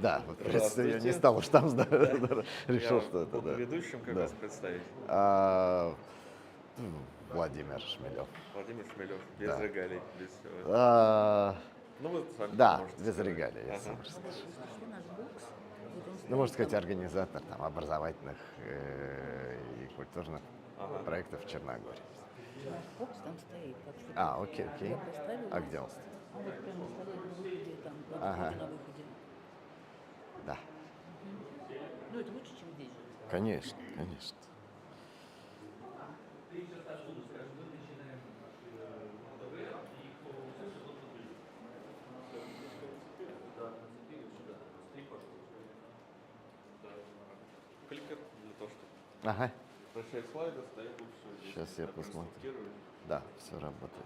Да, вот просто я не стал уж там, решил, Я что это, буду да. ведущим, как Да. вас представить? А, Владимир Шмелев. Владимир Шмелев, без Да. регалий, без всего. Ну, вы сами Да, можете без сказать. регалий, я Ага. сам расскажу. Если наш бокс, вот он Ну, стоит можно сказать, там, организатор там, образовательных и культурных Ага. проектов в Черногории. наш бокс там стоит, так что Окей. я поставила. А где он стоит? Он вот прямо на столе на выходе, там, на Ага. входе, на выходе. Да. Ну, это лучше, чем здесь же. Конечно, конечно. Кликер для того, чтобы Ага. вращать слайды, стоит лучше здесь. Сейчас я Так посмотрю. инструктирую. Да, все работает.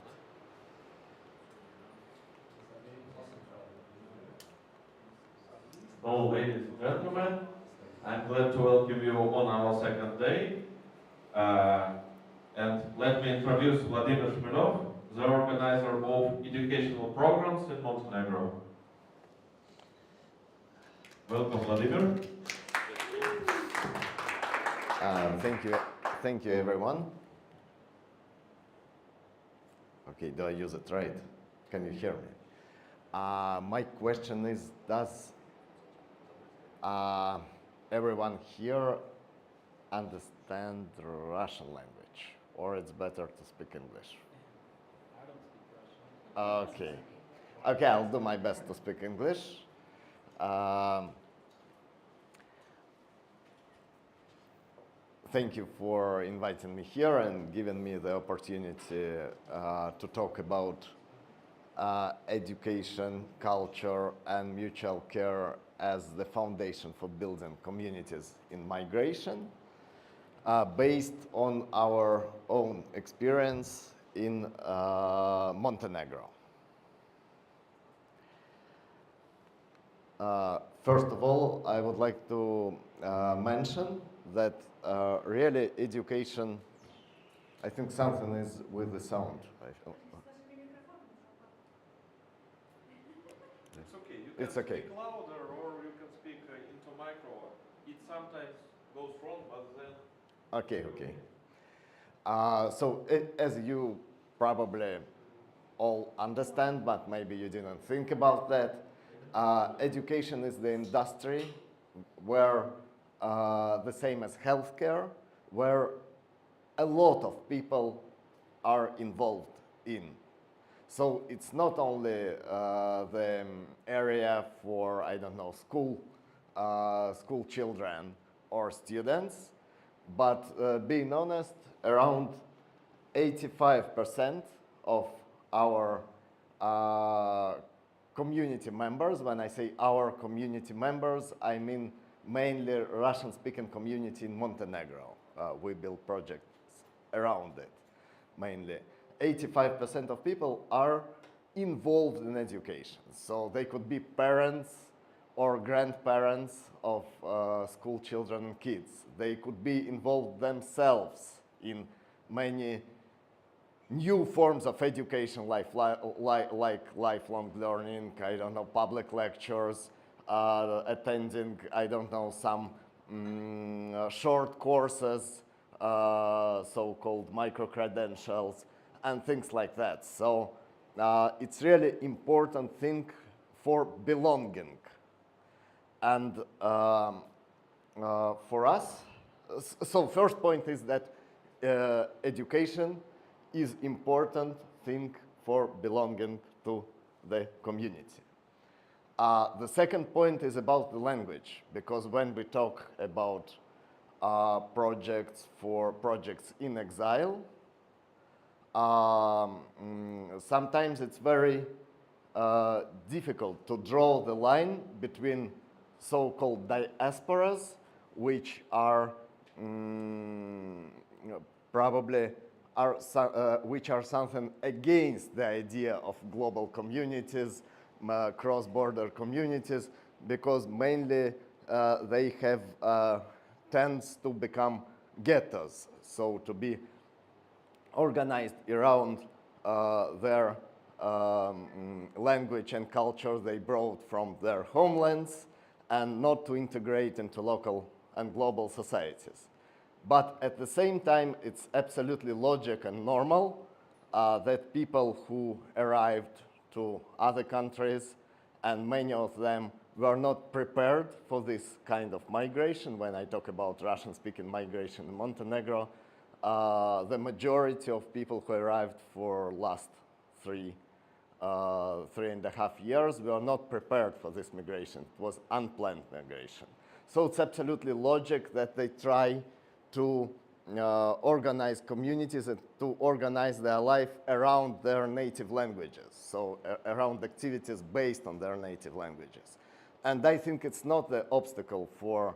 So, ladies and gentlemen, I'm glad to welcome you on our second day. And let me introduce Vladimir Shmelev, the organizer of educational programs in Montenegro. Welcome, Vladimir. Thank you, everyone. Okay, do I use it right? Can you hear me? My question is, does everyone here understand Russian language, or it's better to speak English? I don't speak Russian. Okay, I'll do my best to speak English. Thank you for inviting me here and giving me the opportunity to talk about education, culture, and mutual care as the foundation for building communities in migration, based on our own experience in Montenegro. First of all, I would like to mention that really education, I think something is with the sound. It's okay. You It's can okay. speak louder or you can speak into micro. It sometimes goes wrong, but then... Okay. So as you probably all understand, but maybe you didn't think about that, education is the industry where the same as healthcare, where a lot of people are involved in. So it's not only the area for, I don't know, school children or students, but being honest, around 85% of our community members, when I say our community members, I mean mainly Russian-speaking community in Montenegro. We build projects around it, mainly. 85% of people are involved in education. So they could be parents or grandparents of school children and kids. They could be involved themselves in many new forms of education, like lifelong learning, I don't know, public lectures, attending, I don't know, some short courses, so-called micro-credentials, and things like that. So it's really important thing for belonging. And for us, so first point is that education is important thing for belonging to the community. The second point is about the language, because when we talk about projects in exile, sometimes it's very difficult to draw the line between so-called diasporas, which are probably which are something against the idea of global communities, cross-border communities, because mainly they have tends to become ghettos, so to be organized around their language and culture they brought from their homelands, and not to integrate into local and global societies. But at the same time, it's absolutely logic and normal that people who arrived to other countries, and many of them were not prepared for this kind of migration. When I talk about Russian-speaking migration in Montenegro, the majority of people who arrived for last 3.5 years were not prepared for this migration. It was unplanned migration. So it's absolutely logic that they try to organize communities and to organize their life around their native languages, so around activities based on their native languages. And I think it's not the obstacle for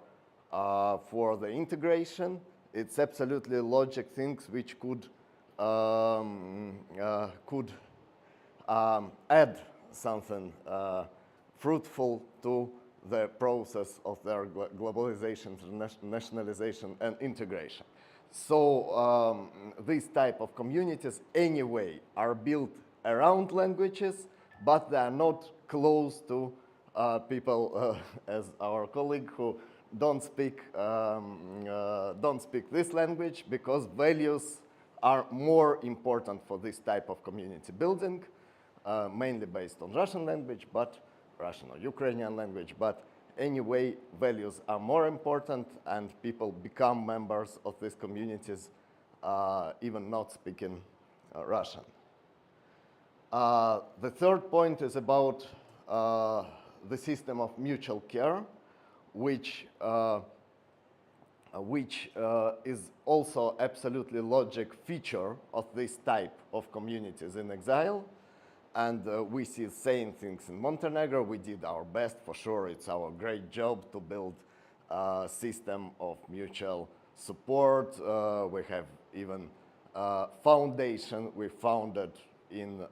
the integration. It's absolutely logic things which could add something fruitful to the process of their globalization, nationalization, and integration. So these type of communities anyway are built around languages, but they are not close to people, as our colleague, who don't speak this language, because values are more important for this type of community building, mainly based on Russian language, but Russian or Ukrainian language, but anyway, values are more important, and people become members of these communities even not speaking Russian. The third point is about the system of mutual care, which is also absolutely logic feature of this type of communities in exile. And we see the same things in Montenegro. We did our best, for sure. It's our great job to build a system of mutual support. We have even a foundation we founded in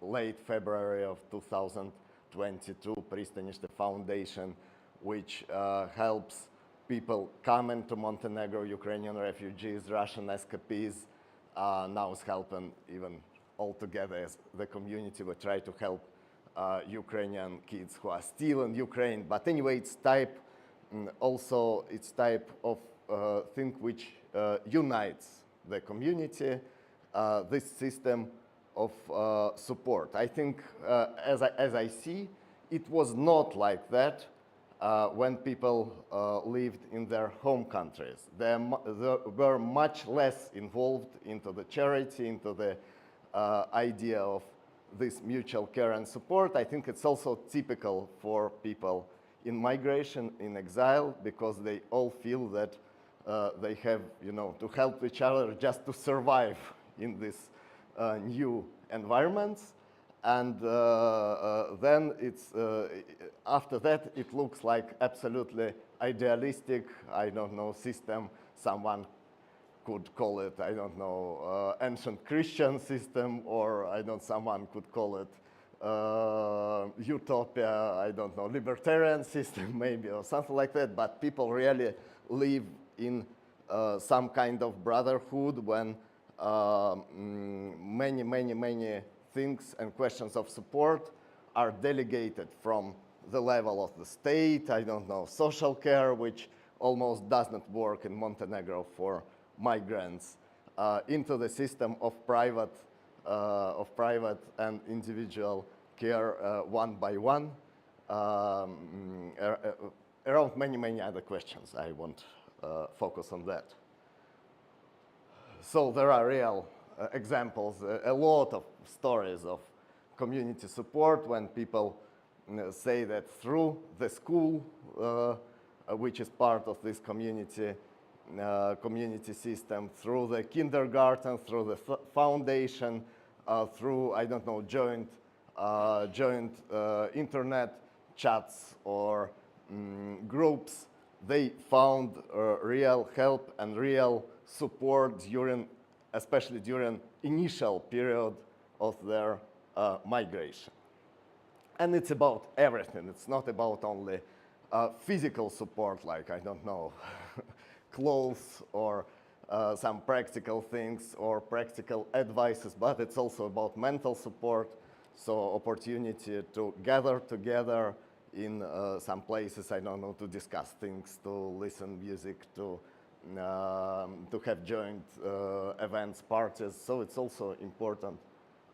late February of 2022, Pristanište Foundation, which helps people coming to Montenegro, Ukrainian refugees, Russian escapees. Now it's helping even all together as the community. We try to help Ukrainian kids who are still in Ukraine. But anyway, it's type also it's type of thing which unites the community. This system of support. I think, as I see, it was not like that when people lived in their home countries. They were much less involved into the charity, into the idea of this mutual care and support. I think it's also typical for people in migration, in exile, because they all feel that they have, to help each other just to survive in this new environments. And then it's, after that, it looks like absolutely idealistic, I don't know, system. Someone could call it, I don't know, ancient Christian system, or someone could call it utopia, I don't know, libertarian system maybe, or something like that. But people really live in some kind of brotherhood when many things and questions of support are delegated from the level of the state, I don't know, social care, which almost doesn't work in Montenegro for migrants, into the system of private and individual care one by one, around many other questions. I won't focus on that. So there are real examples, a lot of stories of community support when people say that through the school, which is part of this community system, through the kindergarten, through the foundation, through, I don't know, joint internet chats or groups, they found real help and real support especially during initial period of their migration. And it's about everything. It's not about only physical support, like, I don't know, clothes or some practical things or practical advices, but it's also about mental support. So opportunity to gather together in some places, I don't know, to discuss things, to listen music, to have joint events, parties. So it's also important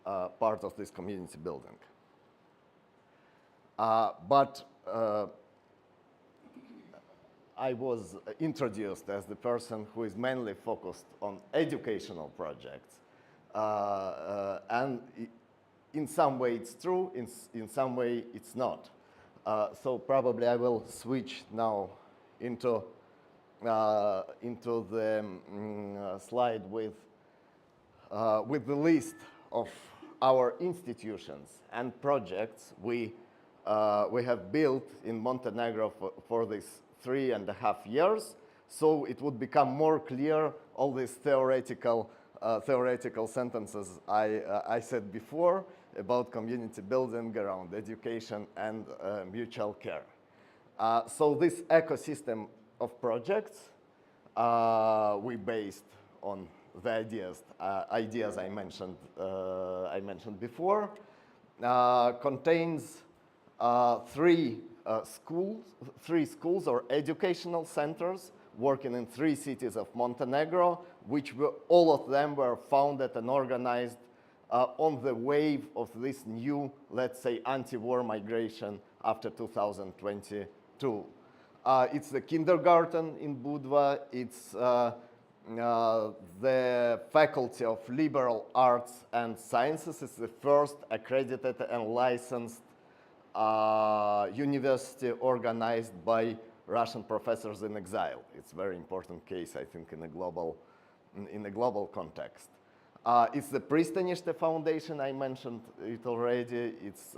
part of this community building. But I was introduced as the person who is mainly focused on educational projects. And in some way it's true, in some way it's not. So probably I will switch now into the slide with the list of our institutions and projects we have built in Montenegro for these 3.5 years. So it would become more clear all these theoretical sentences I said before about community building around education and mutual care. So this ecosystem of projects we based on the ideas I mentioned before, contains three schools or educational centers working in 3 cities of Montenegro, which all of them were founded and organized on the wave of this new, let's say, anti-war migration after 2022. It's the kindergarten in Budva, it's the Faculty of Liberal Arts and Sciences. It's the first accredited and licensed university organized by Russian professors in exile. It's a very important case, I think, in a global context. It's the Pristanište Foundation, I mentioned it already. It's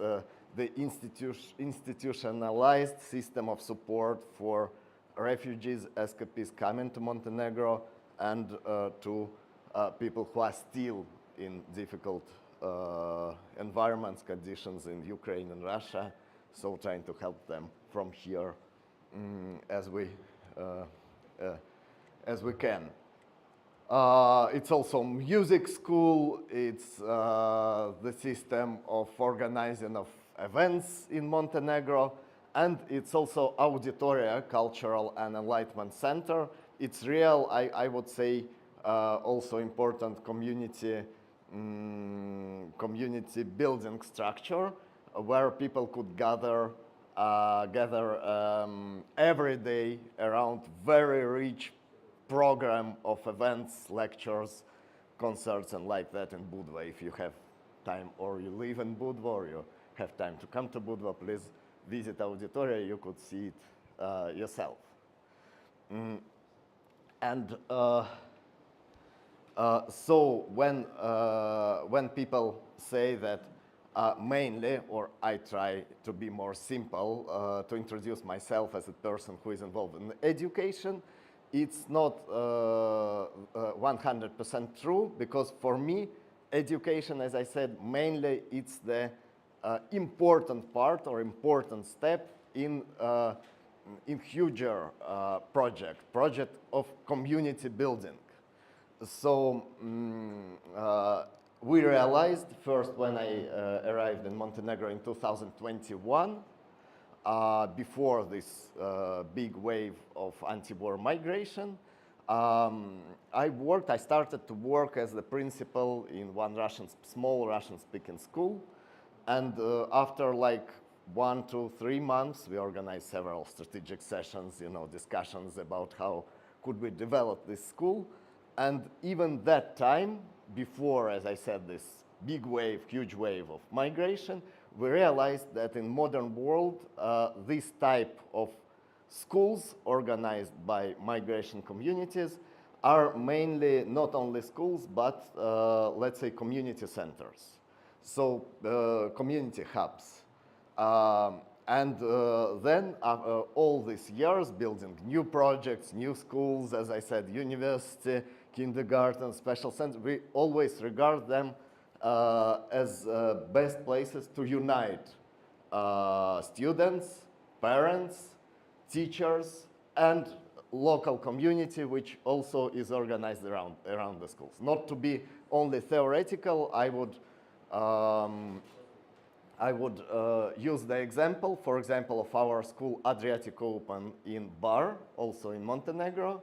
the institutionalized system of support for refugees, escapees coming to Montenegro, and to people who are still in difficult environments, conditions in Ukraine and Russia, so trying to help them from here as we can. It's also music school. It's the system of organizing of events in Montenegro, and it's also Auditoria, Cultural and Enlightenment Center. It's real, I would say, also important community building structure where people could gather every day around very rich program of events, lectures, concerts, and like that in Budva. If you have time, or you live in Budva, or you have time to come to Budva, please visit Auditoria. You could see it yourself. And so when people say that mainly, or I try to be more simple, to introduce myself as a person who is involved in education, it's not 100% true, because for me, education, as I said, mainly it's the important part or important step in huger project of community building. So we realized first when I arrived in Montenegro in 2021, before this big wave of anti-war migration, I started to work as the principal in one small Russian-speaking school, and after like 1 to 3 months, we organized several strategic sessions, discussions about how could we develop this school. And even that time, before, as I said, this big wave, huge wave of migration, we realized that in modern world, this type of schools organized by migration communities are mainly not only schools, but let's say community centers. So community hubs. And then all these years building new projects, new schools, as I said, university, kindergarten, special center, we always regard them as best places to unite students, parents, teachers, and local community, which also is organized around the schools. Not to be only theoretical, I would I would use the example, for example, of our school Adriatic Open in Bar, also in Montenegro.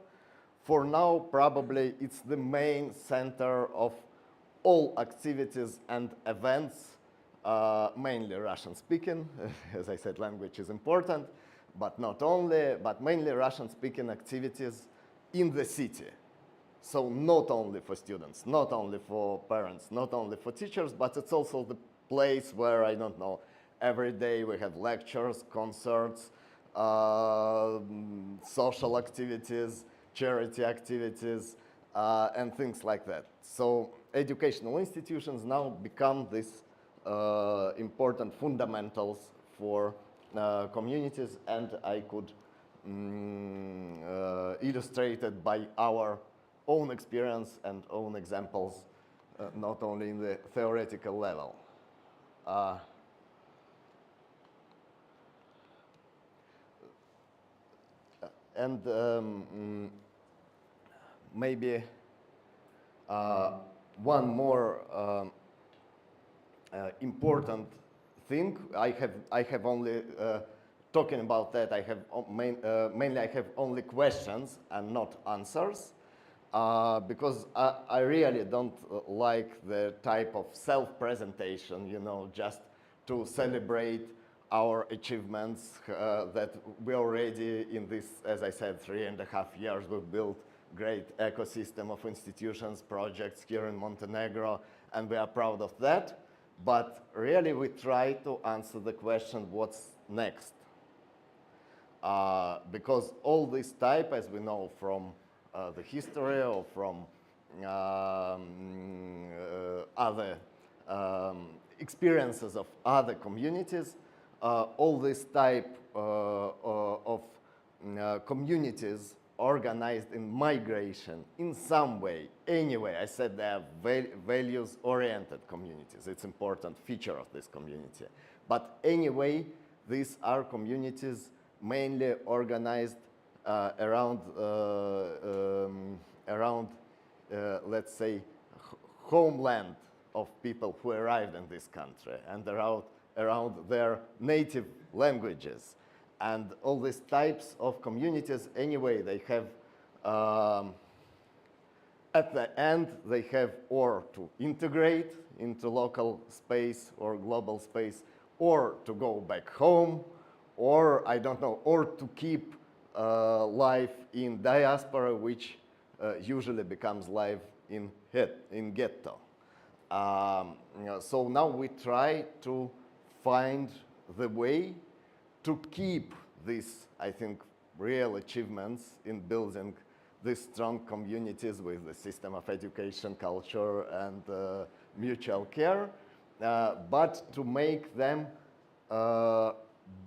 For now, probably it's the main center of all activities and events, mainly Russian speaking. As I said, language is important, but not only, but mainly Russian speaking activities in the city. So not only for students, not only for parents, not only for teachers, but it's also the place where, I don't know, every day we have lectures, concerts, social activities, charity activities, and things like that. So educational institutions now become these important fundamentals for communities, and I could illustrate it by our own experience and own examples, not only in the theoretical level. Maybe one more important thing. I have only talking about that. I have mainly I have only questions and not answers, because I really don't like the type of self-presentation. You know, just to celebrate our achievements that we already in this, as I said, 3.5 years, we've built great ecosystem of institutions, projects here in Montenegro, and we are proud of that. But really we try to answer the question, what's next? Because all this type, as we know from the history or from other experiences of other communities, all this type of communities organized in migration in some way, anyway. I said they are values-oriented communities. It's an important feature of this community. But anyway, these are communities mainly organized around, let's say, homeland of people who arrived in this country and around their native languages. And all these types of communities, anyway, they have, at the end, they have or to integrate into local space or global space, or to go back home, or, I don't know, or to keep life in diaspora, which usually becomes life in ghetto. So now we try to find the way to keep these, I think, real achievements in building these strong communities with the system of education, culture, and mutual care, but to make them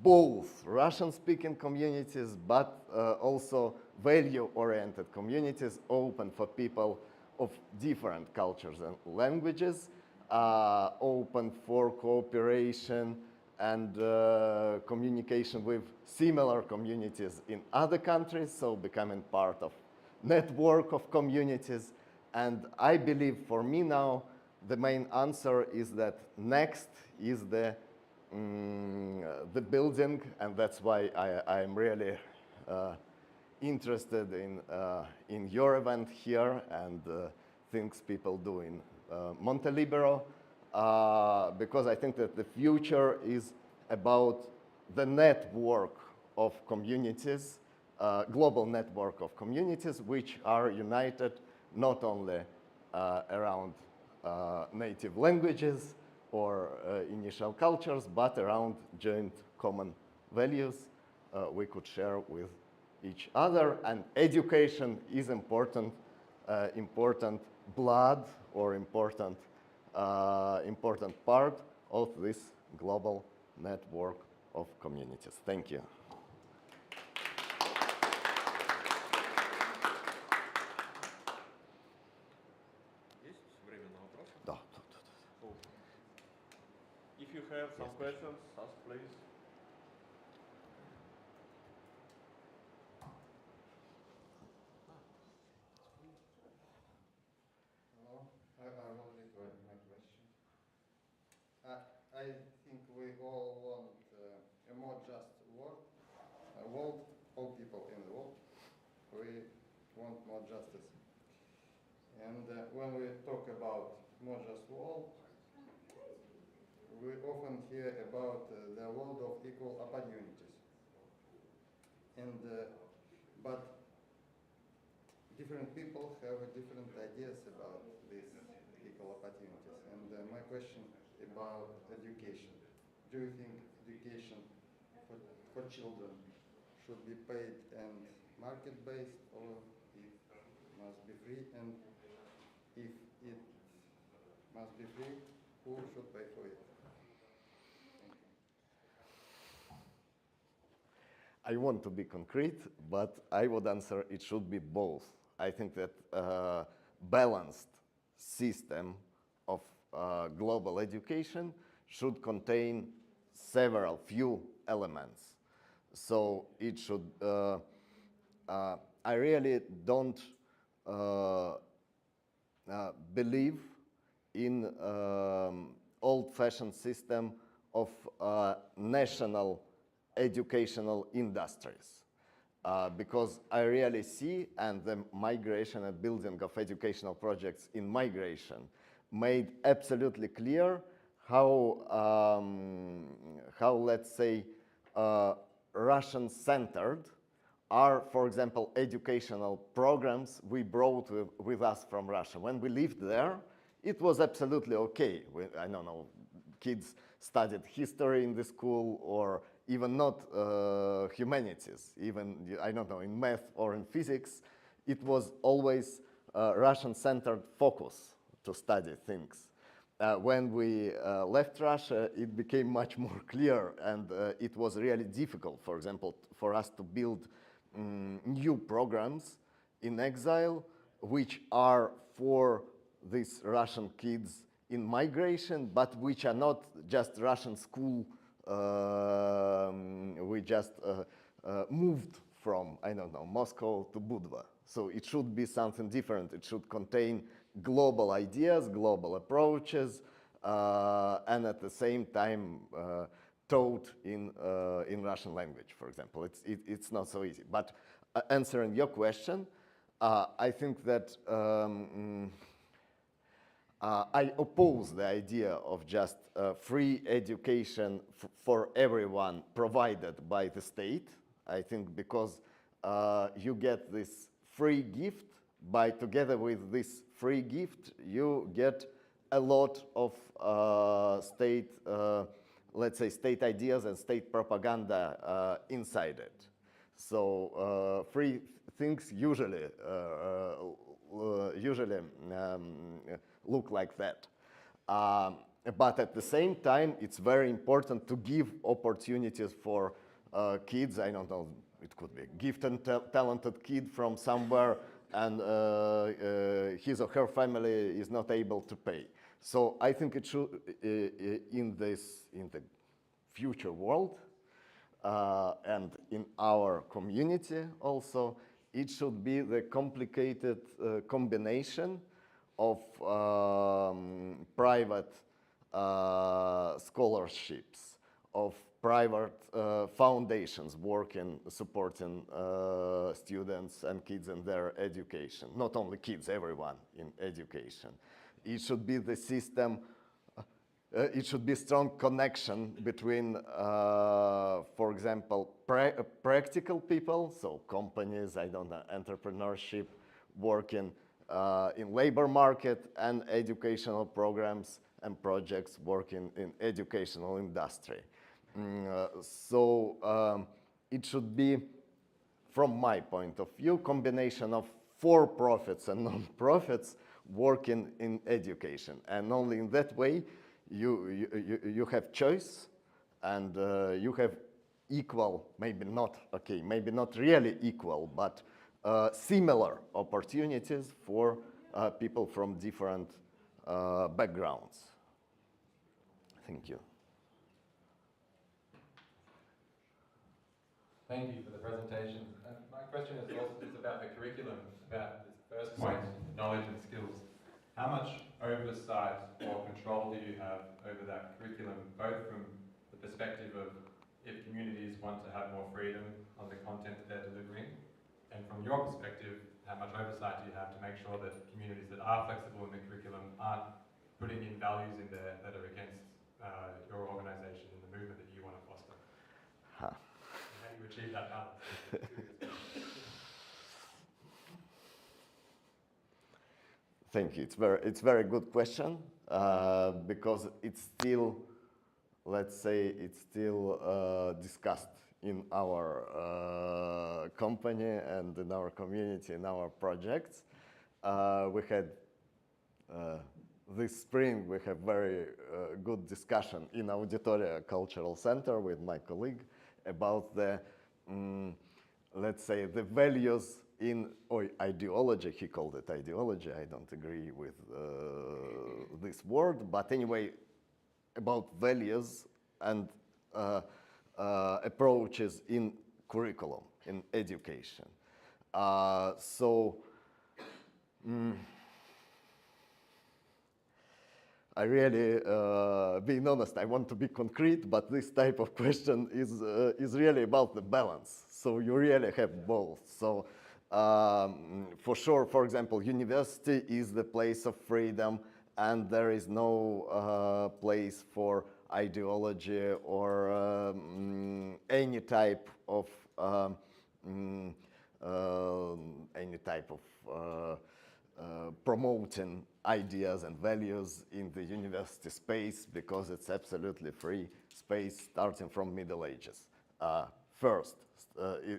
both Russian-speaking communities, but also value-oriented communities, open for people of different cultures and languages, open for cooperation and communication with similar communities in other countries, so becoming part of network of communities. And I believe for me now, the main answer is that next is the building, and that's why I am really interested in your event here and things people do in Montelibero, because I think that the future is about the network of communities, global network of communities, which are united not only around native languages or initial cultures, but around joint common values we could share with each other. And education is important, important blood or important part of this global network of communities. Thank you. Да. If you have some questions, ask please. I will read my question. I think we all people in the world, we want more justice. And when we talk about more just world, we often hear about the world of equal opportunities. And but different people have different ideas about these equal opportunities. And my question about education. Do you think education for children should be paid and market-based, or it must be free? And if it must be free, who should pay for it? Thank you. I want to be concrete, but I would answer it should be both. I think that balanced system of global education should contain few elements. So it should, I really don't believe in old-fashioned system of national educational industries. Because I really see, and the migration and building of educational projects in migration made absolutely clear how let's say, Russian-centered are, for example, educational programs we brought with us from Russia. When we lived there, it was absolutely okay. I don't know, kids studied history in the school, or even not humanities, even, I don't know, in math or in physics. It was always Russian-centered focus to study things. When we left Russia, it became much more clear, and it was really difficult, for example, for us to build new programs in exile, which are for these Russian kids in migration, but which are not just Russian school. We just moved from, I don't know, Moscow to Budva. So it should be something different. It should contain global ideas, global approaches, and at the same time taught in Russian language, for example. It's not so easy. But answering your question, I think that I oppose the idea of just free education for everyone provided by the state. I think because you get this free gift, together with this free gift, you get a lot of state, let's say, state ideas and state propaganda inside it. So free things usually look like that. But at the same time, it's very important to give opportunities for kids. I don't know, it could be a gifted, talented kid from somewhere, and his or her family is not able to pay. So I think it should, in the future world, and in our community also, it should be the complicated combination of private scholarships, of private foundations working, supporting students and kids in their education. Not only kids, everyone in education. It should be the system, it should be strong connection between, for example, practical people, so companies, I don't know, entrepreneurship, working in labor market, and educational programs and projects working in educational industry. So it should be, from my point of view, combination of for-profits and non-profits working in education. And only in that way you have choice, and you have equal, maybe not really equal, but similar opportunities for people from different backgrounds. Thank you. Thank you for the presentation. My question is also just about the curriculum, about this first point, knowledge and skills. How much oversight or control do you have over that curriculum, both from the perspective of if communities want to have more freedom on the content that they're delivering? And from your perspective, how much oversight do you have to make sure that communities that are flexible in the curriculum aren't putting in values in there that are against your organisation and the movement that you want to foster? Huh. And how do you achieve that balance? Thank you. It's very good question because it's still, let's say, it's still discussed in our company and in our community, in our projects. We had this spring, we have very good discussion in Auditoria Cultural Center with my colleague about the, let's say, the values in, or ideology, he called it ideology, I don't agree with this word, but anyway, about values and approaches in curriculum, in education. I really, being honest, I want to be concrete, but this type of question is really about the balance. So you really have both. So for sure, for example, university is the place of freedom, and there is no place for ideology or any type of promoting ideas and values in the university space, because it's absolutely free space starting from Middle Ages.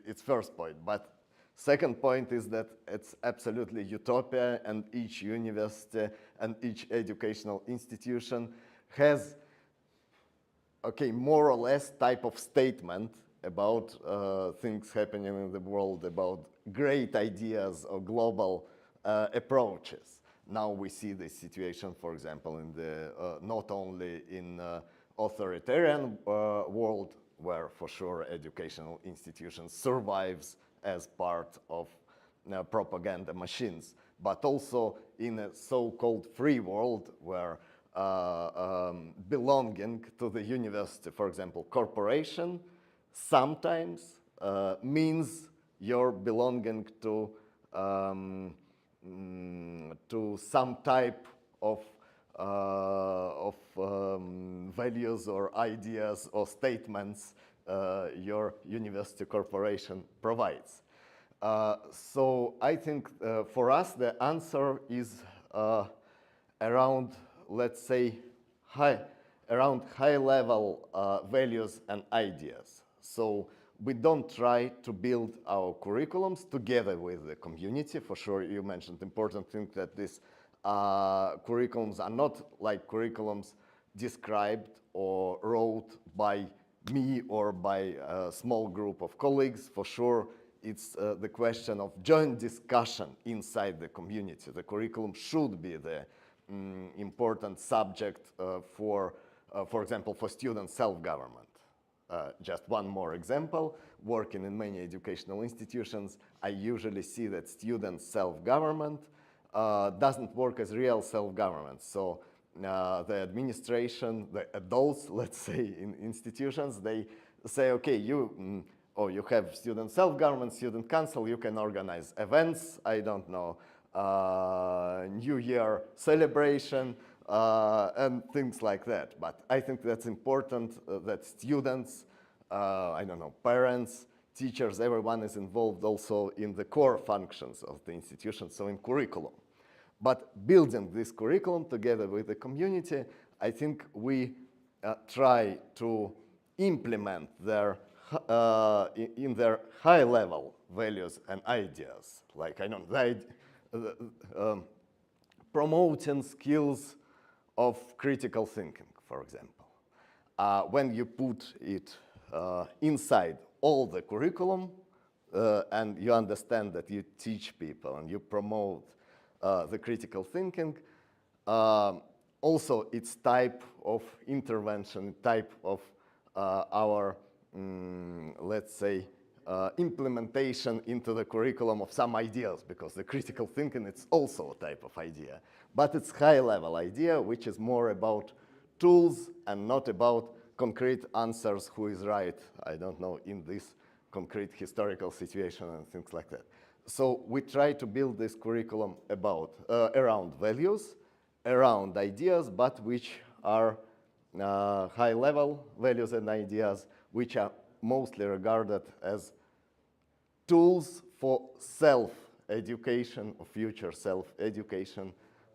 It's first point. But second point is that it's absolutely utopia, and each university and each educational institution has, okay, more or less type of statement about things happening in the world, about great ideas or global approaches. Now we see this situation, for example, in the not only in authoritarian world, where for sure educational institutions survives as part of propaganda machines, but also in a so-called free world where belonging to the university, for example, corporation, sometimes means you're belonging to some type of values or ideas or statements your university corporation provides. So I think for us the answer is around, let's say, around high-level values and ideas. So we don't try to build our curriculums together with the community. For sure, you mentioned important thing that these curriculums are not like curriculums described or wrote by me or by a small group of colleagues. For sure, it's the question of joint discussion inside the community. The curriculum should be the important subject for example, for student self-government. Just one more example, working in many educational institutions, I usually see that student self-government doesn't work as real self-government. So the administration, the adults, let's say, in institutions, they say, okay, you have student self-government, student council, you can organize events, I don't know, New Year celebration, and things like that. But I think that's important that students, I don't know, parents, teachers, everyone is involved also in the core functions of the institution, so in curriculum. But building this curriculum together with the community, I think we try to implement their in their high-level values and ideas, like I don't know, promoting skills of critical thinking, for example. When you put it inside all the curriculum and you understand that you teach people and you promote the critical thinking, also it's type of intervention, type of our, let's say, implementation into the curriculum of some ideas, because the critical thinking it's also a type of idea. But it's high-level idea, which is more about tools and not about concrete answers who is right, I don't know, in this concrete historical situation and things like that. So we try to build this curriculum around values, around ideas, but which are high-level values and ideas, which are mostly regarded as tools for self-education, or future self-education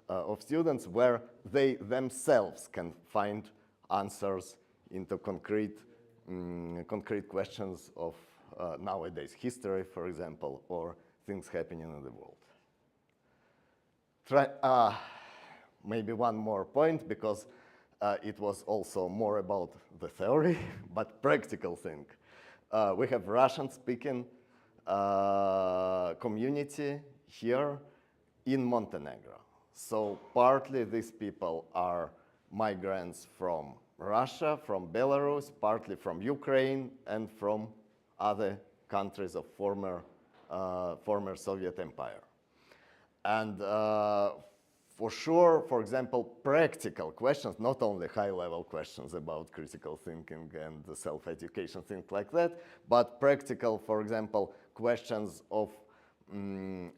of students, where they themselves can find answers into concrete questions of nowadays history, for example, or things happening in the world. Maybe one more point, because it was also more about the theory, but practical thing. We have Russian-speaking community here in Montenegro. So partly these people are migrants from Russia, from Belarus, partly from Ukraine, and from other countries of former Soviet Empire. And for sure, for example, practical questions, not only high-level questions about critical thinking and self-education, things like that, but practical, for example, questions of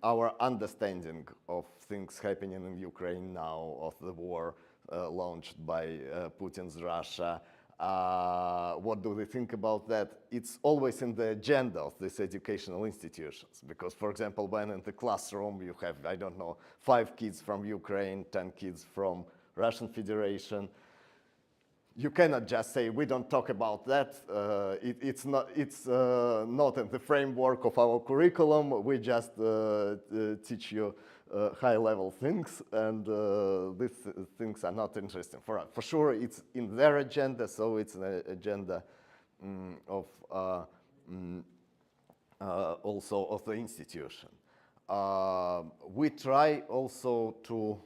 our understanding of things happening in Ukraine now, of the war launched by Putin's Russia. What do they think about that? It's always in the agenda of these educational institutions. Because, for example, when in the classroom you have, I don't know, 5 kids from Ukraine, 10 kids from Russian Federation, you cannot just say, we don't talk about that. It's not in the framework of our curriculum. We just teach you high-level things, and these things are not interesting for us. For sure, it's in their agenda, so it's an agenda of also of the institution. We try also to,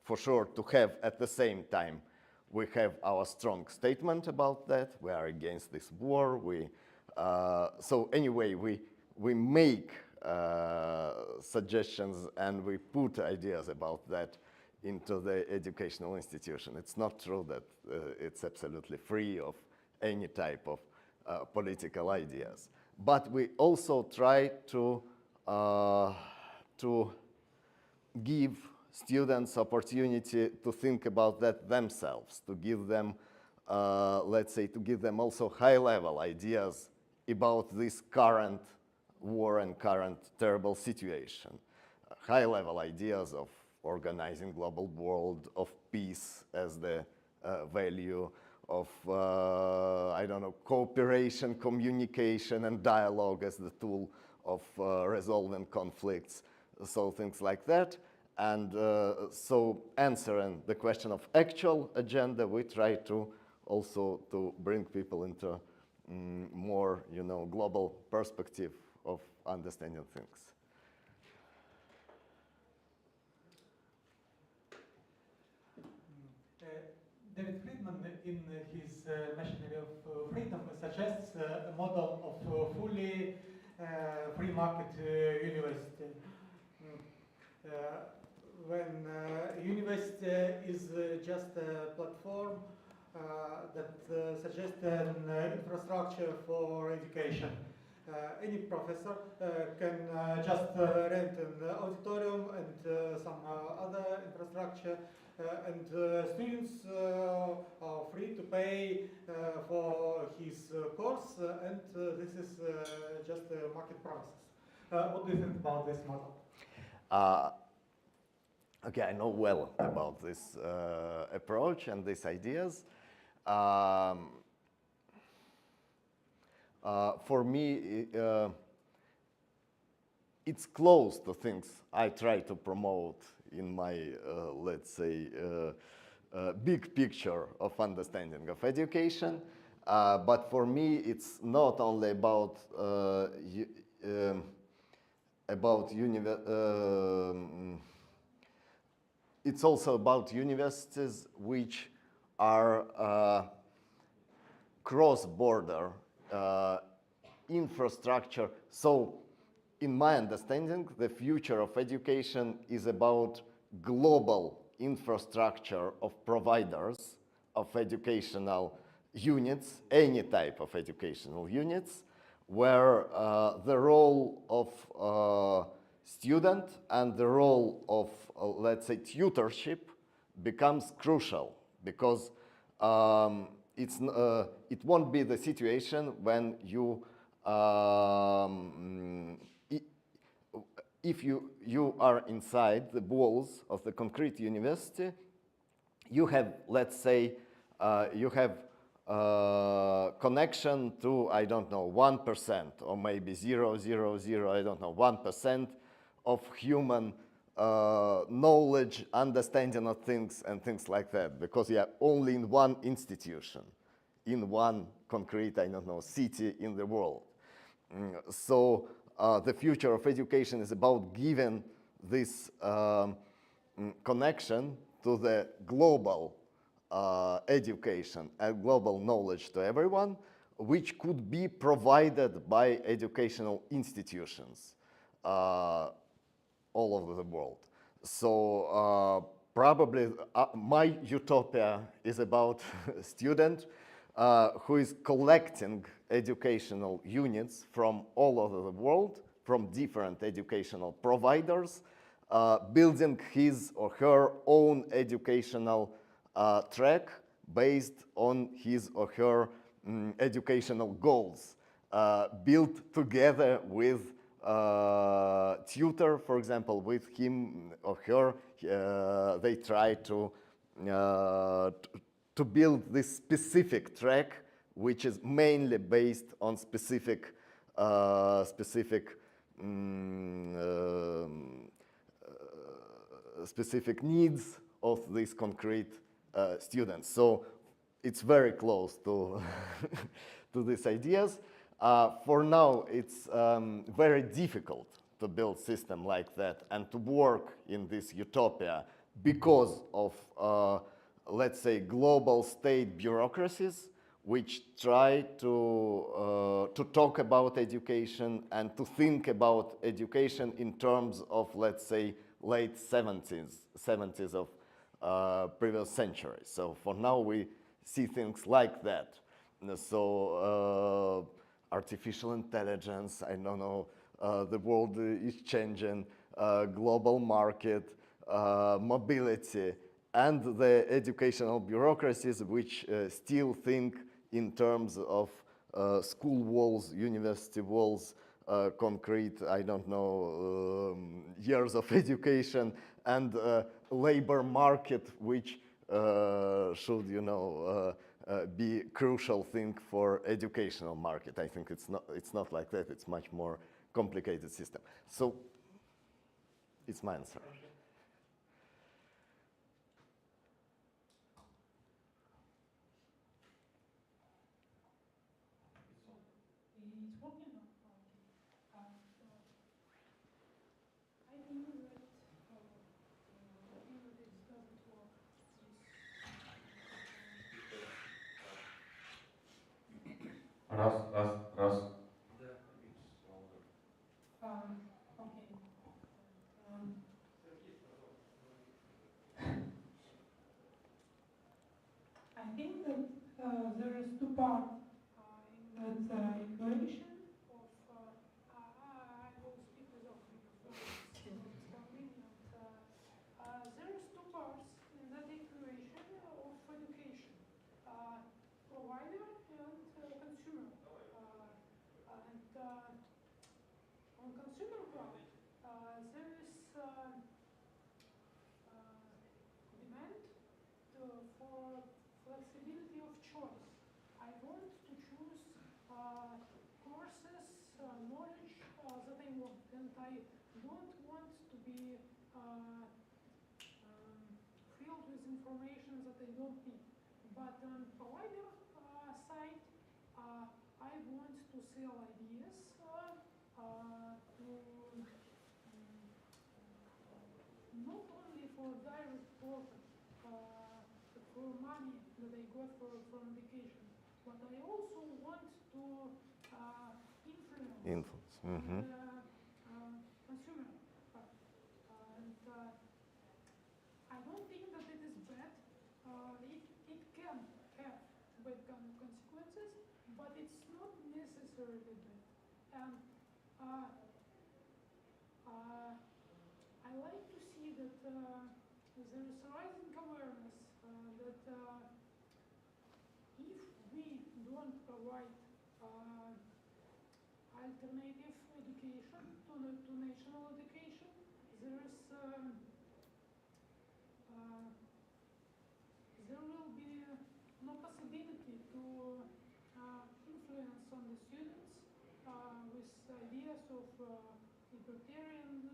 for sure, to have at the same time, we have our strong statement about that. We are against this war. So anyway, we make suggestions and we put ideas about that into the educational institution. It's not true that it's absolutely free of any type of political ideas. But we also try to give students opportunity to think about that themselves, to give them, let's say, to give them also high-level ideas about this current war and current terrible situation. High-level ideas of organizing global world, of peace as the value, of, I don't know, cooperation, communication, and dialogue as the tool of resolving conflicts, so things like that. And so answering the question of actual agenda, we try to also to bring people into more, global perspective of understanding things. David Friedman, in his Machinery of Freedom, suggests a model of fully free market university. When university is just a platform that suggests an infrastructure for education. Any professor can just rent an auditorium and some other infrastructure, and students are free to pay for his course, and this is just a market process. What do you think about this model? Okay, I know well about this approach and these ideas. For me, it's close to things I try to promote in my, let's say, big picture of understanding of education. But for me, it's not only about it's also about universities which are cross-border infrastructure. So, in my understanding, the future of education is about global infrastructure of providers of educational units, any type of educational units, where the role of student and the role of, let's say, tutorship becomes crucial, because it won't be the situation when you, if you are inside the walls of the concrete university, you have, let's say, you have connection to, I don't know, 1% or maybe 0.00, I don't know, 1% of human knowledge, understanding of things and things like that, because you are only in one institution, in one concrete, I don't know, city in the world. So the future of education is about giving this connection to the global education and global knowledge to everyone, which could be provided by educational institutions all over the world. So probably my utopia is about a student who is collecting educational units from all over the world, from different educational providers, building his or her own educational track based on his or her educational goals, built together with tutor, for example, with him or her. They try to build this specific track, which is mainly based on specific specific needs of these concrete students. So it's very close to to these ideas. For now, it's very difficult to build system like that and to work in this utopia because of, let's say, global state bureaucracies which try to talk about education and to think about education in terms of, let's say, late 70s of previous century. So for now, we see things like that. So artificial intelligence, I don't know, the world is changing, global market, mobility, and the educational bureaucracies which still think in terms of school walls, university walls, concrete, I don't know, years of education, and labor market, which should, you know, be crucial thing for educational market. I think it's not like that. It's much more complicated system. So it's my answer. It's working now. I think that it doesn't work. Раз. Okay. I think that there is two parts in that equation of. I will speak without microphone. It's convenient. There is two parts in that equation of education: provider and consumer. And on consumer part, there is demand for flexibility of choice. I want to choose courses, knowledge that I want, and I don't want to be filled with information that I don't need. But on provider side, I want to sell ideas not only for direct profit, for money that I got from education, but I also want to influence Mm-hmm. the consumer part. And I don't think that it is bad. It can have bad necessarily do it. And I like to see that there is a rising awareness that if we don't provide alternative education to national education, there is there will be no possibility to influence on the students with ideas of libertarian,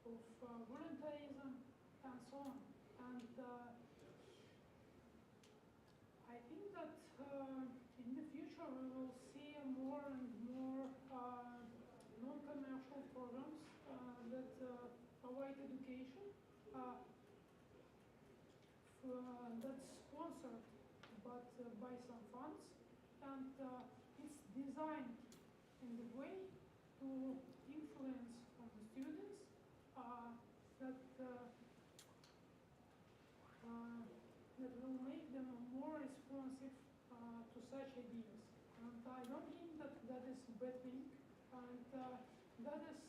of voluntarism, and so on. And I think that in the future we will see more and more non-commercial programs that provide education that's sponsored but by some funds, and it's designed in the way to influence on the students that will make them more responsive to such ideas. And I don't think that that is a bad thing, and that is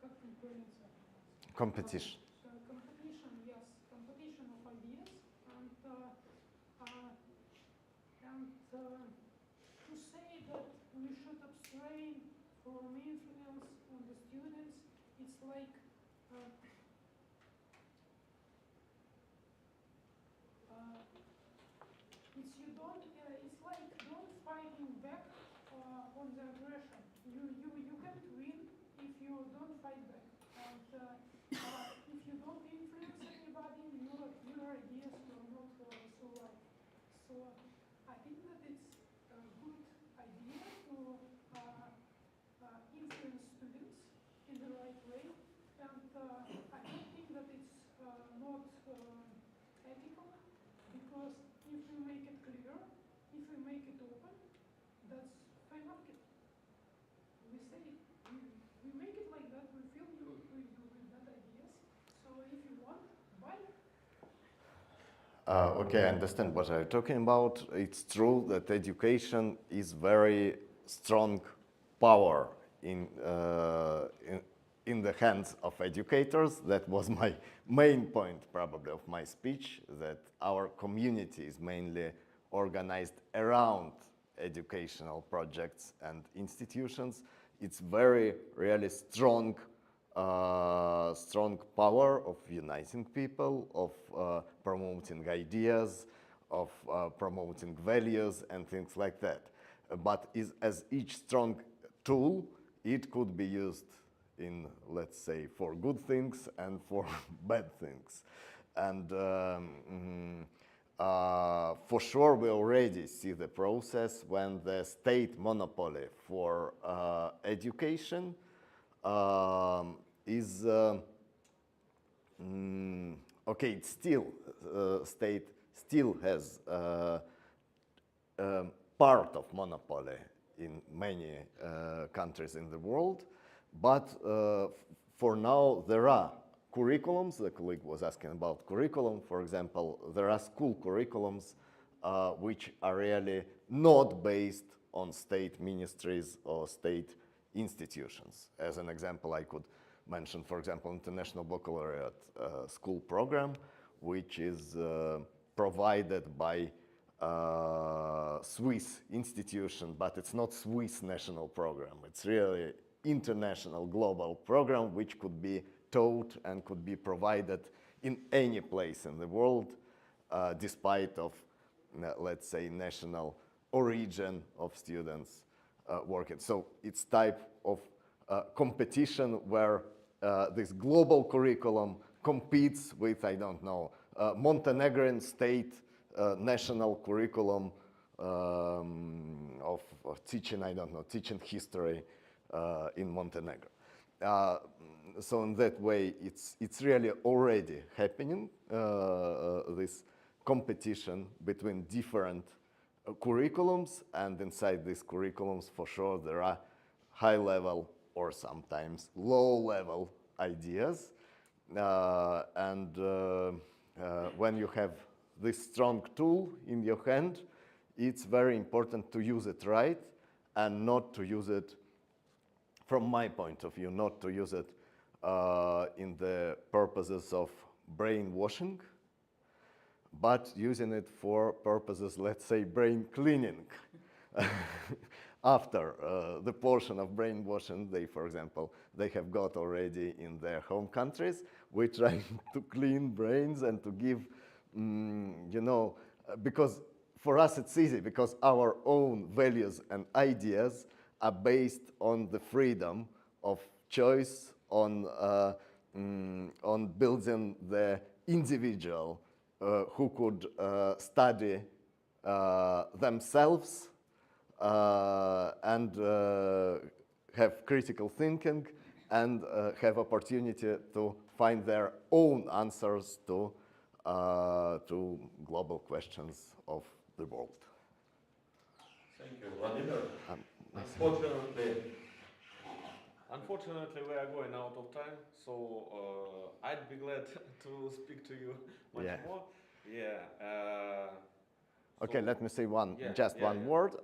как конкуренция? Competition. Competition, yes, competition of ideas, and to say that we should abstain from influence on the students, it's like it's like don't fighting back on the aggression. You can't win if you don't fight back. And if you don't influence anybody, your ideas will not survive. So I think that it's a good idea to influence students in the right way, and I don't think that it's not ethical, because if we make it clear, if we make it open, that's free market. We say we make it like that. We feel you with that ideas. So if you want, buy. Okay, I understand what you're talking about. It's true that education is very strong power in the hands of educators. That was my main point, probably, of my speech, that our community is mainly organized around educational projects and institutions. It's very, really strong power of uniting people, of promoting ideas, of promoting values and things like that. But as each strong tool, it could be used in, let's say, for good things and for bad things. And for sure, we already see the process when the state monopoly for education is okay. It's still state still has part of monopoly in many countries in the world, but for now there are curriculums. The colleague was asking about curriculum. For example, there are school curriculums which are really not based on state ministries or state institutions. As an example, I could mention, for example, International Baccalaureate school program, which is provided by Swiss institution, but it's not Swiss national program. It's really international global program which could be taught and could be provided in any place in the world, despite of, let's say, national origin of students working. So it's type of competition where this global curriculum competes with, I don't know, Montenegrin state national curriculum of teaching, I don't know, teaching history in Montenegro. So in that way, it's really already happening, this competition between different curriculums, and inside these curriculums, for sure, there are high-level or sometimes low-level ideas. And when you have this strong tool in your hand, it's very important to use it right and not to use it, from my point of view, not to use it in the purposes of brainwashing, but using it for purposes, let's say, brain cleaning. After the portion of brainwashing they, for example, they have got already in their home countries, we're trying to clean brains and to give, you know, because for us it's easy, because our own values and ideas are based on the freedom of choice, on building the individual who could study themselves and have critical thinking and have opportunity to find their own answers to global questions of the world. Thank you, Vladimir. Unfortunately, we are going out of time, so I'd be glad to speak to you much more. Yeah. Okay, let me say one one word.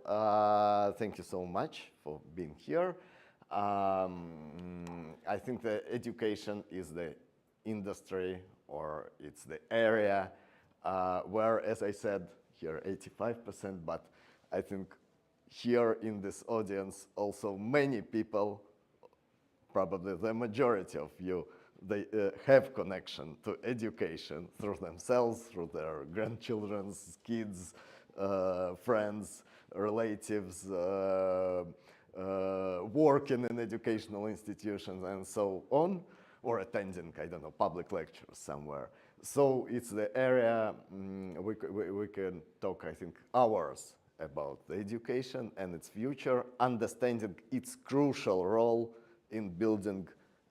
Thank you so much for being here. I think that education is the industry, or it's the area where, as I said, here 85%, but I think here in this audience also many people, probably the majority of you, they have connection to education through themselves, through their grandchildren's kids, friends, relatives, working in educational institutions and so on, or attending, I don't know, public lectures somewhere. So it's the area we can talk, I think, hours about the education and its future, understanding its crucial role in building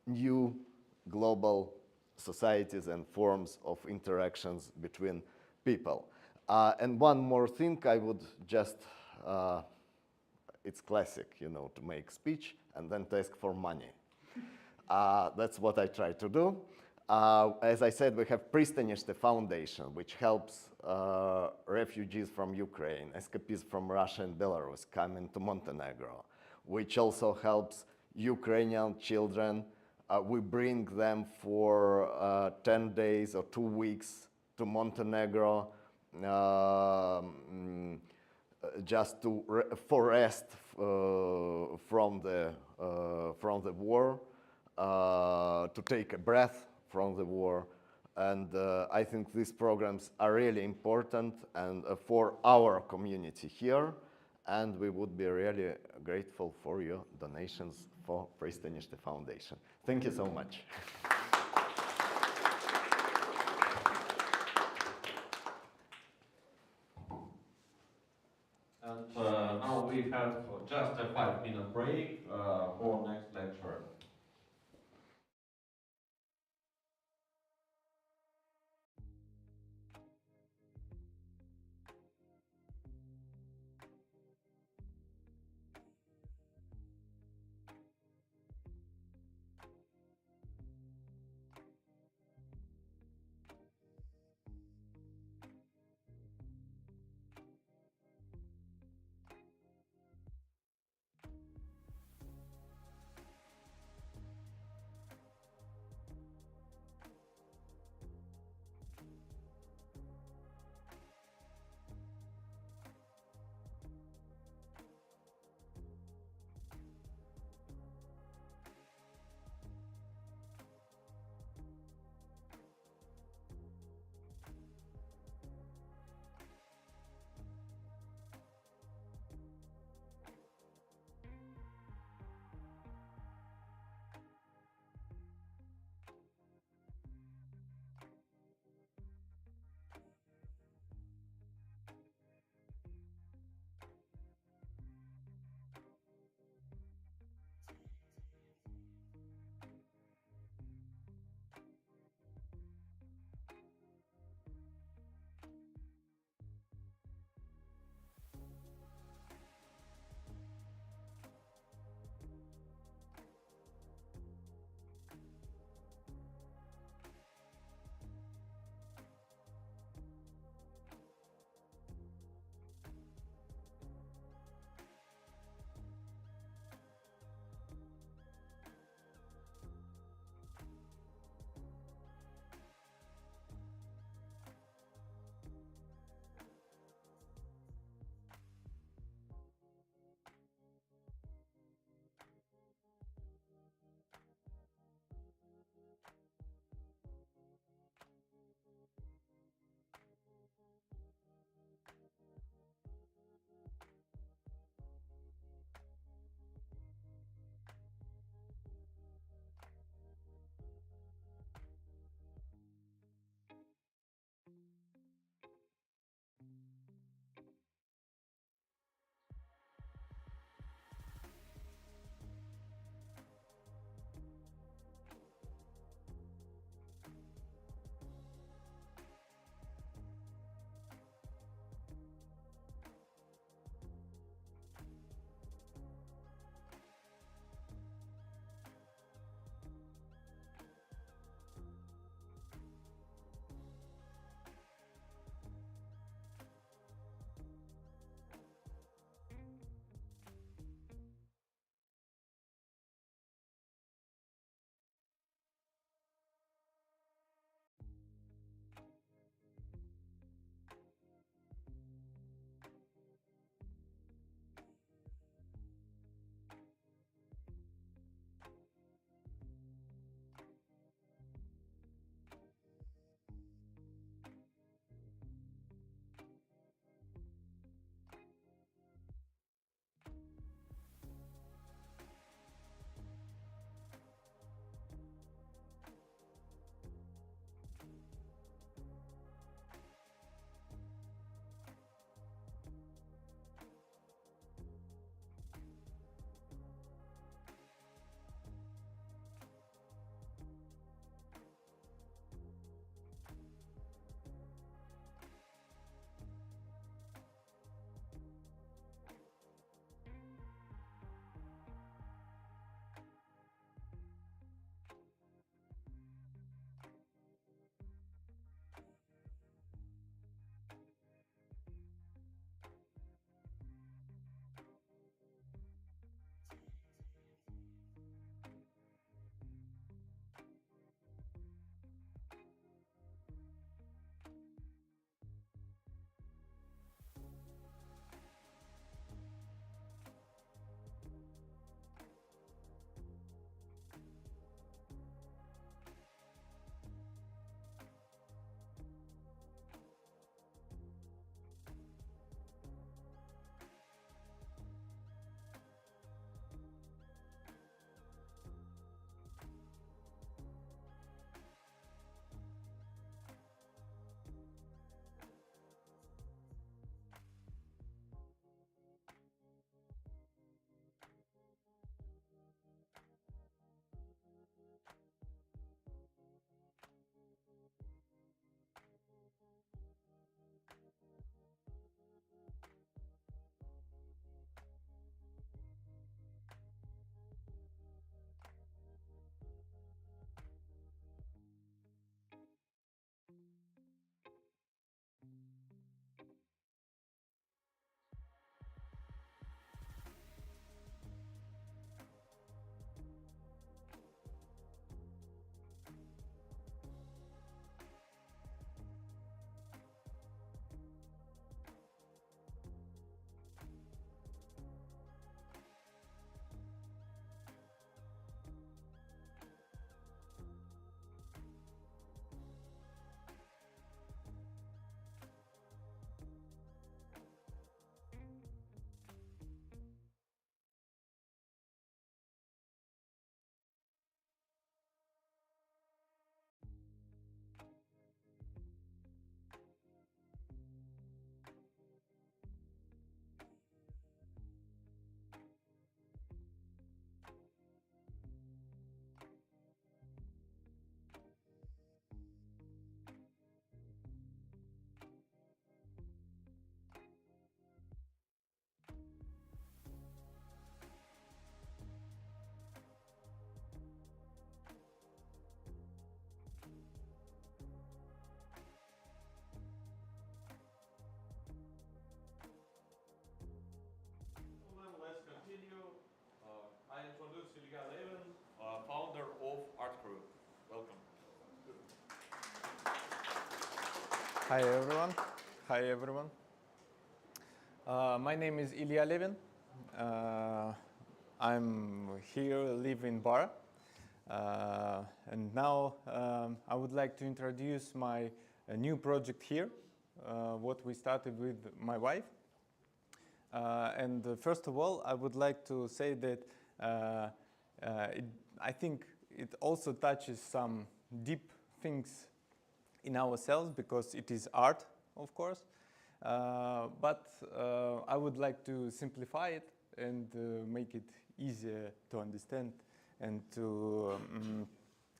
new global societies and forms of interactions between people. And one more thing, I would just, it's classic, you know, to make speech and then to ask for money. That's what I try to do. As I said, we have Pristonishte Foundation, which helps refugees from Ukraine, escapees from Russia and Belarus coming to Montenegro, which also helps Ukrainian children. We bring them for 10 days or 2 weeks to Montenegro just for rest from the war, to take a breath from the war. And I think these programs are really important and for our community here. And we would be really grateful for your donations for Pristonishte Foundation. Thank you so much. And now we have just a 5-minute break for next lecture. Hi everyone. Hi everyone. My name is Ilya Levin. I'm here, live in Bar. And now I would like to introduce my new project here, what we started with my wife. And first of all, I would like to say that I think it also touches some deep things in ourselves because it is art, of course. But I would like to simplify it and make it easier to understand and to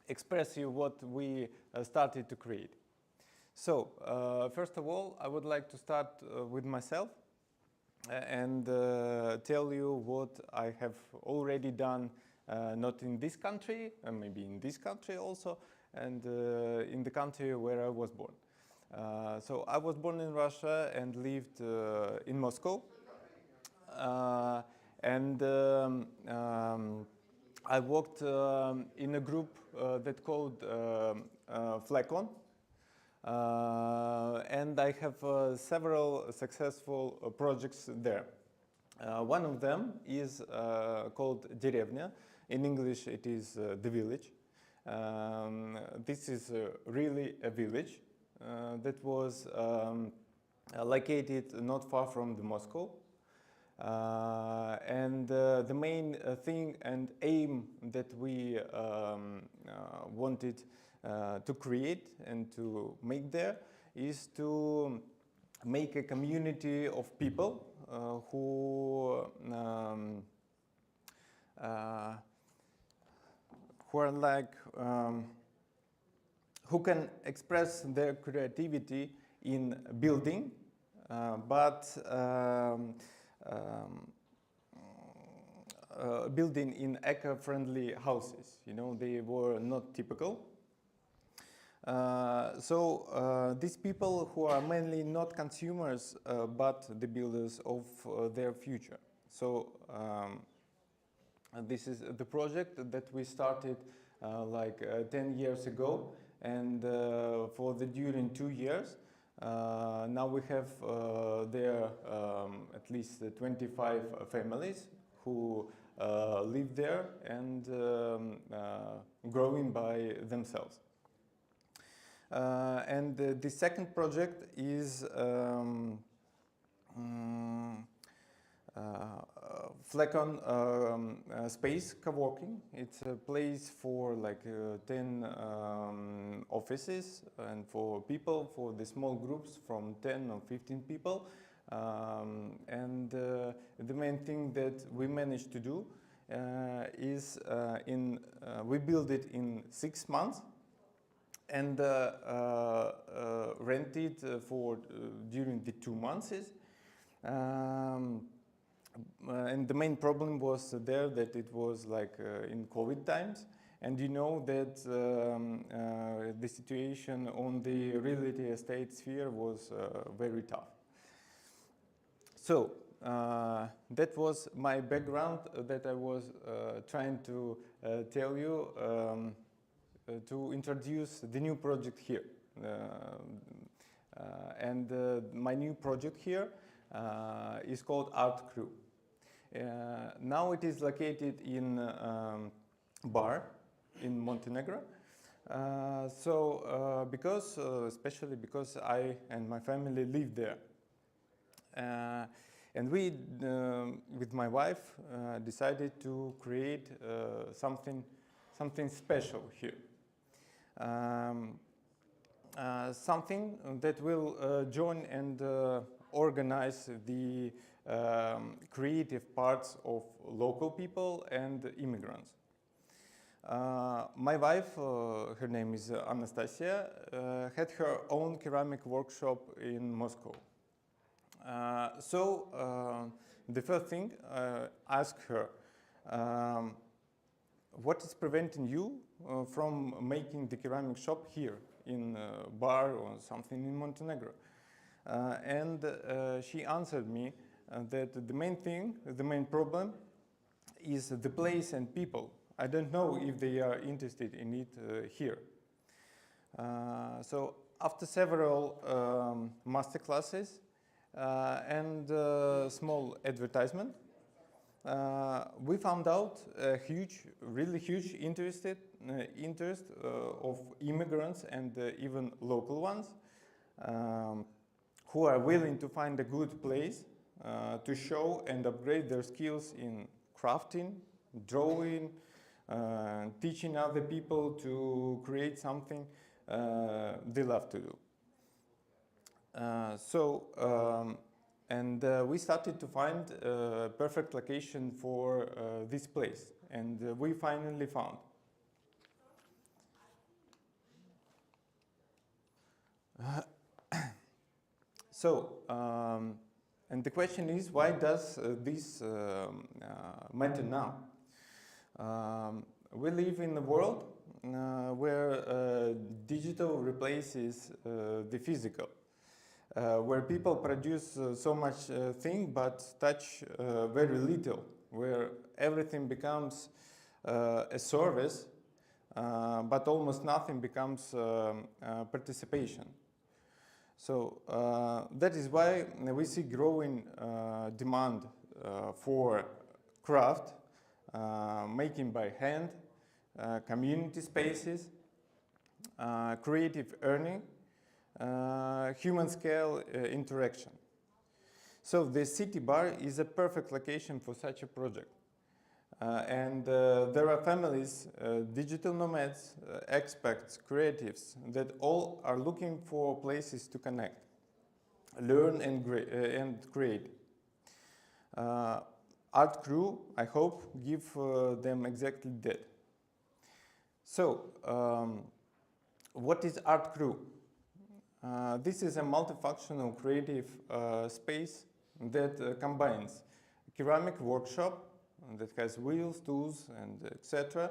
express you what we started to create. So, first of all, I would like to start with myself and tell you what I have already done, not in this country, maybe in this country also, and in the country where I was born. So I was born in Russia and lived in Moscow. And I worked in a group that called Flacon. And I have several successful projects there. One of them is called Деревня. In English, it is the village. This is really a village that was located not far from the Moscow. And the main thing and aim that we wanted to create and to make there is to make a community of people who are like who can express their creativity in building, but building in eco-friendly houses. You know, they were not typical. So these people who are mainly not consumers, but the builders of their future. So this is the project that we started like 10 years ago, and for the during 2 years, now we have there at least 25 families who live there and growing by themselves. And the second project is Flacon Space Co-working. It's a place for like 10 offices and for people, for the small groups from 10 or 15 people. And the main thing that we managed to do is we built it in 6 months and rented for during the 2 months. And the main problem was there that it was like in COVID times, and you know that the situation on the real estate sphere was very tough. So that was my background that I was trying to tell you to introduce the new project here. And my new project here is called Art Crew. Now it is located in Bar in Montenegro. Because especially because I and my family live there. And we, with my wife, decided to create something special here. Something that will join and organize the creative parts of local people and immigrants. My wife, her name is Anastasia, had her own ceramic workshop in Moscow. So the first thing I asked her, what is preventing you from making the ceramic shop here in Bar or something in Montenegro? And she answered me that the main problem is the place and people. I don't know if they are interested in it here. So after several master classes and small advertisement, we found out a really huge interest of immigrants and even local ones who are willing to find a good place to show and upgrade their skills in crafting, drawing, teaching other people to create something they love to do. We started to find a perfect location for this place, and we finally found. And the question is, why does this matter now? We live in a world where digital replaces the physical, where people produce so much thing but touch very little, where everything becomes a service, but almost nothing becomes participation. So that is why we see growing demand for craft, making by hand, community spaces, creative earning, human scale interaction. So the city bar is a perfect location for such a project. There are families, digital nomads, expats, creatives that all are looking for places to connect, learn and create. Art Crew, I hope, give them exactly that. So, what is Art Crew? This is a multifunctional creative space that combines ceramic workshop that has wheels, tools, and etc.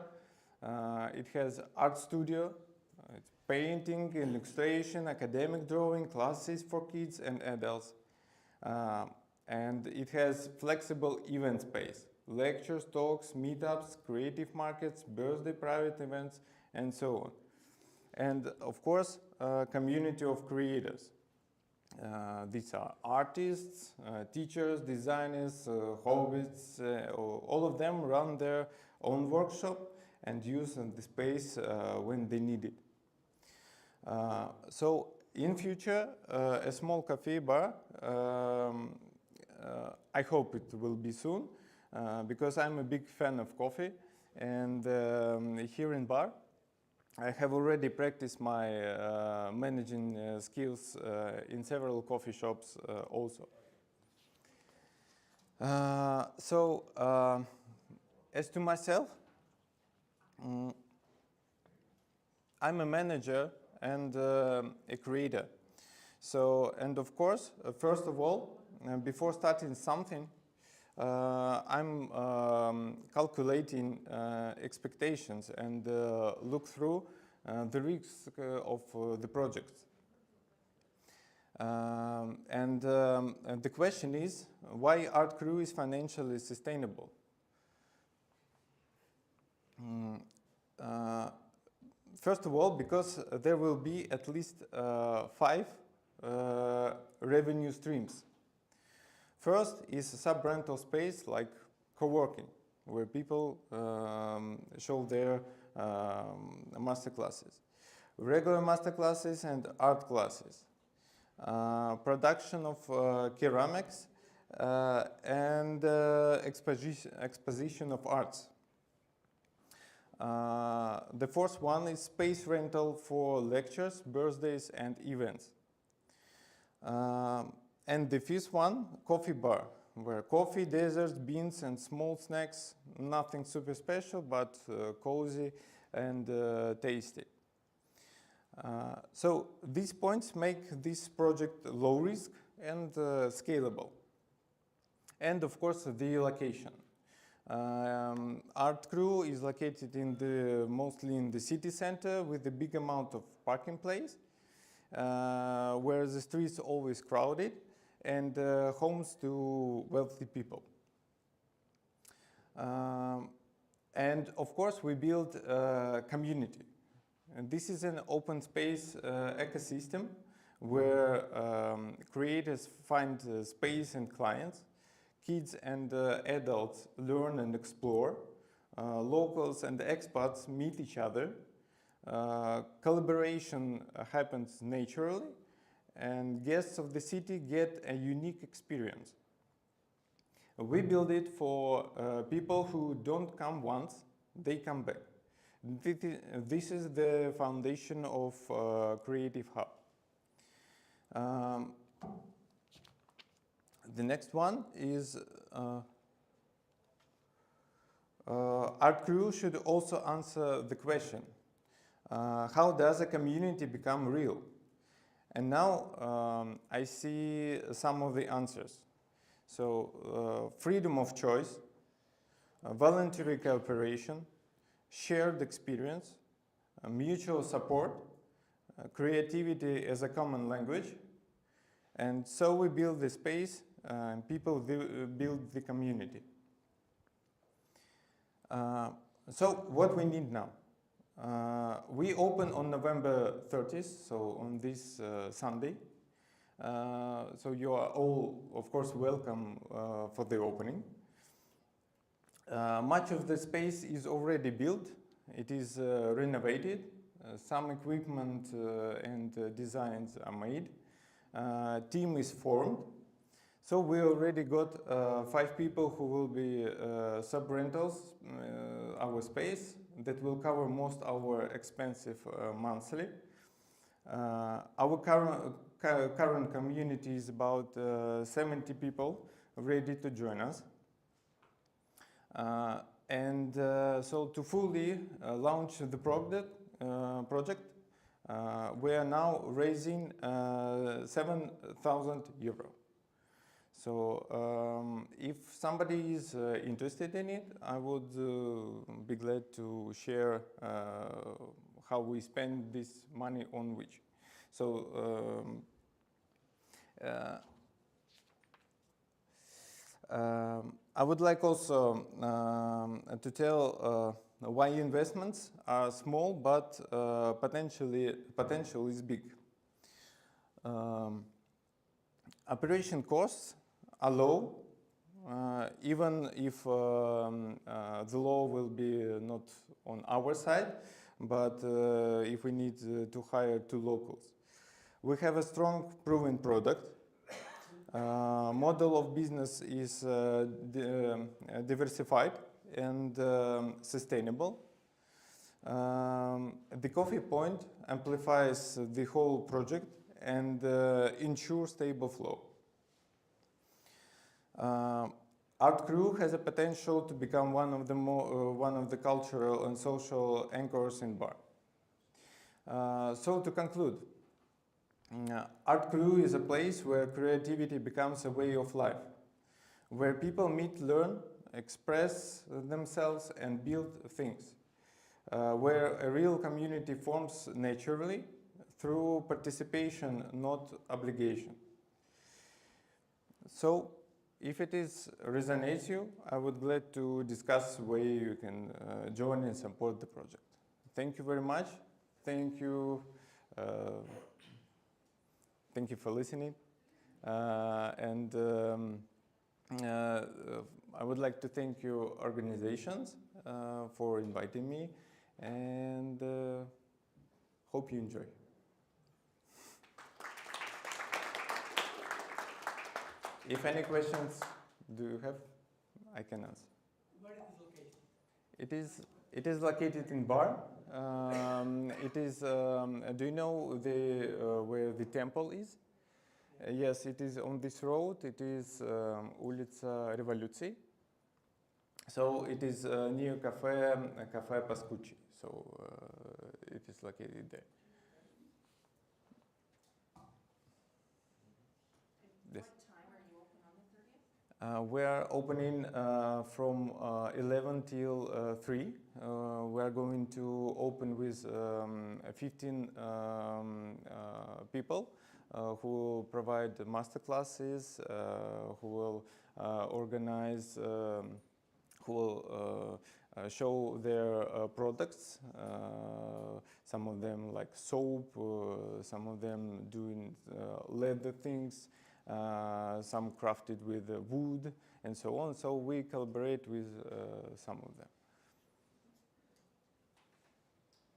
It has art studio, it's painting, illustration, academic drawing, classes for kids and adults. And it has flexible event space, lectures, talks, meetups, creative markets, birthday private events, and so on. And of course, a community of creators. These are artists, teachers, designers, hobbyists, all of them run their own workshop and use the space when they need it. So in future, a small cafe bar, I hope it will be soon, because I'm a big fan of coffee, and here in bar, I have already practiced my managing skills in several coffee shops also. As to myself, I'm a manager and a creator. So, and of course, first of all, before starting something, I'm calculating expectations and look through the risks of the projects. And the question is, why Art Crew is financially sustainable? First of all, because there will be at least 5 revenue streams. First is a sub-rental space like co-working, where people show their master classes, regular master classes and art classes, production of ceramics and exposition of arts. The fourth one is space rental for lectures, birthdays and events. And the fifth one, coffee bar, where coffee, desserts, beans and small snacks, nothing super special, but cozy and tasty. So these points make this project low risk and scalable. And of course, the location. Art Crew is located mostly in the city center with a big amount of parking place, where the streets are always crowded, and homes to wealthy people. And of course, we build a community. And this is an open space ecosystem where creators find space and clients, kids and adults learn and explore, locals and expats meet each other, collaboration happens naturally, and guests of the city get a unique experience. We build it for people who don't come once, they come back. This is the foundation of Creative Hub. The next one is Art Crew should also answer the question, how does a community become real? And now I see some of the answers. So freedom of choice, voluntary cooperation, shared experience, mutual support, creativity as a common language. And so we build the space and people build the community. So what we need now? We open on November 30th, so on this Sunday. So you are all, of course, welcome for the opening. Much of the space is already built. It is renovated. Some equipment and designs are made. Team is formed. So we already got 5 people who will be sub-rentals our space that will cover most our expensive monthly. Our current community is about 70 people ready to join us. So to fully launch the project, we are now raising 7,000 euro. So if somebody is interested in it, I would be glad to share how we spend this money on which. So I would like also to tell why investments are small, but potential is big. Operation costs are low, even if the law will be not on our side, but if we need to hire 2 locals. We have a strong proven product. Model of business is diversified and sustainable. The coffee point amplifies the whole project and ensures stable flow. Art Crew has a potential to become one of the cultural and social anchors in Bar. So to conclude, Art Crew is a place where creativity becomes a way of life, where people meet, learn, express themselves and build things, where a real community forms naturally through participation, not obligation. So, if it resonates you, I would be glad to discuss way you can join and support the project. Thank you very much. Thank you. Thank you for listening. I would like to thank your organizations for inviting me, and hope you enjoy. If any questions do you have, I can answer. Where it is located? It is located in Bar. It is. Do you know where the temple is? Yes, it is on this road. It is Ulica Revoluции. So it is near Cafe Pascucci. So it is located there. Yes. We are opening from 11 till 3. We are going to open with 15 people who will provide master classes, who will organize, who will show their products. Some of them like soap, some of them doing leather things, some crafted with wood and so on. So we collaborate with some of them.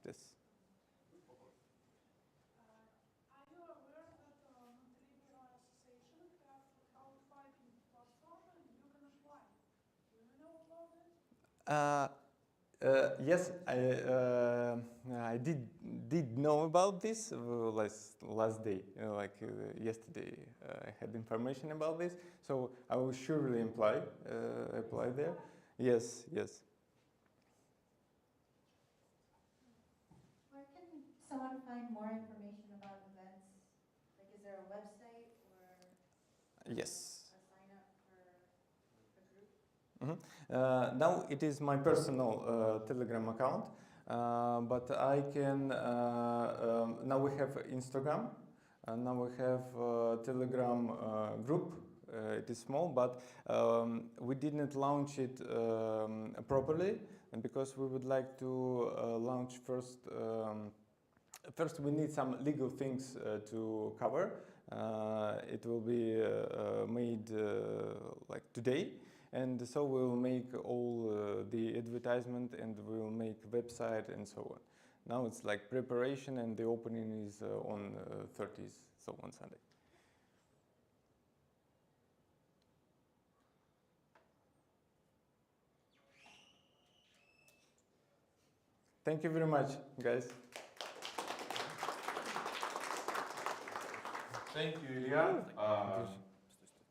Yes. Are you aware that Montelibero Association have a crowdfunding platform and you can apply? Do you know about it? Yes, I did know about this last day, yesterday. I had information about this, so I will surely apply there. Yes, yes. Where can someone find more information about events? Like, is there a website or Yes. a sign up for a group? Now it is my personal Telegram account, but I can. Now we have Instagram, now we have Telegram group. It is small, but we didn't launch it properly, and because we would like to launch first. First, we need some legal things to cover. It will be made like today. And so we'll make all the advertisement and we'll make website and so on. Now it's like preparation and the opening is on 30th, so on Sunday. Thank you very much, guys. Thank you, Ilya.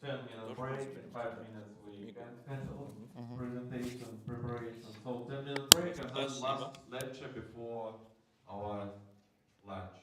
10-minute break, 5 minutes we can cancel presentation, preparation. So 10-minute break and then last lecture before our lunch.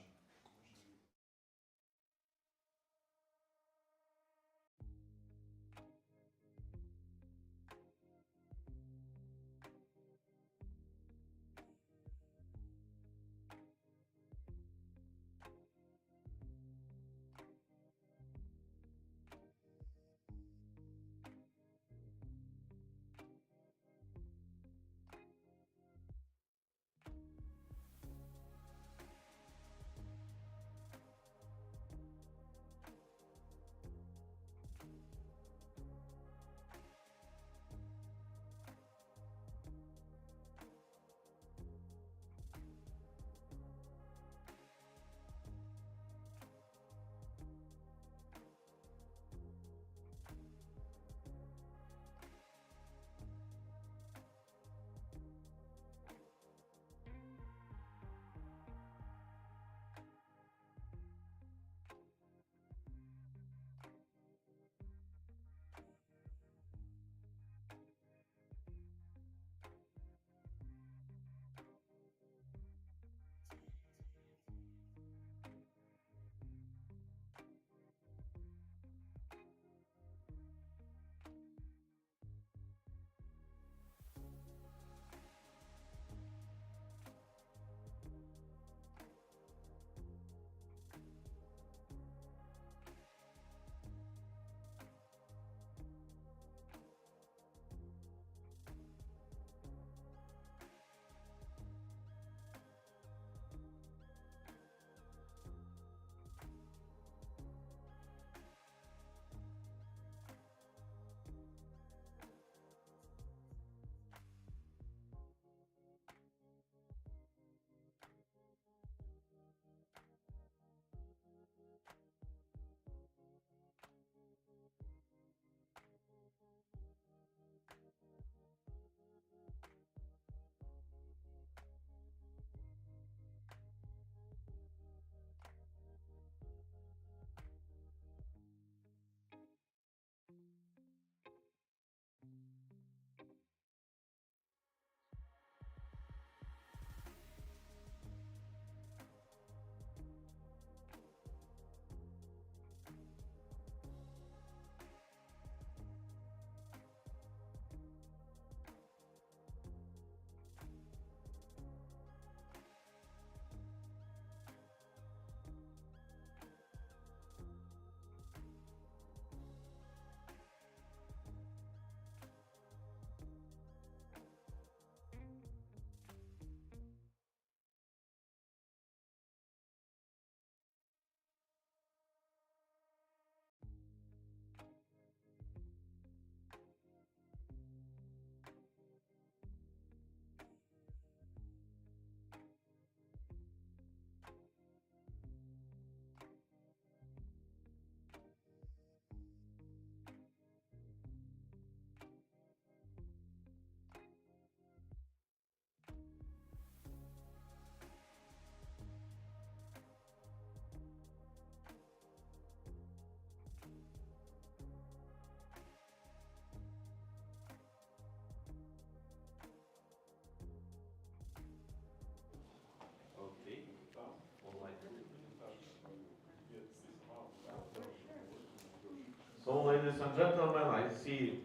ladies and gentlemen, I see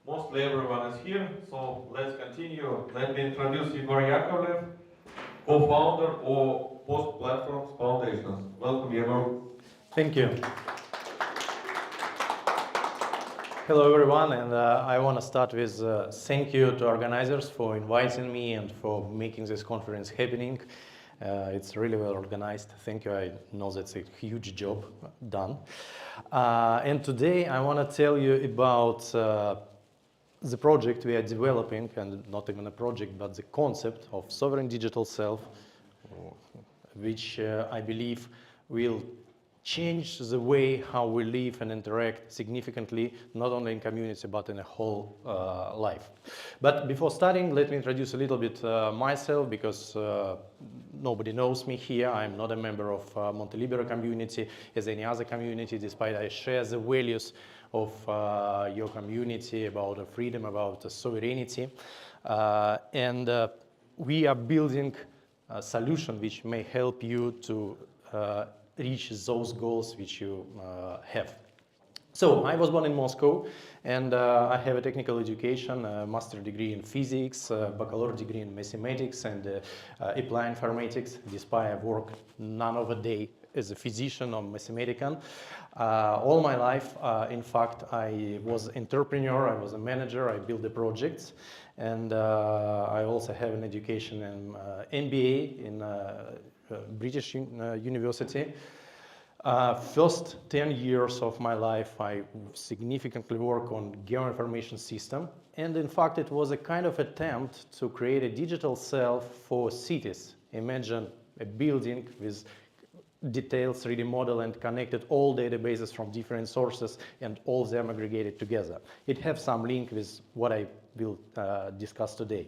mostly everyone is here, so let's continue. Let me introduce Egor Yakovlev, co-founder of Post Platforms Foundations. Welcome, Egor. Thank you. Hello, everyone, and I want to start with thank you to organizers for inviting me and for making this conference happening. It's really well organized. Thank you. I know that's a huge job done. And today I want to tell you about the project we are developing, and not even a project, but the concept of sovereign digital self, which I believe will change the way how we live and interact significantly, not only in community, but in a whole life. But before starting, let me introduce a little bit myself, because nobody knows me here. I'm not a member of Montelibero community as any other community, despite I share the values of your community about freedom, about sovereignty. And we are building a solution which may help you to reach those goals which you have. So I was born in Moscow, and I have a technical education, a master's degree in physics, a baccalaureate degree in mathematics, and applied informatics. Despite I work none of a day as a physician or mathematician. All my life, in fact, I was an entrepreneur, I was a manager, I built the projects, and I also have an education in MBA in British University. First 10 years of my life, I significantly work on geoinformation system. And in fact, it was a kind of attempt to create a digital self for cities. Imagine a building with detailed 3D model and connected all databases from different sources and all of them aggregated together. It has some link with what I will discuss today.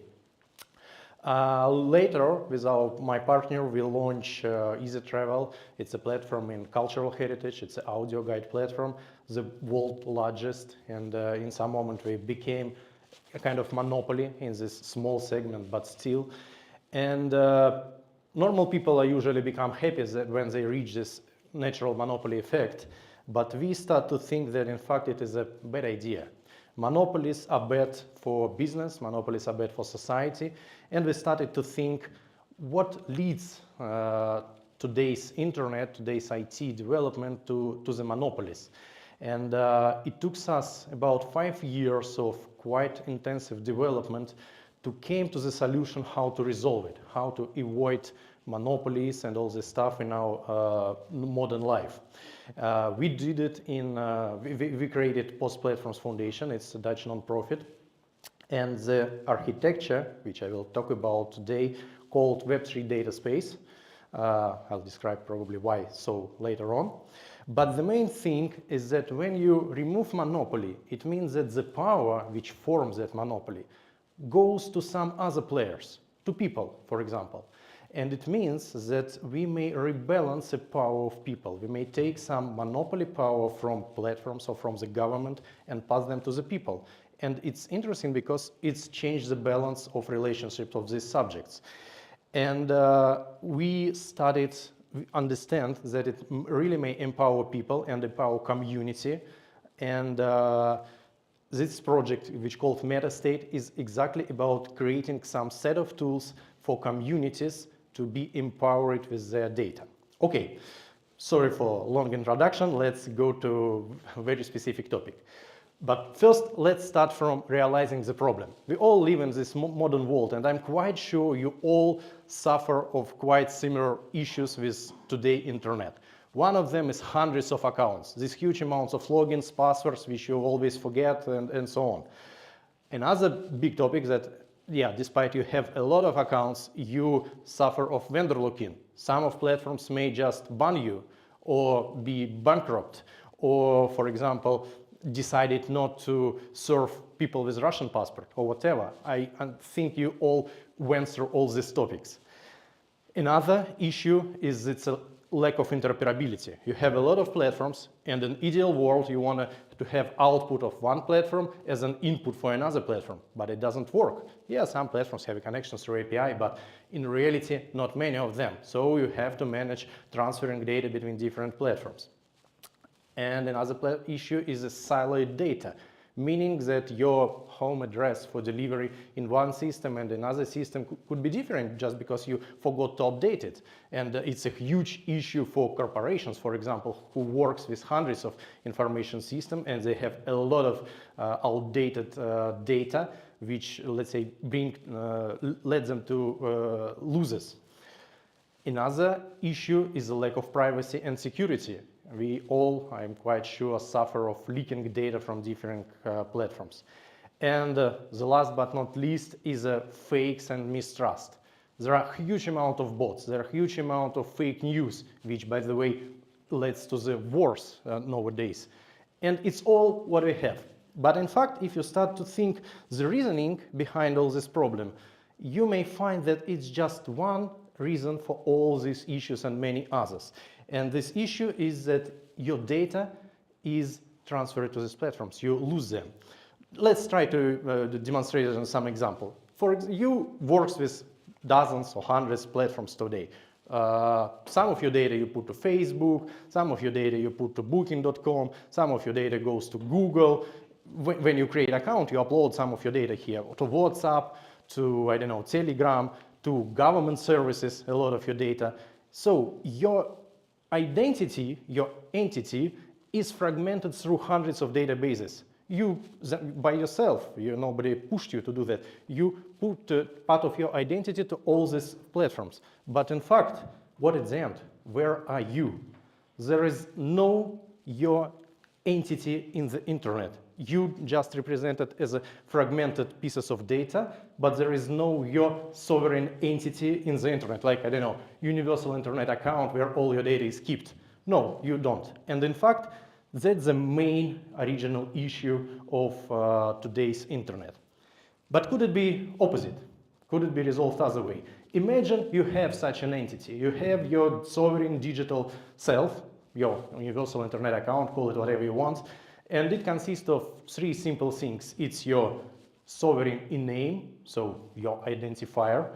Later, with my partner, we launch Easy Travel. It's a platform in cultural heritage. It's an audio guide platform, the world's largest. And in some moment, we became a kind of monopoly in this small segment, but still. And normal people are usually become happy when they reach this natural monopoly effect. But we start to think that, in fact, it is a bad idea. Monopolies are bad for business, monopolies are bad for society, and we started to think what leads today's internet, today's IT development to the monopolies. And it took us about 5 years of quite intensive development to came to the solution how to resolve it, how to avoid monopolies and all this stuff in our modern life. We did it in, we created Post Platforms Foundation. It's a Dutch non-profit. And the architecture, which I will talk about today, called Web3 data space. I'll describe probably why so later on. But the main thing is that when you remove monopoly, it means that the power which forms that monopoly goes to some other players, to people, for example. And it means that we may rebalance the power of people. We may take some monopoly power from platforms or from the government and pass them to the people. And it's interesting because it's changed the balance of relationships of these subjects. And we understand that it really may empower people and empower community. And this project, which called MetaState, is exactly about creating some set of tools for communities to be empowered with their data. Okay, sorry for long introduction. Let's go to a very specific topic. But first, let's start from realizing the problem. We all live in this modern world, and I'm quite sure you all suffer of quite similar issues with today's internet. One of them is hundreds of accounts, these huge amounts of logins, passwords, which you always forget, and so on. Another big topic that, yeah, despite you have a lot of accounts, you suffer of vendor lock-in. Some of platforms may just ban you or be bankrupt, or, for example, decided not to serve people with Russian passport or whatever. I think you all went through all these topics. Another issue is it's a lack of interoperability. You have a lot of platforms, and in an ideal world, you want to have output of one platform as an input for another platform, but it doesn't work. Yeah, some platforms have connections through API, but in reality, not many of them. So you have to manage transferring data between different platforms. And another issue is the siloed data, meaning that your home address for delivery in one system and another system could be different just because you forgot to update it. And it's a huge issue for corporations, for example, who works with hundreds of information systems, and they have a lot of outdated data, which, let's say, led them to losses. Another issue is the lack of privacy and security. We all, I'm quite sure, suffer of leaking data from different platforms. And the last but not least is fakes and mistrust. There are a huge amount of bots, there are a huge amount of fake news, which, by the way, leads to the wars nowadays. And it's all what we have. But in fact, if you start to think the reasoning behind all this problem, you may find that it's just one reason for all these issues and many others. And this issue is that your data is transferred to these platforms. You lose them. Let's try to demonstrate it on some example. You work with dozens or hundreds of platforms today. Some of your data you put to Facebook, some of your data you put to Booking.com, some of your data goes to Google. When you create an account, you upload some of your data here to WhatsApp, to, I don't know, Telegram, to government services, a lot of your data. So your identity, your entity, is fragmented through hundreds of databases. You, by yourself, nobody pushed you to do that. You put part of your identity to all these platforms. But in fact, what at the end? Where are you? There is no your entity in the internet. You just represented as a fragmented pieces of data, but there is no your sovereign entity in the internet, like, I don't know, universal internet account where all your data is kept. No, you don't. And in fact, that's the main original issue of today's internet. But could it be opposite? Could it be resolved other way? Imagine you have such an entity. You have your sovereign digital self, your universal internet account, call it whatever you want, and it consists of three simple things. It's your sovereign name, so your identifier.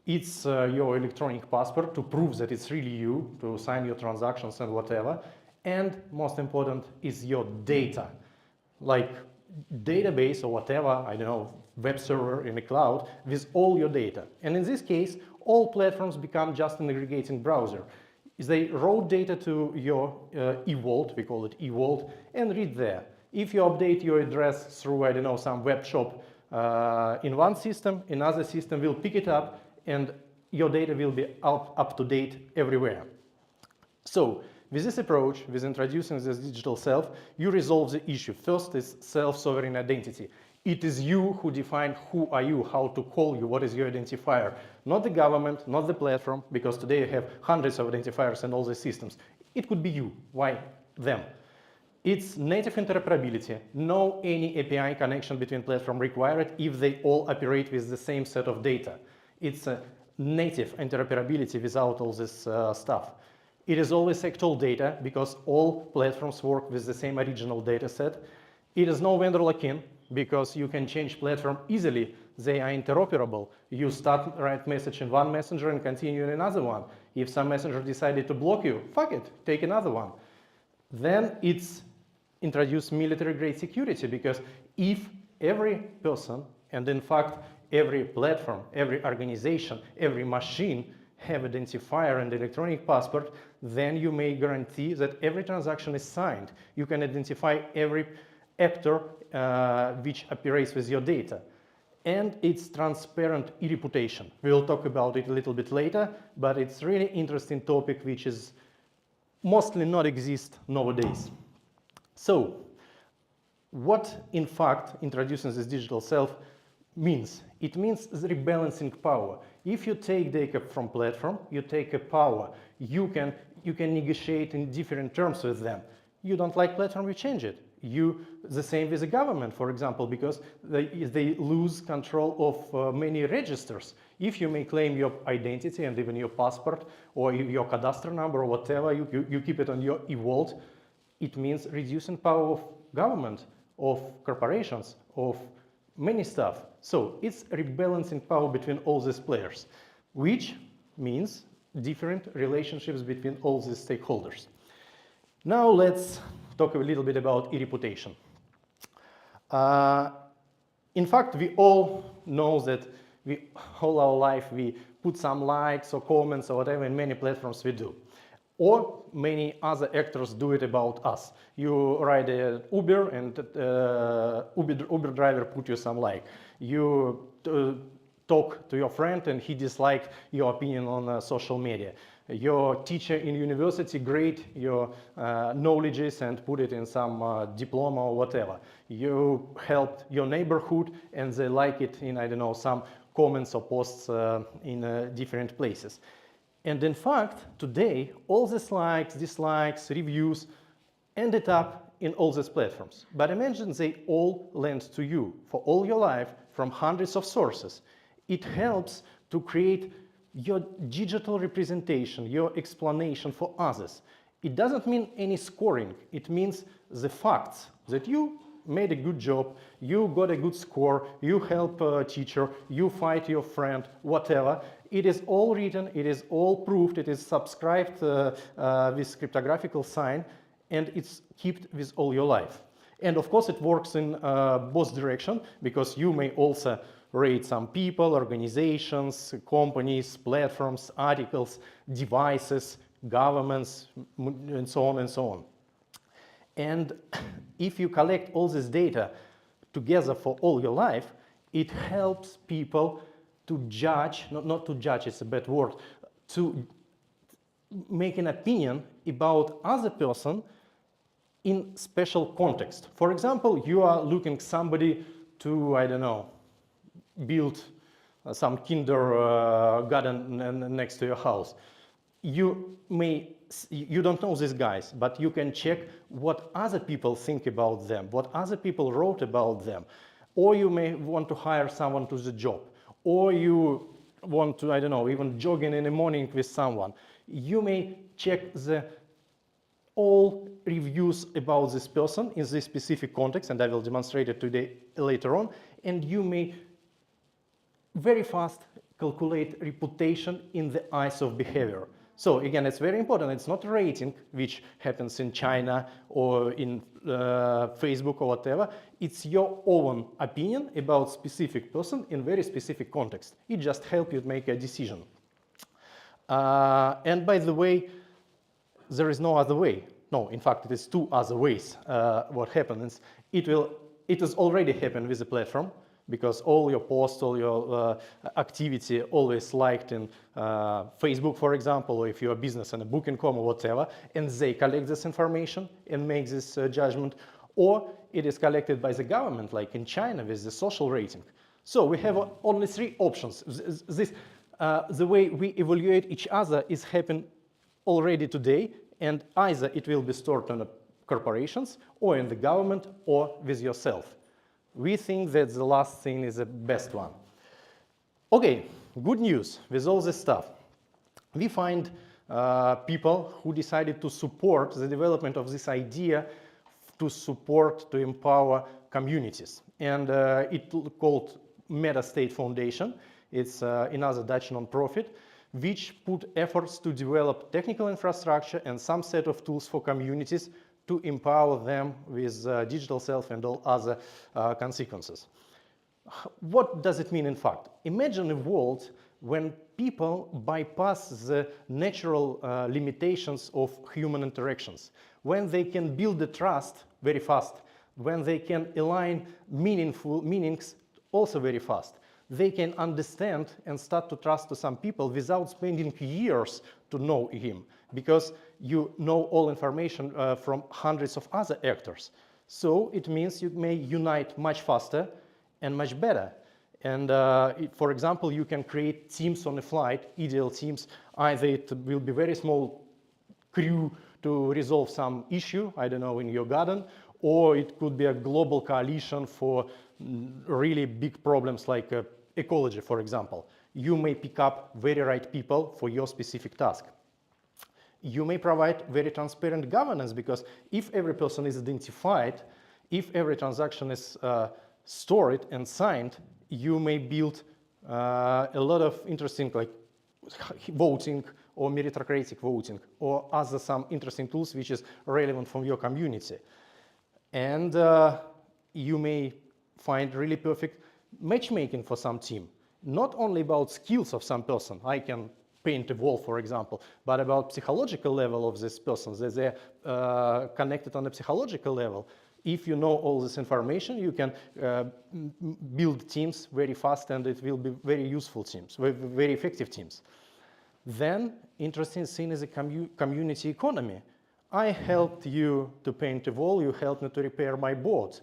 It's your electronic passport to prove that it's really you, to sign your transactions and whatever. And most important is your data, like database or whatever, I don't know, web server in the cloud with all your data. And in this case, all platforms become just an aggregating browser. They wrote data to your e-vault, we call it e-vault, and read there. If you update your address through, I don't know, some web shop in one system, another system will pick it up and your data will be up to date everywhere. So with this approach, with introducing this digital self, you resolve the issue. First is self-sovereign identity. It is you who define who are you, how to call you, what is your identifier. Not the government, not the platform, because today you have hundreds of identifiers in all the systems. It could be you. Why them? It's native interoperability. No any API connection between platforms required if they all operate with the same set of data. It's a native interoperability without all this stuff. It is always sectoral data because all platforms work with the same original data set. It is no vendor lock-in because you can change platform easily. They are interoperable. You start write message in one messenger and continue in another one. If some messenger decided to block you, fuck it, take another one. Then it's introduce military-grade security because if every person, and in fact every platform, every organization, every machine have identifier and electronic passport, then you may guarantee that every transaction is signed. You can identify every actor which operates with your data. And it's transparent e-reputation. We'll talk about it a little bit later, but it's really interesting topic which is mostly not exist nowadays. So what in fact introducing this digital self means? It means rebalancing power. If you take data from platform, you take a power. You can negotiate in different terms with them. You don't like platform, you change it. The same with the government, for example, because they lose control of many registers. If you may claim your identity and even your passport or your cadastral number or whatever, you keep it on your e-vault, it means reducing power of government, of corporations, of many stuff. So it's rebalancing power between all these players, which means different relationships between all these stakeholders. Now let's talk a little bit about e-reputation. In fact, we all know that all our life we put some likes or comments or whatever in many platforms we do. Or many other actors do it about us. You ride an Uber and Uber driver put you some like. You talk to your friend and he disliked your opinion on social media. Your teacher in university grade your knowledges and put it in some diploma or whatever. You helped your neighborhood and they like it in, I don't know, some comments or posts in different places. And in fact, today, all these likes, dislikes, reviews ended up in all these platforms. But imagine they all land to you for all your life from hundreds of sources. It helps to create your digital representation, your explanation for others. It doesn't mean any scoring. It means the facts that you made a good job, you got a good score, you help a teacher, you fight your friend, whatever. It is all written, it is all proved, it is subscribed with cryptographical sign, and it's kept with all your life. And of course it works in both directions, because you may also rate some people, organizations, companies, platforms, articles, devices, governments, and so on and so on. And if you collect all this data together for all your life, it helps people to judge, not to judge, it's a bad word, to make an opinion about other person in special context. For example, you are looking somebody to, I don't know, build some kindergarten next to your house. You don't know these guys, but you can check what other people think about them, what other people wrote about them. Or you may want to hire someone to the job. Or you want to, I don't know, even jogging in the morning with someone. You may check all reviews about this person in this specific context, and I will demonstrate it today later on. And you may very fast calculate reputation in the eyes of behavior. So again, it's very important. It's not rating, which happens in China or in Facebook or whatever. It's your own opinion about specific person in very specific context. It just helps you make a decision. And by the way, there is no other way. No, in fact, it is two other ways. What happens, it has already happened with the platform, because all your posts, all your activity always liked in Facebook, for example, or if you're a business and a booking.com or whatever, and they collect this information and make this judgment, or it is collected by the government, like in China with the social rating. So we have only three options. The way we evaluate each other is happening already today, and either it will be stored in the corporations, or in the government, or with yourself. We think that the last thing is the best one. Okay, good news with all this stuff. We find people who decided to support the development of this idea to empower communities. And it's called Meta State Foundation. It's another Dutch non-profit, which put efforts to develop technical infrastructure and some set of tools for communities to empower them with digital self and all other consequences. What does it mean in fact? Imagine a world when people bypass the natural limitations of human interactions, when they can build the trust very fast, when they can align meanings also very fast. They can understand and start to trust to some people without spending years to know him, because you know all information from hundreds of other actors. So it means you may unite much faster and much better. And for example, you can create teams on a flight, ideal teams. Either it will be very small crew to resolve some issue, I don't know, in your garden, or it could be a global coalition for really big problems like ecology, for example. You may pick up very right people for your specific task. You may provide very transparent governance, because if every person is identified, if every transaction is stored and signed, you may build a lot of interesting voting or meritocratic voting or other some interesting tools which is relevant from your community. And you may find really perfect matchmaking for some team. Not only about skills of some person, I can paint a wall, for example, but about psychological level of this person, that they're connected on a psychological level. If you know all this information, you can build teams very fast, and it will be very useful teams, very effective teams. Then, interesting thing is a community economy. I helped you to paint a wall, you helped me to repair my board.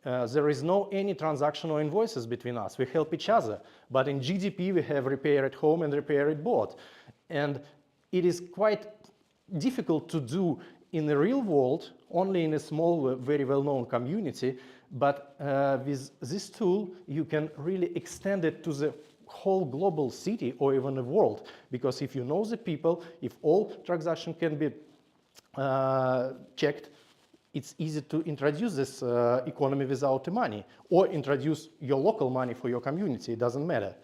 There is no any transactional invoices between us. We help each other. But in GDP, we have repair at home and repair at board. And it is quite difficult to do in the real world, only in a small, very well-known community. But with this tool, you can really extend it to the whole global city or even the world. Because if you know the people, if all transactions can be checked, it's easy to introduce this economy without the money, or introduce your local money for your community, it doesn't matter.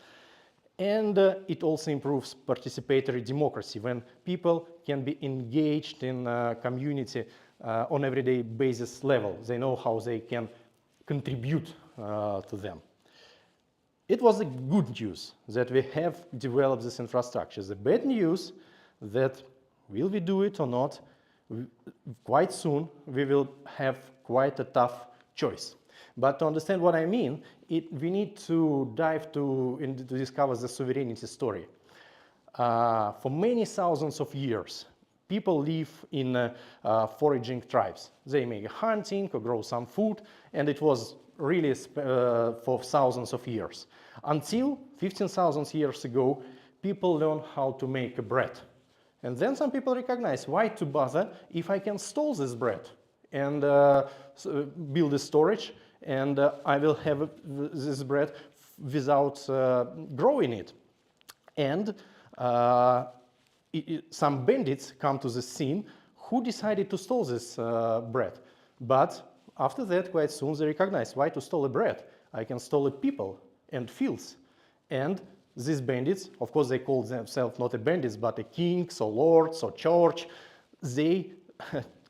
And it also improves participatory democracy, when people can be engaged in community on everyday basis level. They know how they can contribute to them. It was a good news that we have developed this infrastructure. The bad news that will we do it or not, quite soon we will have quite a tough choice. But to understand what I mean, we need to dive to discover the sovereignty story. For many thousands of years, people live in foraging tribes. They make hunting or grow some food, and it was really for thousands of years. Until 15,000 years ago, people learned how to make bread. And then some people recognize, why to bother if I can store this bread and build a storage, and I will have this bread without growing it. And some bandits come to the scene who decided to steal this bread. But after that, quite soon, they recognize, why to steal a bread? I can steal a people and fields. And these bandits, of course, they call themselves not a bandits, but a kings or lords or church. They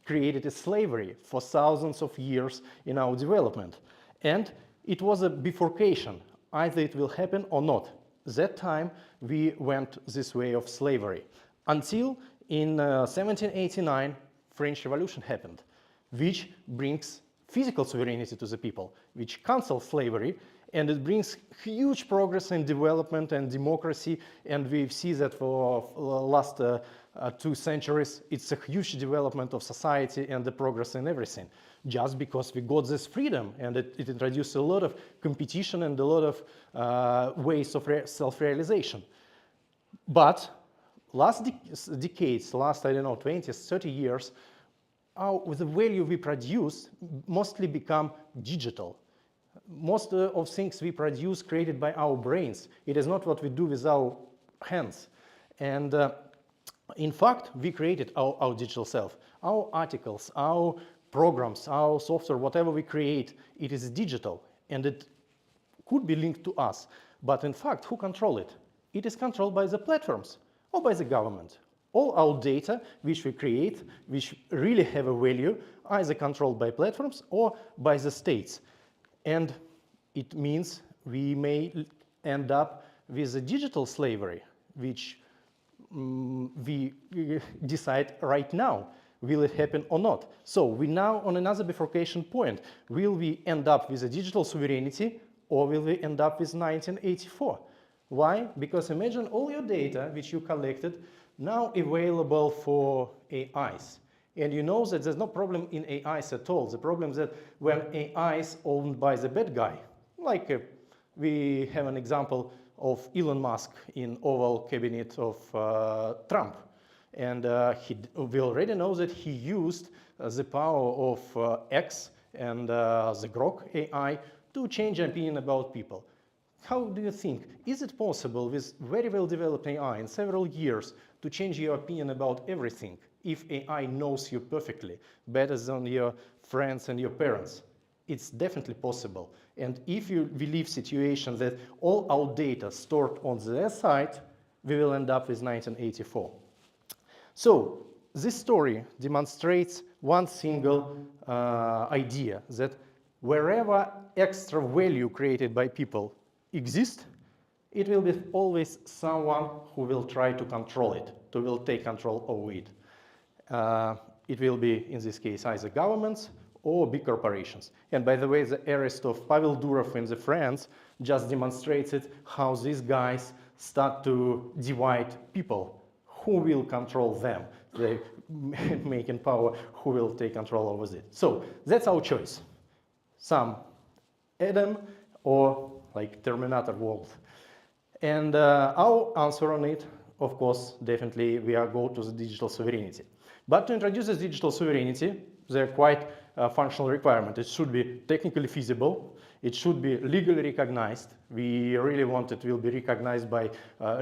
created a slavery for thousands of years in our development. And it was a bifurcation. Either it will happen or not. That time, we went this way of slavery. Until in 1789, French Revolution happened, which brings physical sovereignty to the people, which cancels slavery, and it brings huge progress in development and democracy, and we see that for the last 2 centuries, it's a huge development of society and the progress in everything, just because we got this freedom, and it introduced a lot of competition and a lot of ways of self-realization. But last decades, last, I don't know, 20, 30 years, the value we produce mostly become digital. Most of things we produce created by our brains. It is not what we do with our hands. And in fact, we created our digital self. Our articles, our programs, our software, whatever we create, it is digital, and it could be linked to us. But in fact, who control it? It is controlled by the platforms or by the government. All our data which we create, which really have a value, are either controlled by platforms or by the states. And it means we may end up with a digital slavery, which we decide right now, will it happen or not? So we now on another bifurcation point. Will we end up with a digital sovereignty, or will we end up with 1984? Why? Because imagine all your data which you collected now available for AIs. And you know that there's no problem in AIs at all. The problem is that when AI is owned by the bad guy, like we have an example of Elon Musk in Oval Cabinet of Trump. And we already know that he used the power of X and the Grok AI to change opinion about people. How do you think? Is it possible with very well developed AI in several years to change your opinion about everything if AI knows you perfectly, better than your friends and your parents? It's definitely possible. And if you believe situation that all our data stored on their side, we will end up with 1984. So this story demonstrates one single idea, that wherever extra value created by people exists, it will be always someone who will try to control it, who will take control over it. It will be, in this case, either governments or big corporations. And by the way, the arrest of Pavel Durov in the France just demonstrates it, how these guys start to divide people. Who will control them? They make in power, who will take control over it. So that's our choice. Some Adam or like Terminator world. And our answer on it, of course, definitely we are go to the digital sovereignty. But to introduce this digital sovereignty, there are quite functional requirements. It should be technically feasible. It should be legally recognized. We really want it will be recognized by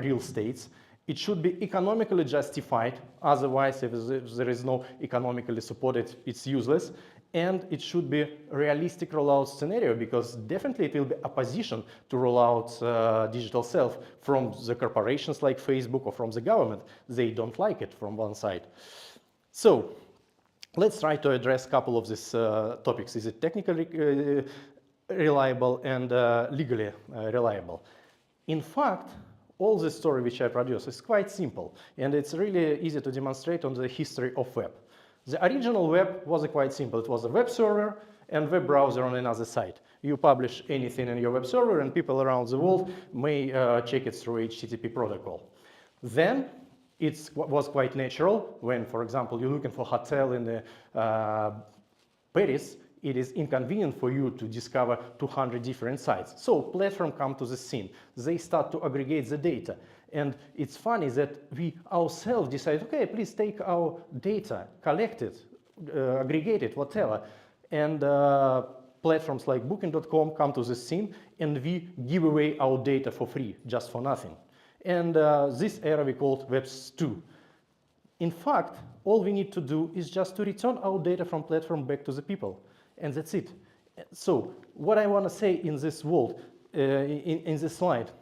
real states. It should be economically justified. Otherwise, if there is no economically supported, it's useless. And it should be a realistic rollout scenario, because definitely it will be opposition to roll out digital self from the corporations like Facebook or from the government. They don't like it from one side. So let's try to address a couple of these topics. Is it technically reliable and legally reliable? In fact, all the story which I produce is quite simple, and it's really easy to demonstrate on the history of web. The original web was quite simple. It was a web server and web browser on another site. You publish anything in your web server and people around the world may check it through HTTP protocol. Then it was quite natural when, for example, you're looking for a hotel in Paris, it is inconvenient for you to discover 200 different sites. So platform come to the scene. They start to aggregate the data. And it's funny that we ourselves decide, okay, please take our data, collect it, aggregate it, whatever. And platforms like Booking.com come to the scene, and we give away our data for free, just for nothing. And this era we called Web 2. In fact, all we need to do is just to return our data from platform back to the people. And that's it. So what I want to say in this world, in this slide,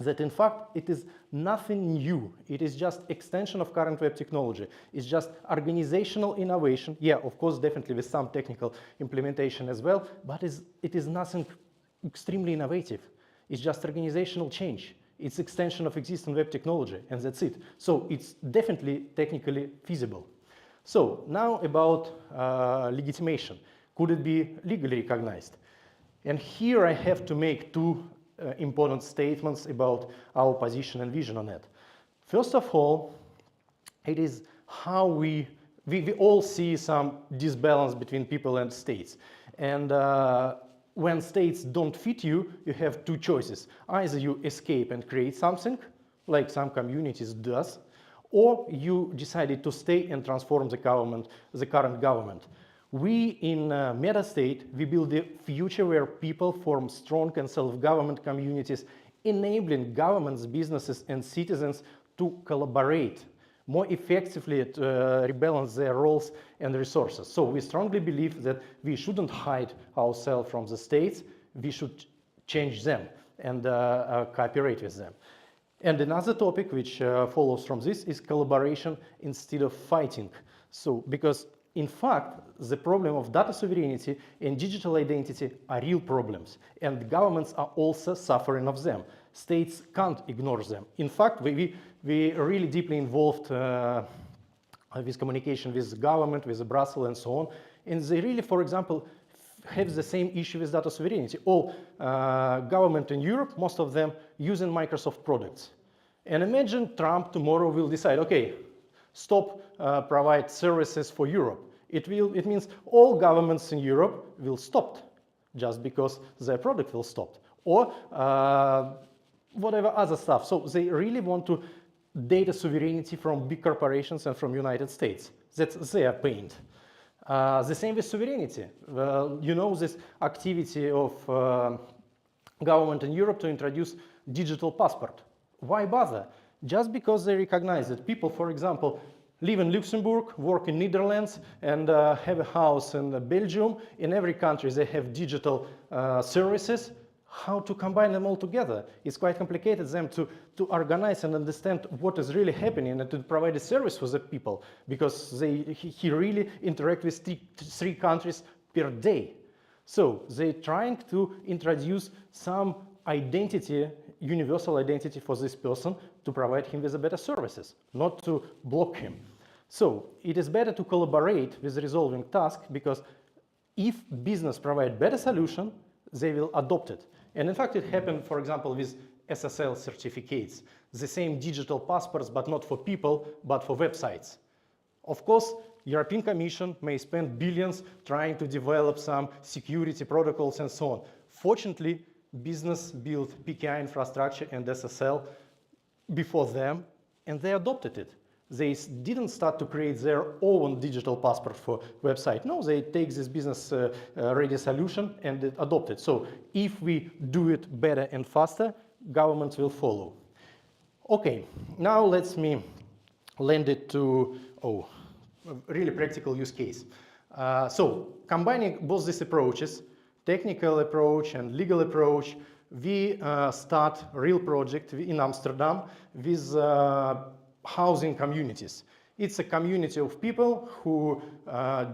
that in fact it is nothing new. It is just extension of current web technology. It's just organizational innovation. Yeah, of course, definitely with some technical implementation as well, but it is nothing extremely innovative. It's just organizational change. It's extension of existing web technology, and that's it. So it's definitely technically feasible. So now about legitimation. Could it be legally recognized? And here I have to make two important statements about our position and vision on it. First of all, it is how we all see some disbalance between people and states. And when states don't fit you, you have two choices. Either you escape and create something, like some communities does, or you decided to stay and transform the current government. We in MetaState, we build a future where people form strong and self-government communities, enabling governments, businesses, and citizens to collaborate more effectively to rebalance their roles and resources. So we strongly believe that we shouldn't hide ourselves from the states. We should change them and cooperate with them. And another topic which follows from this is collaboration instead of fighting. So because in fact, the problem of data sovereignty and digital identity are real problems, and governments are also suffering of them. States can't ignore them. In fact, we really deeply involved with communication with the government, with Brussels and so on, and they really, for example, have the same issue with data sovereignty. All government in Europe, most of them using Microsoft products. And imagine Trump tomorrow will decide, okay, stop provide services for Europe. It means all governments in Europe will stop just because their product will stop, or whatever other stuff. So they really want to data sovereignty from big corporations and from United States. That's their pain. The same with sovereignty. You know this activity of government in Europe to introduce digital passport. Why bother? Just because they recognize that people, for example, live in Luxembourg, work in Netherlands, and have a house in Belgium. In every country they have digital services. how to combine them all together. It's quite complicated them to organize and understand what is really happening and to provide a service for the people, because he really interact with three countries per day. So they're trying to introduce some identity, universal identity for this person to provide him with better services, not to block him. So it is better to collaborate with resolving tasks, because if business provide better solution, they will adopt it. And in fact, it happened, for example, with SSL certificates, the same digital passports, but not for people, but for websites. Of course, European Commission may spend billions trying to develop some security protocols and so on. Fortunately, business built PKI infrastructure and SSL before them, and they adopted it. They didn't start to create their own digital passport for website. No, they take this business ready solution and adopt it. So if we do it better and faster, governments will follow. Okay, now let me lend it to a really practical use case. So combining both these approaches, technical approach and legal approach, we start a real project in Amsterdam with housing communities. It's a community of people who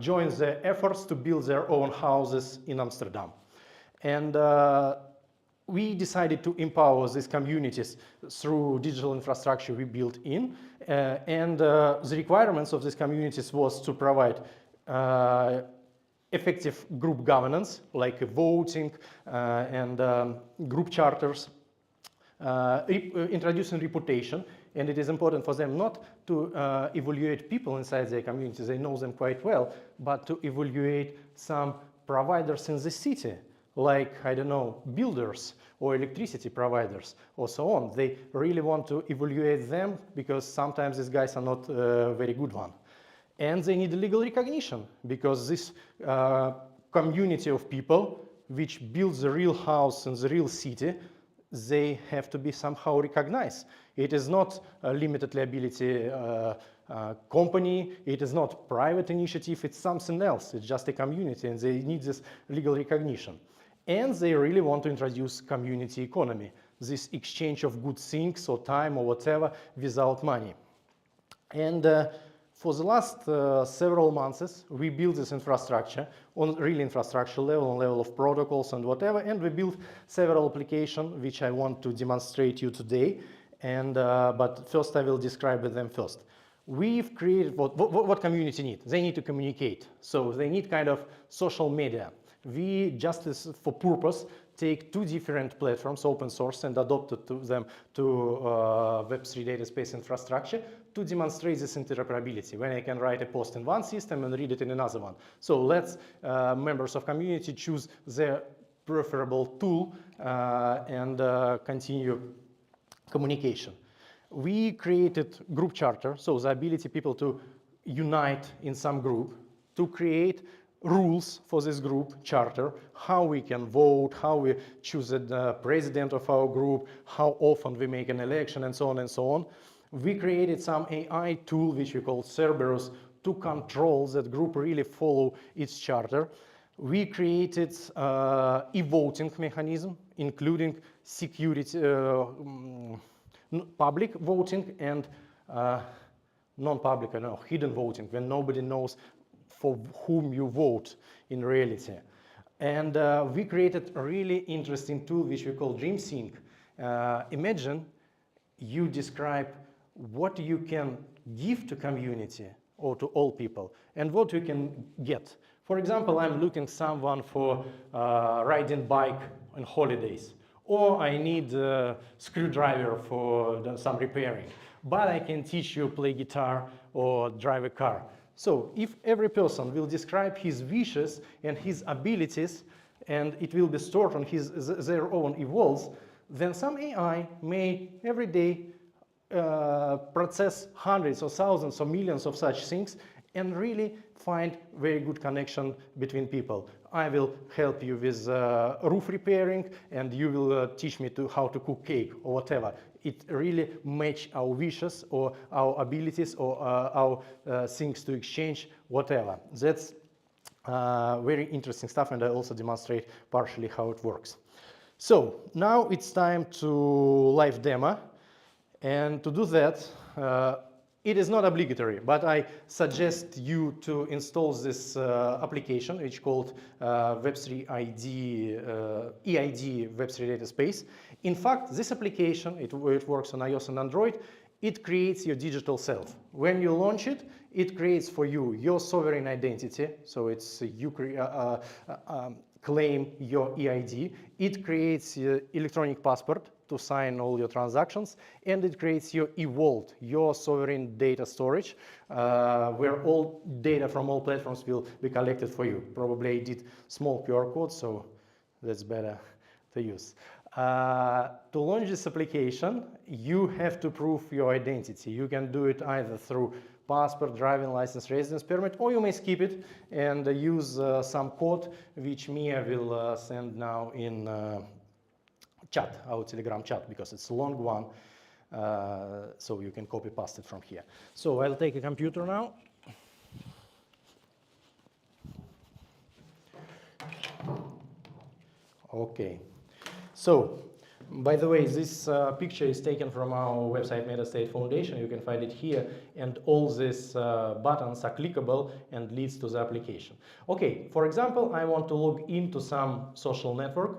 join the efforts to build their own houses in Amsterdam. And we decided to empower these communities through digital infrastructure we built in. And the requirements of these communities was to provide effective group governance, like voting and group charters, introducing reputation. And it is important for them not to evaluate people inside their communities, they know them quite well, but to evaluate some providers in the city, like, I don't know, builders or electricity providers or so on. They really want to evaluate them because sometimes these guys are not very good one. And they need legal recognition, because this community of people which builds the real house in the real city, they have to be somehow recognized. It is not a limited liability company, it is not private initiative, it's something else. It's just a community, and they need this legal recognition. And they really want to introduce community economy, this exchange of good things or time or whatever without money. And for the last several months, we built this infrastructure on real infrastructure level, on level of protocols and whatever, and we built several applications which I want to demonstrate you today. And but first I will describe them first. We've created what community need. They need to communicate, so they need kind of social media. We just as for purpose take two different platforms, open source, and adopted them to Web3 data space infrastructure to demonstrate this interoperability, when I can write a post in one system and read it in another one. So let's members of community choose their preferable tool and continue communication. We created group charter, so the ability people to unite in some group, to create rules for this group charter, how we can vote, how we choose the president of our group, how often we make an election, and so on and so on. We created some AI tool which we call Cerberus to control that group really follow its charter. We created e-voting mechanism, including security, public voting and non-public, hidden voting, when nobody knows for whom you vote in reality. And we created a really interesting tool which we call DreamSync. Imagine you describe what you can give to community or to all people and what you can get. For example, I'm looking someone for riding bike on holidays, or I need a screwdriver for some repairing, but I can teach you play guitar or drive a car. So if every person will describe his wishes and his abilities, and it will be stored on their own evolves, then some AI may every day process hundreds or thousands or millions of such things and really find very good connection between people. I will help you with roof repairing, and you will teach me how to cook cake or whatever. It really match our wishes or our abilities or our things to exchange, whatever. That's very interesting stuff, and I also demonstrate partially how it works. So now it's time to live demo, and to do that, it is not obligatory, but I suggest you to install this application, which is called Web3 ID, EID Web3 Data Space. In fact, this application, it works on iOS and Android. It creates your digital self. When you launch it, it creates for you your sovereign identity. So it's you claim your EID. It creates your electronic passport to sign all your transactions, and it creates your e-vault, your sovereign data storage, where all data from all platforms will be collected for you. Probably I did small QR code, so that's better to use. To launch this application, you have to prove your identity. You can do it either through passport, driving license, residence permit, or you may skip it and use some code, which Mia will send now in chat, our Telegram chat, because it's a long one, so you can copy paste it from here. So I'll take a computer now. Okay. So, by the way, this picture is taken from our website Metastate Foundation. You can find it here, and all these buttons are clickable and leads to the application. Okay, for example, I want to log into some social network.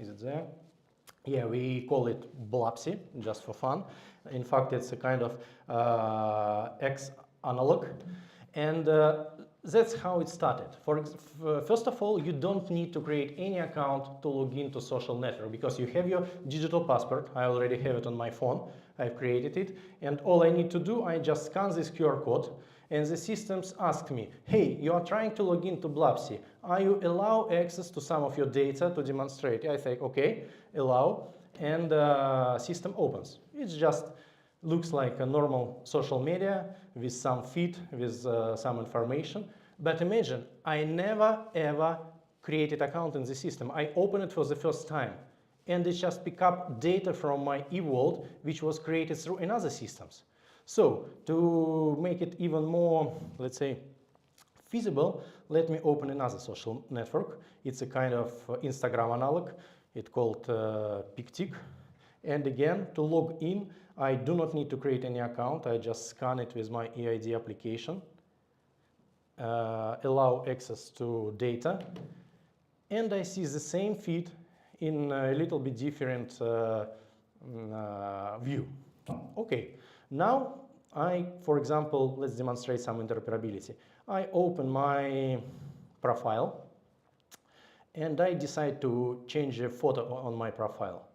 Is it there? Yeah, we call it Blapsi, just for fun. In fact, it's a kind of X-analog. And that's how it started. First of all, you don't need to create any account to log into social network, because you have your digital passport. I already have it on my phone. I've created it. And all I need to do, I just scan this QR code, and the systems ask me, hey, you are trying to log into Blapsi. Are you allow access to some of your data to demonstrate? I say, okay, allow, and system opens. It just looks like a normal social media with some feed, with some information. But imagine, I never ever created account in the system. I open it for the first time, and it just pick up data from my e-vault, which was created through another systems. So to make it even more, let's say, feasible, let me open another social network. It's a kind of Instagram analog. It's called PicTic. And again, to log in, I do not need to create any account. I just scan it with my EID application, allow access to data, and I see the same feed in a little bit different view. Okay, now for example, let's demonstrate some interoperability. I open my profile, and I decide to change a photo on my profile.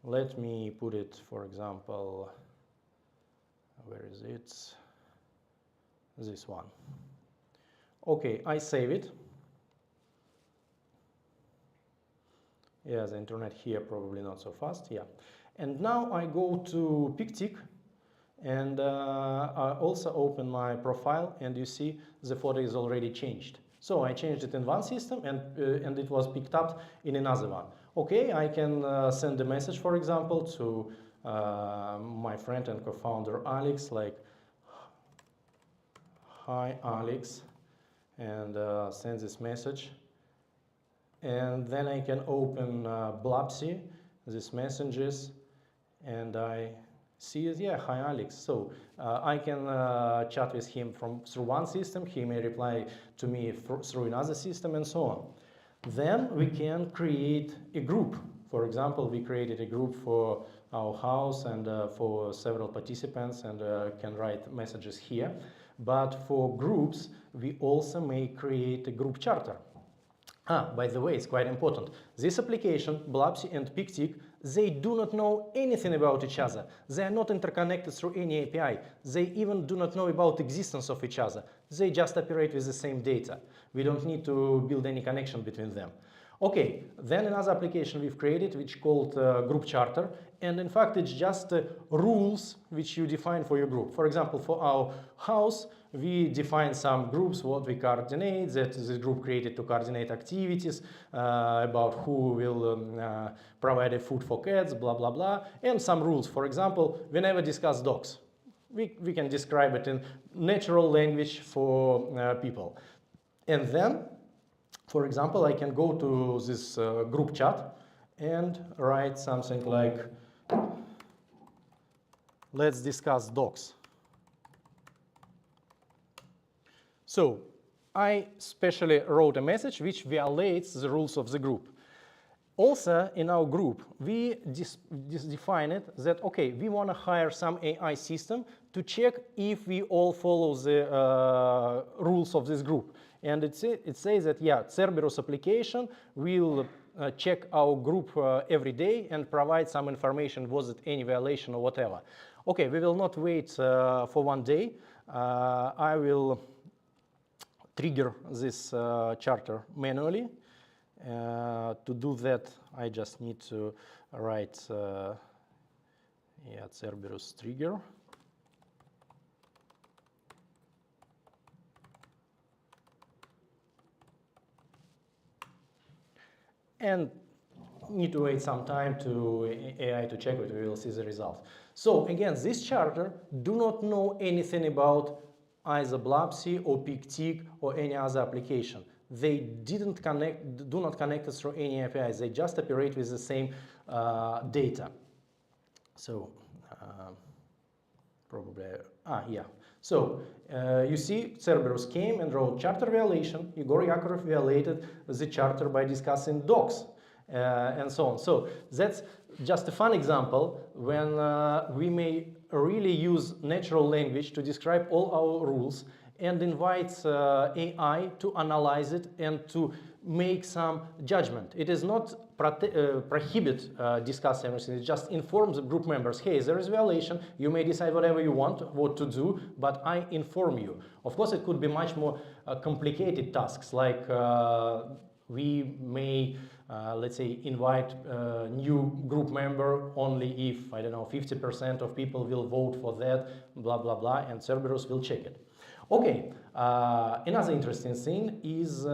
Let me put it, for example, where is it? This one. Okay, I save it. Yeah, the internet here probably not so fast, yeah. And now I go to PicTic, and I also open my profile, and you see the photo is already changed. So I changed it in one system, and it was picked up in another one. Okay, I can send a message, for example, to my friend and co-founder Alex, like, hi Alex, and send this message. And then I can open Blapsi, these messages, and I see it, yeah, hi Alex. So I can chat with him through one system, he may reply to me through another system, and so on. Then we can create a group. For example, we created a group for our house and for several participants, and can write messages here. But for groups, we also may create a group charter. By the way, it's quite important. This application, Blapsi and PicTic, they do not know anything about each other. They are not interconnected through any API. They even do not know about the existence of each other. They just operate with the same data. We don't need to build any connection between them. Okay, then another application we've created, which called Group Charter, and in fact it's just rules which you define for your group. For example, for our house, we define some groups, what we coordinate, that this group created to coordinate activities, about who will provide a food for cats, blah, blah, blah, and some rules. For example, we never discuss dogs. We can describe it in natural language for people. And then, for example, I can go to this group chat, and write something like, let's discuss docs. So I specially wrote a message which violates the rules of the group. Also, in our group, we define it that, okay, we want to hire some AI system to check if we all follow the rules of this group. And it says that, yeah, Cerberus application will check our group every day and provide some information, was it any violation or whatever. Okay, we will not wait for 1 day. I will trigger this charter manually. To do that, I just need to write Cerberus trigger. And need to wait some time to AI to check it, we will see the result. So again, this charter do not know anything about either Blapsy or PicTick or any other application. They do not connect us through any APIs. They just operate with the same data. So So you see, Cerberus came and wrote charter violation. Egor Yakovlev violated the charter by discussing docs and so on. So that's just a fun example when we may really use natural language to describe all our rules and invite AI to analyze it and to make some judgment. It is not prohibit discuss everything, it just informs the group members, hey, there is a violation, you may decide whatever you want, what to do, but I inform you. Of course, it could be much more complicated tasks, like we may, let's say, invite a new group member only if, I don't know, 50% of people will vote for that, blah, blah, blah, and Cerberus will check it. Okay, another interesting thing is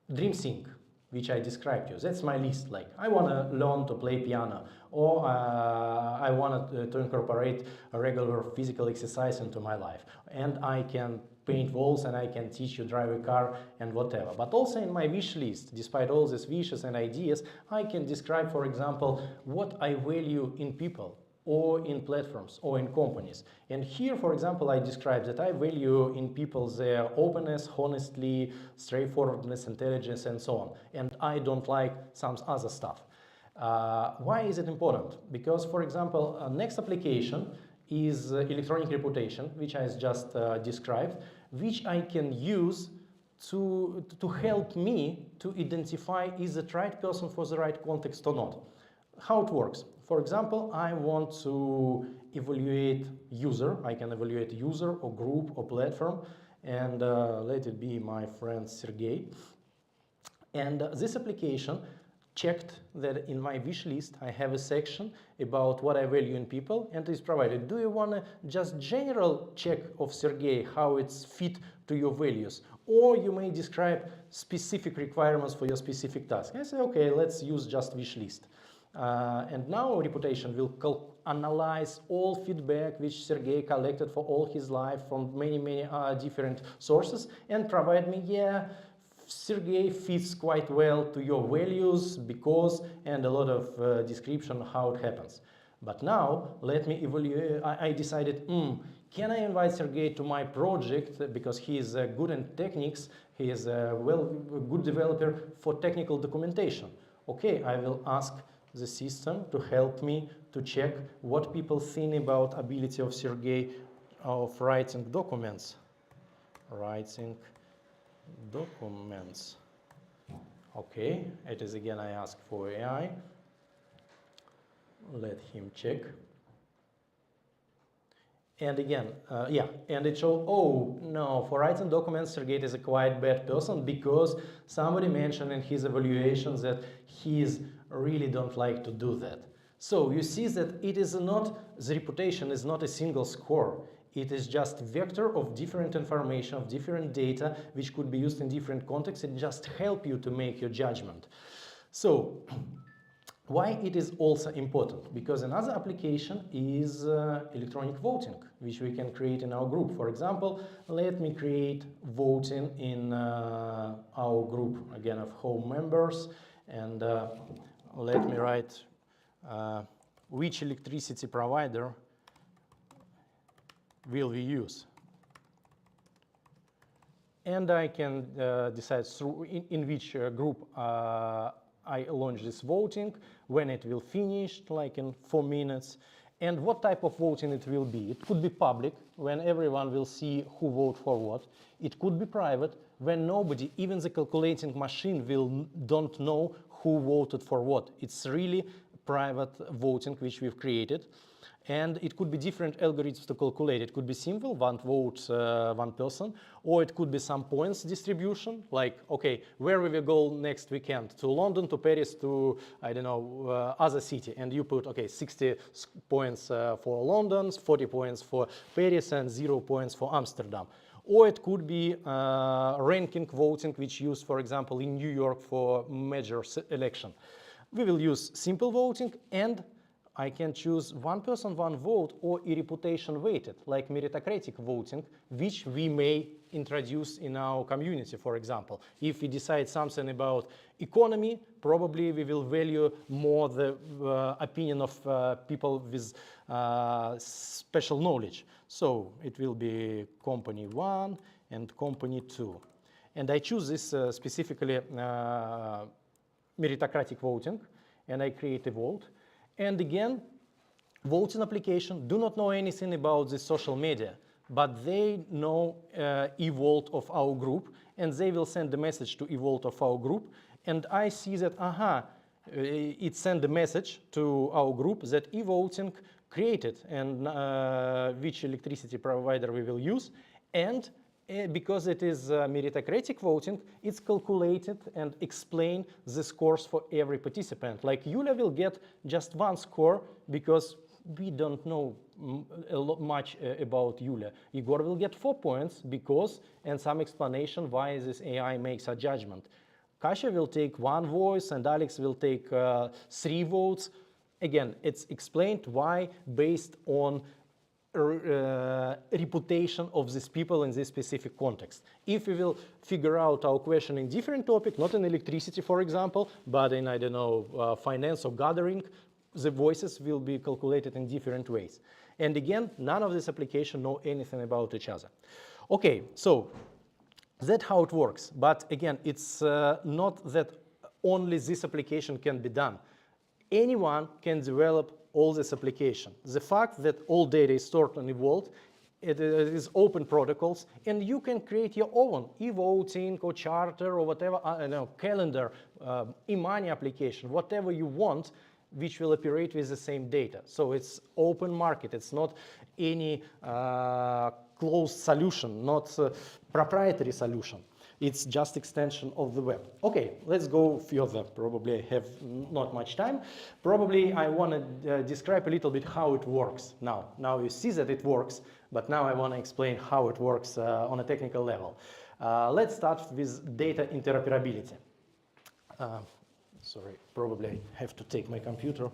DreamSync, which I described to you. That's my list. Like, I want to learn to play piano, or I want to incorporate a regular physical exercise into my life. And I can paint walls, and I can teach you drive a car, and whatever. But also in my wish list, despite all these wishes and ideas, I can describe, for example, what I value in people, or in platforms, or in companies. And here, for example, I describe that I value in people their openness, honesty, straightforwardness, intelligence, and so on. And I don't like some other stuff. Why is it important? Because, for example, next application is electronic reputation, which I just described, which I can use to help me to identify is the right person for the right context or not. How it works? For example, I want to evaluate user. I can evaluate user or group or platform, and let it be my friend Sergey. And this application checked that in my wish list I have a section about what I value in people, and is provided. Do you want to just general check of Sergey how it's fit to your values? Or you may describe specific requirements for your specific task. I say, okay, let's use just wish list. And now reputation will analyze all feedback which Sergey collected for all his life from many different sources and provide me, yeah, Sergey fits quite well to your values because, and a lot of description how it happens. But now let me evaluate. I decided, can I invite Sergey to my project because he is good in techniques, he is a good developer for technical documentation. Okay, I will ask the system to help me to check what people think about ability of Sergey of writing documents. Writing documents. Okay, it is again I ask for AI. Let him check. And again, and it shows, oh no, for writing documents, Sergey is a quite bad person because somebody mentioned in his evaluations that he's really don't like to do that. So you see that it is not, the reputation is not a single score. It is just vector of different information, of different data, which could be used in different contexts and just help you to make your judgment. So Why it is also important? Because another application is electronic voting, which we can create in our group. For example, let me create voting in our group, again, of home members, and let me write which electricity provider will we use. And I can decide through in which group I launch this voting, when it will finish, like in 4 minutes, and what type of voting it will be. It could be public, when everyone will see who vote for what. It could be private, when nobody, even the calculating machine, don't know who voted for what. It's really private voting which we've created. And it could be different algorithms to calculate. It could be simple, one vote, one person, or it could be some points distribution, like, okay, where we will go next weekend? To London, to Paris, to, I don't know, other city. And you put, okay, 60 points for London, 40 points for Paris, and 0 points for Amsterdam. Or it could be ranking voting, which used, for example, in New York for major election. We will use simple voting, and I can choose one person, one vote, or a reputation weighted, like meritocratic voting, which we may introduce in our community, for example. If we decide something about economy, probably we will value more the opinion of people with special knowledge. So it will be company 1 and company 2. And I choose this specifically meritocratic voting, and I create a vote. And again, voting application do not know anything about the social media, but they know e-vote of our group, and they will send the message to e-vote of our group. And I see that, it sent a message to our group that e-voting created and which electricity provider we will use. And because it is meritocratic voting, it's calculated and explain the scores for every participant. Like Yulia will get just 1 score because we don't know much about Yulia. Egor will get 4 points because, and some explanation why this AI makes a judgment. Kasia will take 1 voice and Alex will take 3 votes. Again, it's explained why based on reputation of these people in this specific context. If we will figure out our question in different topic, not in electricity, for example, but in, I don't know, finance or gathering, the voices will be calculated in different ways. And again, none of this application know anything about each other. Okay, so that's how it works. But again, it's not that only this application can be done. Anyone can develop all this application. The fact that all data is stored on eVault, it is open protocols, and you can create your own e-voting or charter or whatever, calendar, e-money application, whatever you want, which will operate with the same data. So it's open market. It's not any closed solution, not proprietary solution. It's just extension of the web. Okay, let's go further. Probably I have not much time. Probably I want to describe a little bit how it works now. Now you see that it works, but now I want to explain how it works on a technical level. Let's start with data interoperability. Sorry, probably I have to take my computer.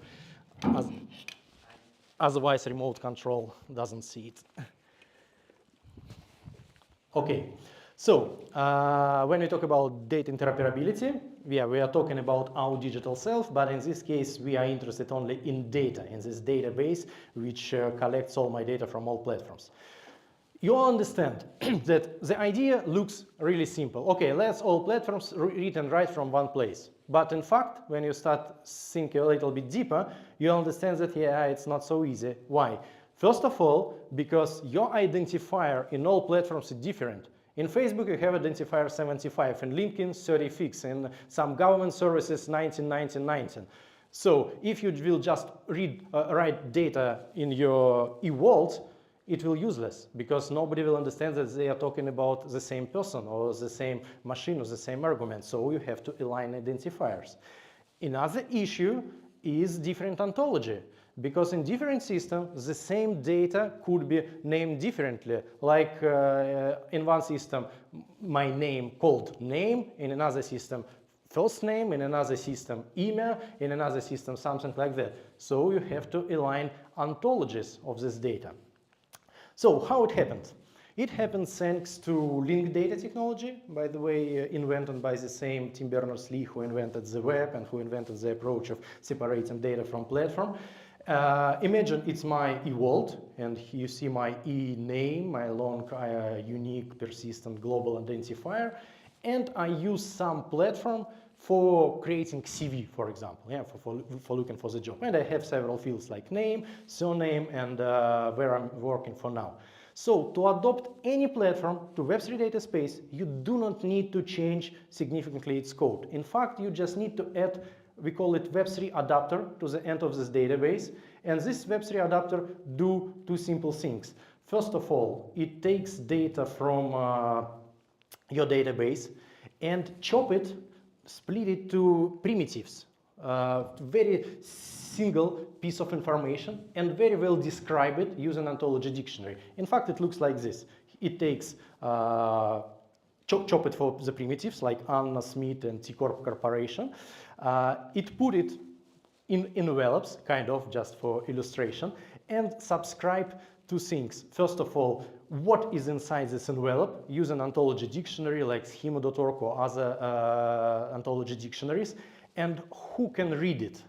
Otherwise, remote control doesn't see it. Okay. So, when we talk about data interoperability, we are talking about our digital self, but in this case, we are interested only in data, in this database, which collects all my data from all platforms. You all understand that the idea looks really simple. Okay, let's all platforms read and write from one place. But in fact, when you start thinking a little bit deeper, you understand that, yeah, it's not so easy. Why? First of all, because your identifier in all platforms is different. In Facebook, you have identifier 75, in LinkedIn, 36, in some government services, 19, 19, 19. So if you will just write data in your eVault, it will useless because nobody will understand that they are talking about the same person or the same machine or the same argument. So you have to align identifiers. Another issue is different ontology. Because in different systems, the same data could be named differently. Like in one system, my name called name, in another system, first name, in another system email, in another system something like that. So you have to align ontologies of this data. So how it happens? It happens thanks to linked data technology, by the way, invented by the same Tim Berners-Lee who invented the web and who invented the approach of separating data from platform. Imagine it's my e-vault, and you see my e-name, my long, unique, persistent global identifier, and I use some platform for creating CV, for example, yeah, for looking for the job. And I have several fields like name, surname, and where I'm working for now. So to adopt any platform to Web3 data space, you do not need to change significantly its code. In fact, you just need to add, we call it Web3 adapter to the end of this database. And this Web3 adapter do two simple things. First of all, it takes data from your database and chop it, split it to primitives, very single piece of information, and very well describe it using ontology dictionary. In fact, it looks like this. It takes, chop it for the primitives like Anna, Smith, and T Corp Corporation. It put it in envelopes, kind of just for illustration, and subscribe two things. First of all, what is inside this envelope using ontology dictionary like schema.org or other ontology dictionaries, and who can read it.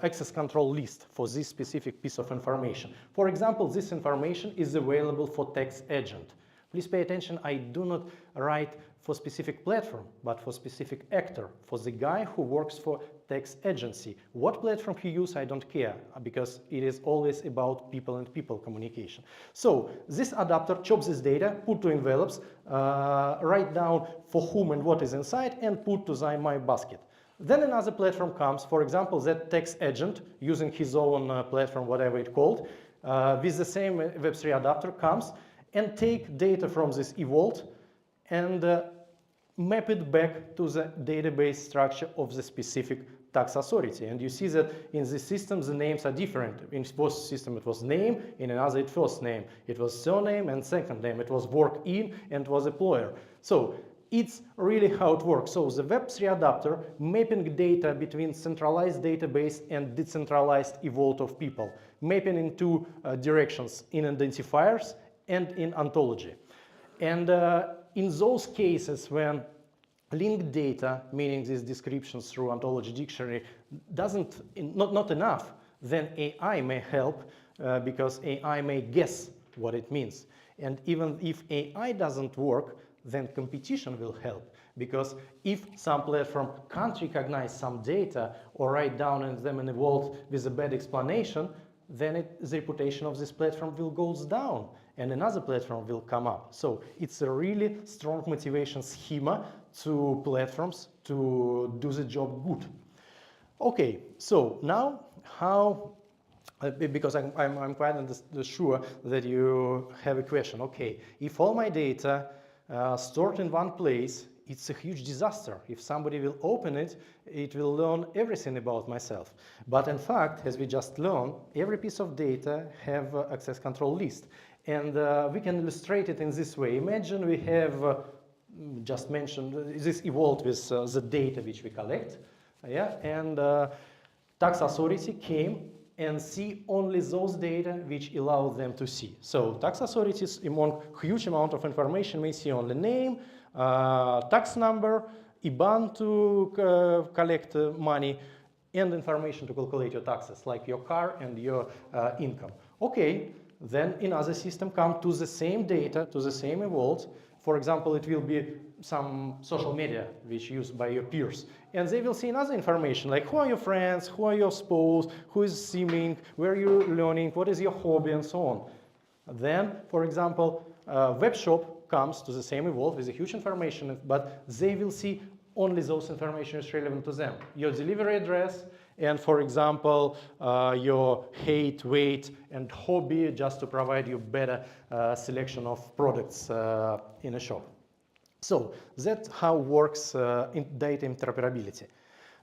Access control list for this specific piece of information. For example, this information is available for text agent. Please pay attention, I do not write for specific platform, but for specific actor, for the guy who works for text agency. What platform he uses, I don't care, because it is always about people and people communication. So this adapter chops this data, put to envelopes, write down for whom and what is inside, and put to my basket. Then another platform comes, for example, that text agent using his own platform, whatever it's called, with the same Web3 adapter comes and take data from this e-vault and map it back to the database structure of the specific tax authority. And you see that in this system, the names are different. In one system, it was name, in another, it first name. It was surname and second name. It was work in and it was employer. So it's really how it works. So the Web3 adapter mapping data between centralized database and decentralized e-vault of people, mapping in two directions, in identifiers and in ontology. And in those cases when linked data, meaning these descriptions through ontology dictionary, not enough, then AI may help because AI may guess what it means. And even if AI doesn't work, then competition will help, because if some platform can't recognize some data or write down them in a vault with a bad explanation, then the reputation of this platform will go down and another platform will come up. So it's a really strong motivation schema to platforms to do the job good. Okay, so now how, because I'm quite sure that you have a question. Okay, if all my data stored in one place, it's a huge disaster. If somebody will open it, it will learn everything about myself. But in fact, as we just learned, every piece of data have access control list. And we can illustrate it in this way. Imagine we have, just mentioned, this evolved with the data which we collect. Yeah, and tax authority came and see only those data which allow them to see. So tax authorities, among huge amount of information, may see only name, tax number, IBAN to collect money, and information to calculate your taxes, like your car and your income. Okay, then another system come to the same data, to the same vault. For example, it will be some social media which used by your peers. And they will see another information, like who are your friends, who are your spouse, who is simming, where you're learning, what is your hobby, and so on. Then, for example, web shop comes to the same vault with a huge information, but they will see only those information is relevant to them. Your delivery address, and for example, your height, weight, and hobby, just to provide you better selection of products in a shop. So that's how works in data interoperability.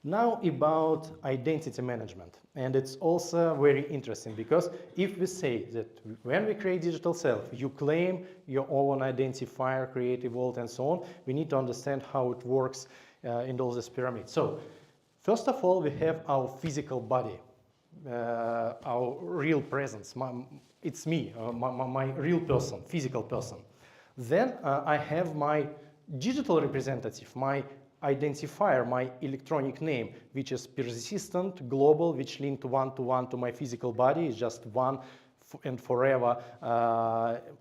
Now about identity management. And it's also very interesting, because if we say that when we create digital self, you claim your own identifier, create a vault, and so on, we need to understand how it works in all this pyramid. So, first of all, we have our physical body, our real presence. It's me, my real person, physical person. Then I have my digital representative, my identifier, my electronic name, which is persistent, global, which linked one-to-one to my physical body. It's just one and forever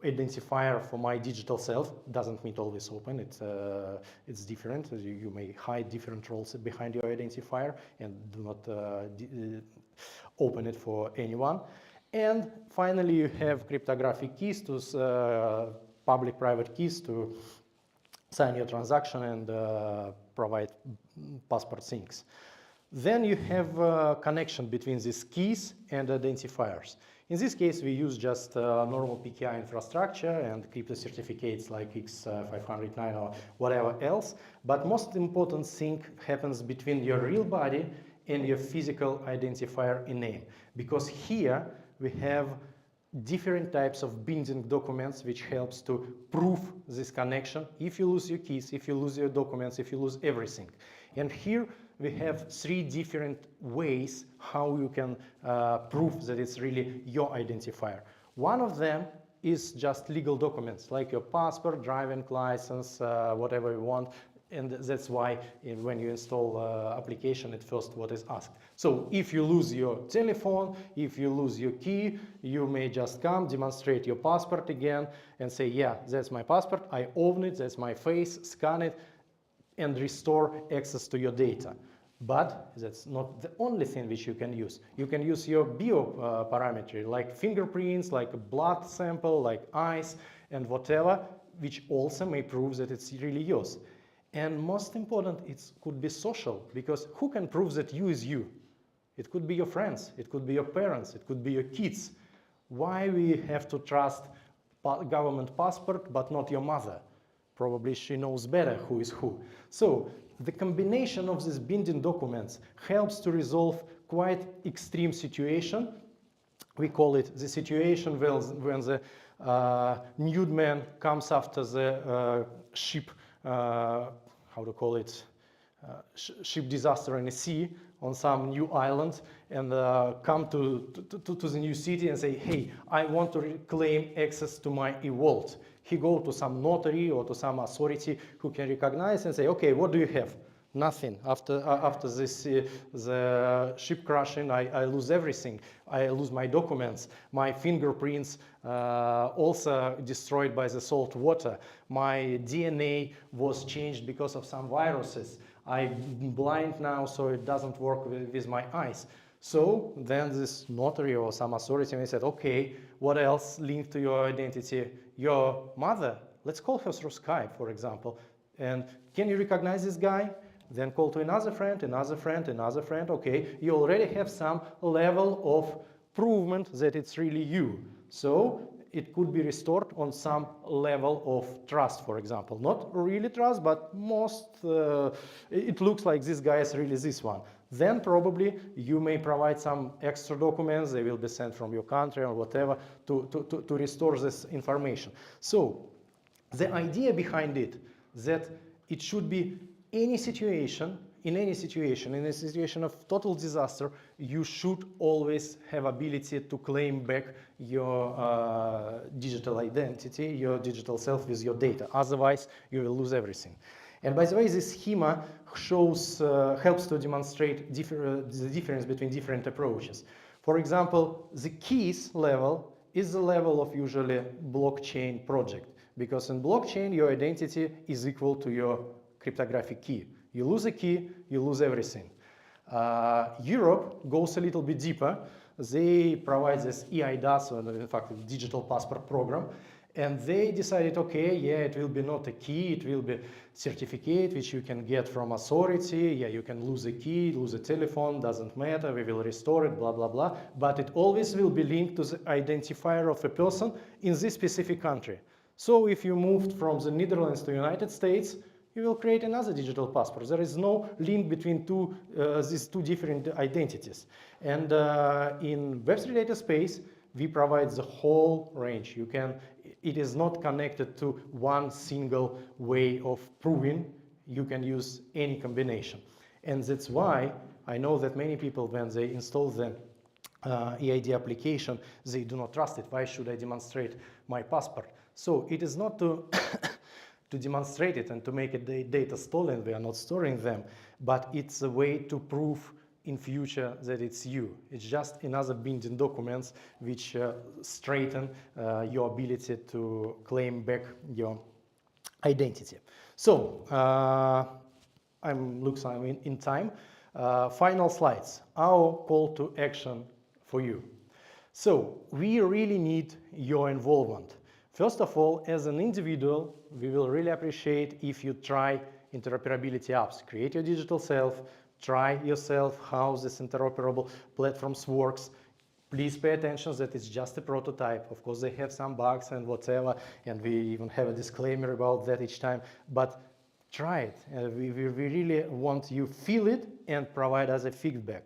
identifier for my digital self. Doesn't mean always open. It's different. You may hide different roles behind your identifier and do not open it for anyone. And finally, you have cryptographic keys to public-private keys to sign your transaction and provide passport things. Then you have a connection between these keys and identifiers. In this case, we use just normal PKI infrastructure and crypto certificates like X509 or whatever else. But most important thing happens between your real body and your physical identifier in name. Because here we have different types of binding documents which helps to prove this connection. If you lose your keys, if you lose your documents, if you lose everything. And here we have 3 different ways how you can prove that it's really your identifier. One of them is just legal documents like your passport, driving license, whatever you want. And that's why when you install application, at first what is asked. So if you lose your telephone, if you lose your key, you may just come, demonstrate your passport again and say, yeah, that's my passport, I own it, that's my face, scan it, and restore access to your data. But that's not the only thing which you can use. You can use your bio parametry, like fingerprints, like a blood sample, like eyes, and whatever, which also may prove that it's really yours. And most important, it could be social, because who can prove that you is you? It could be your friends, it could be your parents, it could be your kids. Why we have to trust government passport but not your mother? Probably she knows better who is who. So the combination of these binding documents helps to resolve quite extreme situation. We call it the situation when the nude man comes after the ship, how to call it, ship disaster in the sea on some new island, and come to the new city and say, hey, I want to claim access to my e-wallet. He go to some notary or to some authority who can recognize and say, okay, what do you have? Nothing. After this, the ship crashing, I lose everything. I lose my documents. My fingerprints also destroyed by the salt water. My DNA was changed because of some viruses. I'm blind now, so it doesn't work with my eyes. So then this notary or some authority may say, okay, what else linked to your identity? Your mother, let's call her through Skype, for example. And can you recognize this guy? Then call to another friend, another friend, another friend. Okay, you already have some level of provement that it's really you. So it could be restored on some level of trust, for example. Not really trust, but most, it looks like this guy is really this one. Then probably you may provide some extra documents, they will be sent from your country or whatever to restore this information. So the idea behind it, that it should be any situation, in a situation of total disaster, you should always have ability to claim back your digital identity, your digital self with your data. Otherwise, you will lose everything. And by the way, this schema shows, helps to demonstrate the difference between different approaches. For example, the keys level is the level of usually blockchain project, because in blockchain, your identity is equal to your cryptographic key. You lose a key, you lose everything. Europe goes a little bit deeper. They provide this EIDAS, or in fact, a digital passport program. And they decided, okay, yeah, it will be not a key, it will be certificate which you can get from authority. Yeah, you can lose a key, lose a telephone, doesn't matter, we will restore it, blah, blah, blah. But it always will be linked to the identifier of a person in this specific country. So if you moved from the Netherlands to the United States, you will create another digital passport. There is no link between these two different identities. And in Web3 data space, we provide the whole range. It is not connected to one single way of proving You can use any combination. And that's why I know that many people, when they install the EID application, they do not trust it. Why should I demonstrate my passport? So it is not to, to demonstrate it and to make it data stolen. We are not storing them, but it's a way to prove in future that it's you. It's just another binding documents which straighten your ability to claim back your identity. So looks like I'm in time. Final slides. Our call to action for you. So we really need your involvement. First of all, as an individual, we will really appreciate if you try interoperability apps. Create your digital self, try yourself how this interoperable platforms works. Please pay attention that it's just a prototype. Of course, they have some bugs and whatever, and we even have a disclaimer about that each time, but try it. We really want you feel it and provide us a feedback.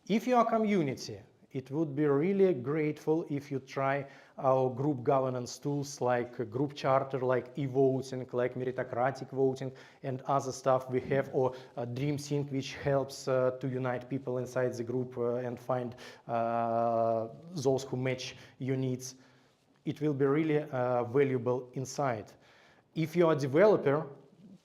If you are a community, it would be really grateful if you try our group governance tools like group charter, like e-voting, like meritocratic voting, and other stuff we have, or Dream Sync, which helps to unite people inside the group and find those who match your needs. It will be really valuable inside. If you are a developer,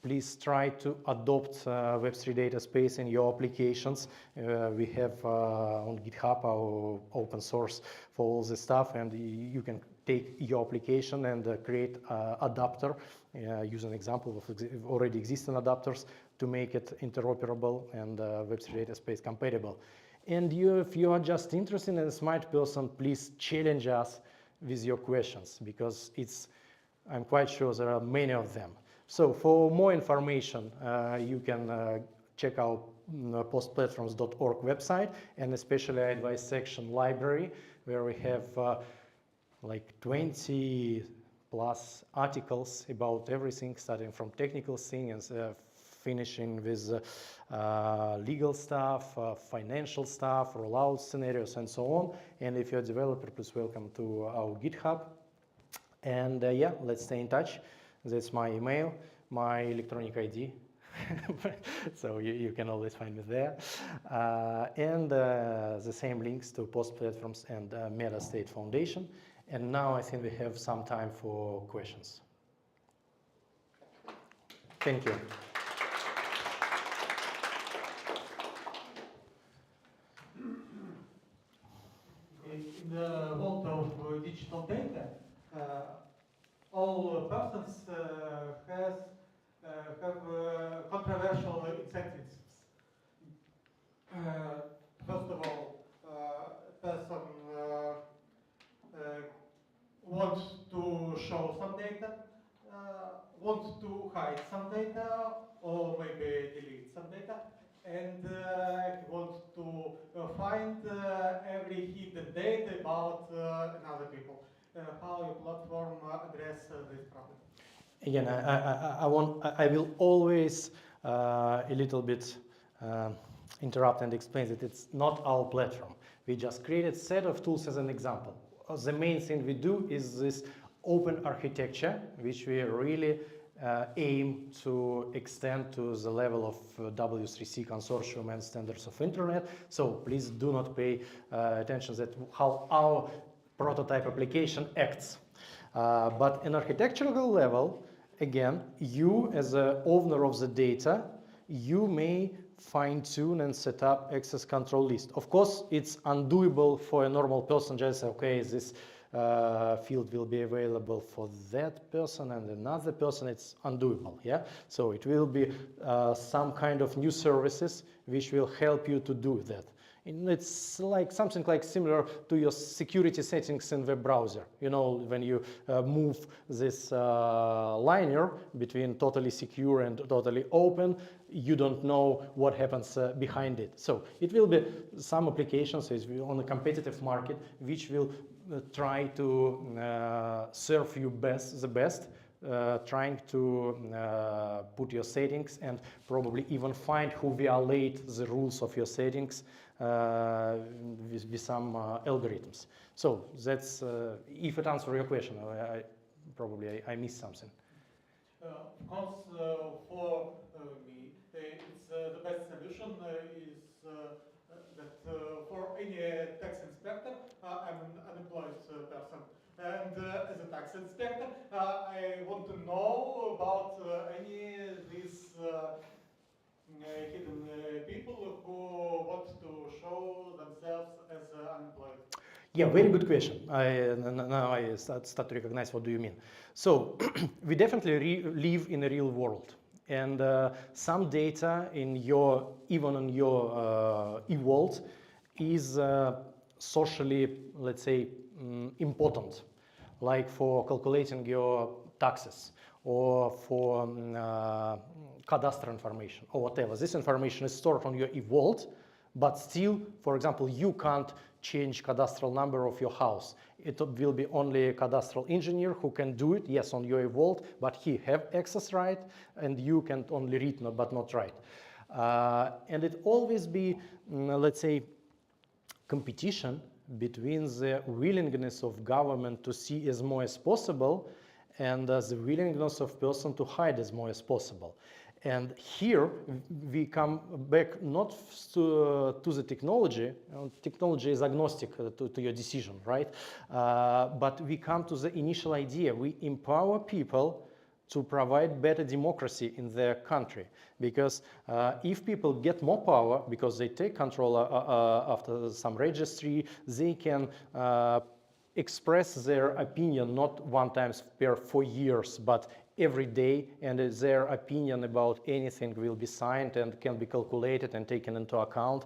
please try to adopt Web3 data space in your applications. We have on GitHub our open source for all this stuff, and you can take your application and create adapter, use an example of already existing adapters to make it interoperable and Web3 data space compatible. And if you are just interested in a smart person, please challenge us with your questions, because I'm quite sure there are many of them. So for more information, you can check out postplatforms.org website, and especially I advise section library, where we have like 20 plus articles about everything, starting from technical things, finishing with legal stuff, financial stuff, rollout scenarios, and so on. And if you're a developer, please welcome to our GitHub. And yeah, let's stay in touch. That's my email, my electronic ID, so you can always find me there. And the same links to Post Platforms and Meta State Foundation. And now I think we have some time for questions. Thank you. In the world of digital data, all persons have controversial incentives. First of all, person wants to show some data, wants to hide some data, or maybe delete some data, and he wants to find every hidden data about another people. How your platform address this problem? Again, I will always a little bit interrupt and explain that it's not our platform. We just created a set of tools as an example. The main thing we do is this open architecture, which we really aim to extend to the level of W3C consortium and standards of internet. So please do not pay attention that how our prototype application acts. But in architectural level, again, you as the owner of the data, you may fine-tune and set up access control list. Of course, it's undoable for a normal person. Just say, okay, this field will be available for that person and another person. It's undoable, yeah? So it will be some kind of new services which will help you to do that. And it's like something like similar to your security settings in web browser. You know, when you move this linear between totally secure and totally open, you don't know what happens behind it. So it will be some applications on a competitive market which will try to serve you the best, trying to put your settings and probably even find who violate the rules of your settings with some algorithms. So that's, if it answers your question, I missed something. Of course, for me, it's the best solution is that for any tax inspector, I'm an unemployed person. And as a tax inspector, I want to know about any these hidden people who want to show themselves as unemployed. Yeah, very good question. Now I start to recognize what do you mean. So we definitely live in a real world. And some data in your, even in your e-world is socially, let's say, important, like for calculating your taxes or for cadastral information or whatever. This information is stored on your e-world, but still, for example, you can't change cadastral number of your house. It will be only a cadastral engineer who can do it, yes, on your vault, but he have access right, and you can only read, but not write. And it always be, let's say, competition between the willingness of government to see as more as possible and the willingness of person to hide as more as possible. And here we come back not to the technology. Technology is agnostic to your decision, right? But we come to the initial idea. We empower people to provide better democracy in their country. Because if people get more power, because they take control after some registry, they can express their opinion not one time per 4 years, but every day, and their opinion about anything will be signed and can be calculated and taken into account.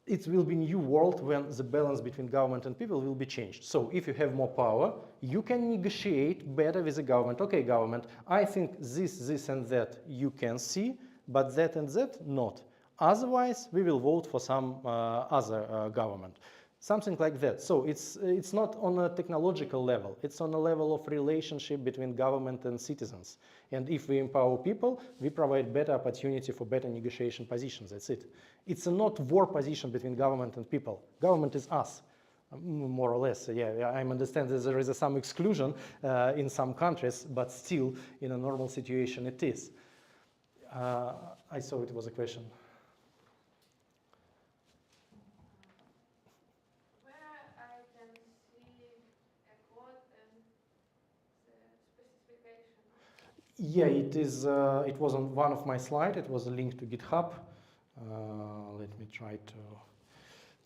It will be a new world when the balance between government and people will be changed. So if you have more power, you can negotiate better with the government. Okay, government, I think this and that you can see, but that and that not. Otherwise, we will vote for some other government. Something like that. So it's not on a technological level. It's on a level of relationship between government and citizens. And if we empower people, we provide better opportunity for better negotiation positions. That's it. It's a not war position between government and people. Government is us, more or less. Yeah, I understand that there is some exclusion in some countries, but still, in a normal situation, it is. I saw it was a question. Yeah, it is. It was on one of my slides. It was a link to GitHub. Let me try to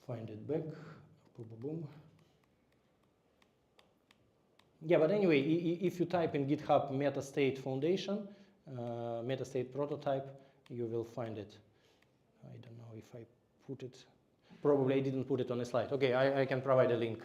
find it back. Boom, boom, boom. Yeah, but anyway, if you type in GitHub MetaState Foundation, MetaState prototype, you will find it. I don't know if I put it. Probably I didn't put it on a slide. Okay, I can provide a link.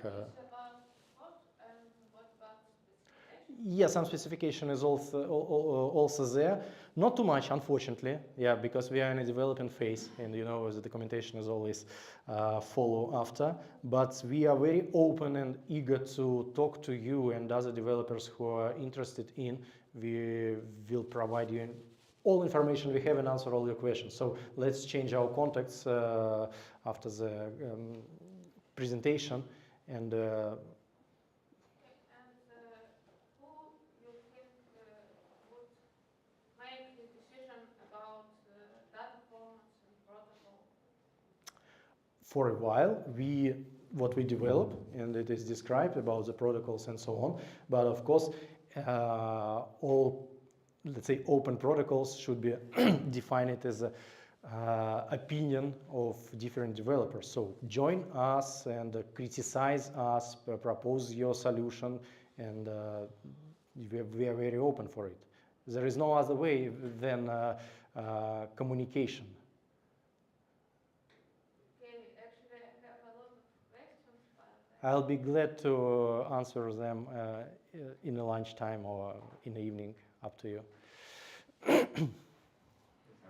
Yeah, some specification is also there. Not too much, unfortunately, yeah, because we are in a development phase, and you know the documentation is always follow after. But we are very open and eager to talk to you and other developers who are interested in. We will provide you all information we have and answer all your questions. So let's change our contacts after the presentation and. For a while, what we develop, and it is described about the protocols and so on. But of course, all, let's say, open protocols should be defined as an opinion of different developers. So join us and criticize us, propose your solution, and we are very open for it. There is no other way than communication. I'll be glad to answer them in the lunchtime or in the evening, up to you. I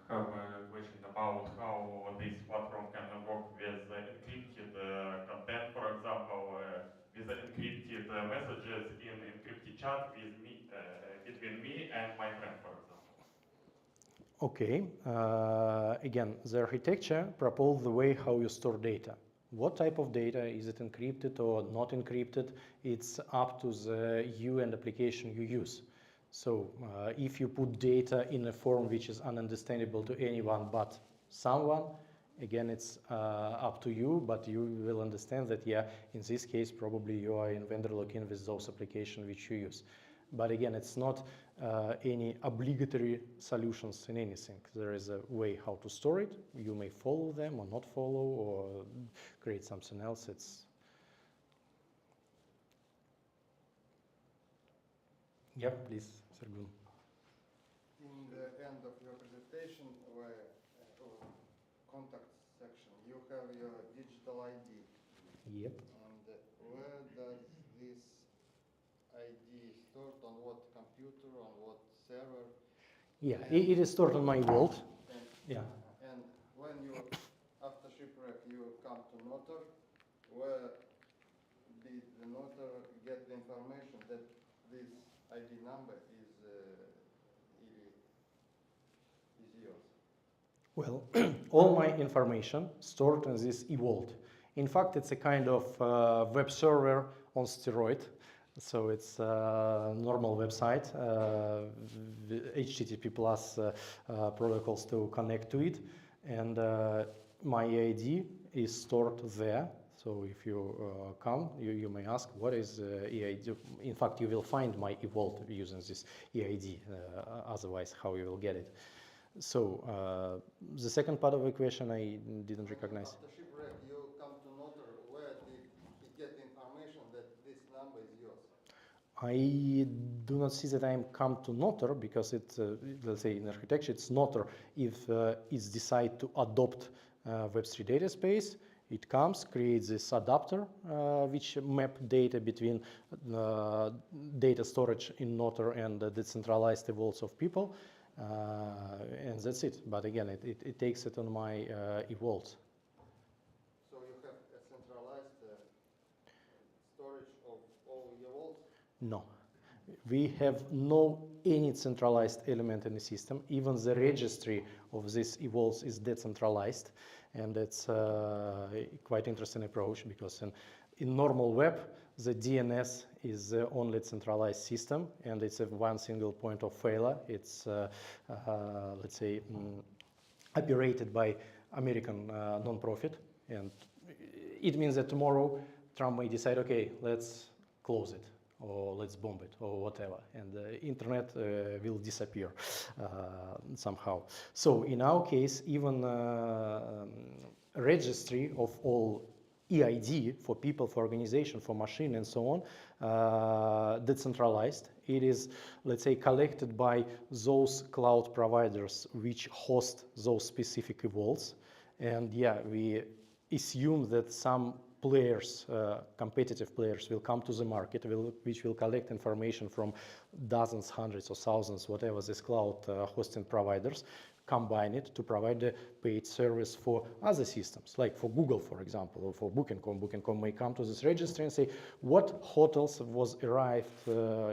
have a question about how this platform can work with encrypted content, for example, with encrypted messages in encrypted chat with me, between me and my friend, for example. Okay. Again, the architecture proposes the way how you store data. What type of data, is it encrypted or not encrypted? It's up to the you and application you use. So if you put data in a form which is ununderstandable to anyone but someone, again, it's up to you, but you will understand that, yeah, in this case, probably you are in vendor lock-in with those applications which you use. But again, it's not any obligatory solutions in anything. There is a way how to store it. You may follow them or not follow or create something else. It's Yep, please, Sergey. In the end of your presentation, where contact section, you have your digital ID. Yep. And where does this ID stored, on what computer, on what server? Yeah, it is stored on my vault. And, yeah. And when you, after shipwreck, you come to Notar, where did the Notar get the information that this ID number is yours? Well, all my information stored in this eVault. In fact, it's a kind of web server on steroid. So it's a normal website, HTTP plus protocols to connect to it. And my ID is stored there. So if you come, you may ask, what is EID? In fact, you will find my eVault using this EID. Otherwise, how you will get it? So the second part of the question I didn't recognize. After shipwreck, you come to Notar. Where did he get the information that this number is yours? I do not see that I am come to Notar because it's, let's say in architecture, it's Notar. If it's decide to adopt Web3 data space, it comes, creates this adapter which map data between data storage in Notar and the decentralized vaults of people. And that's it. But again, it takes it on my eVault. So you have a centralized storage of all your vaults? No. We have no any centralized element in the system. Even the registry of this eVaults is decentralized. And it's quite interesting approach because in normal web, the DNS is the only centralized system, and it's a one single point of failure. It's, let's say, operated by American non-profit, and it means that tomorrow Trump may decide, okay, let's close it, or let's bomb it, or whatever, and the internet will disappear somehow. So in our case, even registry of all EID for people, for organization, for machine, and so on, decentralized. It is, let's say, collected by those cloud providers which host those specific vaults. And yeah, we assume that some players, competitive players, will come to the market, which will collect information from dozens, hundreds, or thousands, whatever this cloud hosting providers, combine it to provide the paid service for other systems, like for Google, for example, or for Booking.com. Booking.com may come to this registry and say, what hotels was arrived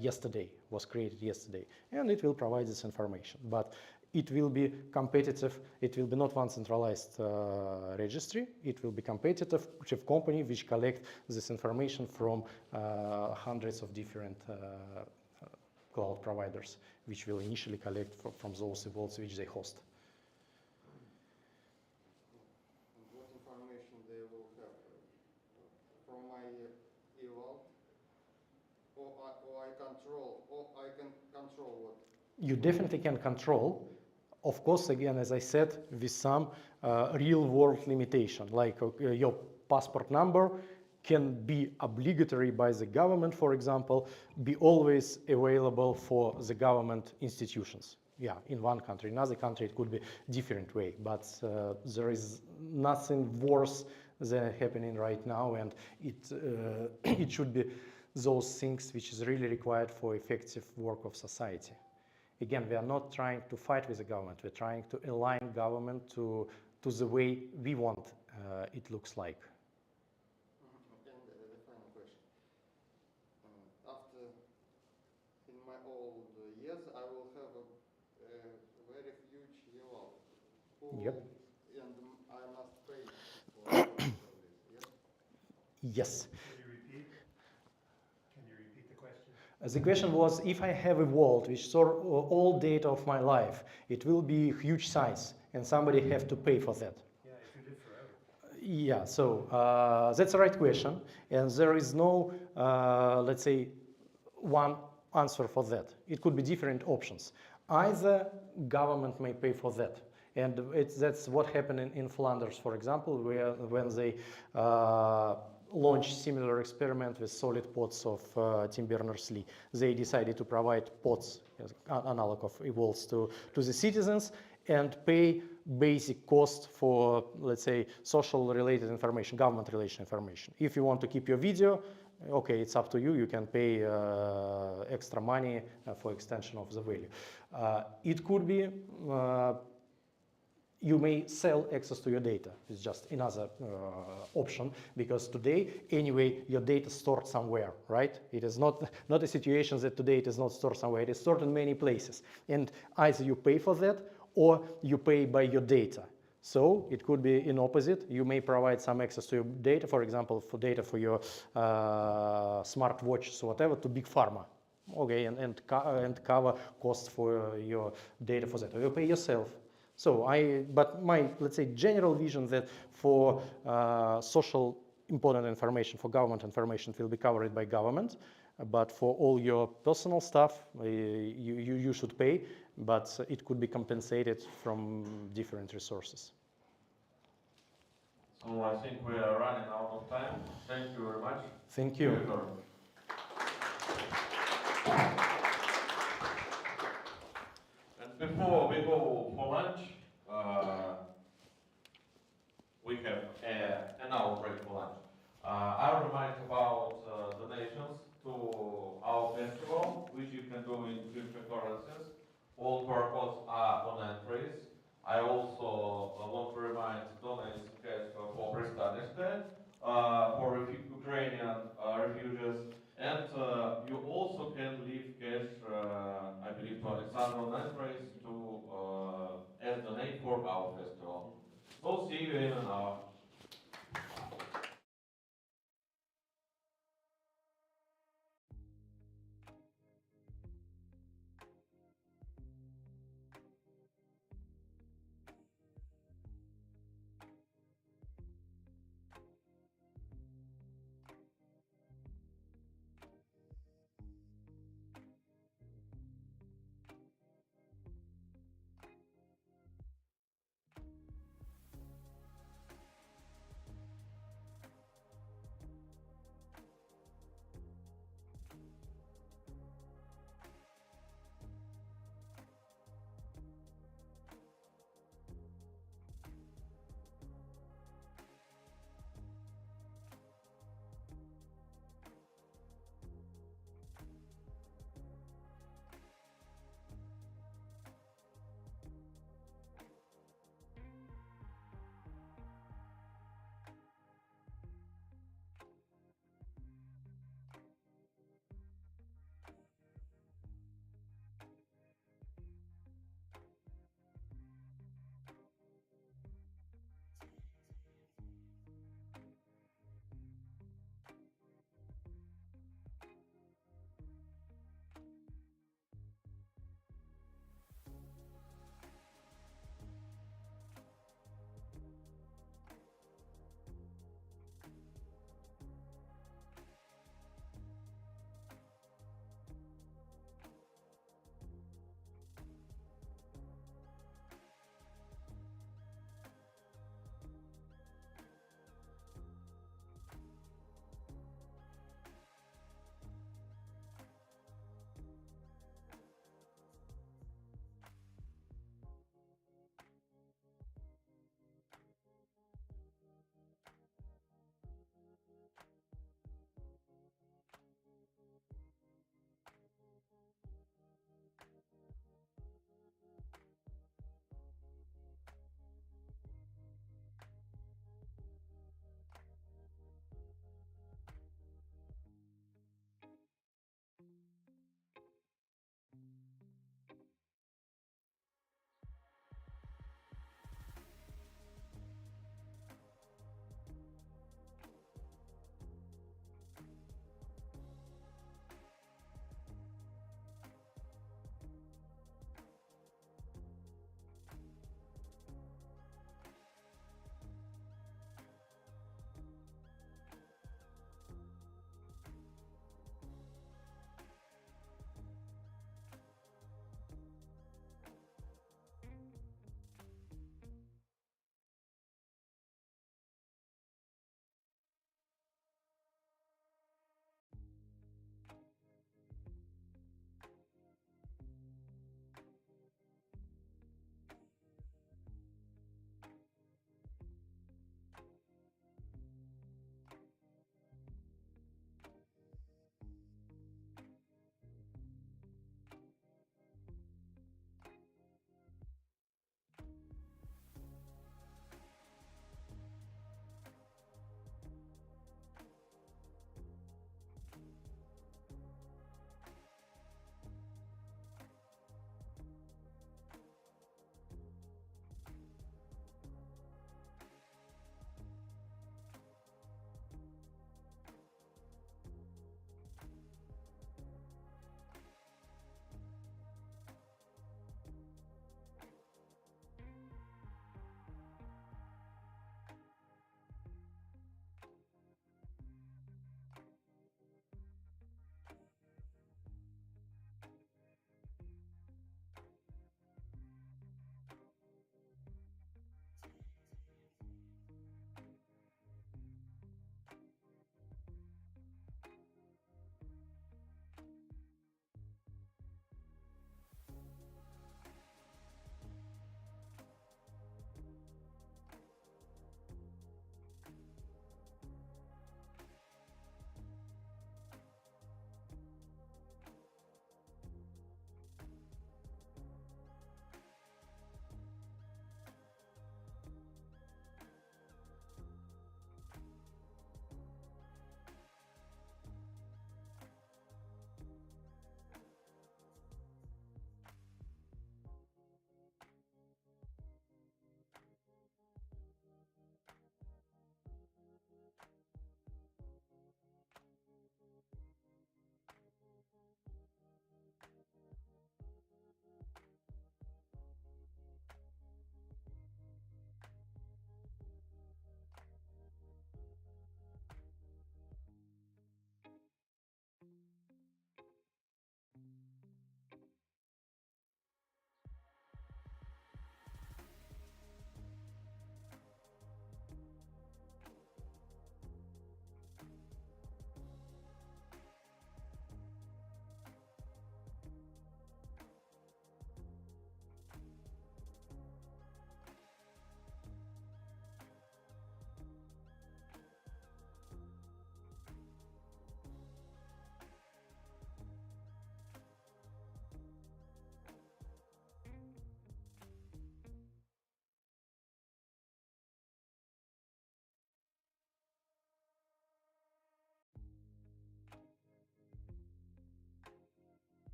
yesterday, was created yesterday, and it will provide this information. But it will be competitive. It will be not one centralized registry. It will be competitive with company which collect this information from hundreds of different cloud providers, which will initially collect from those vaults which they host. And what information they will have from my eVault? Or I can control what? You definitely can control. Of course, again, as I said, with some real-world limitation, like your passport number can be obligatory by the government, for example, be always available for the government institutions. Yeah, in one country. In another country, it could be different way, but there is nothing worse than happening right now, and it should be those things which is really required for effective work of society. Again, we are not trying to fight with the government. We're trying to align government to the way we want it looks like. And the final question. After, in my old years, I will have a very huge eVault. Yep. And I must pay for this, yes? Yes. Can you repeat the question? The question was, if I have a vault which store all data of my life, it will be huge size, and somebody have to pay for that. Yeah, if you live forever. Yeah, so that's the right question, and there is no, let's say, one answer for that. It could be different options. Either government may pay for that, and that's what happened in Flanders, for example, where when they launched similar experiment with solid pods of Tim Berners-Lee. They decided to provide pods, as analog of eVaults, to the citizens and pay basic cost for, let's say, social related information, government relation information. If you want to keep your video, okay, it's up to you. You can pay extra money for extension of the value. It could be you may sell access to your data. It's just another option, because today, anyway, your data is stored somewhere, right? It is not a situation that today it is not stored somewhere. It is stored in many places. And either you pay for that or you pay by your data. So it could be in opposite. You may provide some access to your data, for example, for data for your smartwatches or whatever, to big pharma. Okay, and cover costs for your data for that. Or you pay yourself. So but my, let's say, general vision that for social important information, for government information, will be covered by government, but for all your personal stuff, you should pay, but it could be compensated from different resources. So I think we are running out of time. Thank you very much. Thank you. And before we go for lunch, we have an hour break for lunch. I'll remind about donations to our festival, which you can do in Cryptocurrencies. All purposes are on entries. I also want to remind donate cash for Пристанище, for Ukrainian refugees, and you also can leave cash, I believe, to Alexander on entries to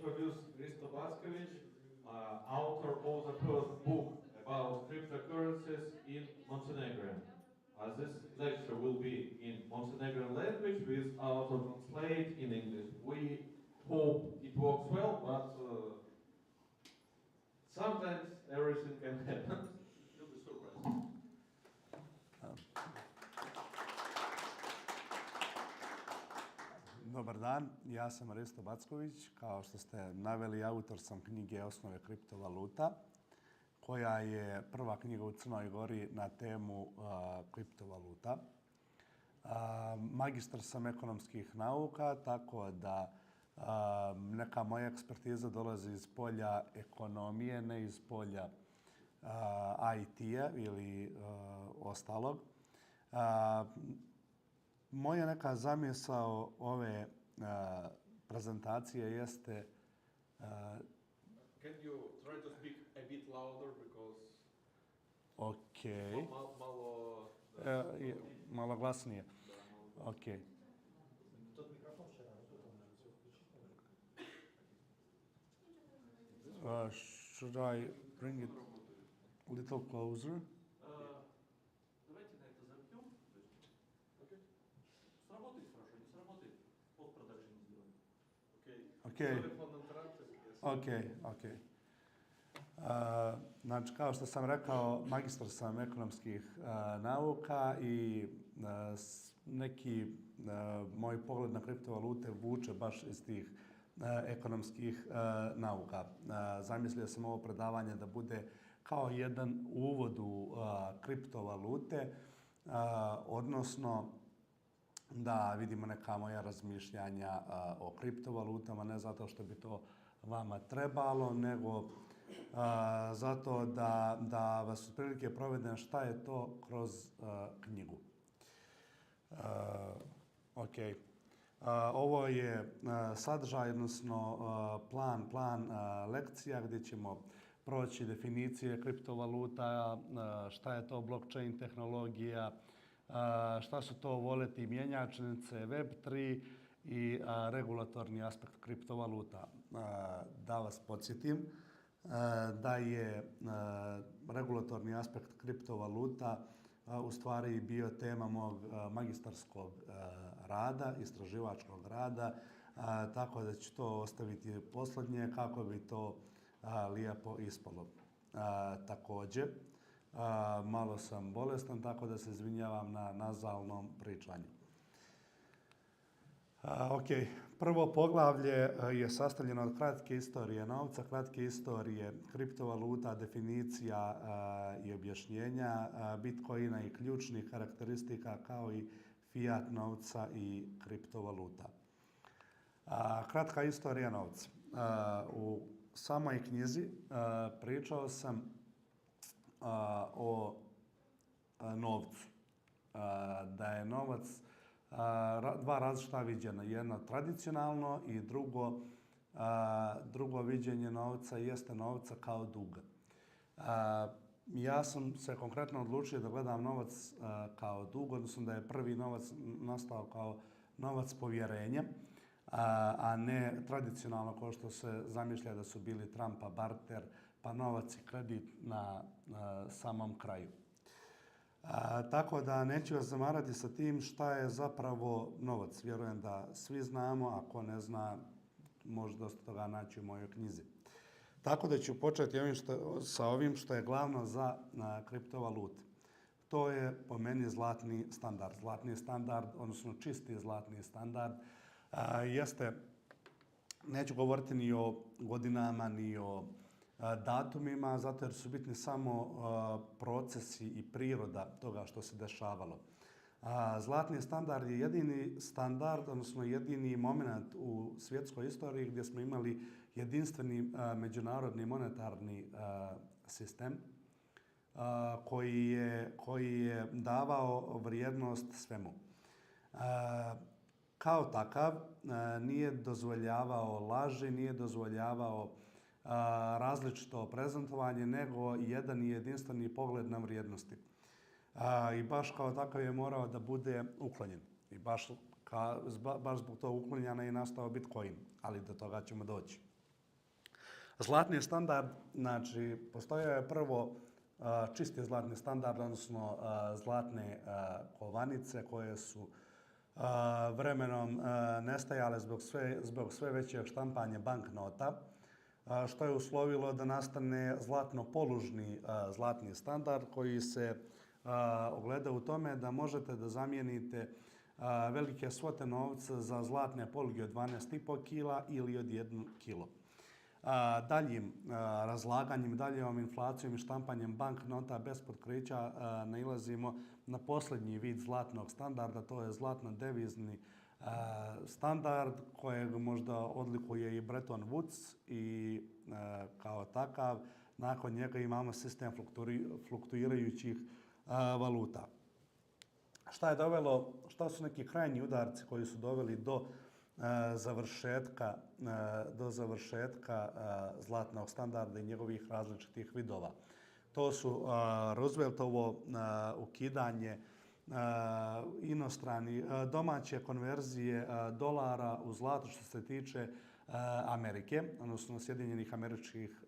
introduce Risto, author of the first book about cryptocurrencies in Montenegro. This lecture will be in Montenegrin language with auto-translate in English. We hope it works well, but sometimes everything can happen. You'll be surprised. Dobar dan, ja sam Risto Backović. Kao što ste naveli, autor sam knjige Osnove kriptovaluta, koja je prva knjiga u Crnoj Gori na temu kriptovaluta. Magistar sam ekonomskih nauka, tako da neka moja ekspertiza dolazi iz polja ekonomije, ne iz polja IT-a ili ostalog. Moja neka zamisao ove prezentacije jeste... Can you try to speak a bit louder because... Okay. Malo glasnije. Okay. Should I bring it a little closer? Давайте на это забьем. Сработает хорошо, не сработает, постпродакшн сделаем. Okay. Znači, kao što sam rekao, magistar sam ekonomskih nauka i neki moj pogled na kriptovalute vuče baš iz tih ekonomskih nauka. Zamislio sam ovo predavanje da bude kao jedan uvod u kriptovalute, odnosno da vidimo neka moja razmišljanja o kriptovalutama, ne zato što bi to vama trebalo, nego zato da vas otprilike provedem šta je to kroz knjigu. Ovo je sadržaj, odnosno plan lekcija gdje ćemo proći definicije kriptovaluta, šta je to blockchain tehnologija, šta su to wallet i mjenjačnice, Web3 i regulatorni aspekt kriptovaluta. Da vas podsjetim da je regulatorni aspekt kriptovaluta u stvari bio tema mog magistarskog rada, istraživačkog rada, tako da ću to ostaviti posljednje kako bi to lijepo ispalo. Također, malo sam bolestan, tako da se izvinjavam na nazalnom pričanju. Prvo poglavlje je sastavljeno od kratke istorije novca, kratke istorije kriptovaluta, definicija i objašnjenja bitcoina i ključnih karakteristika kao i fiat novca i kriptovaluta. Kratka istorija novca. U samoj knjizi pričao sam o novcu. Da je novac dva različita viđenja. Jedno tradicionalno i drugo viđenje novca jeste novca kao duga. Ja sam se konkretno odlučio da gledam novac kao dug, odnosno da je prvi novac nastao kao novac povjerenja, a ne tradicionalno kao što se zamišlja da su bili Trumpa, barter, pa novac i kredit na samom kraju. Tako da neću vas zamarati sa tim šta je zapravo novac. Vjerujem da svi znamo, ako ne zna, može dosta toga naći u mojoj knjizi. Tako da ću početi sa ovim što je glavno za kriptovalute. To je po meni zlatni standard. Zlatni standard, odnosno čisti zlatni standard, jeste, neću govoriti ni o godinama, ni o datumima, zato jer su bitni samo procesi i priroda toga što se dešavalo. Zlatni standard je jedini standard, odnosno jedini moment u svjetskoj istoriji gdje smo imali jedinstveni međunarodni monetarni sistem koji je davao vrijednost svemu. Kao takav nije dozvoljavao laži, nije dozvoljavao različito prezentovanje, nego jedan i jedinstveni pogled na vrijednosti. I baš kao takav je morao da bude uklonjen. I baš zbog tog uklonjena je nastao Bitcoin, ali do toga ćemo doći. Zlatni standard, znači, postojao je prvo čisti zlatni standard, odnosno zlatne kovanice koje su vremenom nestajale zbog sve većeg štampanja banknota, što je uslovilo da nastane zlatno-polužni zlatni standard koji se ogleda u tome da možete da zamijenite velike svote novca za zlatne poluge od 12,5 kila ili od 1 kilo. Daljim razlaganjem, daljom inflacijom i štampanjem banknota bez potkrića nailazimo na posljednji vid zlatnog standarda, to je zlatno-devizni standard kojeg možda odlikuje i Bretton Woods i kao takav nakon njega imamo sistem fluktuirajućih valuta. Šta su neki krajnji udarci koji su doveli do završetka zlatnog standarda i njegovih različitih vidova? To su Rooseveltovo ukidanje domaće konverzije dolara u zlato što se tiče Amerike, odnosno Sjedinjenih Američkih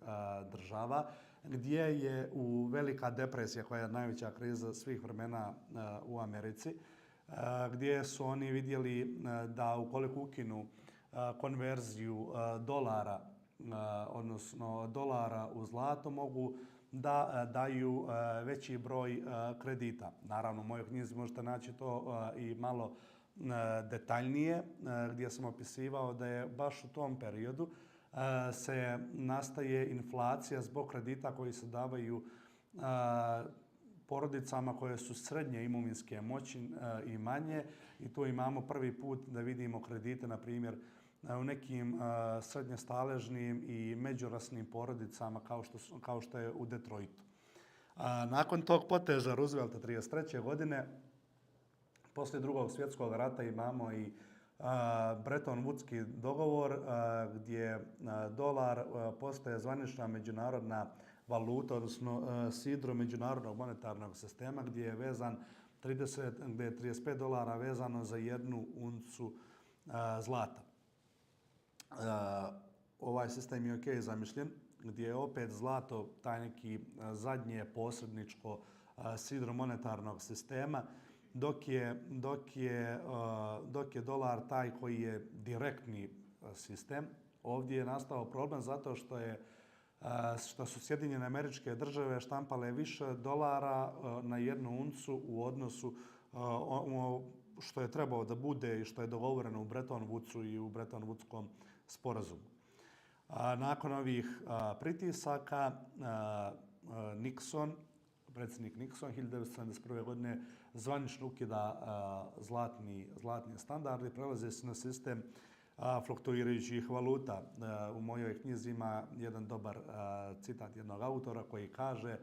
Država, gdje je u velika depresija koja je najveća kriza svih vremena u Americi, gdje su oni vidjeli da ukoliko ukinu konverziju dolara, odnosno dolara u zlato, mogu da daju veći broj kredita. Naravno, u mojoj knjizi možete naći to i malo detaljnije, gdje sam opisivao da je baš u tom periodu se nastaje inflacija zbog kredita koji se davaju porodicama koje su srednje imovinske moći i manje. I tu imamo prvi put da vidimo kredite, na primjer, u nekim srednje staležnim i međurasnim porodicama kao što je u Detroitu. Nakon tog poteza Roosevelta 1933. godine, poslije Drugog svjetskog rata imamo i Bretton Woodski dogovor gdje dolar postaje zvanična međunarodna valuta, odnosno sidro međunarodnog monetarnog sistema gdje je vezan gdje je $35 vezano za 1 uncu zlata. Ovaj sistem je ok zamišljen, gdje je opet zlato taj neki zadnje posredničko sidro monetarnog sistema, dok je dolar taj koji je direktni sistem. Ovdje je nastao problem zato što su Sjedinjene Američke Države štampale više dolara na 1 uncu u odnosu što je trebao da bude i što je dogovoreno u Bretton Woodsu i u Bretton Woodskom sporazumu. Nakon ovih pritisaka predsjednik Nixon 1971. godine zvanično ukida zlatni standard i prelaze se na sistem fluktuirajućih valuta. U mojoj knjizi ima jedan dobar citat jednog autora koji kaže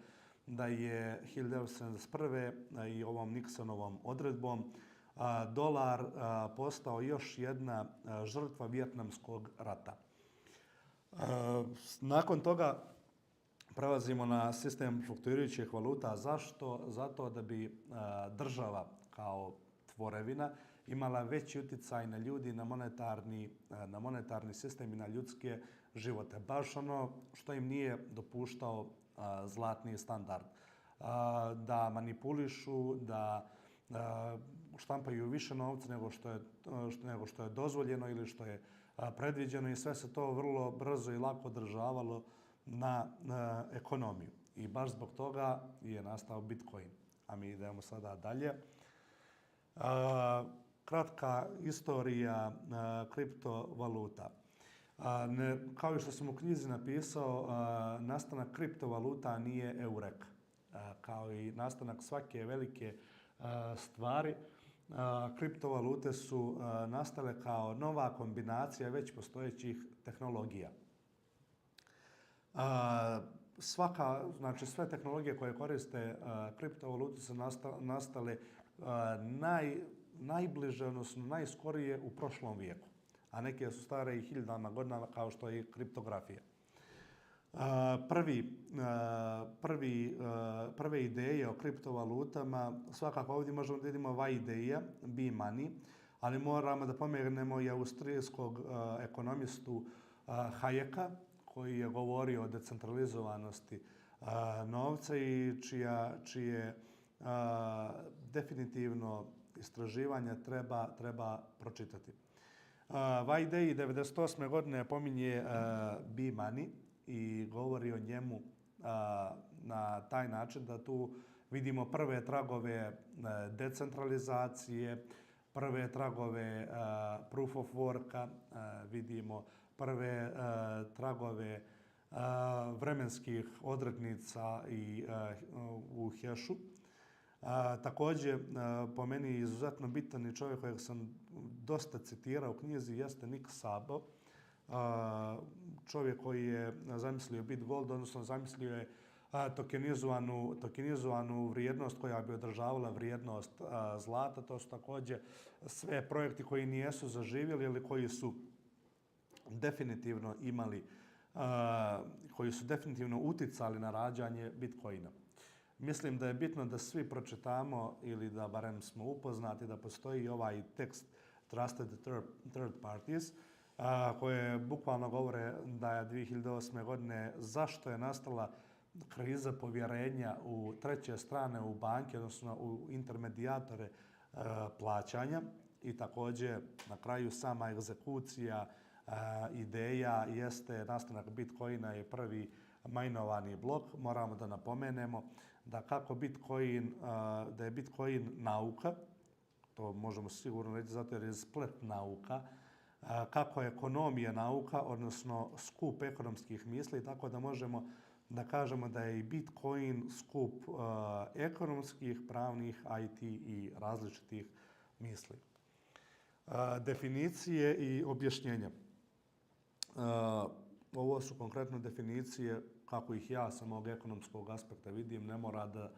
da je 1971. i ovom Nixonovom odredbom dolar postao još jedna žrtva Vijetnamskog rata. Nakon toga prelazimo na sistem fluktuirajućih valuta. Zašto? Zato da bi država kao tvorevina imala veći utjecaj na ljudi, na monetarni sistem i na ljudske živote. Baš ono što im nije dopuštao zlatni standard. Da manipulišu, da štampaju više novca nego što je dozvoljeno ili što je predviđeno i sve se to vrlo brzo i lako održavalo na ekonomiju. I baš zbog toga je nastao Bitcoin. A mi idemo sada dalje. Kratka istorija kriptovaluta. Kao i što sam u knjizi napisao, nastanak kriptovaluta nije eurek. Kao i nastanak svake velike stvari, kriptovalute su nastale kao nova kombinacija već postojećih tehnologija. Sve tehnologije koje koriste kriptovalute su nastale najbliže, odnosno najskorije u prošlom vijeku, a neke su stare i hiljadama godina kao što je kriptografija. Prve ideje o kriptovalutama, svakako ovdje možemo da vidimo ova ideja, B-money, ali moramo da pomenemo i austrijskog ekonomistu Hayeka, koji je govorio o decentralizovanosti novca i čije definitivno istraživanje treba pročitati. Vajdeji 1998. godine pominje B-Money i govori o njemu na taj način da tu vidimo prve tragove decentralizacije, prve tragove proof of worka, vidimo prve tragove vremenskih odrednica i u hešu. Također, po meni je izuzetno bitan i čovjek kojeg sam dosta citirao u knjizi jeste Nick Szabo, čovjek koji je zamislio Bitgold, odnosno zamislio je tokenizovanu vrijednost koja bi održavala vrijednost zlata. To su također sve projekti koji nijesu zaživjeli ili koji su definitivno koji su definitivno uticali na rađanje Bitcoina. Mislim da je bitno da svi pročitamo ili da barem smo upoznati da postoji ovaj tekst Trusted Third Parties koje bukvalno govore da je 2008. godine zašto je nastala kriza povjerenja u treće strane, u banke, odnosno u intermedijatore plaćanja i također na kraju sama egzekucija ideja jeste nastanak Bitcoina i prvi majnovani blok. Moramo da napomenemo da da je Bitcoin nauka, to možemo sigurno reći zato jer je splet nauka, kako je ekonomija nauka, odnosno skup ekonomskih misli, tako da možemo da kažemo da je i Bitcoin skup ekonomskih, pravnih, IT i različitih misli. Definicije i objašnjenja. Ovo su konkretno definicije kako ih ja sa mog ekonomskog aspekta vidim. Ne mora da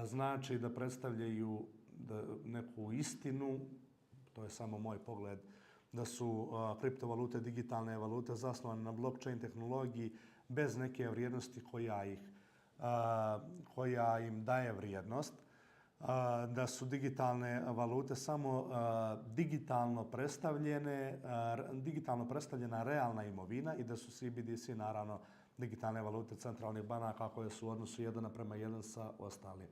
znači da predstavljaju neku istinu, to je samo moj pogled, da su kriptovalute digitalne valute zasnovane na blockchain tehnologiji bez neke vrijednosti koja im daje vrijednost, da su digitalne valute samo digitalno predstavljena realna imovina i da su CBDC naravno digitalne valute centralnih banaka koje su u odnosu 1:1 sa ostalim.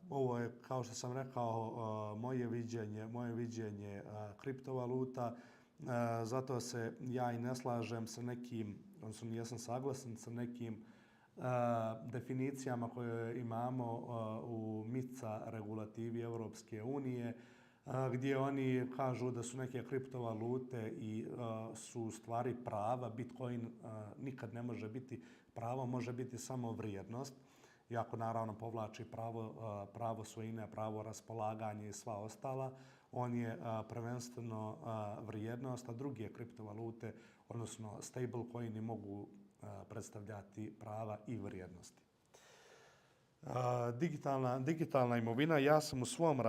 Ovo je, kao što sam rekao, moje viđenje kriptovaluta. Zato se ja i ne slažem sa nekim, odnosno nisam saglasan sa nekim definicijama koje imamo u MiCA regulativi Europske unije, gdje oni kažu da su neke kriptovalute i su u stvari prava. Bitcoin nikad ne može biti pravo, može biti samo vrijednost. Iako naravno povlači pravo svojine, pravo raspolaganja i sva ostala, on je prvenstveno vrijednost, a druge kriptovalute, odnosno stablecoini, mogu predstavljati prava i vrijednosti. Digitalna imovina. Ja sam u svom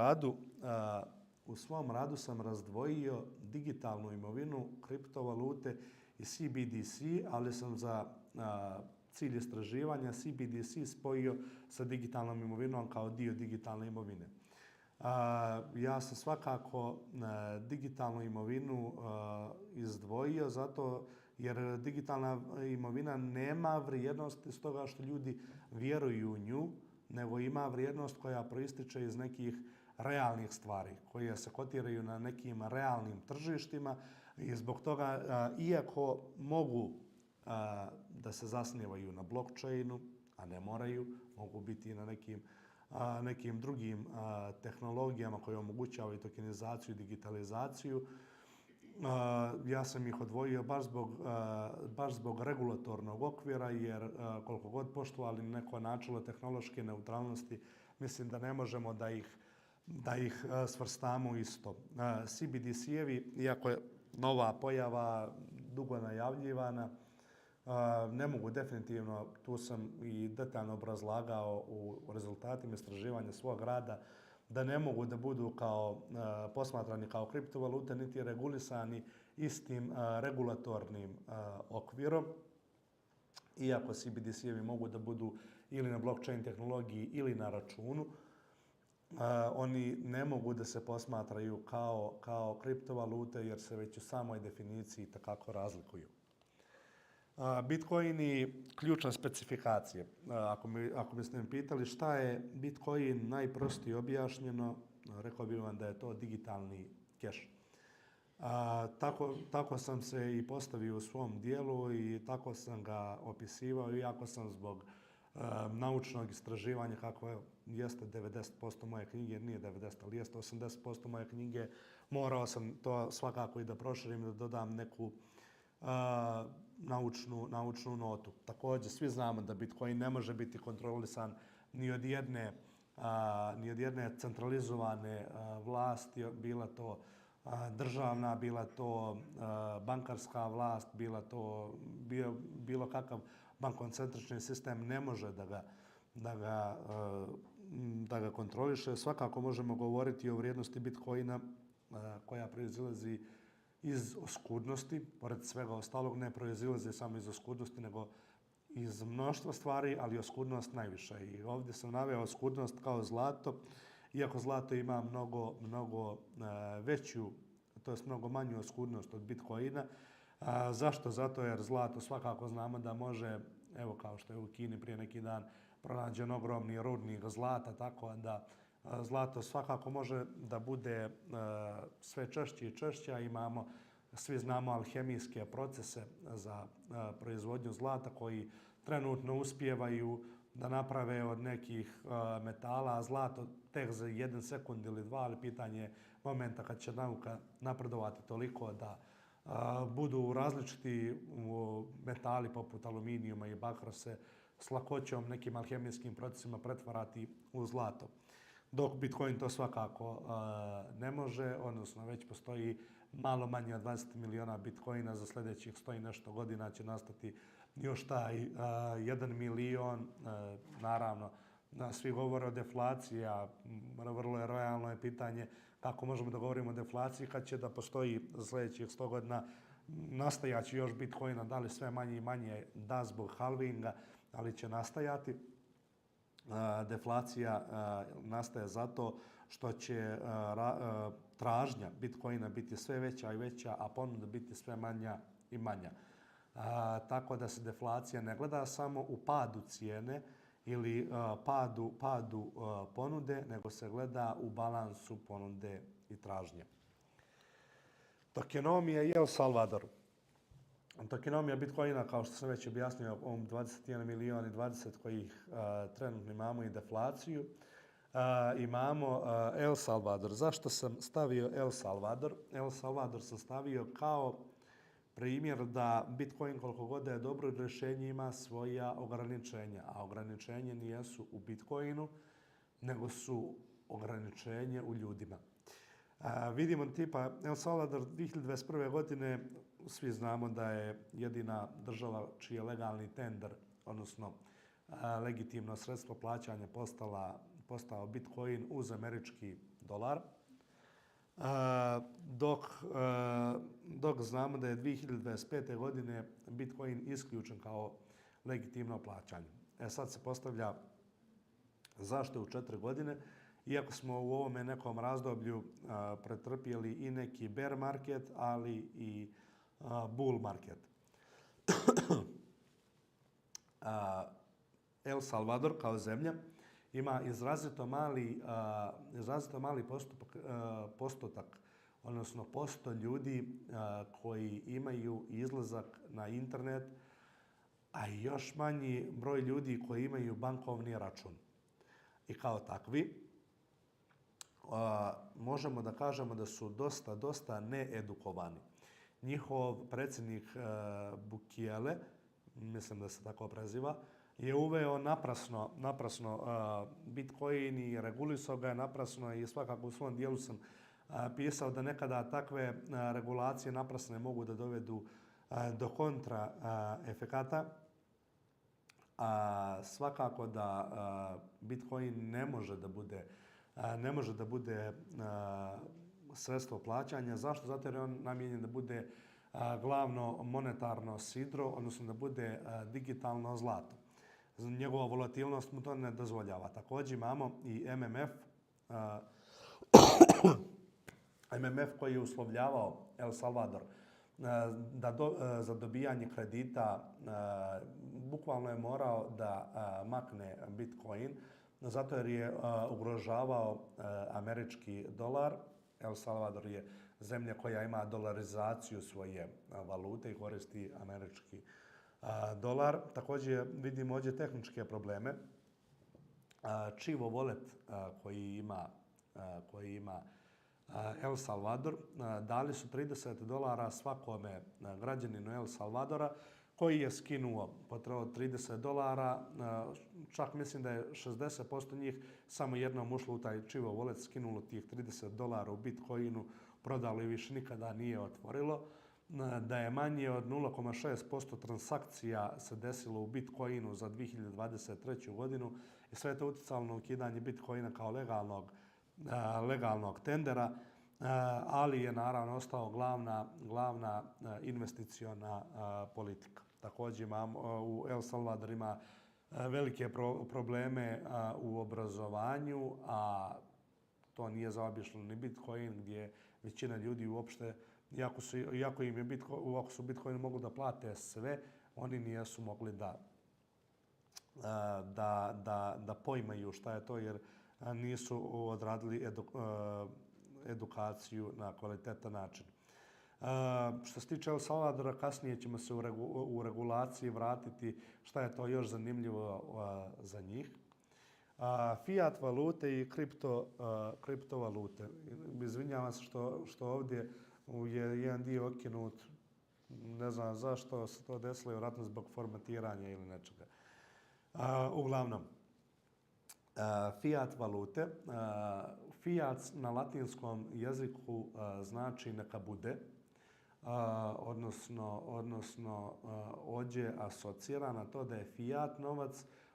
radu sam razdvojio digitalnu imovinu, kriptovalute i CBDC, ali sam za cilj istraživanja CBDC spojio sa digitalnom imovinom kao dio digitalne imovine. Ja sam svakako digitalnu imovinu izdvojio zato jer digitalna imovina nema vrijednost iz toga što ljudi vjeruju u nju, nego ima vrijednost koja proističe iz nekih realnih stvari koje se kotiraju na nekim realnim tržištima i zbog toga, iako mogu da se zasnivaju na blockchainu, a ne moraju, mogu biti i na nekim drugim tehnologijama koje omogućavaju tokenizaciju i digitalizaciju. Ja sam ih odvojio baš zbog regulatornog okvira, jer koliko god poštovali neko načelo tehnološke neutralnosti, mislim da ne možemo da ih svrstamo isto. CBDC-evi, iako je nova pojava, dugo najavljivana, ne mogu definitivno, tu sam i detaljno obrazlagao u rezultatima istraživanja svog rada, da ne mogu da budu posmatrani kao kriptovalute, niti regulisani istim regulatornim okvirom. Iako CBDC-evi mogu da budu ili na blockchain tehnologiji ili na računu, oni ne mogu da se posmatraju kao kriptovalute jer se već u samoj definiciji takako razlikuju. Bitcoini, ključne specifikacije. Ako biste me pitali šta je Bitcoin, najprostije objašnjeno, rekao bih vam da je to digitalni keš. Tako sam se i postavio u svom dijelu i tako sam ga opisivao, iako sam zbog naučnog istraživanja, kako jeste 90% moje knjige, nije 90, ali jeste 80% moje knjige, morao sam to svakako i da proširim, da dodam neku naučnu notu. Također, svi znamo da Bitcoin ne može biti kontrolisan ni od jedne centralizovane vlasti, bila to državna, bila to bankarska vlast, bilo kakav bankocentrični sistem ne može da ga kontroliše. Svakako možemo govoriti o vrijednosti Bitcoina koja proizilazi iz oskudnosti, pored svega ostalog ne proizilazi samo iz oskudnosti, nego iz mnoštva stvari, ali oskudnost najviše. I ovdje sam naveo oskudnost kao zlato, iako zlato ima mnogo veću, to je mnogo manju oskudnost od Bitcoina. Zašto? Zato jer zlato svakako znamo da može, evo kao što je u Kini prije neki dan pronađen ogromni rudnik zlata, tako da zlato svakako može da bude sve češće i češće. Svi znamo alhemijske procese za proizvodnju zlata koji trenutno uspijevaju da naprave od nekih metala zlato tek za 1 sekund ili 2, ali pitanje je momenta kad će nauka napredovati toliko da budu različiti metali poput aluminijuma i bakra se s lakoćom nekim alhemijskim procesima pretvarati u zlato. Dok Bitcoin to svakako ne može, odnosno već postoji malo manje od 20 miliona Bitcoina, za sljedećih 100 i nešto godina će nastati još taj 1 milion. Naravno, svi govore o deflaciji, a vrlo je realno je pitanje kako možemo da govorimo o deflaciji kad će da postoji za sljedećih 100 godina nastajaći još Bitcoina, da li sve manje i manje, da zbog halvinga, ali će nastajati. Deflacija nastaje zato što će tražnja Bitcoina biti sve veća i veća, a ponuda biti sve manja i manja. Tako da se deflacija ne gleda samo u padu cijene ili padu ponude, nego se gleda u balansu ponude i tražnje. Tokenomija i El Salvador. Tokenomija Bitcoina, kao što sam već objasnio, ovom 21 milion i 20 kojih trenutno imamo i deflaciju. Imamo El Salvador. Zašto sam stavio El Salvador? El Salvador sam stavio kao primjer da Bitcoin, koliko god da je dobro rješenje, ima svoja ograničenja. A ograničenje nijesu u Bitcoinu, nego su ograničenje u ljudima. Vidimo tipa El Salvador 2021. godine, svi znamo da je jedina država čiji je legalni tender, odnosno legitimno sredstvo plaćanja postao Bitcoin uz američki dolar. Dok znamo da je 2025. godine Bitcoin isključen kao legitimno plaćanje. Sad se postavlja zašto u 4 godine, iako smo u ovome nekom razdoblju pretrpjeli i neki bear market, ali i bull market. El Salvador kao zemlja ima izrazito mali postotak, odnosno posto ljudi koji imaju izlazak na internet, a još manji broj ljudi koji imaju bankovni račun. I kao takvi možemo da kažemo da su dosta needukovani. Njihov predsjednik Bukele, mislim da se tako preziva, je uveo naprasno Bitcoin i regulisao ga je naprasno i svakako u svom dijelu sam pisao da nekada takve regulacije naprasne mogu da dovedu do kontra efekata. Svakako da Bitcoin ne može da bude sredstvo plaćanja. Zašto? Zato jer je on namijenjen da bude glavno monetarno sidro, odnosno da bude digitalno zlato. Njegova volatilnost mu to ne dozvoljava. Također imamo i MMF koji je uslovljavao El Salvador za dobijanje kredita bukvalno je morao da makne Bitcoin, zato jer je ugrožavao američki dolar. El Salvador je zemlja koja ima dolarizaciju svoje valute i koristi američki dolar. Također vidimo ovdje tehničke probleme. Chivo wallet koji ima El Salvador, dali su $30 svakome građaninu El Salvadora koji je skinuo potrebno $30, čak mislim da je 60% njih samo jednom ušlo u taj Chivo wallet, skinulo tih $30 u Bitcoinu, prodalo i više nikada nije otvorilo, da je manje od 0,6% transakcija se desilo u Bitcoinu za 2023. godinu i sve je to utjecalo na ukidanje Bitcoina kao legalnog tendera, ali je naravno ostao glavna investiciona politika. Također u El Salvador ima velike probleme u obrazovanju, a to nije zaobišlo ni Bitcoin, gdje većina ljudi uopšte, iako su Bitcoin mogli da plate sve, oni nijesu mogli da pojmaju šta je to, jer nisu odradili edukaciju na kvalitetan način. Što se tiče El Salvadora, kasnije ćemo se u regulaciji vratiti šta je to još zanimljivo za njih. Fiat valute i kriptovalute. Izvinjavam se što ovdje je jedan dio okinut, ne znam zašto se to desilo, vjerojatno zbog formatiranja ili nečega. Uglavnom, fiat valute. Fiat na latinskom jeziku znači neka bude, odnosno ovdje asocira na to da je fiat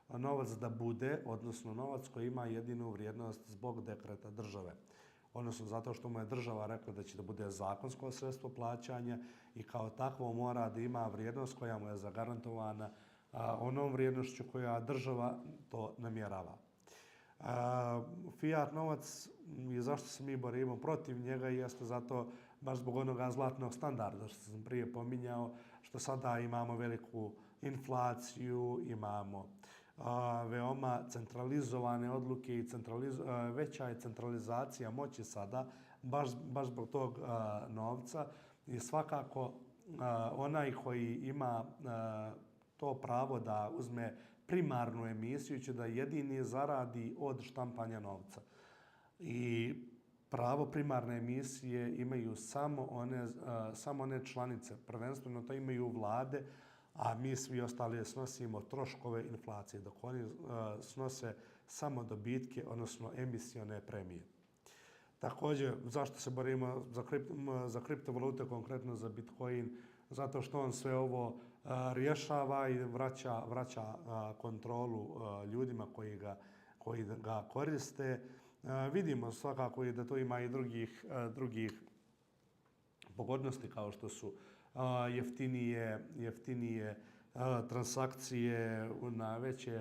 novac da bude, odnosno novac koji ima jedinu vrijednost zbog dekreta države. Odnosno zato što mu je država rekla da će da bude zakonsko sredstvo plaćanja i kao takvo mora da ima vrijednost koja mu je zagarantovana onom vrijednošću koja država to namjerava. Fiat novac, i zašto se mi borimo protiv njega, jeste zato baš zbog onoga zlatnog standarda što sam prije pominjao, što sada imamo veliku inflaciju, imamo veoma centralizovane odluke i veća je centralizacija moći sada, baš zbog tog novca. I svakako onaj koji ima to pravo da uzme primarnu emisiju će da jedini zaradi od štampanja novca. I pravo primarne emisije imaju samo one članice, prvenstveno to imaju vlade, a mi svi ostali snosimo troškove inflacije, dok oni snose samo dobitke, odnosno emisione premije. Također, zašto se borimo za kriptovalute, konkretno za Bitcoin? Zato što on sve ovo rješava i vraća kontrolu ljudima koji ga koriste. Vidimo svakako i da to ima i drugih pogodnosti, kao što su jeftinije transakcije na veće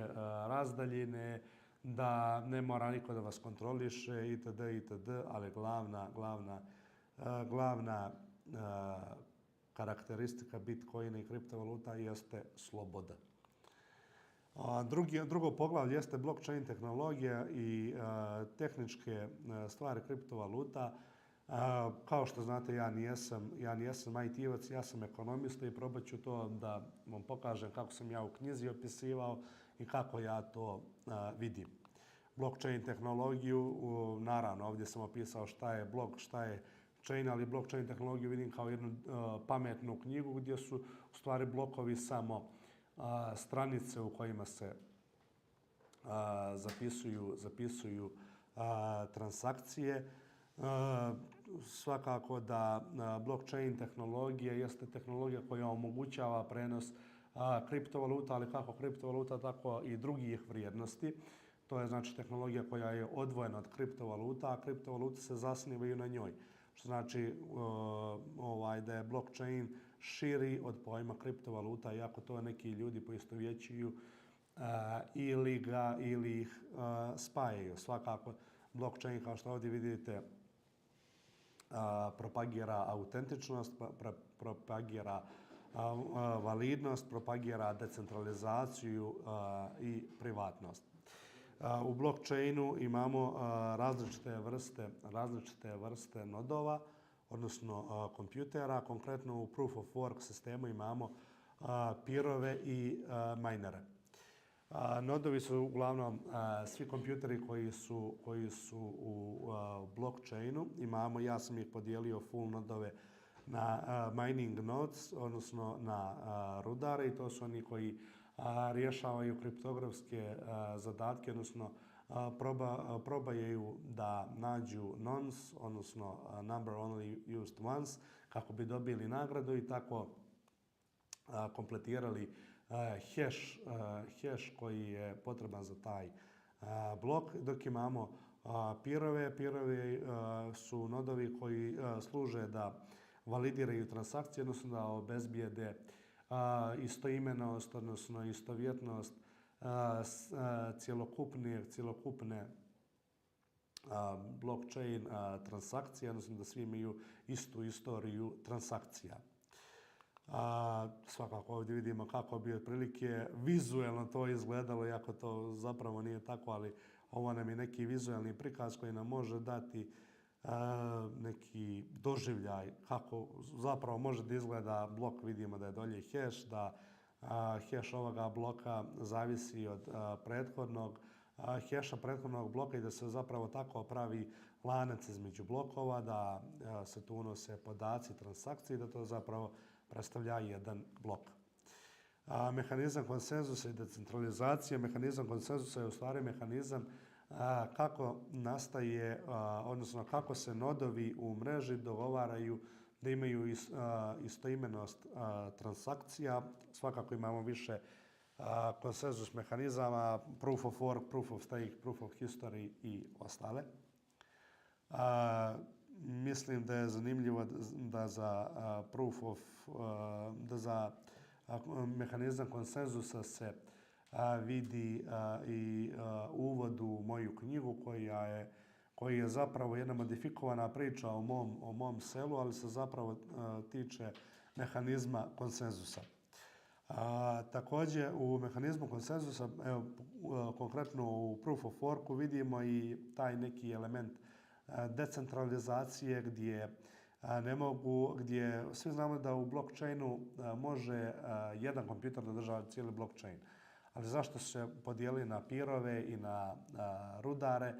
razdaljine, da ne mora niko da vas kontroliše itd., ali glavna karakteristika Bitcoina i kriptovaluta jeste sloboda. Drugo poglavlje jeste blockchain tehnologija i tehničke stvari kriptovaluta. Kao što znate, ja nijesam IT-evac, ja sam ekonomista i probat ću to da vam pokažem kako sam ja u knjizi opisivao i kako ja to vidim. Blockchain tehnologiju, naravno ovdje sam opisao šta je blok, šta je chain, ali blockchain tehnologiju vidim kao jednu pametnu knjigu gdje su u stvari blokovi samo stranice u kojima se zapisuju transakcije. Svakako da blockchain tehnologija jeste tehnologija koja omogućava prenos kriptovaluta, ali kako kriptovaluta, tako i drugih vrijednosti. To je znači tehnologija koja je odvojena od kriptovaluta, a kriptovalute se zasnivaju na njoj. Što znači da je blockchain širi od pojma kriptovaluta, iako to neki ljudi poistovjećuju ili ih spajaju. Svakako blockchain, kao što ovdje vidite, propagira autentičnost, propagira validnost, propagira decentralizaciju i privatnost. U blockchainu imamo različite vrste nodova, odnosno kompjutera. Konkretno u proof of work sistemu imamo pirove i minere. Nodovi su uglavnom svi kompjuteri koji su u blockchainu. Ja sam ih podijelio full nodove na mining nodes, odnosno na rudare, i to su oni koji rješavaju kriptografske zadatke, odnosno probaju da nađu nonce, odnosno number only used once, kako bi dobili nagradu i tako kompletirali hash koji je potreban za taj blok. Dok imamo pirove. Pirovi su nodovi koji služe da validiraju transakcije, odnosno da obezbijede istoimenost, odnosno istovjetnost cjelokupne blockchain transakcije, odnosno da svi imaju istu istoriju transakcija. Svakako ovdje vidimo kako bi otprilike vizuelno to izgledalo, iako to zapravo nije tako, ali ovo nam je neki vizualni prikaz koji nam može dati neki doživljaj kako zapravo može da izgleda blok. Vidimo da je dolje hash, da hash ovoga bloka zavisi od prethodnog hasha prethodnog bloka i da se zapravo tako pravi lanac između blokova, da se tu unose podaci transakcije i da to zapravo predstavlja jedan blok. Mehanizam konsenzusa i decentralizacije. Mehanizam konsenzusa je u stvari mehanizam kako nastaje, odnosno kako se nodovi u mreži dogovaraju da imaju istoimenost transakcija. Svakako imamo više konsenzus mehanizama, proof of work, proof of stake, proof of history i ostale. Mislim da je zanimljivo da za mehanizam konsenzusa se vidi i uvod u moju knjigu koji je zapravo jedna modifikovana priča o mom selu, ali se zapravo tiče mehanizma konsenzusa. Također u mehanizmu konsenzusa, konkretno u proof of worku, vidimo i taj neki element decentralizacije gdje svi znamo da u blockchainu može jedan kompjuter da država cijeli blockchain. Ali zašto su se podijelili na pirove i na rudare?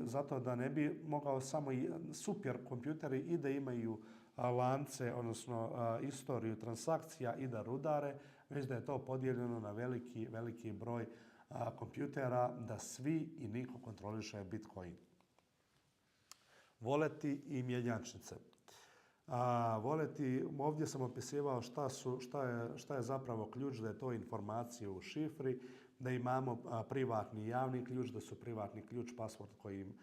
Zato da ne bi mogao samo super kompjuteri i da imaju lance, odnosno istoriju transakcija i da rudare, već da je to podijeljeno na veliki broj kompjutera, da svi i niko kontroliše Bitcoin. Voleti i mjenjačnice. Voleti, ovdje sam opisivao šta je zapravo ključ, da je to informacija u šifri, da imamo privatni i javni ključ, da su privatni ključ password kojim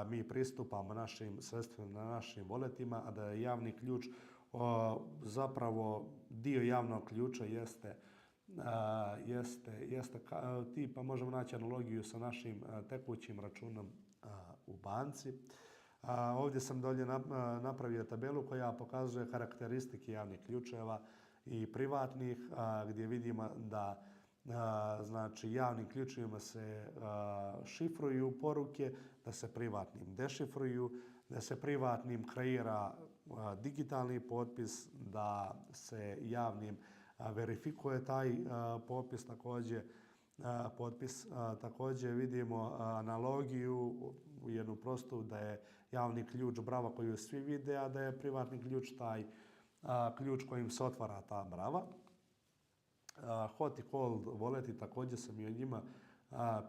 mi pristupamo našim sredstvima na našim voletima, a da je javni ključ zapravo dio javnog ključa jeste tipa, možemo naći analogiju sa našim tekućim računom u banci. Ovdje sam dolje napravio tabelu koja pokazuje karakteristike javnih ključeva i privatnih, gdje vidimo da znači javnim ključevima se šifruju poruke, da se privatnim dešifruju, da se privatnim kreira digitalni potpis, da se javnim verifikuje taj potpis. Također vidimo analogiju u jednu prostu, da je javni ključ brava koju svi vide, a da je privatni ključ taj ključ kojim se otvara ta brava. Hot i cold voleti, također sam i o njima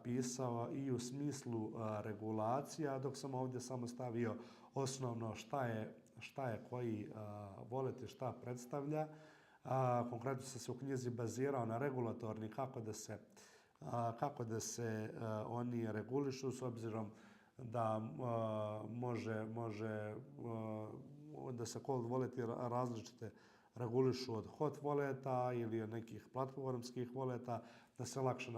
pisao i u smislu regulacija, dok sam ovdje samo stavio osnovno šta je koji volet i šta predstavlja. Konkretno sam se u knjizi bazirao na regulatorni, kako da se oni regulišu, s obzirom da može da se cold voleti različite regulišu od hot voleta ili od nekih platformskih voleta, da se lakše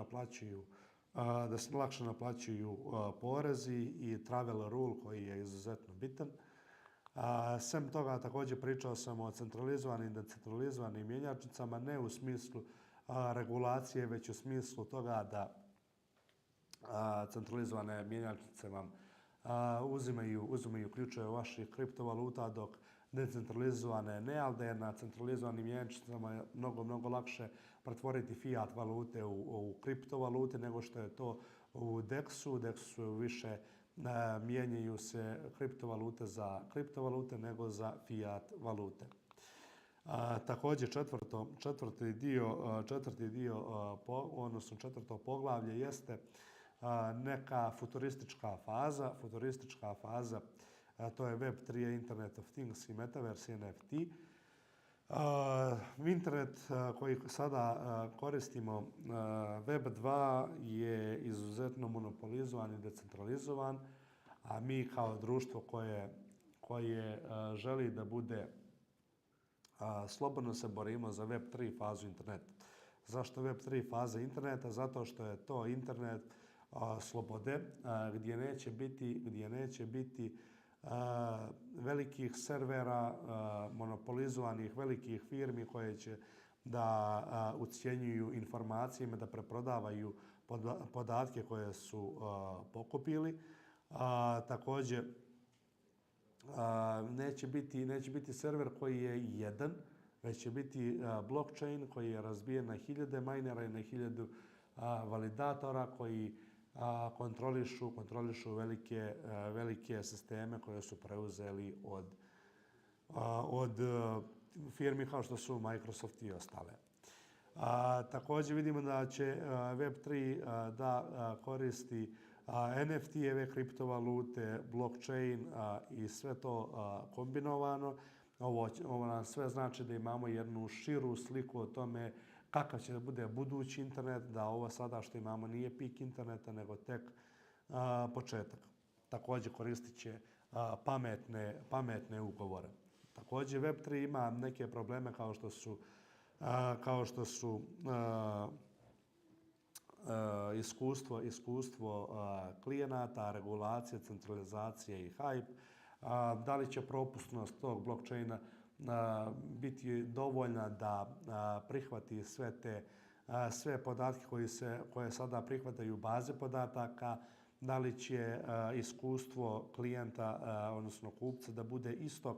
naplaćuju porezi i travel rule koji je izuzetno bitan. Sem toga također pričao sam o centralizovanim i decentralizovanim mjenjačnicama, ne u smislu regulacije, već u smislu toga da centralizovane mjenjačnice vam uzimaju ključeve vaših kriptovaluta, dok decentralizovane ne, ali da je na centralizovanim mjenjačnicama je mnogo lakše pretvoriti fiat valute u kriptovalute nego što je to u DEX-u. U DEX-u više mijenjaju se kriptovalute za kriptovalute nego za fiat valute. Također četvrti dio, odnosno četvrto poglavlje jeste neka futuristička faza. Futuristička faza, to je Web3, Internet of Things i Metaverse i NFT. Internet koji sada koristimo, Web2, je izuzetno monopolizovan i decentralizovan, a mi kao društvo koje želi da bude slobodno se borimo za Web3 fazu interneta. Zašto Web3 faza interneta? Zato što je to internet slobode gdje neće biti velikih servera, monopolizovanih velikih firmi koje će da ucjenjuju informacijama, da preprodavaju podatke koje su pokupili. Također, neće biti server koji je jedan, već će biti blockchain koji je razbijen na 1000 minera i na 1000 validatora koji kontrolišu velike sisteme koje su preuzeli od firmi kao što su Microsoft i ostale. Također vidimo da će Web3 da koristi NFT-eve kriptovalute, blockchain i sve to kombinovano. Ovo nam sve znači da imamo jednu širu sliku o tome kakav će da bude budući internet, da ovo sada što imamo nije pik interneta, nego tek početak. Također koristit će pametne ugovore. Također Web3 ima neke probleme kao što su iskustvo klijenata, regulacije, centralizacije i hype. Da li će propusnost tog blockchaina biti dovoljna da prihvati sve podatke koje sada prihvataju baze podataka, da li će iskustvo klijenta, odnosno kupca, da bude isto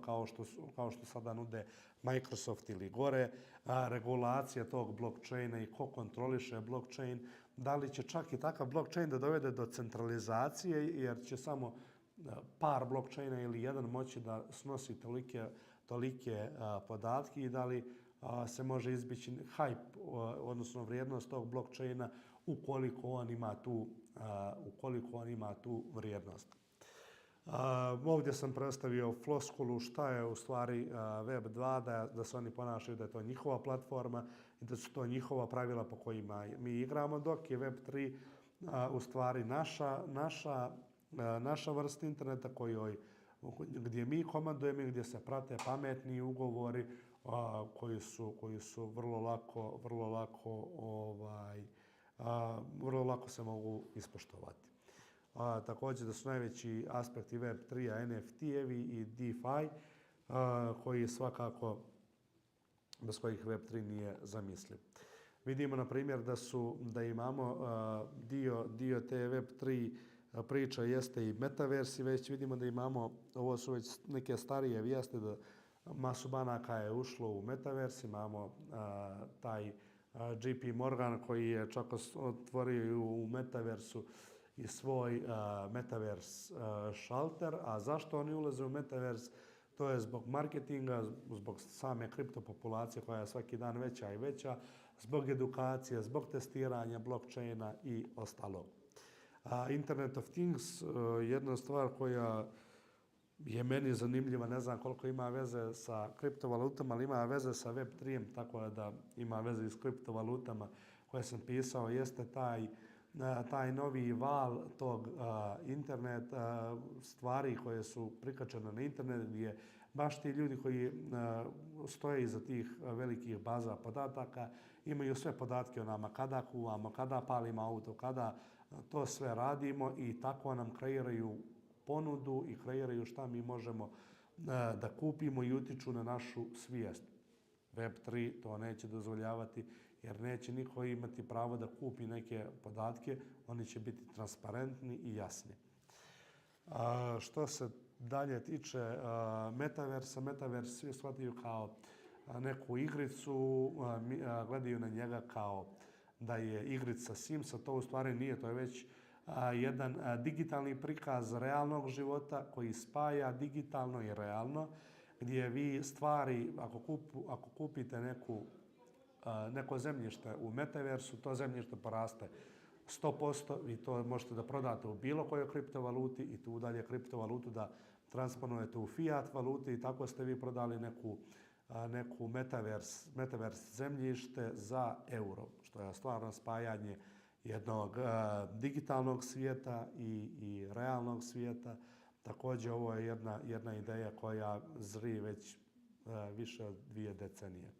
kao što sada nude Microsoft ili gore, regulacija tog blockchaina i ko kontroliše blockchain, da li će čak i takav blockchain da dovede do centralizacije, jer će samo par blockchaina ili jedan moći da snosi tolike podatke i da li se može izbjeći hype, odnosno vrijednost tog blockchaina ukoliko on ima tu vrijednost. Ovdje sam predstavio floskulu šta je u stvari Web2, da se oni ponašaju da je to njihova platforma i da su to njihova pravila po kojima mi igramo, dok je Web3 u stvari naša vrsta interneta gdje mi komandujemo i gdje se prate pametni ugovori koji su vrlo lako se mogu ispoštovati. Također da su najveći aspekti Web3-a NFT-evi i DeFi, koji svakako bez kojih Web3 nije zamisliv. Vidimo na primjer da imamo dio te Web3 priča jeste i metaversi, već vidimo da imamo, ovo su već neke starije vijesti, da masu banaka je ušlo u metavers, imamo taj JP Morgan koji je čak otvorio u metaversu i svoj metavers šalter. A zašto oni ulaze u metavers? To je zbog marketinga, zbog same kriptopopulacije koja je svaki dan veća i veća, zbog edukacije, zbog testiranja blockchaina i ostalog. Internet of Things, jedna stvar koja je meni zanimljiva, ne znam koliko ima veze sa kriptovalutama, ali ima veze sa Web3, tako da ima veze i s kriptovalutama koje sam pisao, jeste taj novi val tog internet, stvari koje su prikačene na internet, gdje baš ti ljudi koji stoje iza tih velikih baza podataka imaju sve podatke o nama, kada kuvamo, kada palimo auto, kada to sve radimo i tako nam kreiraju ponudu i kreiraju šta mi možemo da kupimo i utiču na našu svijest. Web3 to neće dozvoljavati jer neće niko imati pravo da kupi neke podatke, oni će biti transparentni i jasni. Što se dalje tiče metaversa, metavers svi shvataju kao neku igricu, gledaju na njega kao da je igrica Simsa, to u stvari nije, to je već jedan digitalni prikaz realnog života koji spaja digitalno i realno, gdje vi stvari, ako kupite neko zemljište u metaversu, to zemljište poraste 100%, vi to možete da prodate u bilo kojoj kriptovaluti i tu dalje kriptovalutu da transponujete u fiat valuti i tako ste vi prodali neku metavers zemljište za euro, što je stvarno spajanje jednog digitalnog svijeta i realnog svijeta. Također ovo je jedna ideja koja zri već više od 2 decenije.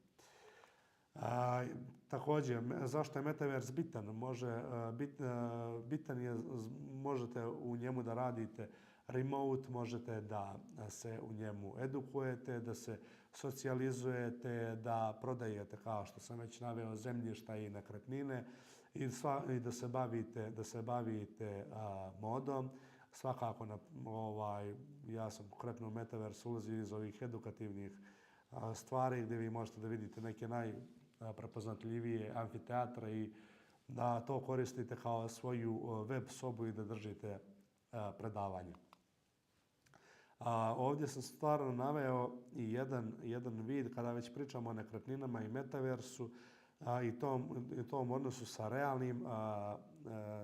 Također, zašto je metavers bitan? Bitan je, možete u njemu da radite remote, možete da se u njemu edukujete, da se socijalizujete, da prodajete, kao što sam već naveo, zemljišta i nekretnine i da se bavite modom. Svakako, ja sam konkretno u metaversu ulazio iz ovih edukativnih stvari gdje vi možete da vidite neke najprepoznatljivije amfiteatre i da to koristite kao svoju web sobu i da držite predavanje. Ovdje sam stvarno naveo i jedan vid kada već pričamo o nekretninama i metaversu i tom odnosu sa realnim.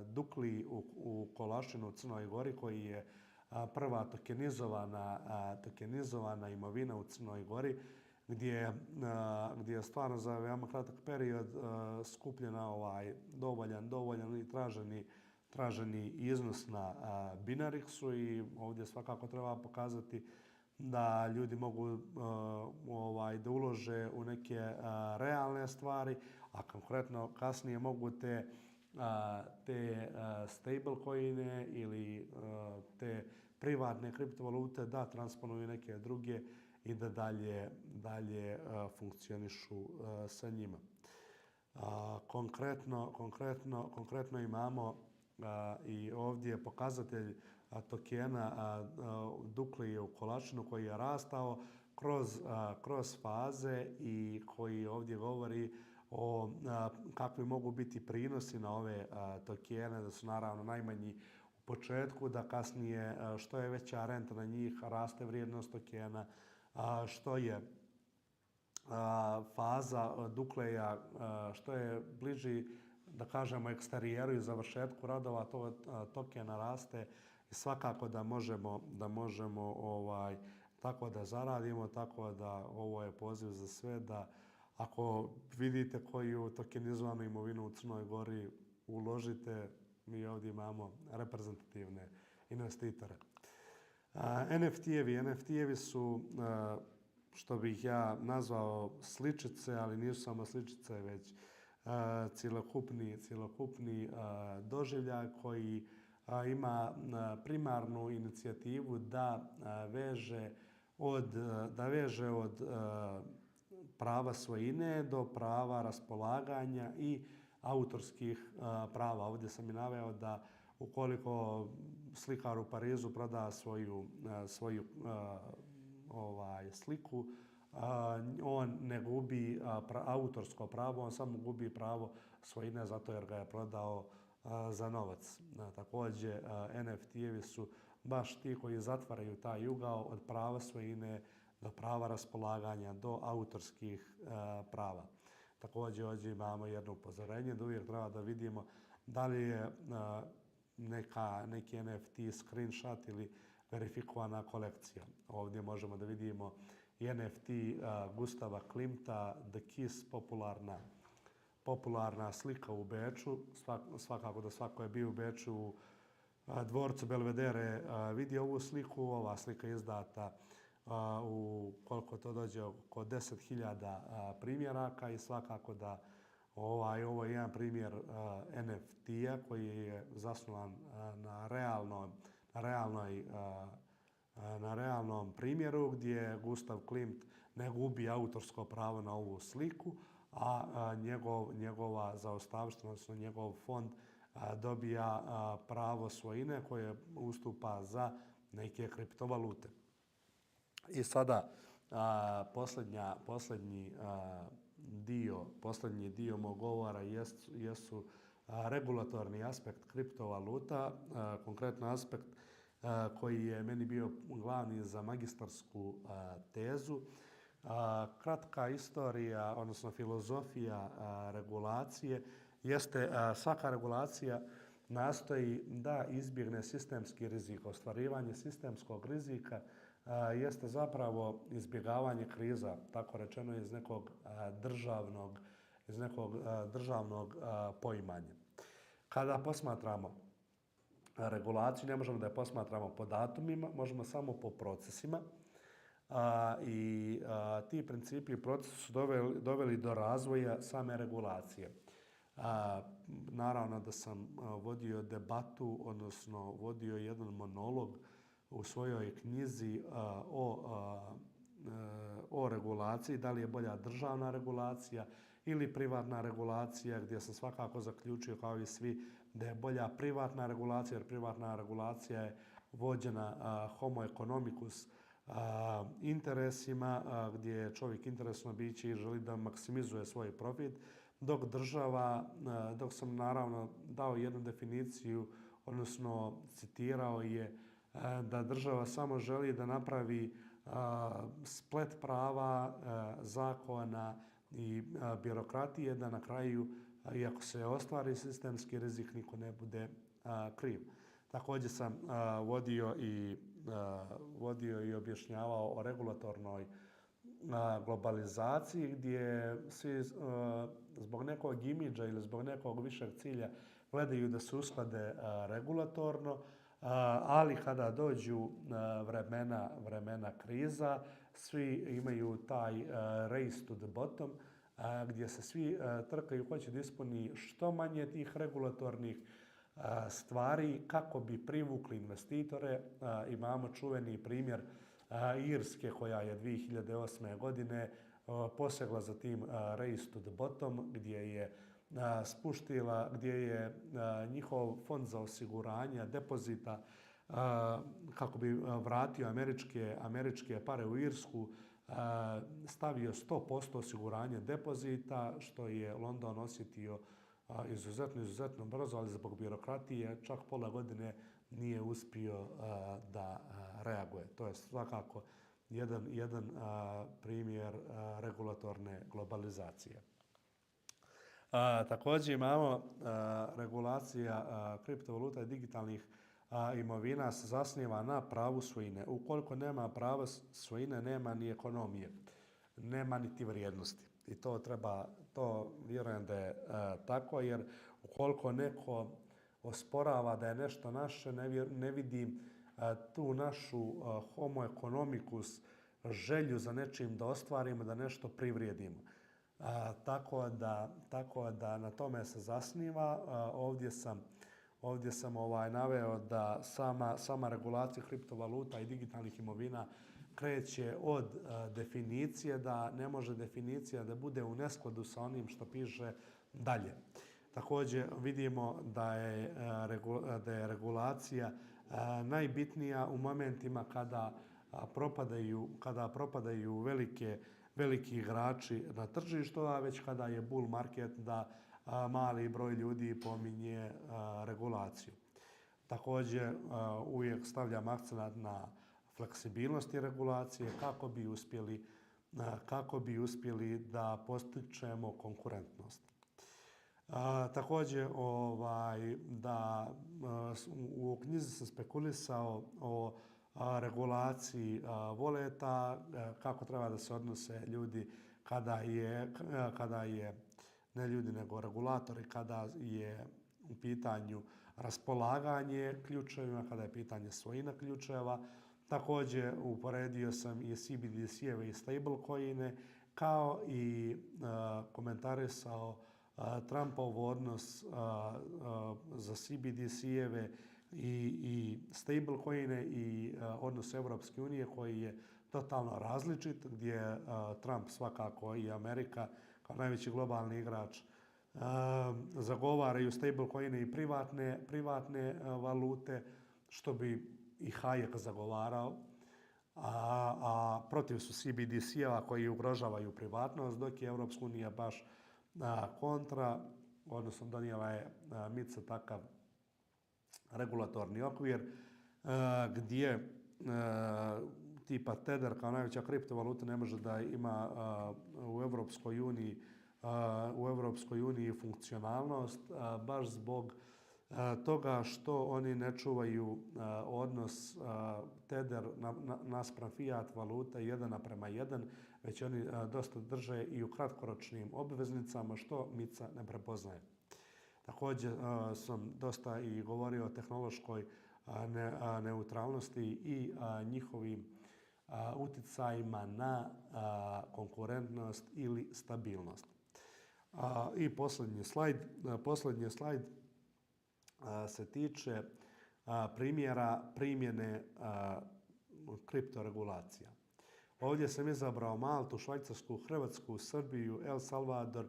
Dukli u Kolašinu u Crnoj Gori koji je prva tokenizovana imovina u Crnoj Gori gdje je stvarno za veoma kratak period skupljena dovoljan i traženi iznos na Binarixu i ovdje svakako treba pokazati da ljudi mogu da ulože u neke realne stvari, a konkretno kasnije mogu te stablecoine ili te privatne kriptovalute da transponuju neke druge i da dalje funkcionišu sa njima. Konkretno imamo i ovdje pokazatelj tokena Dukli u Kolačinu koji je rastao kroz faze i koji ovdje govori o kakvi mogu biti prinosi na ove tokene, da su naravno najmanji u početku, da kasnije što je veća renta na njih, raste vrijednost tokena, što je faza Dukleja, što je bliži, da kažemo, eksterijeru i završetku radova, to tokena raste i svakako da možemo tako da zaradimo, tako da ovo je poziv za sve da ako vidite koju tokenizovanu imovinu u Crnoj Gori uložite, mi ovdje imamo reprezentativne investitore. NFT-evi su, što bih ja nazvao, sličice, ali nisu samo sličice, već cjelokupni doživljaj koji ima primarnu inicijativu da veže od prava svojine do prava raspolaganja i autorskih prava. Ovdje sam i naveo da ukoliko slikar u Parizu proda svoju sliku, on ne gubi autorsko pravo, on samo gubi pravo svojine zato jer ga je prodao za novac. Također, NFT-evi su baš ti koji zatvaraju taj ugao od prava svojine do prava raspolaganja, do autorskih prava. Također, ovdje imamo jedno upozorenje da uvijek treba da vidimo da li je neki NFT screenshot ili verifikovana kolekcija. Ovdje možemo da vidimo i NFT Gustava Klimta, The Kiss, popularna slika u Beču. Svakako da svako je bio u Beču u dvorcu Belvedere vidi ovu sliku. Ova slika je izdata u koliko to dođe oko 10.000 primjeraka i svakako da ovo je jedan primjer NFT-a koji je zasnovan na realnoj na realnom primjeru gdje Gustav Klimt ne gubi autorsko pravo na ovu sliku, a njegova zaostavština, odnosno njegov fond dobija pravo svojine koje ustupa za neke kriptovalute. I sada posljednji dio mog govora jesu regulatorni aspekt kriptovaluta, konkretno aspekt koji je meni bio glavni za magistarsku tezu. Kratka istorija, odnosno filozofija regulacije jeste svaka regulacija nastoji da izbjegne sistemski rizik. Ostvarivanje sistemskog rizika jeste zapravo izbjegavanje kriza, tako rečeno iz nekog državnog poimanja. Kada posmatramo regulaciju, ne možemo da je posmatramo po datumima, možemo samo po procesima. I ti principi i procesi su doveli do razvoja same regulacije. Naravno da sam vodio debatu, odnosno vodio jedan monolog u svojoj knjizi o regulaciji, da li je bolja državna regulacija ili privatna regulacija, gdje sam svakako zaključio kao i svi da je bolja privatna regulacija, jer privatna regulacija je vođena homo economicus interesima, gdje je čovjek interesno biće i želi da maksimizuje svoj profit, dok sam naravno dao jednu definiciju, odnosno citirao je da država samo želi da napravi splet prava, zakona i birokratije, da na kraju, iako se ostvari sistemski rizik, niko ne bude kriv. Također sam vodio i objašnjavao o regulatornoj globalizaciji, gdje svi zbog nekog imidža ili zbog nekog višeg cilja gledaju da se usklade regulatorno, ali kada dođu vremena kriza, svi imaju taj race to the bottom, gdje se svi trkaju ko će da ispuni što manje tih regulatornih stvari kako bi privukli investitore. Imamo čuveni primjer Irske koja je 2008. godine posegla za tim race to the bottom, gdje je njihov fond za osiguranje depozita kako bi vratio američke pare u Irsku stavio 100% osiguranje depozita, što je London osjetio izuzetno brzo, ali zbog birokratije čak pola godine nije uspio da reaguje. To je svakako jedan primjer regulatorne globalizacije. Također imamo regulacija kriptovaluta i digitalnih imovina se zasniva na pravu svojine. Ukoliko nema prava svojine, nema ni ekonomije, nema niti vrijednosti. I to vjerujem da je tako, jer ukoliko neko osporava da je nešto naše, ne vidim tu našu homo economicus želju za nečim da ostvarimo, da nešto privrijedimo. Tako da na tome se zasniva. Ovdje sam naveo da sama regulacija kriptovaluta i digitalnih imovina kreće od definicije, da ne može definicija da bude u neskladu sa onim što piše dalje. Također vidimo da je regulacija najbitnija u momentima kada propadaju veliki igrači na tržištu, a već kada je bull market da mali broj ljudi pominje regulaciju. Također uvijek stavljam akcenat na fleksibilnosti regulacije kako bi uspjeli da postičemo konkurentnost. Također u knjizi sam spekulisao o regulaciji voleta, kako treba da se odnose ljudi kada je ne ljudi nego regulatori, kada je u pitanju raspolaganje ključevima, kada je pitanje svojina ključeva. Također uporedio sam i CBDC-eve i stablecoine, kao i komentarisao Trumpov odnos za CBDC-eve i stablecoine i odnos Europske unije koji je totalno različit, gdje Trump svakako i Amerika kao najveći globalni igrač zagovaraju stablecoine i privatne valute, što bi i Hayek zagovarao, a protiv su CBDC-eva koji ugrožavaju privatnost, dok je Europska unija baš kontra, odnosno donijela je MiCA takav regulatorni okvir gdje tipa Tether kao najveća kriptovaluta ne može da ima u Europskoj uniji funkcionalnost baš zbog toga što oni ne čuvaju odnos Tether naspram fiat valute 1:1, već oni dosta drže i u kratkoročnim obveznicama, što MiCA ne prepoznaje. Također sam dosta i govorio o tehnološkoj neutralnosti i njihovim utjecajima na konkurentnost ili stabilnost. I posljednji slajd se tiče primjera primjene kriptoregulacija. Ovdje sam izabrao Maltu, Švajcarsku, Hrvatsku, Srbiju, El Salvador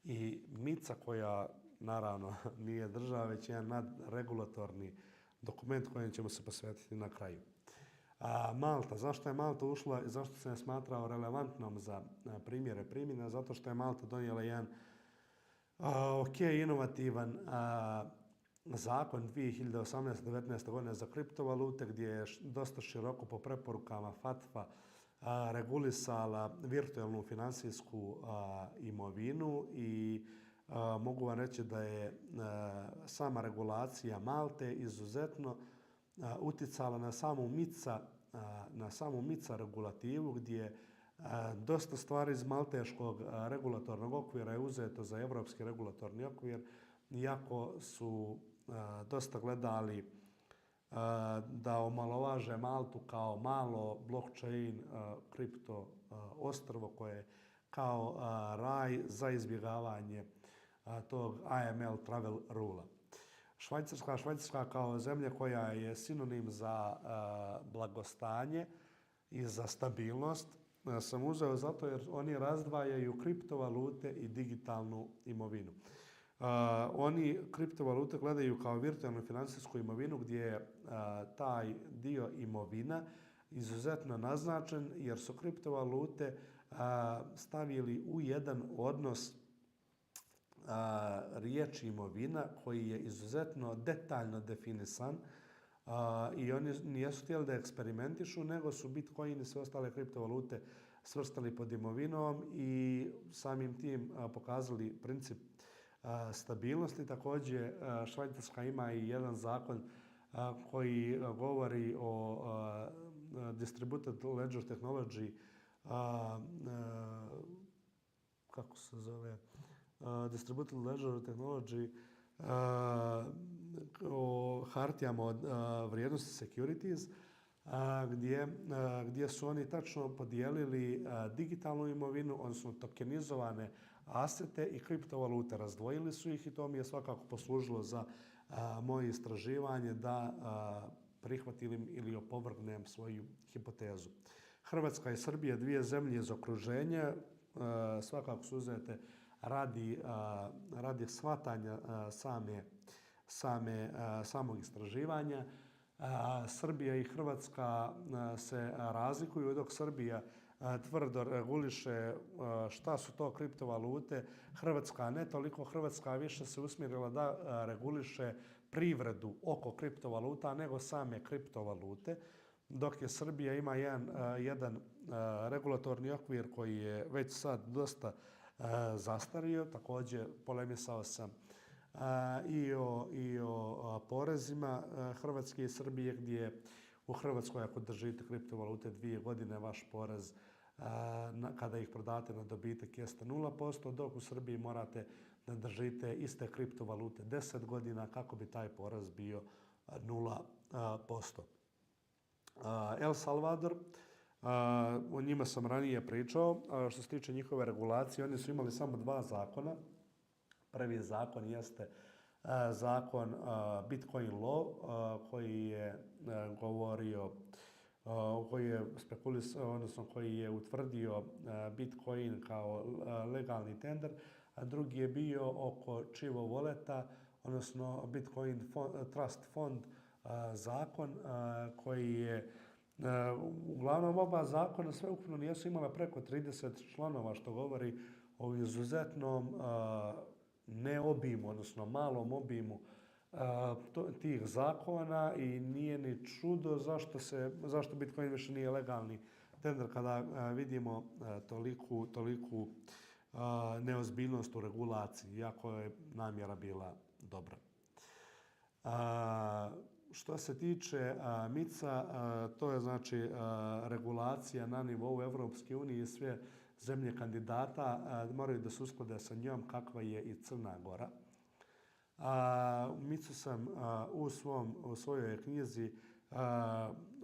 i MiCA koja naravno nije država, već jedan nadregulatorni dokument kojem ćemo se posvetiti na kraju. Malta. Zašto je Malta ušla i zašto se je smatrao relevantnom za primjere primjene? Zato što je Malta donijela jedan inovativan zakon 2018-19. godine za kriptovalute gdje je dosta široko po preporukama FATF-a regulisala virtualnu financijsku imovinu i mogu vam reći da je sama regulacija Malte izuzetno utjecala na samu MiCA regulativu gdje dosta stvari iz malteškog regulatornog okvira je uzeto za europski regulatorni okvir, iako su dosta gledali da omalovaže Maltu kao malo blockchain kripto ostrvo koje je kao raj za izbjegavanje tog AML travel rula. Švajcarska kao zemlja koja je sinonim za blagostanje i za stabilnost sam uzeo zato jer oni razdvajaju kriptovalute i digitalnu imovinu. Oni kriptovalute gledaju kao virtualnu financijsku imovinu gdje je taj dio imovina izuzetno naznačen jer su kriptovalute stavili u jedan odnos riječi imovina koji je izuzetno detaljno definisan i oni nisu htjeli da eksperimentišu, nego su Bitcoin i sve ostale kriptovalute svrstali pod imovinom i samim tim pokazali princip stabilnosti. Također Švajcarska ima i jedan zakon koji govori o distributed ledger technology, kako se zove, distributed ledger technology o hartijama od vrijednosti securities, gdje su oni tačno podijelili digitalnu imovinu, odnosno tokenizovane asete i kriptovalute. Razdvojili su ih i to mi je svakako poslužilo za moje istraživanje da prihvatim ili opovrgnem svoju hipotezu. Hrvatska i Srbija, dvije zemlje iz okruženja, svakako su uzete radi shvatanja samog istraživanja. Srbija i Hrvatska se razlikuju, dok Srbija tvrdo reguliše šta su to kriptovalute. Hrvatska ne toliko, Hrvatska više se usmjerila da reguliše privredu oko kriptovaluta nego same kriptovalute, dok je Srbija ima jedan regulatorni okvir koji je već sad dosta zastario. Također polemisao sam i o porezima Hrvatske i Srbije, gdje u Hrvatskoj ako držite kriptovalute 2 godine vaš porez kada ih prodate na dobitak jeste 0%, dok u Srbiji morate da držite iste kriptovalute 10 godina kako bi taj porez bio 0%. El Salvador, o njima sam ranije pričao. Što se tiče njihove regulacije, oni su imali samo 2 zakona. Prvi zakon jeste zakon Bitcoin law koji je govorio, koji je spekulisao, odnosno koji je utvrdio Bitcoin kao legalni tender, a drugi je bio oko Chivo Walleta, odnosno Bitcoin Trust Fund zakon koji je uglavnom oba zakona sve ukupno nisu imala preko 30 članova, što govori o izuzetnom ne obimu, odnosno malom obimu tih zakona i nije ni čudo zašto Bitcoin više nije legalni tender kada vidimo toliku neozbiljnost u regulaciji, iako je namjera bila dobra. Što se tiče MIC-a, to je znači regulacija na nivou Evropske unije i sve zemlje kandidata moraju da se usklade sa njom kakva je i Crna Gora. MIC-u sam u svojoj knjizi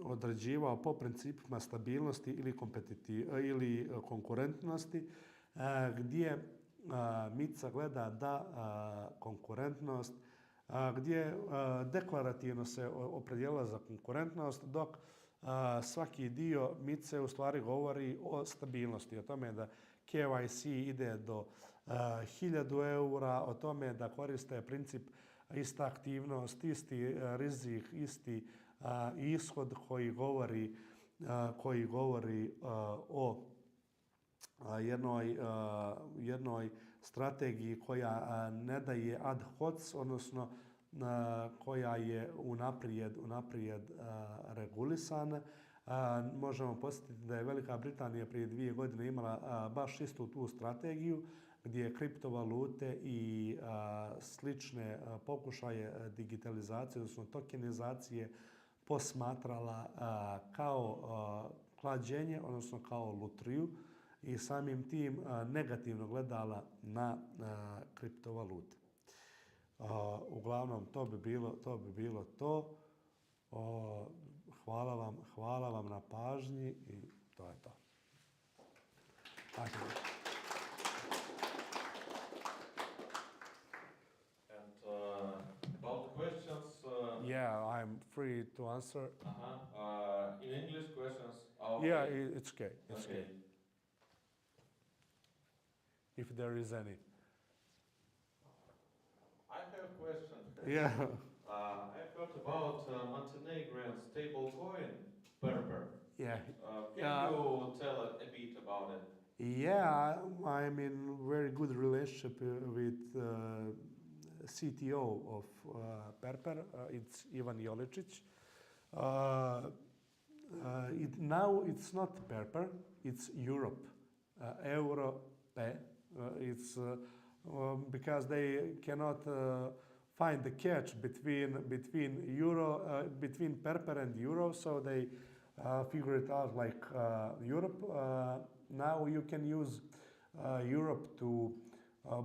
određivao po principima stabilnosti ili konkurentnosti, gdje MIC-a gleda da konkurentnost, gdje deklarativno se opredijela za konkurentnost, dok svaki dio MIC-e u stvari govori o stabilnosti, o tome da KYC ide do 1000 eura, o tome da koriste princip ista aktivnost, isti rizik, isti ishod koji govori o jednoj strategiji koja ne daje ad hoc, odnosno koja je unaprijed regulisana. Možemo podsjetiti da je Velika Britanija prije 2 godine imala baš istu tu strategiju gdje kriptovalute i slične pokušaje digitalizacije, odnosno tokenizacije posmatrala kao klađenje, odnosno kao lutriju i samim tim negativno gledala na kriptovalute. Uglavnom, to bi bilo to. Hvala vam na pažnji i to je to. About questions. Yeah, I'm free to answer. In English questions. Yeah, it's okay. It's okay. If there is any. I have a question. Yeah. I've heard about Montenegrin stablecoin Perper. Yeah. Can you tell a bit about it? Yeah, I'm in very good relationship with CTO of Perper. It's Ivan Jolicic. Now it's not Perper, it's Europe, Europe. It's because they cannot find the catch between Perper and Euro, so they figure it out like Europe. Now you can use Europe to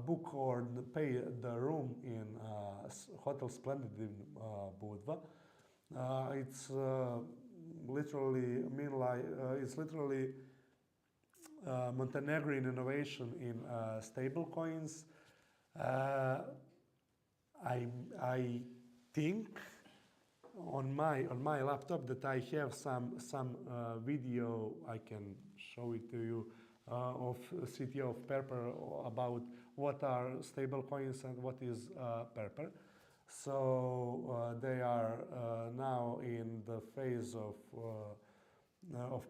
book or pay the room in Hotel Splendid in Budva. It's literally Montenegrin innovation in stablecoins. I think on my laptop that I have some video, I can show it to you, of CTO of Perper about what are stablecoins and what is Perper. So they are now in the phase of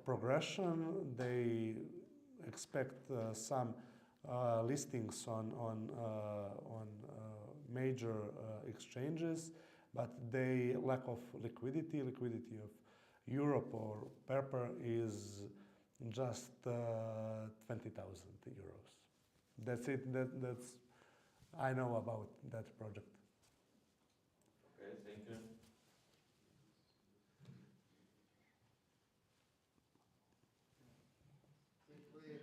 progression. They expect some listings on major exchanges, but they lack of liquidity. Liquidity of Europe or Perper is just 20,000 euros. That's it. That's I know about that project. Okay, thank you. If we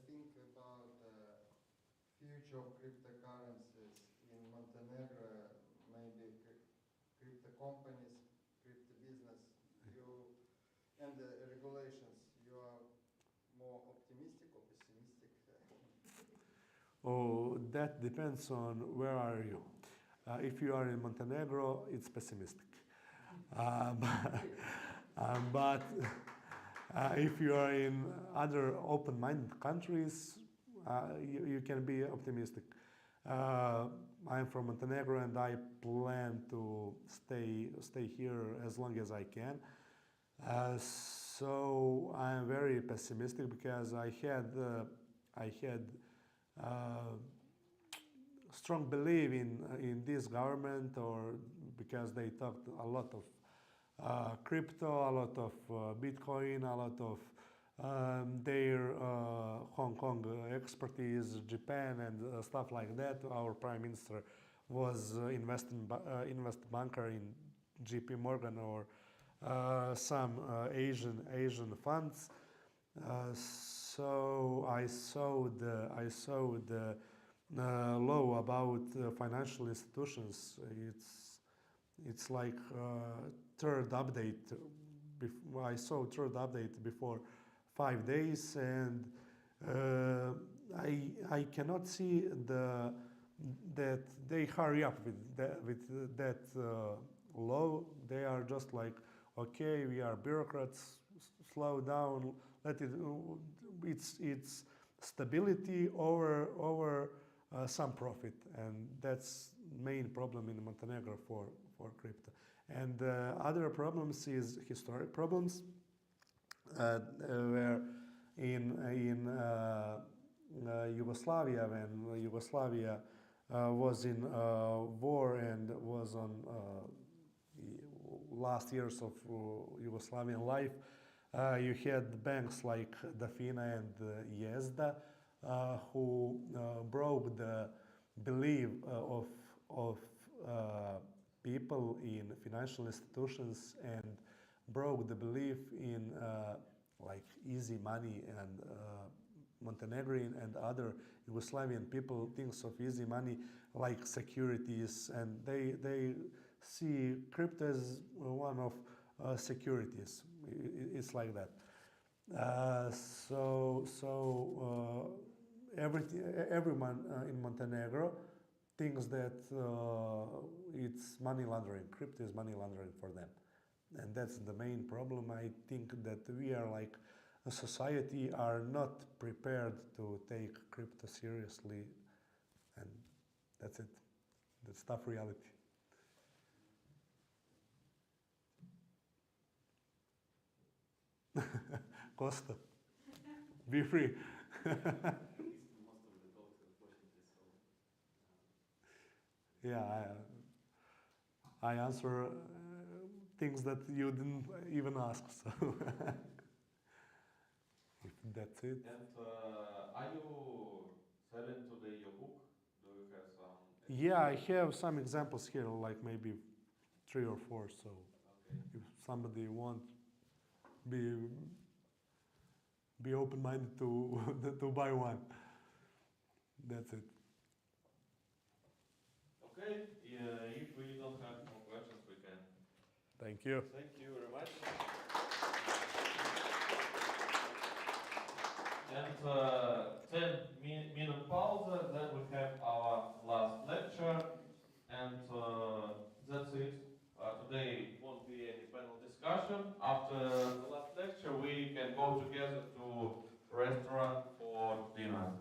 think about the future of cryptocurrencies in Montenegro, maybe crypto companies, crypto business, and the regulations, you are more optimistic or pessimistic? Oh, that depends on where are you. If you are in Montenegro, it's pessimistic. But if you are in other open-minded countries, you can be optimistic. I'm from Montenegro and I plan to stay here as long as I can. So I'm very pessimistic because I had strong belief in this government, or because they talked a lot of crypto, a lot of Bitcoin, a lot of their Hong Kong expertise, Japan, and stuff like that. Our prime minister was investment banker in JP Morgan or some Asian funds. So I saw the law about financial institutions. It's like third update. I saw third update before 5 days, and I cannot see that they hurry up with that law. They are just like, okay, we are bureaucrats. Slow down. Let it. It's stability over some profit, and that's main problem in Montenegro for crypto. And other problems is historic problems, where in Yugoslavia, when Yugoslavia was in war and was on last years of Yugoslavian life, you had banks like Dafina and Jezda who broke the belief of people in financial institutions and broke the belief in like easy money, and Montenegrin and other Yugoslavian people thinks of easy money like securities, and they see crypto as one of securities. It's like that. Everyone in Montenegro thinks that it's money laundering. Crypto is money laundering for them. And that's the main problem. I think that we are like a society are not prepared to take crypto seriously, and that's it. That's tough reality. Costa, be free. Yeah, I answer things that you didn't even ask. So if that's it. And are you selling today your book? Do you have some? Yeah, I have some examples here, like maybe 3 or 4. So if somebody want be open-minded to to buy one. That's it. Okay. If we don't have more questions, we can. Thank you. Thank you very much. And 10-minute pause. Then we have our last lecture, and that's it. Today won't be any panel discussion. After the last lecture, we can go together to restaurant for dinner.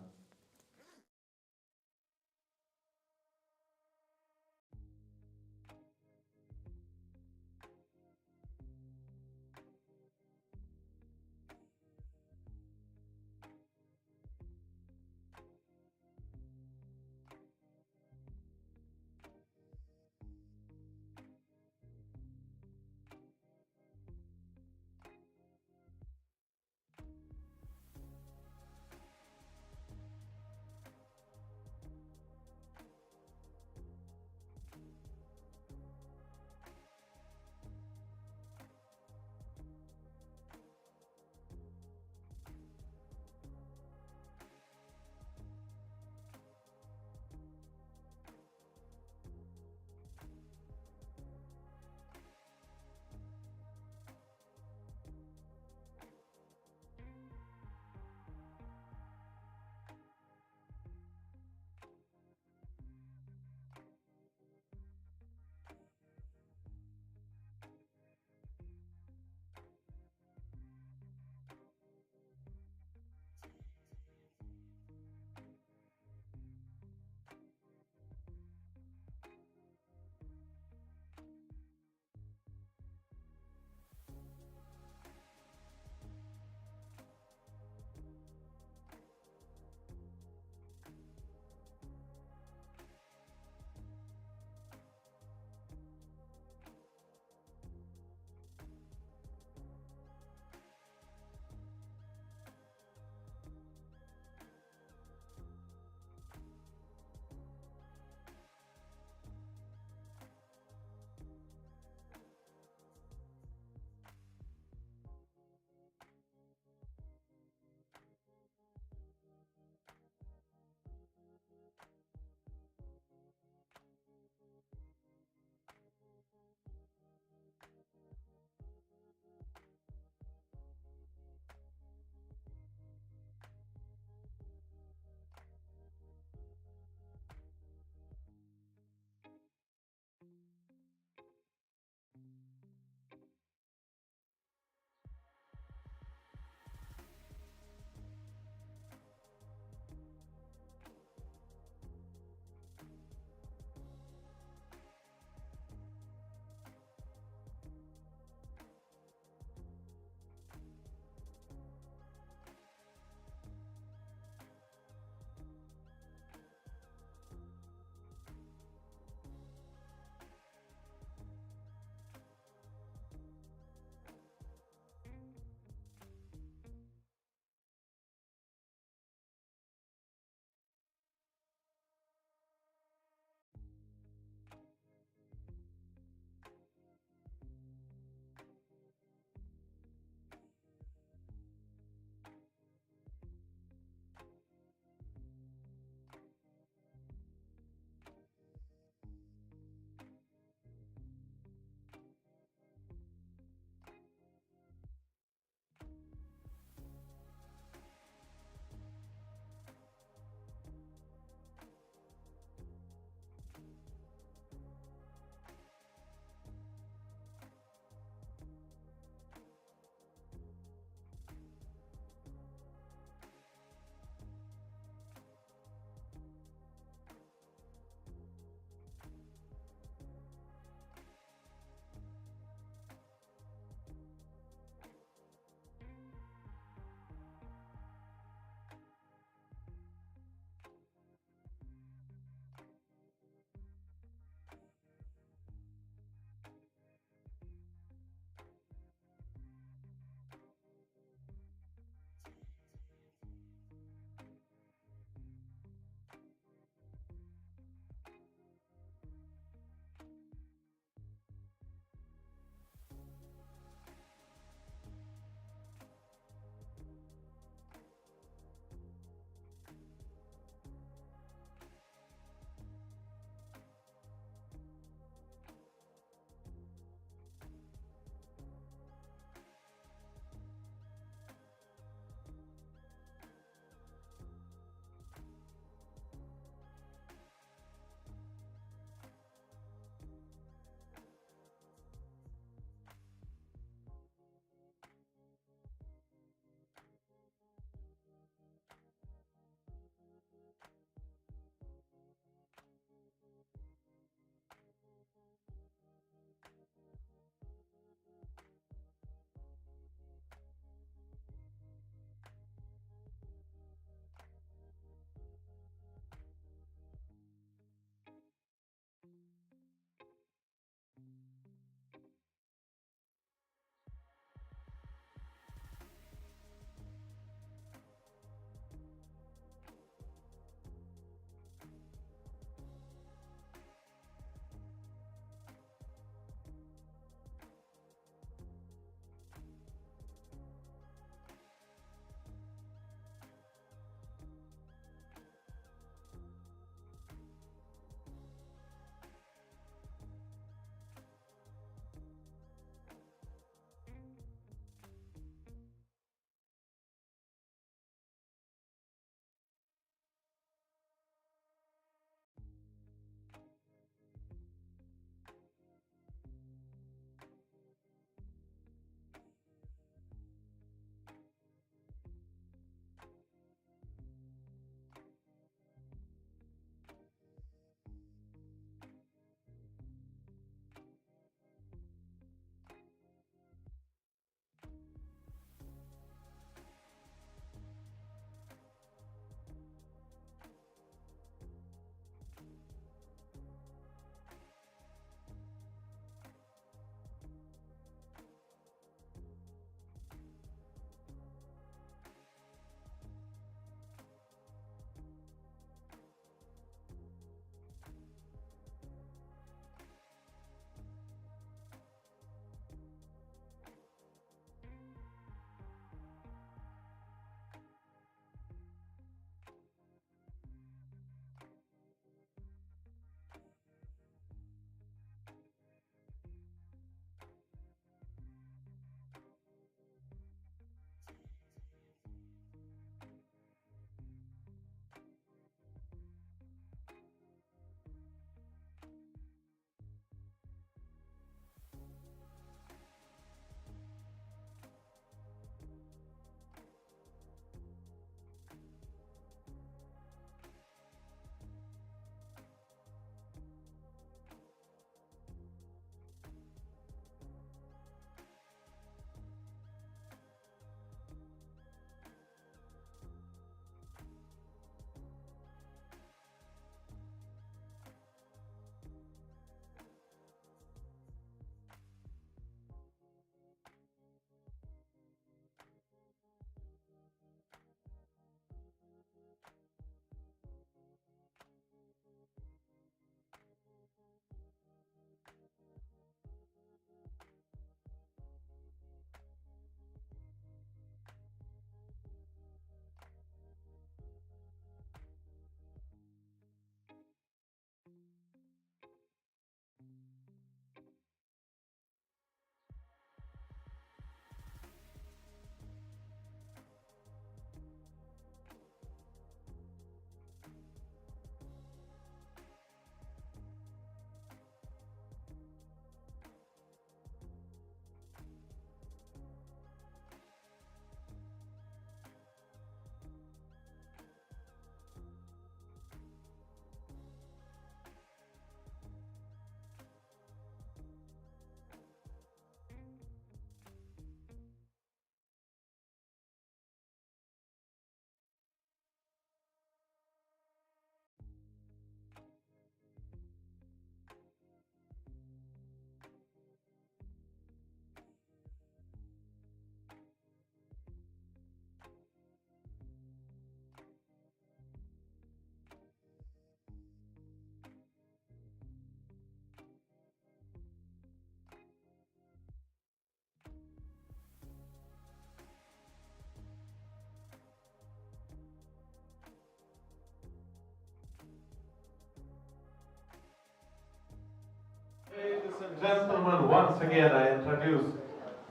gentlemen, once again I introduce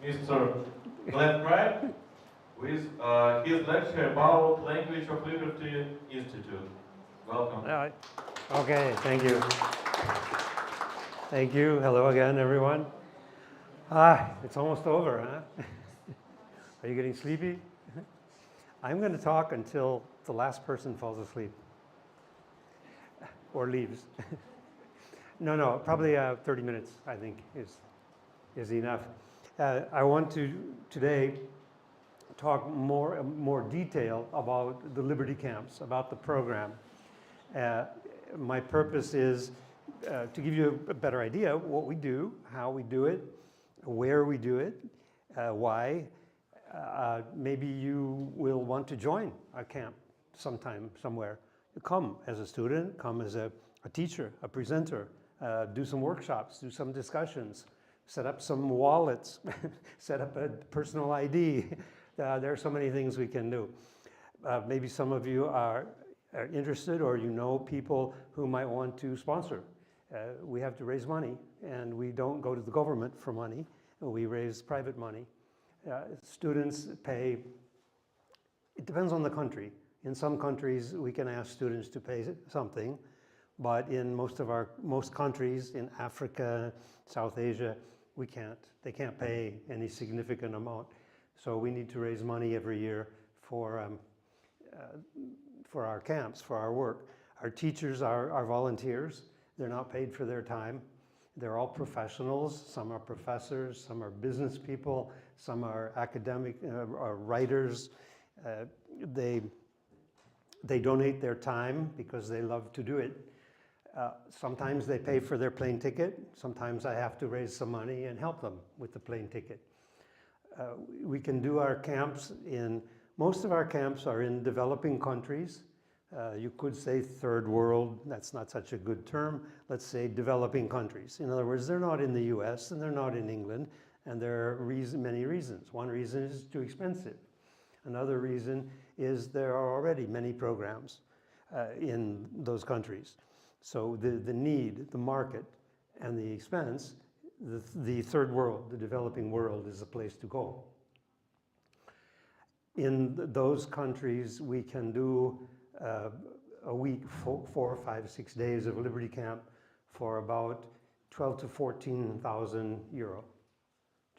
Mr. Cripe with his lecture about Language of Liberty Institute. Welcome. All right. Okay, thank you. Thank you. Hello again, everyone. It's almost over, huh? Are you getting sleepy? I'm going to talk until the last person falls asleep or leaves. No, probably 30 minutes, I think, is enough. I want to today talk more detail about the Liberty Camps, about the program. My purpose is to give you a better idea of what we do, how we do it, where we do it, why. Maybe you will want to join a camp sometime, somewhere. Come as a student, come as a teacher, a presenter, do some workshops, do some discussions, set up some wallets, set up a personal ID. There are so many things we can do. Maybe some of you are interested, or you know people who might want to sponsor. We have to raise money, and we don't go to the government for money. We raise private money. Students pay, it depends on the country. In some countries, we can ask students to pay something, but in most countries, in Africa, South Asia, we can't. They can't pay any significant amount. So we need to raise money every year for our camps, for our work. Our teachers are volunteers. They're not paid for their time. They're all professionals. Some are professors, some are business people, some are academic writers. They donate their time because they love to do it. Sometimes they pay for their plane ticket. Sometimes I have to raise some money and help them with the plane ticket. We can do our camps most of our camps are in developing countries. You could say third world, that's not such a good term. Let's say developing countries. In other words, they're not in the US and they're not in England, and there are many reasons. One reason is too expensive. Another reason is there are already many programs in those countries. So the need, the market, and the expense, the third world, the developing world, is a place to go. In those countries, we can do a week, 4, 5, 6 days of Liberty Camp for about 12 to 14,000 euro,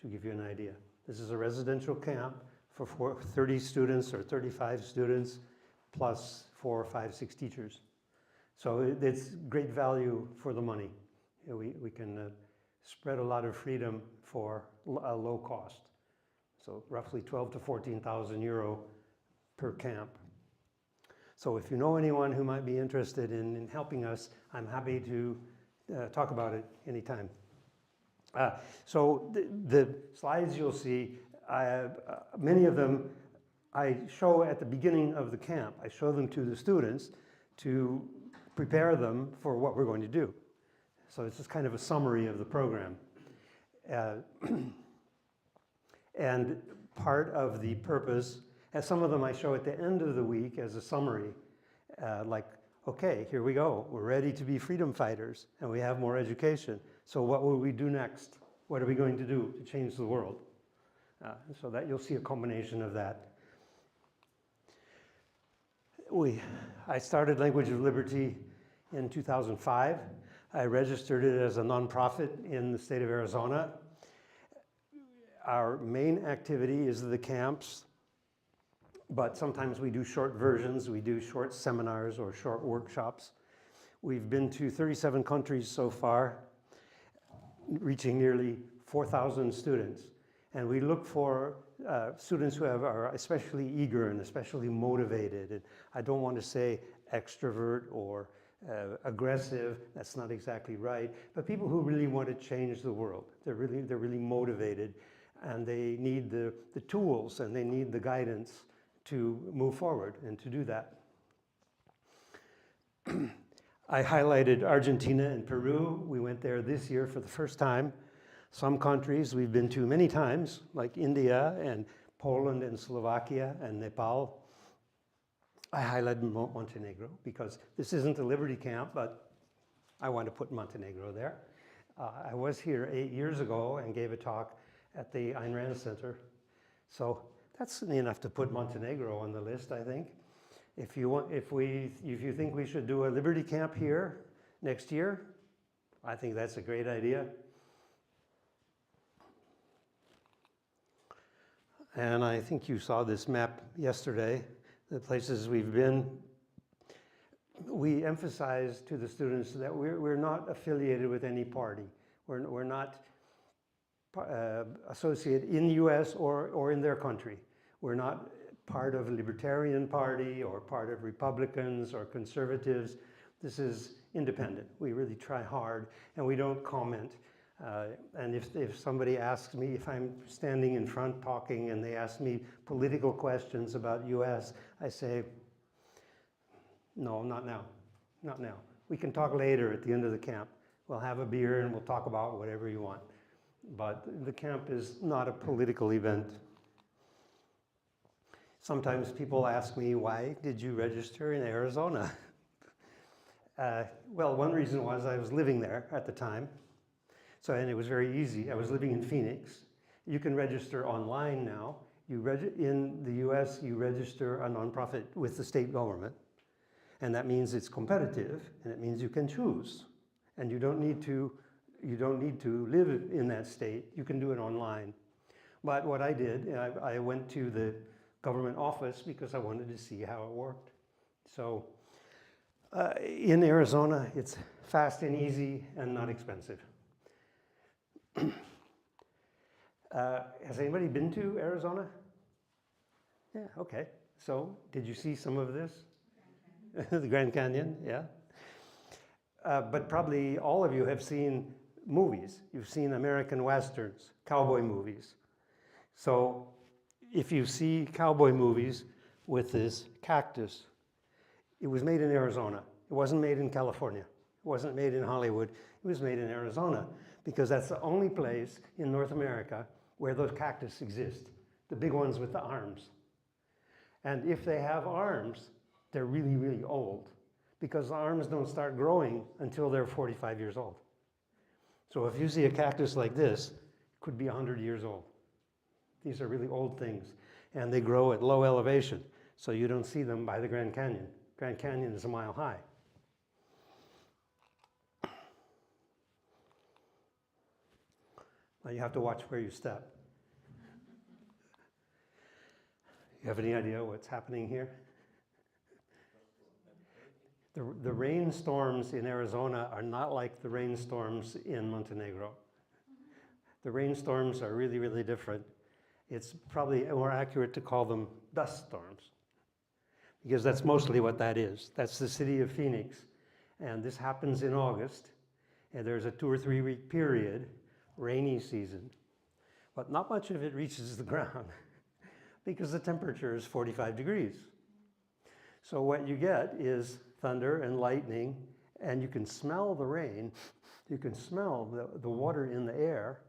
to give you an idea. This is a residential camp for 30 students or 35 students, plus 4, 5, 6 teachers. So it's great value for the money. We can spread a lot of freedom for a low cost. So roughly 12 to 14,000 euro per camp. So if you know anyone who might be interested in helping us, I'm happy to talk about it anytime. So the slides you'll see, many of them I show at the beginning of the camp. I show them to the students to prepare them for what we're going to do. So it's just kind of a summary of the program. And part of the purpose, and some of them I show at the end of the week as a summary, like, okay, here we go. We're ready to be freedom fighters, and we have more education. So what will we do next? What are we going to do to change the world? So that you'll see a combination of that. I started Language of Liberty in 2005. I registered it as a nonprofit in the state of Arizona. Our main activity is the camps, but sometimes we do short versions. We do short seminars or short workshops. We've been to 37 countries so far, reaching nearly 4,000 students. And we look for students who are especially eager and especially motivated. And I don't want to say extrovert or aggressive, that's not exactly right, but people who really want to change the world. They're really motivated, and they need the tools and they need the guidance to move forward and to do that. I highlighted Argentina and Peru. We went there this year for the first time. Some countries we've been to many times, like India and Poland and Slovakia and Nepal. I highlighted Montenegro because this isn't a Liberty Camp, but I want to put Montenegro there. I was here 8 years ago and gave a talk at the Ayn Rand Center. So that's enough to put Montenegro on the list, I think. If you think we should do a Liberty Camp here next year, I think that's a great idea. And I think you saw this map yesterday, the places we've been. We emphasize to the students that we're not affiliated with any party. We're not associated in the US or in their country. We're not part of a Libertarian Party or part of Republicans or Conservatives. This is independent. We really try hard and we don't comment. And if somebody asks me, if I'm standing in front talking and they ask me political questions about US, I say, no, not now, not now. We can talk later at the end of the camp. We'll have a beer and we'll talk about whatever you want. But the camp is not a political event. Sometimes people ask me, why did you register in Arizona? Well, one reason was I was living there at the time. And it was very easy. I was living in Phoenix. You can register online now. In the US, you register a nonprofit with the state government. And that means it's competitive, and it means you can choose. And you don't need to live in that state. You can do it online. But what I did, I went to the government office because I wanted to see how it worked. So in Arizona, it's fast and easy and not expensive. Has anybody been to Arizona? Yeah, okay. So did you see some of this? The Grand Canyon, yeah. But probably all of you have seen movies. You've seen American Westerns, cowboy movies. So if you see cowboy movies with this cactus, it was made in Arizona. It wasn't made in California. It wasn't made in Hollywood. It was made in Arizona because that's the only place in North America where those cactus exist, the big ones with the arms. And if they have arms, they're really, really old because the arms don't start growing until they're 45 years old. So if you see a cactus like this, it could be 100 years old. These are really old things, and they grow at low elevation, so you don't see them by the Grand Canyon. Grand Canyon is a mile high. Now you have to watch where you step. You have any idea what's happening here? The rainstorms in Arizona are not like the rainstorms in Montenegro. The rainstorms are really, really different. It's probably more accurate to call them dust storms because that's mostly what that is. That's the city of Phoenix. And this happens in August. And there's a 2 or 3 week period, rainy season. But not much of it reaches the ground because the temperature is 45 degrees. So what you get is thunder and lightning, and you can smell the rain. You can smell the water in the air.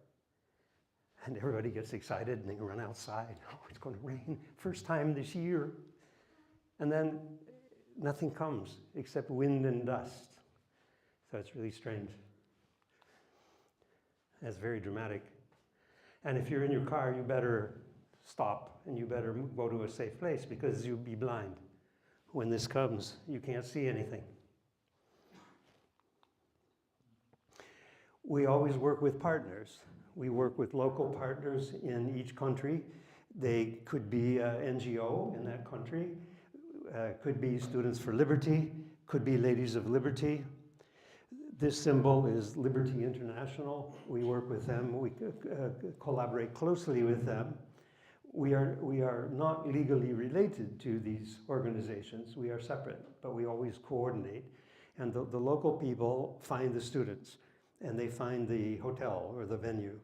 And everybody gets excited and they run outside. Oh, it's going to rain. First time this year. And then nothing comes except wind and dust. So it's really strange. It's very dramatic. And if you're in your car, you better stop and you better go to a safe place because you'll be blind. When this comes, you can't see anything. We always work with partners. We work with local partners in each country. They could be an NGO in that country, could be Students for Liberty, could be Ladies of Liberty. This symbol is Liberty International. We work with them. We collaborate closely with them. We are not legally related to these organizations. We are separate, but we always coordinate. And the local people find the students, and they find the hotel or the venue.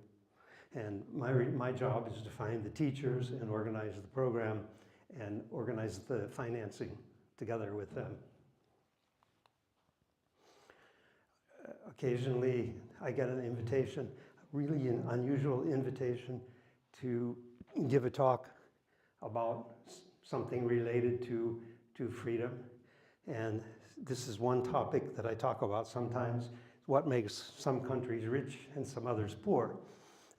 And my job is to find the teachers and organize the program and organize the financing together with them. Occasionally, I get an invitation, really an unusual invitation to give a talk about something related to freedom. And this is one topic that I talk about sometimes. what makes some countries rich and some others poor.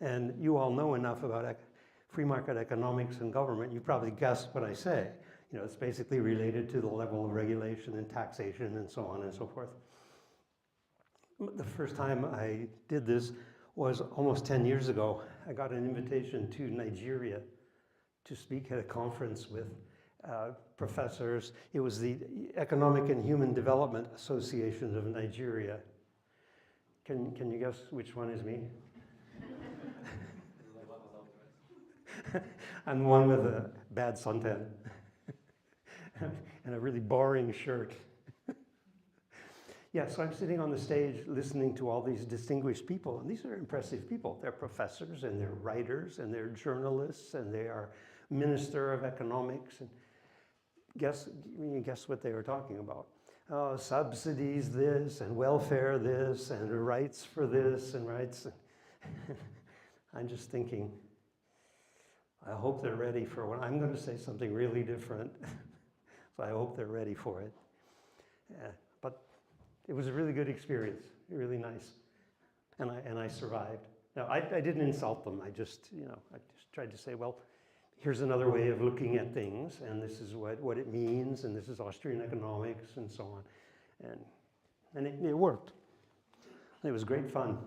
And you all know enough about free market economics and government, you probably guessed what I say. You know, it's basically related to the level of regulation and taxation and so on and so forth. The first time I did this was almost 10 years ago. I got an invitation to Nigeria to speak at a conference with professors. It was the Economic and Human Development Association of Nigeria. Can you guess which one is me? I'm the one with a bad suntan and a really boring shirt. Yeah, so I'm sitting on the stage listening to all these distinguished people, and these are impressive people. They're professors, and they're writers, and they're journalists, and they are minister of economics. And guess what they were talking about? Oh, subsidies this, and welfare this, and rights for this, and rights. I'm just thinking, I hope they're ready for what I'm going to say something really different. So I hope they're ready for it. But it was a really good experience, really nice. And I survived. Now, I didn't insult them. I just tried to say, well, here's another way of looking at things, and this is what it means, and this is Austrian economics, and so on. And it worked. It was great fun.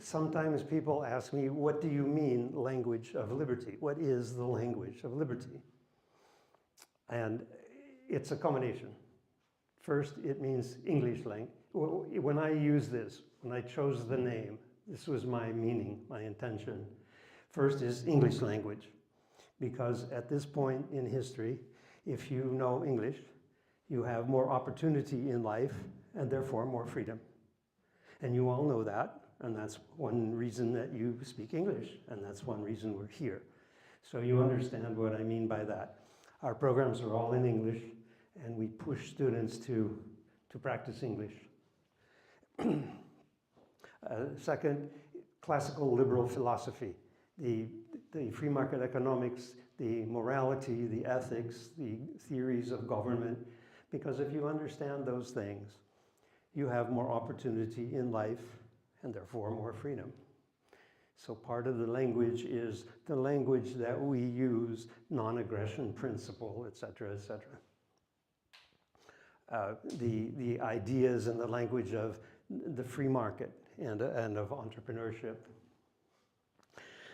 Sometimes people ask me, what do you mean, language of liberty? What is the language of liberty? And it's a combination. First, it means English language. When I use this, when I chose the name, this was my meaning, my intention. First is English language, because at this point in history, if you know English, you have more opportunity in life and therefore more freedom. And you all know that, and that's one reason that you speak English, and that's one reason we're here. So you understand what I mean by that. Our programs are all in English, and we push students to practice English. Second, classical liberal philosophy. The free market economics, the morality, the ethics, the theories of government, because if you understand those things, you have more opportunity in life and therefore more freedom. So part of the language is the language that we use, non-aggression principle, et cetera, et cetera. The ideas and the language of the free market and of entrepreneurship.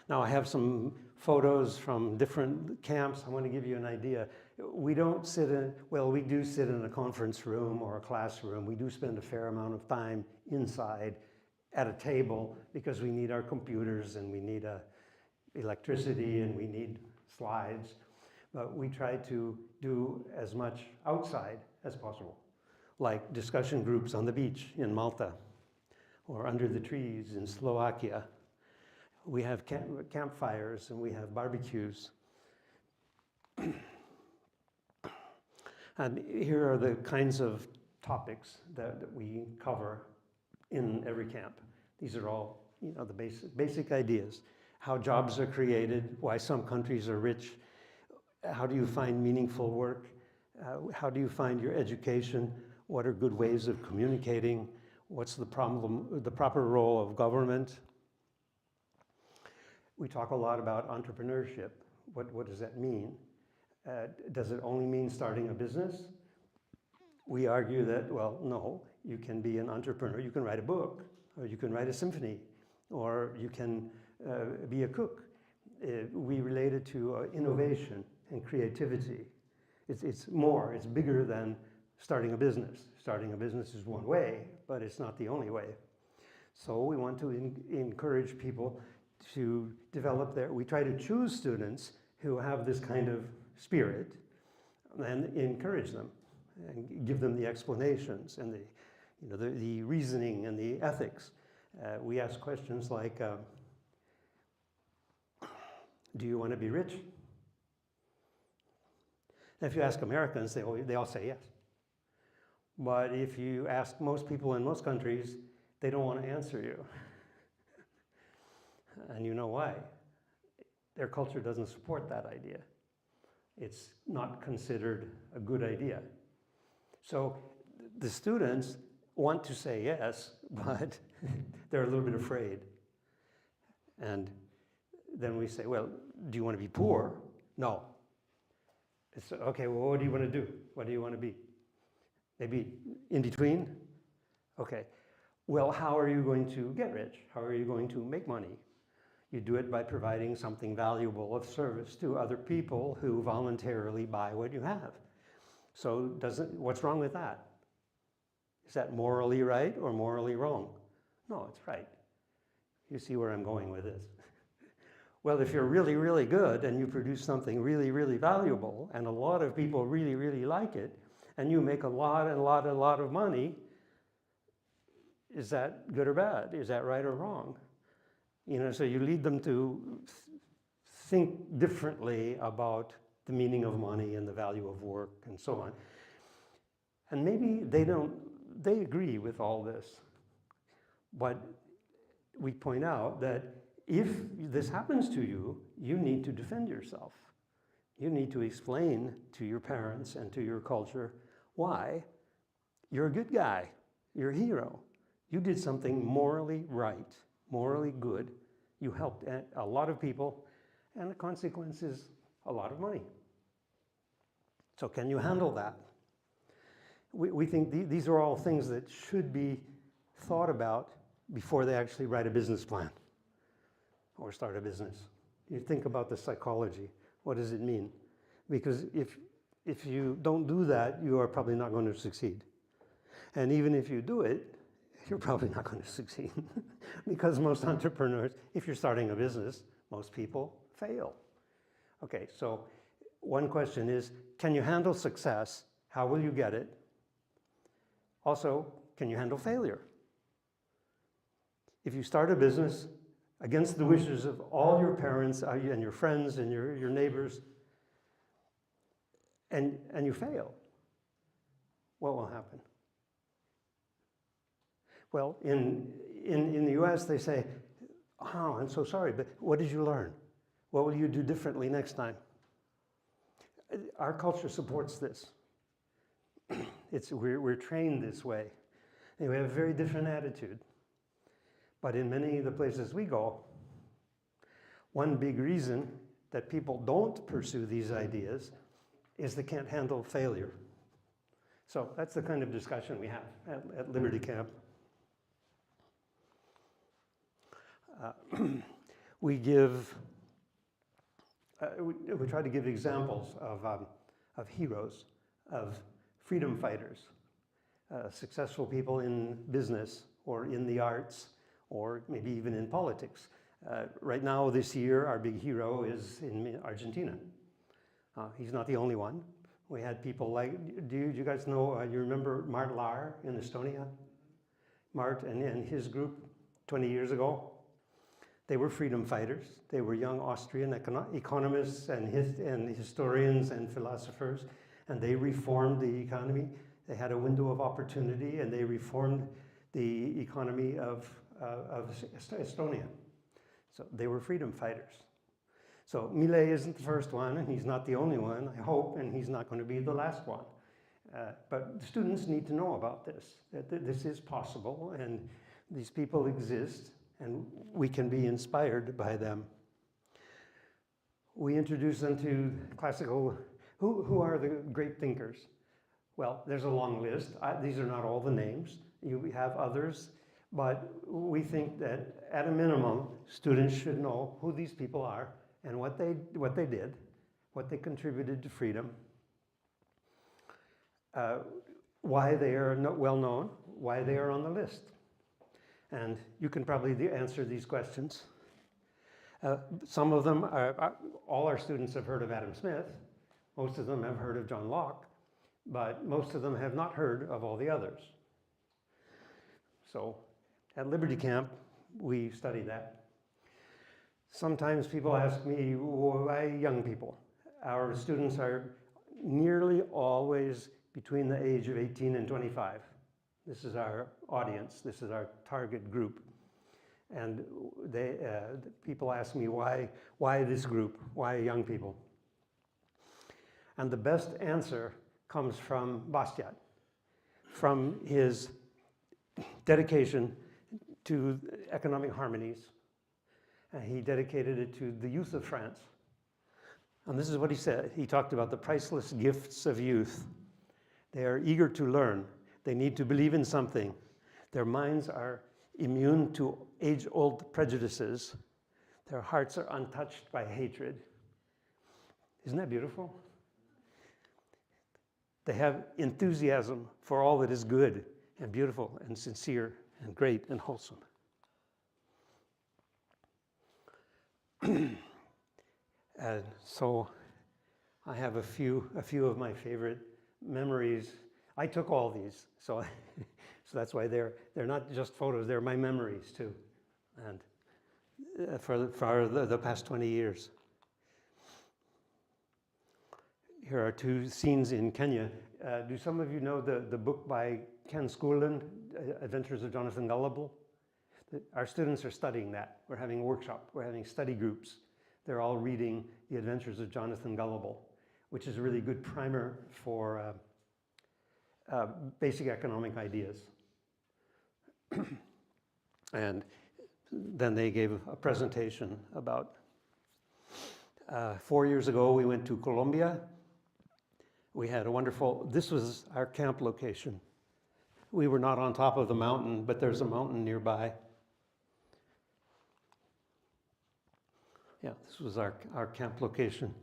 Now I have some photos from different camps. I want to give you an idea. We don't sit in, well, we do sit in a conference room or a classroom. We do spend a fair amount of time inside at a table because we need our computers and we need electricity and we need slides. But we try to do as much outside as possible, like discussion groups on the beach in Malta or under the trees in Slovakia. We have campfires and we have barbecues. And here are the kinds of topics that we cover in every camp. These are all, the basic ideas. How jobs are created, why some countries are rich, how do you find meaningful work, how do you find your education, what are good ways of communicating, what's the proper role of government. We talk a lot about entrepreneurship. What does that mean? Does it only mean starting a business? We argue that, well, no, you can be an entrepreneur. You can write a book, or you can write a symphony, or you can be a cook. We relate it to innovation and creativity. It's more, it's bigger than starting a business. Starting a business is one way, but it's not the only way. So we want to encourage people to develop we try to choose students who have this kind of spirit and encourage them and give them the explanations and the reasoning and the ethics. We ask questions like, do you want to be rich? And if you ask Americans, they all say yes. But if you ask most people in most countries, they don't want to answer you. And you know why? Their culture doesn't support that idea. It's not considered a good idea. So the students want to say yes, but they're a little bit afraid. And then we say, well, do you want to be poor? No. It's, okay, well, what do you want to do? What do you want to be? Maybe in between? Okay. Well, how are you going to get rich? How are you going to make money? You do it by providing something valuable of service to other people who voluntarily buy what you have. So what's wrong with that? Is that morally right or morally wrong? No, it's right. You see where I'm going with this. Well, if you're really, really good and you produce something really, really valuable and a lot of people really, really like it, and you make a lot of money, is that good or bad? Is that right or wrong? You know, so you lead them to think differently about the meaning of money and the value of work and so on. And maybe they agree with all this. But we point out that if this happens to you, you need to defend yourself. You need to explain to your parents and to your culture why you're a good guy, you're a hero. You did something morally right, morally good. You helped a lot of people, and the consequence is a lot of money. So can you handle that? We think these are all things that should be thought about before they actually write a business plan or start a business. You think about the psychology. What does it mean? Because if you don't do that, you are probably not going to succeed. And even if you do it, you're probably not going to succeed. Because most entrepreneurs, if you're starting a business, most people fail. Okay, so one question is, can you handle success? How will you get it? Also, can you handle failure? If you start a business against the wishes of all your parents and your friends and your neighbors, and you fail, what will happen? Well, in the US, they say, oh, I'm so sorry, but what did you learn? What will you do differently next time? Our culture supports this. We're trained this way. And we have a very different attitude. But in many of the places we go, one big reason that people don't pursue these ideas is they can't handle failure. So that's the kind of discussion we have at Liberty Camp. We try to give examples of heroes, of freedom fighters, successful people in business or in the arts or maybe even in politics. Right now, this year, our big hero is in Argentina. He's not the only one. We had people like, do you guys know, you remember Mart Laar in Estonia? Mart and his group 20 years ago. They were freedom fighters. They were young Austrian economists and historians and philosophers, and they reformed the economy. They had a window of opportunity, and they reformed the economy of Estonia. So they were freedom fighters. So Milei isn't the first one, and he's not the only one, I hope, and he's not going to be the last one. But the students need to know about this, that this is possible, and these people exist, and we can be inspired by them. We introduce them to classical, who are the great thinkers? Well, there's a long list. These are not all the names. You have others, but we think that at a minimum, students should know who these people are and what they did, what they contributed to freedom, why they are well known, why they are on the list. And you can probably answer these questions. Some of them all our students have heard of Adam Smith. Most of them have heard of John Locke, but most of them have not heard of all the others. So at Liberty Camp, we study that. Sometimes people ask me, why young people? Our students are nearly always between the age of 18 and 25. This is our audience. This is our target group. And people ask me, why this group? Why young people? And the best answer comes from Bastiat, from his dedication to economic harmonies. And he dedicated it to the youth of France. And this is what he said. He talked about the priceless gifts of youth. They are eager to learn. They need to believe in something. Their minds are immune to age-old prejudices. Their hearts are untouched by hatred. Isn't that beautiful? They have enthusiasm for all that is good and beautiful and sincere and great and wholesome. And so I have a few of my favorite memories. I took all these, so that's why they're not just photos, they're my memories too, and for the past 20 years. Here are two scenes in Kenya. Do some of you know the book by Ken Schoolland, Adventures of Jonathan Gullible? Our students are studying that. We're having a workshop, we're having study groups. They're all reading The Adventures of Jonathan Gullible, which is a really good primer for basic economic ideas. And then they gave a presentation about 4 years ago we went to Colombia. We had a wonderful, this was our camp location. We were not on top of the mountain, but there's a mountain nearby. Yeah, this was our camp location.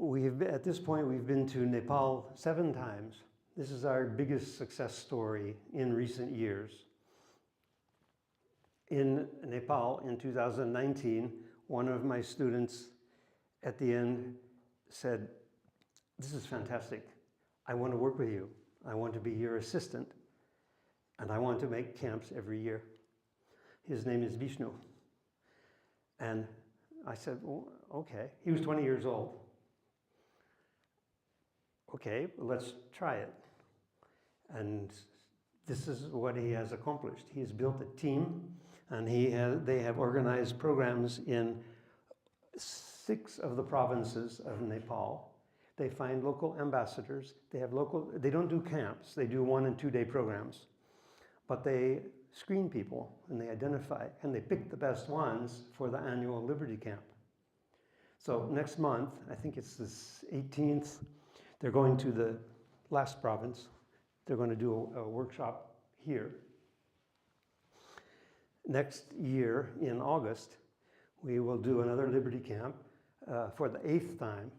At this point, we've been to Nepal 7 times. This is our biggest success story in recent years. In Nepal in 2019, one of my students at the end said, "This is fantastic. I want to work with you. I want to be your assistant. And I want to make camps every year." His name is Vishnu. And I said, well, okay. He was 20 years old. Okay, well, let's try it. And this is what he has accomplished. He has built a team, and they have organized programs in 6 of the provinces of Nepal. They find local ambassadors. They don't do camps. They do 1- and 2-day programs. But they screen people, and they identify, and they pick the best ones for the annual Liberty Camp. So next month, I think it's the 18th, they're going to the last province. They're going to do a workshop here. Next year, in August, we will do another Liberty Camp for the 8th time.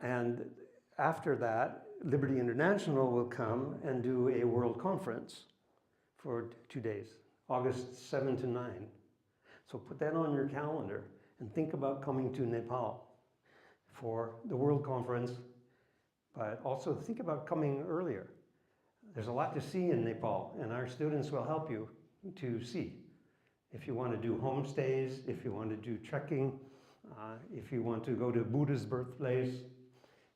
And after that, Liberty International will come and do a world conference for 2 days, August 7 to 9. So put that on your calendar and think about coming to Nepal for the World Conference, but also think about coming earlier. There's a lot to see in Nepal, and our students will help you to see. If you want to do homestays, if you want to do trekking, if you want to go to Buddha's birthplace,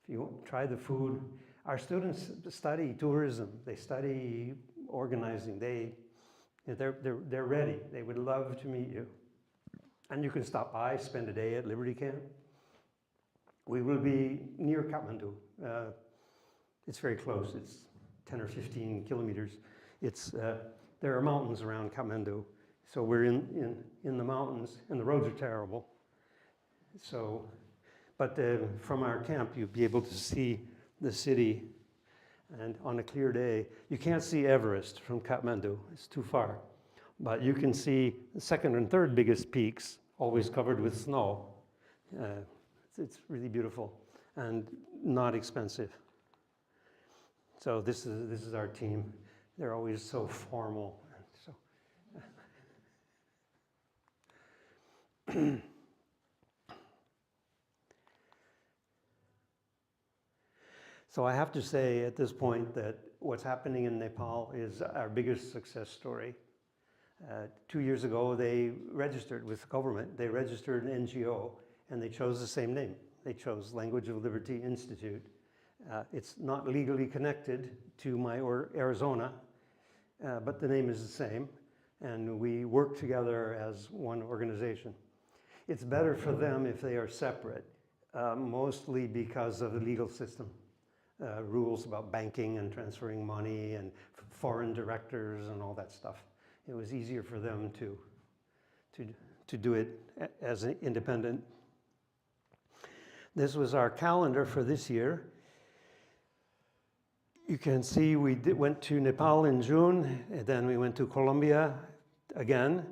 if you try the food. Our students study tourism, they study organizing, they're ready. They would love to meet you. And you can stop by, spend a day at Liberty Camp. We will be near Kathmandu. It's very close, it's 10 or 15 kilometers. There are mountains around Kathmandu. So we're in the mountains, and the roads are terrible. So, but from our camp, you'll be able to see the city. And on a clear day, you can't see Everest from Kathmandu, it's too far. But you can see the 2nd and 3rd biggest peaks, always covered with snow. It's really beautiful and not expensive. So this is our team. They're always so formal. So So I have to say at this point that what's happening in Nepal is our biggest success story. 2 years ago, they registered with the government. They registered an NGO, and they chose the same name. They chose Language of Liberty Institute. It's not legally connected to Arizona, but the name is the same, and we work together as one organization. It's better for them if they are separate, mostly because of the legal system. rules about banking and transferring money and foreign directors and all that stuff. It was easier for them to do it as an independent. This was our calendar for this year. You can see we went to Nepal in June, and then we went to Colombia again,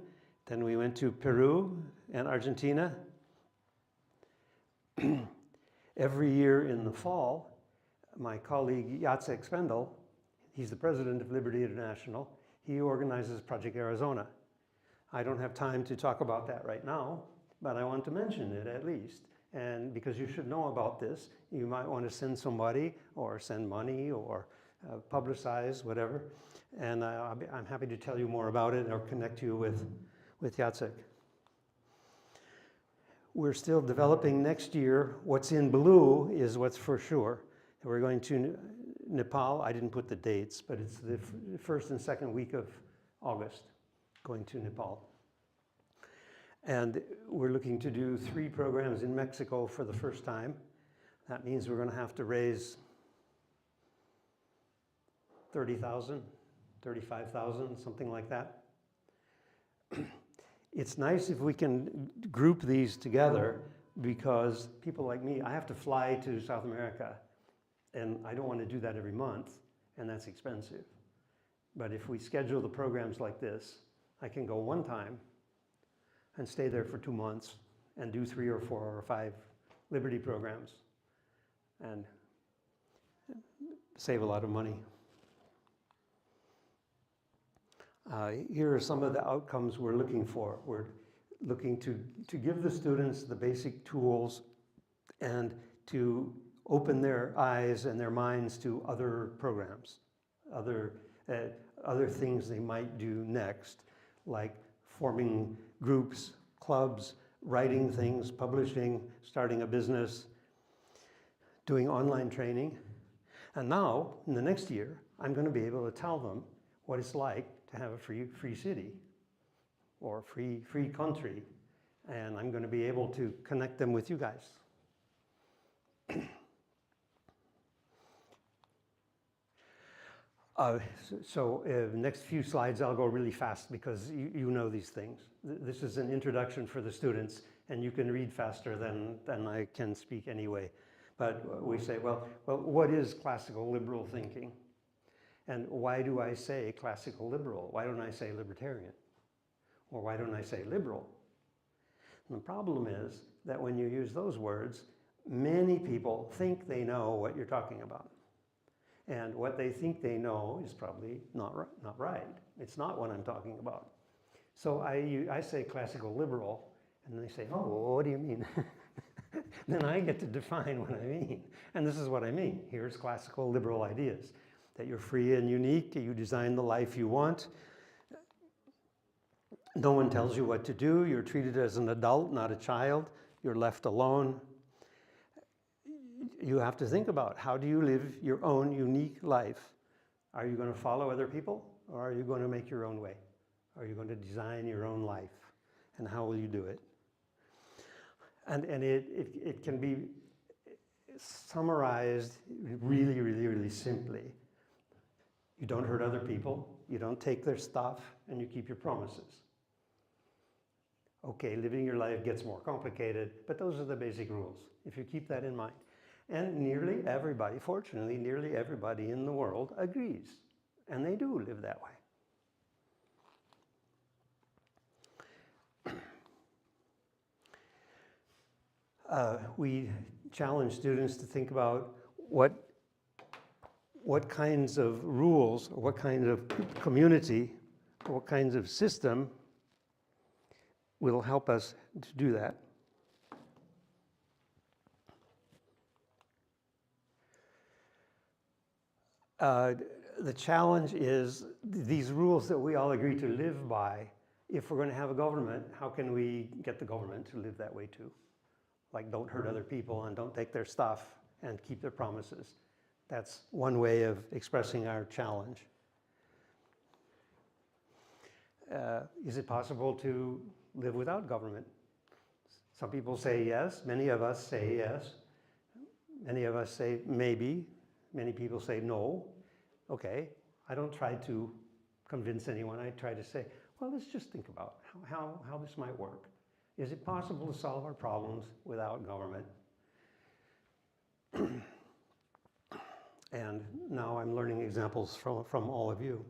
then we went to Peru and Argentina. Every year in the fall, my colleague Jacek Spendel, he's the president of Liberty International, he organizes Project Arizona. I don't have time to talk about that right now, but I want to mention it at least. And because you should know about this, you might want to send somebody or send money or publicize, whatever. And I'm happy to tell you more about it or connect you with Jacek. We're still developing next year. What's in blue is what's for sure. We're going to Nepal. I didn't put the dates, but it's the first and second week of August, going to Nepal. And we're looking to do 3 programs in Mexico for the first time. That means we're going to have to raise 30,000, 35,000, something like that. It's nice if we can group these together because people like me, I have to fly to South America and I don't want to do that every month and that's expensive. But if we schedule the programs like this, I can go one time and stay there for 2 months and do 3 or 4 or 5 Liberty programs and save a lot of money. Here are some of the outcomes we're looking for. We're looking to give the students the basic tools and to open their eyes and their minds to other programs, other things they might do next, like forming groups, clubs, writing things, publishing, starting a business, doing online training. And now, in the next year, I'm going to be able to tell them what it's like to have a free city or free country. And I'm going to be able to connect them with you guys. Next few slides, I'll go really fast because you know these things. This is an introduction for the students, and you can read faster than I can speak anyway. But we say, well, what is classical liberal thinking? And why do I say classical liberal? Why don't I say libertarian? Or why don't I say liberal? And the problem is that when you use those words, many people think they know what you're talking about. And what they think they know is probably not right. It's not what I'm talking about. So I say classical liberal, and they say, oh, what do you mean? Then I get to define what I mean. And this is what I mean. Here's classical liberal ideas. That you're free and unique, you design the life you want. No one tells you what to do. You're treated as an adult, not a child. You're left alone. You have to think about how do you live your own unique life? Are you going to follow other people or are you going to make your own way? Are you going to design your own life? And how will you do it? And it can be summarized really, really, really simply. You don't hurt other people, you don't take their stuff, and you keep your promises. Okay, living your life gets more complicated, but those are the basic rules, if you keep that in mind. And nearly everybody, fortunately, nearly everybody in the world agrees, and they do live that way. We challenge students to think about what kinds of rules, or what kind of community, or what kinds of system will help us to do that. The challenge is these rules that we all agree to live by. If we're going to have a government, how can we get the government to live that way too? Like don't hurt other people and don't take their stuff and keep their promises. That's one way of expressing our challenge. Is it possible to live without government? Some people say yes. Many of us say yes. Many of us say maybe, Many people say no. Okay, I don't try to convince anyone. I try to say, well, let's just think about how this might work. Is it possible to solve our problems without government? And now I'm learning examples from all of you.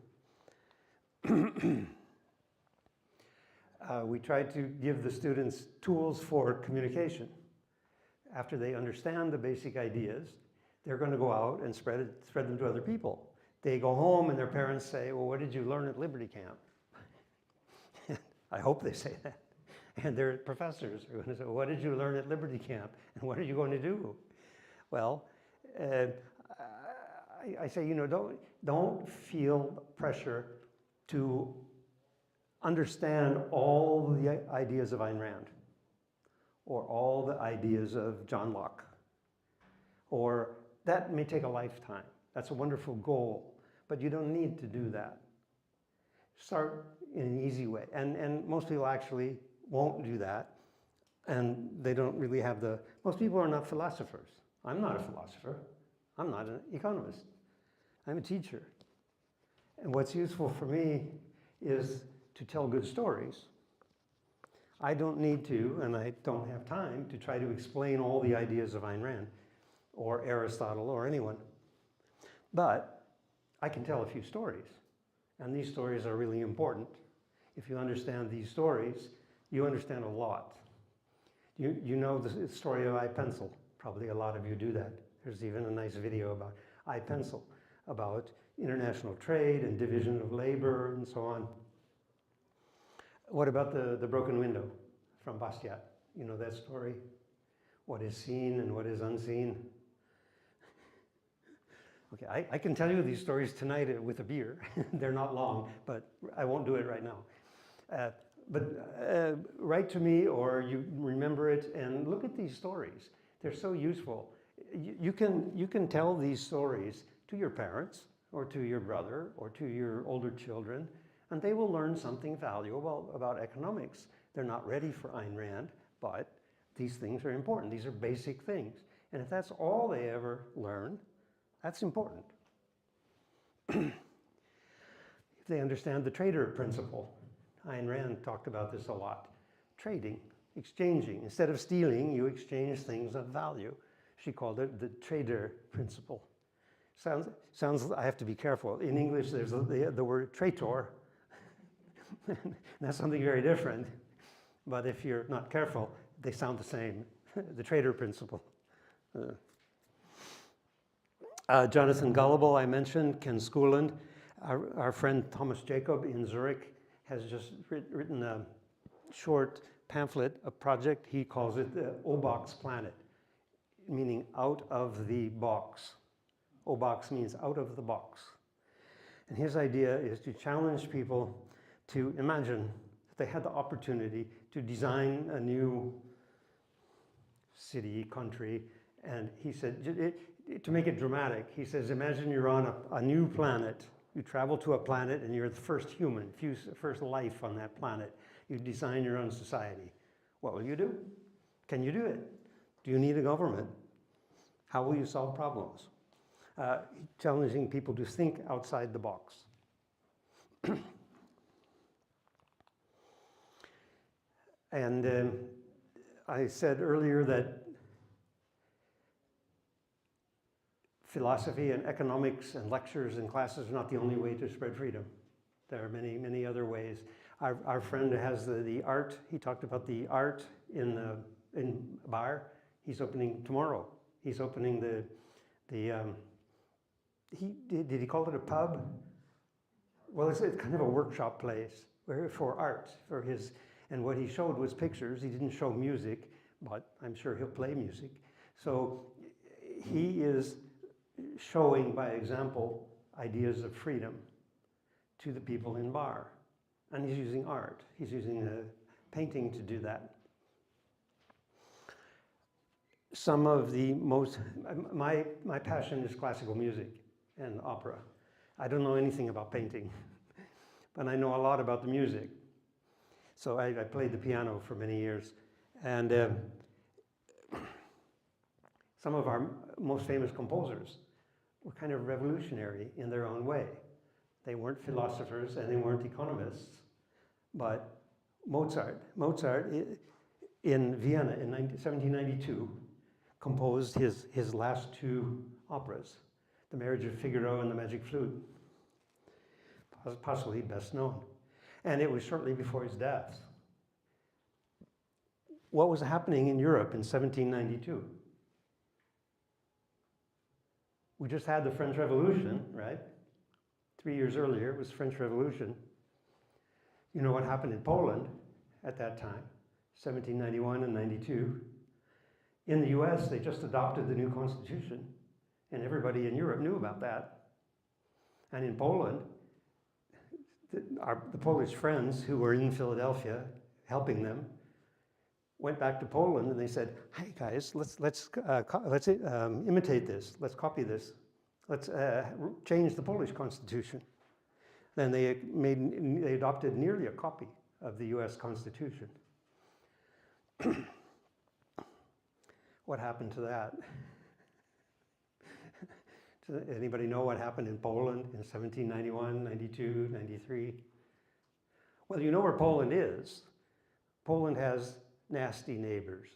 We try to give the students tools for communication. After they understand the basic ideas, they're going to go out and spread them to other people. They go home and their parents say, well, what did you learn at Liberty Camp? I hope they say that. And their professors are going to say, well, what did you learn at Liberty Camp? And what are you going to do? Well, I say, you know, don't feel pressure to understand all the ideas of Ayn Rand, or all the ideas of John Locke, or that may take a lifetime. That's a wonderful goal, but you don't need to do that. Start in an easy way, and most people actually won't do that, and they don't really have the, most people are not philosophers. I'm not a philosopher. I'm not an economist. I'm a teacher. And what's useful for me is to tell good stories. I don't need to, and I don't have time, to try to explain all the ideas of Ayn Rand or Aristotle or anyone. But I can tell a few stories, and these stories are really important. If you understand these stories, you understand a lot. You know the story of iPencil. Probably a lot of you do that. There's even a nice video about iPencil, about international trade and division of labor and so on. What about the broken window from Bastiat? You know that story? What is seen and what is unseen? Okay, I can tell you these stories tonight with a beer. They're not long, but I won't do it right now. But write to me, or you remember it, and look at these stories. They're so useful. You can tell these stories to your parents, or to your brother, or to your older children, and they will learn something valuable about economics. They're not ready for Ayn Rand, but these things are important. These are basic things. And if that's all they ever learn, that's important. If they understand the trader principle, Ayn Rand talked about this a lot. Trading, exchanging. Instead of stealing, you exchange things of value. She called it the trader principle. Sounds, I have to be careful. In English, there's the word traitor. That's something very different. But if you're not careful, they sound the same. The trader principle. Jonathan Gullible, I mentioned, Ken Schooland. Our friend Thomas Jacob in Zurich has just written a short pamphlet, a project. He calls it the O-Box Planet, meaning out of the box. O-Box means out of the box. And his idea is to challenge people to imagine that they had the opportunity to design a new city, country, and he said, to make it dramatic, he says, imagine you're on a new planet. You travel to a planet and you're the first human, first life on that planet. You design your own society. What will you do? Can you do it? Do you need a government? How will you solve problems? Challenging people to think outside the box. And I said earlier that philosophy and economics and lectures and classes are not the only way to spread freedom. There are many, many other ways. Our friend has the art. He talked about the art in Bar. He's opening tomorrow. He's opening did he call it a pub? Well, it's kind of a workshop place for art, and what he showed was pictures. He didn't show music, but I'm sure he'll play music. So he is showing by example ideas of freedom to the people in Bar. And he's using art. He's using painting to do that. Some of the most, my passion is classical music and opera. I don't know anything about painting, but I know a lot about the music. So I played the piano for many years. And some of our most famous composers were kind of revolutionary in their own way. They weren't philosophers and they weren't economists, but Mozart in Vienna in 1792 composed his last two operas, The Marriage of Figaro and The Magic Flute, possibly best known. And it was shortly before his death. What was happening in Europe in 1792? We just had the French Revolution, right? 3 years earlier, it was the French Revolution. You know what happened in Poland at that time, 1791 and 92. In the US, they just adopted the new constitution, and everybody in Europe knew about that. And in Poland, the Polish friends who were in Philadelphia helping them went back to Poland and they said, "Hey guys, let's imitate this. Let's copy this. Let's change the Polish constitution." Then they adopted nearly a copy of the U.S. Constitution. What happened to that? Does anybody know what happened in Poland in 1791, 92, 93? Well, you know where Poland is. Poland has nasty neighbors.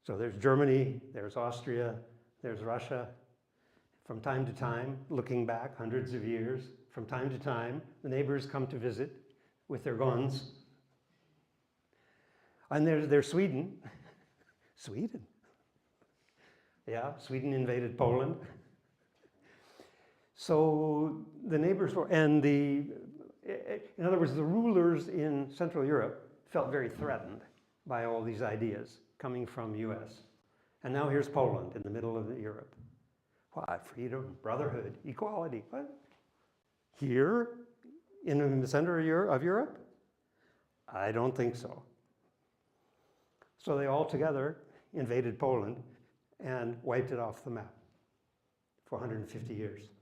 So there's Germany, there's Austria, there's Russia. From time to time, looking back hundreds of years, from time to time, the neighbors come to visit with their guns. And there's Sweden. Sweden. Yeah, Sweden invaded Poland. So the neighbors were, and in other words, the rulers in Central Europe felt very threatened by all these ideas coming from US. And now here's Poland in the middle of Europe. What? Freedom, brotherhood, equality. What? Here in the center of Europe? I don't think so. So they all together invaded Poland and wiped it off the map for 150 years.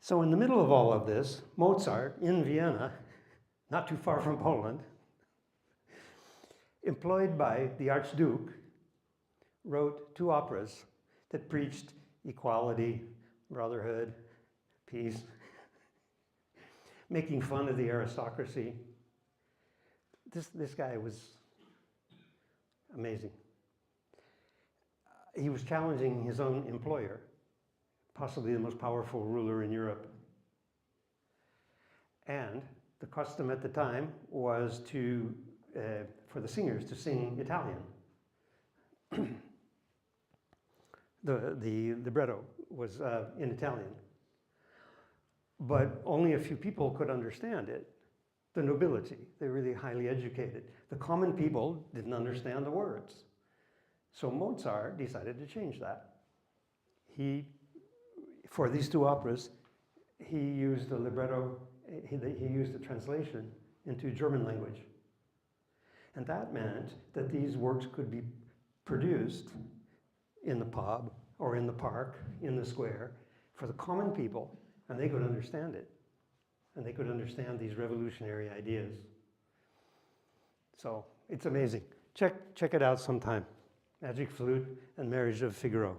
So in the middle of all of this, Mozart in Vienna, not too far from Poland, employed by the Archduke, wrote two operas that preached equality, brotherhood, peace, making fun of the aristocracy. This guy was amazing. He was challenging his own employer, possibly the most powerful ruler in Europe. And the custom at the time was for the singers to sing Italian. The libretto was in Italian. But only a few people could understand it. The nobility, they're really highly educated. The common people didn't understand the words. So Mozart decided to change that. For these two operas, he used a libretto, he used a translation into German language. And that meant that these works could be produced in the pub or in the park, in the square, for the common people, and they could understand it. And they could understand these revolutionary ideas. So it's amazing. Check it out sometime. Magic Flute and Marriage of Figaro.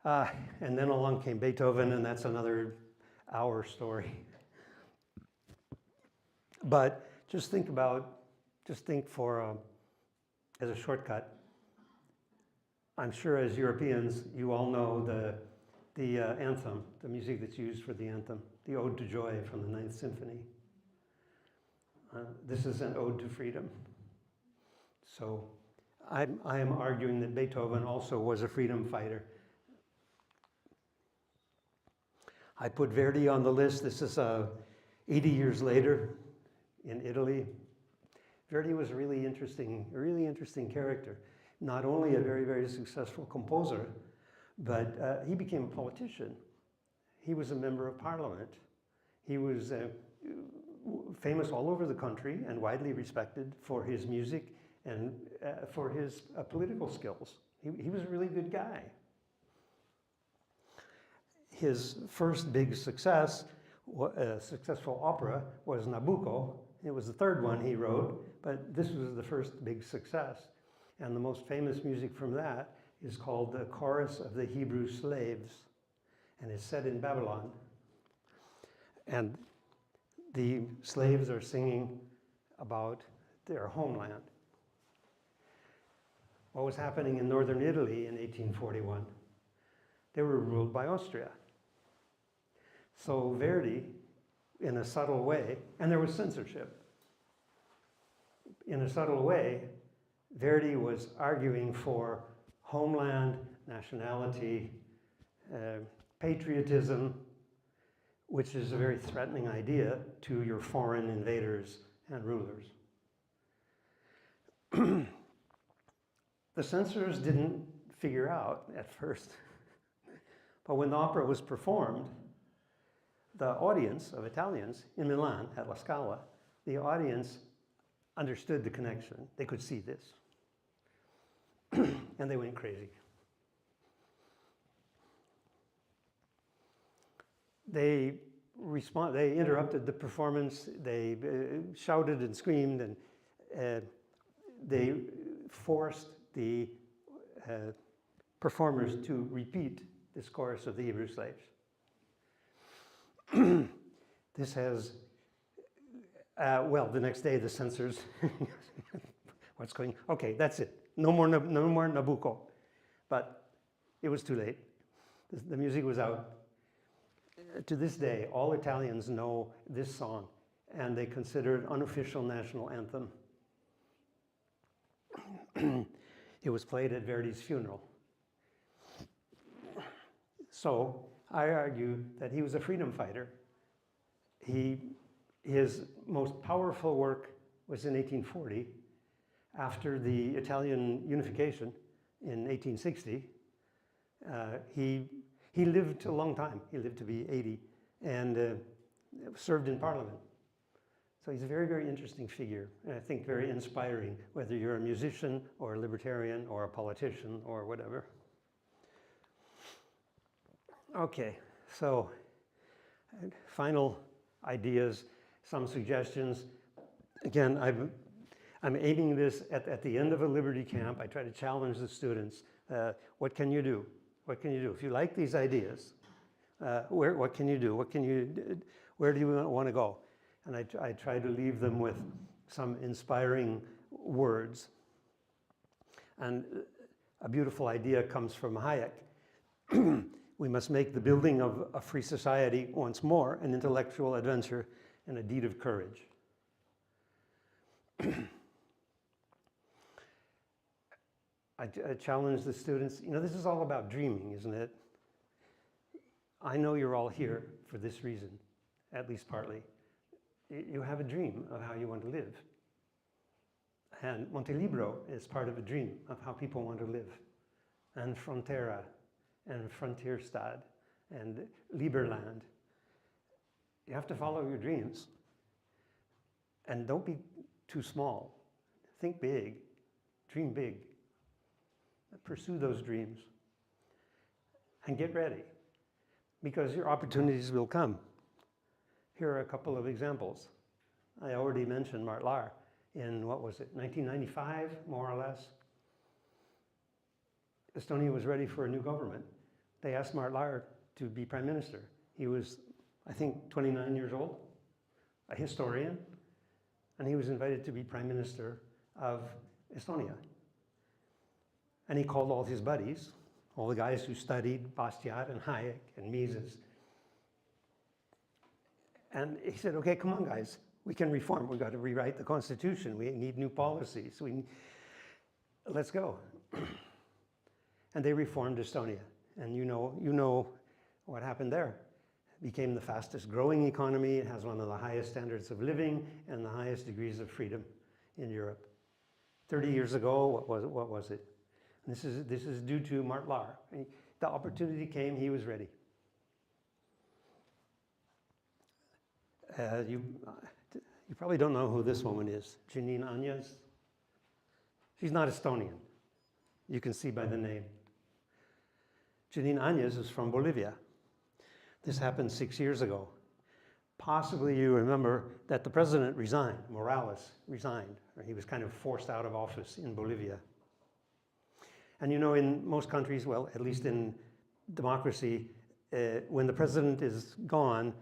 And then along came Beethoven, and that's another hour story. But just think as a shortcut, I'm sure as Europeans, you all know the anthem, the music that's used for the anthem, the Ode to Joy from the Ninth Symphony. This is an ode to freedom. So I am arguing that Beethoven also was a freedom fighter. I put Verdi on the list. This is 80 years later in Italy. Verdi was a really interesting character. Not only a very, very successful composer, but he became a politician. He was a member of parliament. He was famous all over the country and widely respected for his music and for his political skills. He was a really good guy. His first big success, successful opera, was Nabucco. It was the third one he wrote, but this was the first big success. And the most famous music from that is called the Chorus of the Hebrew Slaves, and it's set in Babylon. And the slaves are singing about their homeland. What was happening in northern Italy in 1841? They were ruled by Austria. So Verdi, in a subtle way, and there was censorship. In a subtle way, Verdi was arguing for homeland, nationality, patriotism, which is a very threatening idea to your foreign invaders and rulers. The censors didn't figure out at first, but when the opera was performed, the audience of Italians in Milan at La Scala, the audience understood the connection. They could see this. And they went crazy. They interrupted the performance, they shouted and screamed, and they forced the performers to repeat this chorus of the Hebrew slaves. This has, well, the next day the censors, what's going, okay, that's it. No more Nabucco. But it was too late. The music was out. To this day, all Italians know this song, and they consider it unofficial national anthem. It was played at Verdi's funeral. So I argue that he was a freedom fighter. His most powerful work was in 1840, after the Italian unification in 1860. He lived a long time. He lived to be 80 and served in Parliament. So he's a very, very interesting figure, and I think very inspiring, whether you're a musician or a libertarian or a politician or whatever. Okay, so final ideas, some suggestions. Again, I'm aiming this at the end of a Liberty camp. I try to challenge the students. What can you do? What can you do? If you like these ideas, what can you do? Where do you want to go? And I try to leave them with some inspiring words. And a beautiful idea comes from Hayek. We must make the building of a free society once more an intellectual adventure and a deed of courage. I challenge the students, you know, this is all about dreaming, isn't it? I know you're all here for this reason, at least partly. You have a dream of how you want to live. And Montelibero is part of a dream of how people want to live. And Frontera, and Frontierstad, and Liberland. You have to follow your dreams. And don't be too small. Think big, dream big. Pursue those dreams. And get ready, because your opportunities will come. Here are a couple of examples. I already mentioned Martlar in, what was it, 1995, more or less. Estonia was ready for a new government. They asked Martlar to be prime minister. He was, I think, 29 years old, a historian, and he was invited to be prime minister of Estonia. And he called all his buddies, all the guys who studied Bastiat and Hayek and Mises. And he said, okay, come on, guys, we can reform. We've got to rewrite the Constitution. We need new policies. Let's go. And they reformed Estonia. And you know what happened there. It became the fastest growing economy. It has one of the highest standards of living and the highest degrees of freedom in Europe. 30 years ago, what was it? This is due to Martlar. The opportunity came, he was ready. You probably don't know who this woman is, Janine Áñez. She's not Estonian. You can see by the name. Janine Áñez is from Bolivia. This happened 6 years ago. Possibly you remember that the president resigned, Morales resigned, or he was kind of forced out of office in Bolivia. And you know, in most countries, well, at least in democracy, when the president is gone,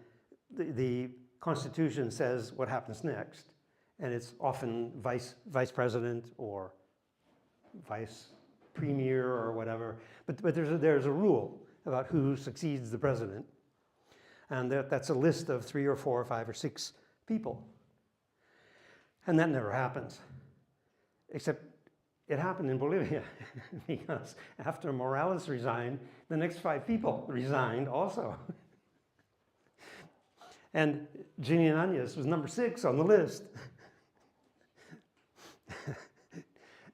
the constitution says what happens next. And it's often vice president or vice premier or whatever. But there's a rule about who succeeds the president. And that's a list of 3 or 4 or 5 or 6 people. And that never happens. Except it happened in Bolivia because after Morales resigned, the next 5 people resigned also. And Ginny Ananias was number 6 on the list.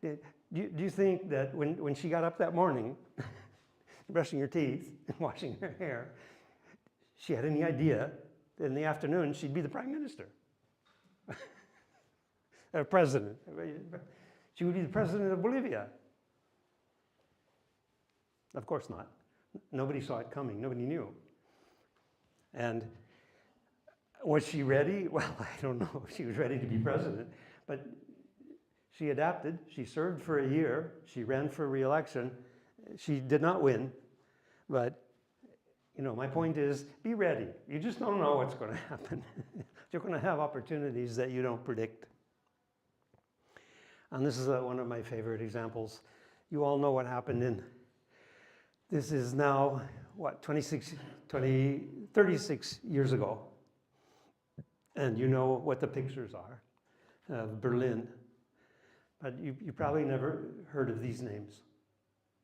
Do you think that when she got up that morning, brushing her teeth and washing her hair, she had any idea that in the afternoon she'd be the prime minister? Or president. She would be the president of Bolivia. Of course not. Nobody saw it coming. Nobody knew. And was she ready? Well, I don't know if she was ready to be president, but she adapted. She served for a year. She ran for re-election. She did not win, but you know, my point is, be ready. You just don't know what's going to happen. You're going to have opportunities that you don't predict. And this is one of my favorite examples. You all know what happened this is now, what, 36 years ago. And you know what the pictures are of Berlin. But you probably never heard of these names,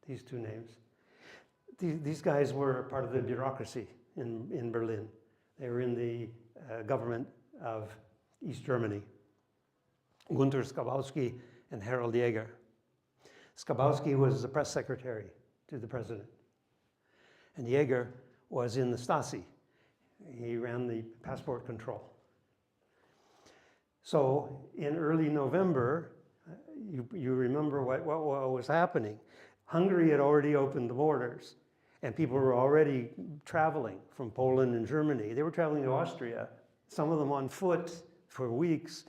these 2 names. These guys were part of the bureaucracy in Berlin. They were in the government of East Germany. Günter Schabowski and Harold Jäger. Schabowski was the press secretary to the president. And Jäger was in the Stasi. He ran the passport control. So in early November, you remember what was happening. Hungary had already opened the borders, and people were already traveling from Poland and Germany. They were traveling to Austria, some of them on foot for weeks,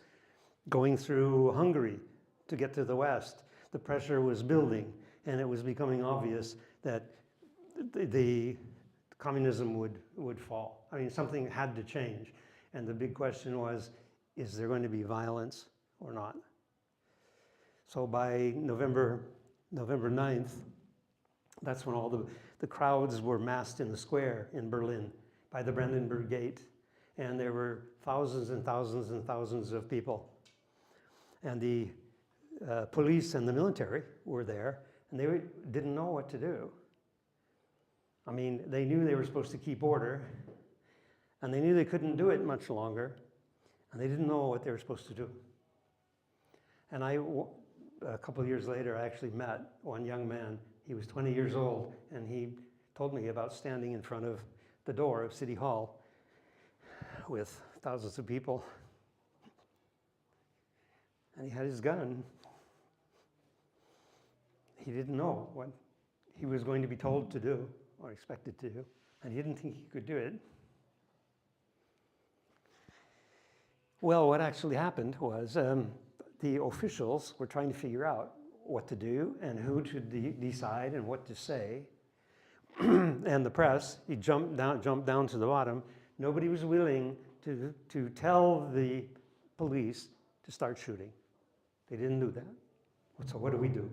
going through Hungary to get to the West. The pressure was building, and it was becoming obvious that the communism would fall. I mean, something had to change. And the big question was, is there going to be violence or not? So by November 9th, that's when all the crowds were massed in the square in Berlin by the Brandenburg Gate. And there were thousands and thousands and thousands of people. And the police and the military were there, and they didn't know what to do. I mean, they knew they were supposed to keep order, and they knew they couldn't do it much longer, and they didn't know what they were supposed to do. And a couple of years later, I actually met one young man. He was 20 years old, and he told me about standing in front of the door of City Hall with thousands of people. And he had his gun. He didn't know what he was going to be told to do or expected to do, and he didn't think he could do it. Well, what actually happened was the officials were trying to figure out what to do and who to decide and what to say. And the press, he jumped down to the bottom. Nobody was willing to tell the police to start shooting. They didn't do that. So what do we do?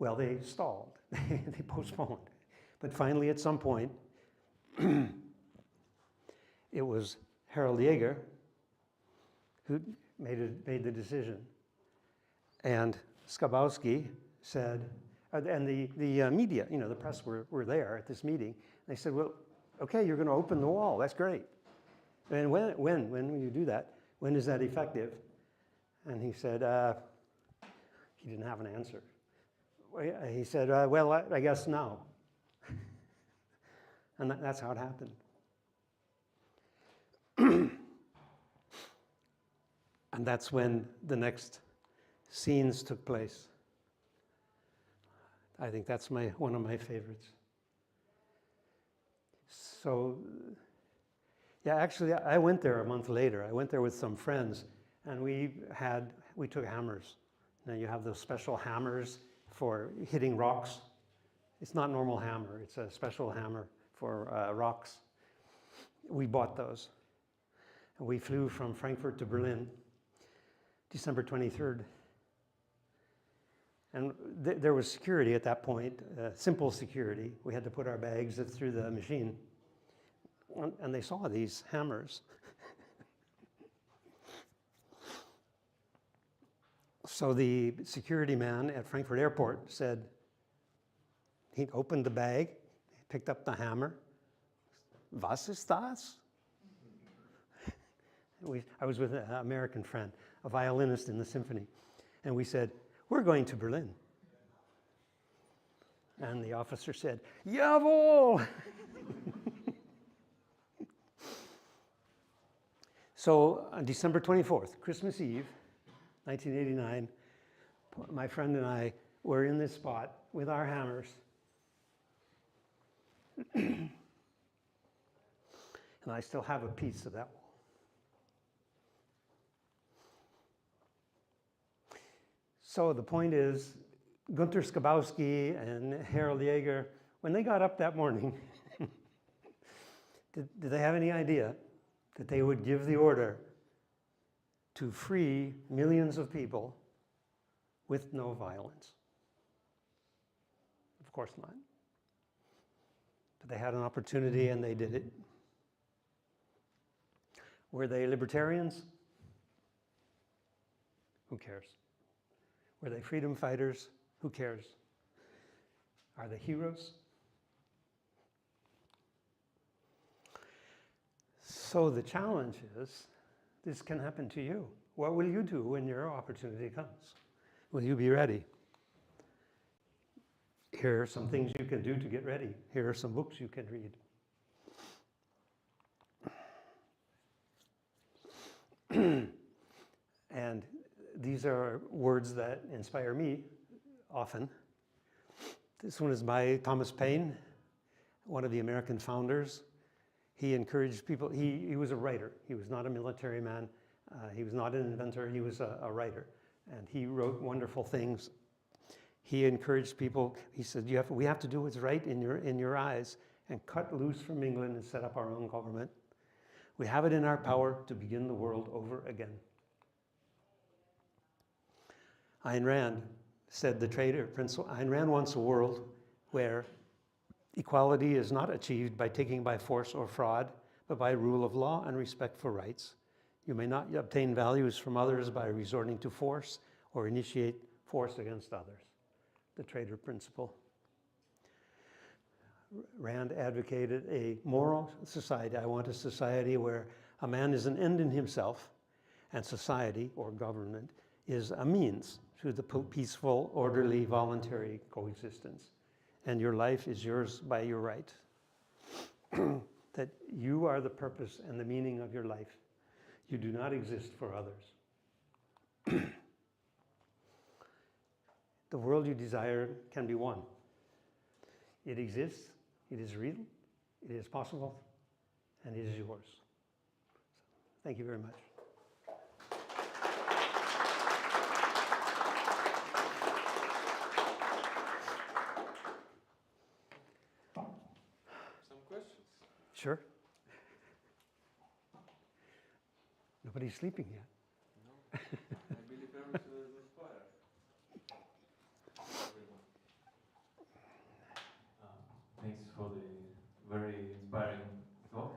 Well, they stalled. They postponed. But finally, at some point, it was Harold Jäger who made the decision. And Schabowski said, and the media, you know, the press were there at this meeting. They said, well, okay, you're going to open the wall. That's great. And when will you do that? When is that effective? And he said, he didn't have an answer. He said, well, I guess now. And that's how it happened. And that's when the next scenes took place. I think that's one of my favorites. So, yeah, actually, I went there a month later. I went there with some friends, and we took hammers. Now you have those special hammers for hitting rocks. It's not normal hammer, it's a special hammer for rocks. We bought those. And we flew from Frankfurt to Berlin, December 23rd. And there was security at that point, simple security. We had to put our bags through the machine. And they saw these hammers. So the security man at Frankfurt Airport said, he opened the bag, picked up the hammer. Was ist das? I was with an American friend, a violinist in the symphony. And we said, we're going to Berlin. And the officer said, Jawohl! So on December 24th, Christmas Eve, 1989, my friend and I were in this spot with our hammers. And I still have a piece of that wall. So the point is, Gunter Skabowski and Harold Jaeger, when they got up that morning, did they have any idea that they would give the order to free millions of people with no violence? Of course not. But they had an opportunity and they did it. Were they libertarians? Who cares? Were they freedom fighters? Who cares? Are they heroes? So the challenge is, this can happen to you. What will you do when your opportunity comes? Will you be ready? Here are some things you can do to get ready. Here are some books you can read. And these are words that inspire me often. This one is by Thomas Paine, one of the American founders. He encouraged people, he was a writer. He was not a military man. He was not an inventor. He was a writer. And he wrote wonderful things. He encouraged people, he said, we have to do what's right in your eyes and cut loose from England and set up our own government. We have it in our power to begin the world over again. Ayn Rand said the trader principle. Ayn Rand wants a world where equality is not achieved by taking by force or fraud, but by rule of law and respect for rights. You may not obtain values from others by resorting to force or initiate force against others. The trader principle. Rand advocated a moral society. I want a society where a man is an end in himself, and society, or government, is a means to the peaceful, orderly, voluntary coexistence. And your life is yours by your right. That you are the purpose and the meaning of your life. You do not exist for others. The world you desire can be won. It exists, it is real, it is possible, and it is yours. Thank you very much. Some questions? Sure. Nobody's sleeping yet. No. I believe everything is inspired. Thanks for the very inspiring talk.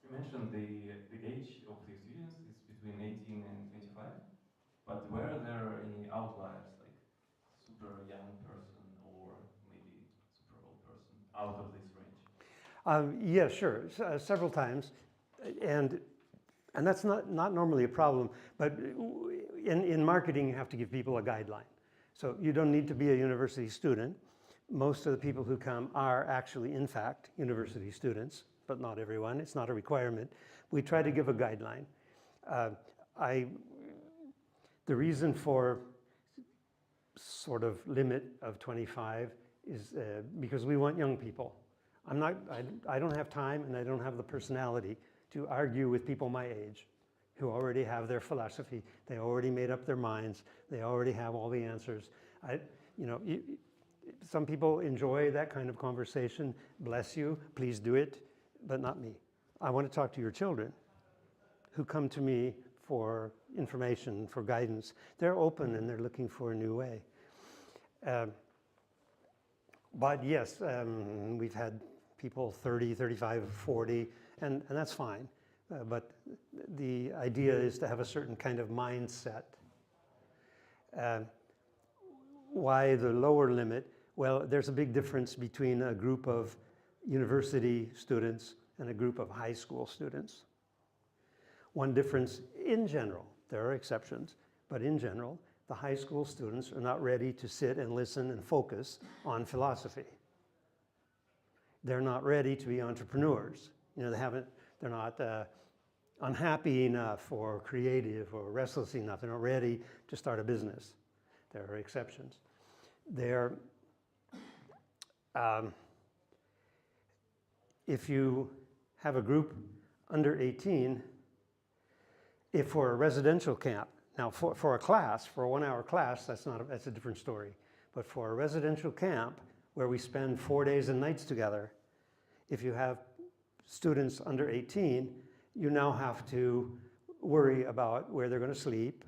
You mentioned the age of the students is between 18 and 25, but were there any outliers, like super young person or maybe super old person out of this range? Yeah, sure, several times. And that's not normally a problem, but in marketing you have to give people a guideline. So you don't need to be a university student. Most of the people who come are actually, in fact, university students, but not everyone. It's not a requirement. We try to give a guideline. The reason for sort of limit of 25 is because we want young people. I don't have time and I don't have the personality to argue with people my age who already have their philosophy. They already made up their minds. They already have all the answers. Some people enjoy that kind of conversation. Bless you, please do it, but not me. I want to talk to your children who come to me for information, for guidance. They're open and they're looking for a new way. But yes, we've had people 30, 35, 40, and that's fine. But the idea is to have a certain kind of mindset. Why the lower limit? Well, there's a big difference between a group of university students and a group of high school students. One difference in general, there are exceptions, but in general, the high school students are not ready to sit and listen and focus on philosophy. They're not ready to be entrepreneurs. They're not unhappy enough or creative or restless enough. They're not ready to start a business. There are exceptions. If you have a group under 18, if for a residential camp, now for a class, for a 1-hour class, that's a different story. But for a residential camp where we spend 4 days and nights together, if you have students under 18, you now have to worry about where they're going to sleep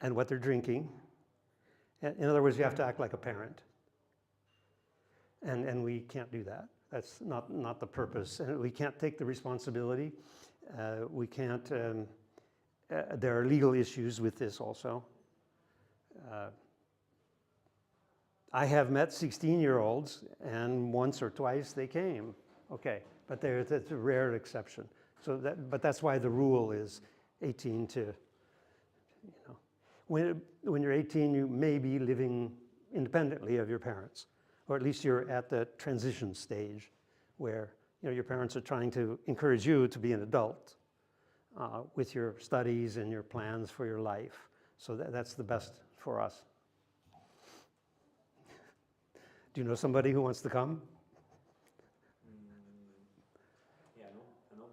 and what they're drinking. In other words, you have to act like a parent. And we can't do that. That's not the purpose. And we can't take the responsibility. We can't, there are legal issues with this also. I have met 16-year-olds, and once or twice they came. Okay, but that's a rare exception. But that's why the rule is 18 to, when you're 18, you may be living independently of your parents, or at least you're at the transition stage where your parents are trying to encourage you to be an adult with your studies and your plans for your life. So that's the best for us. Do you know somebody who wants to come? Yeah, I know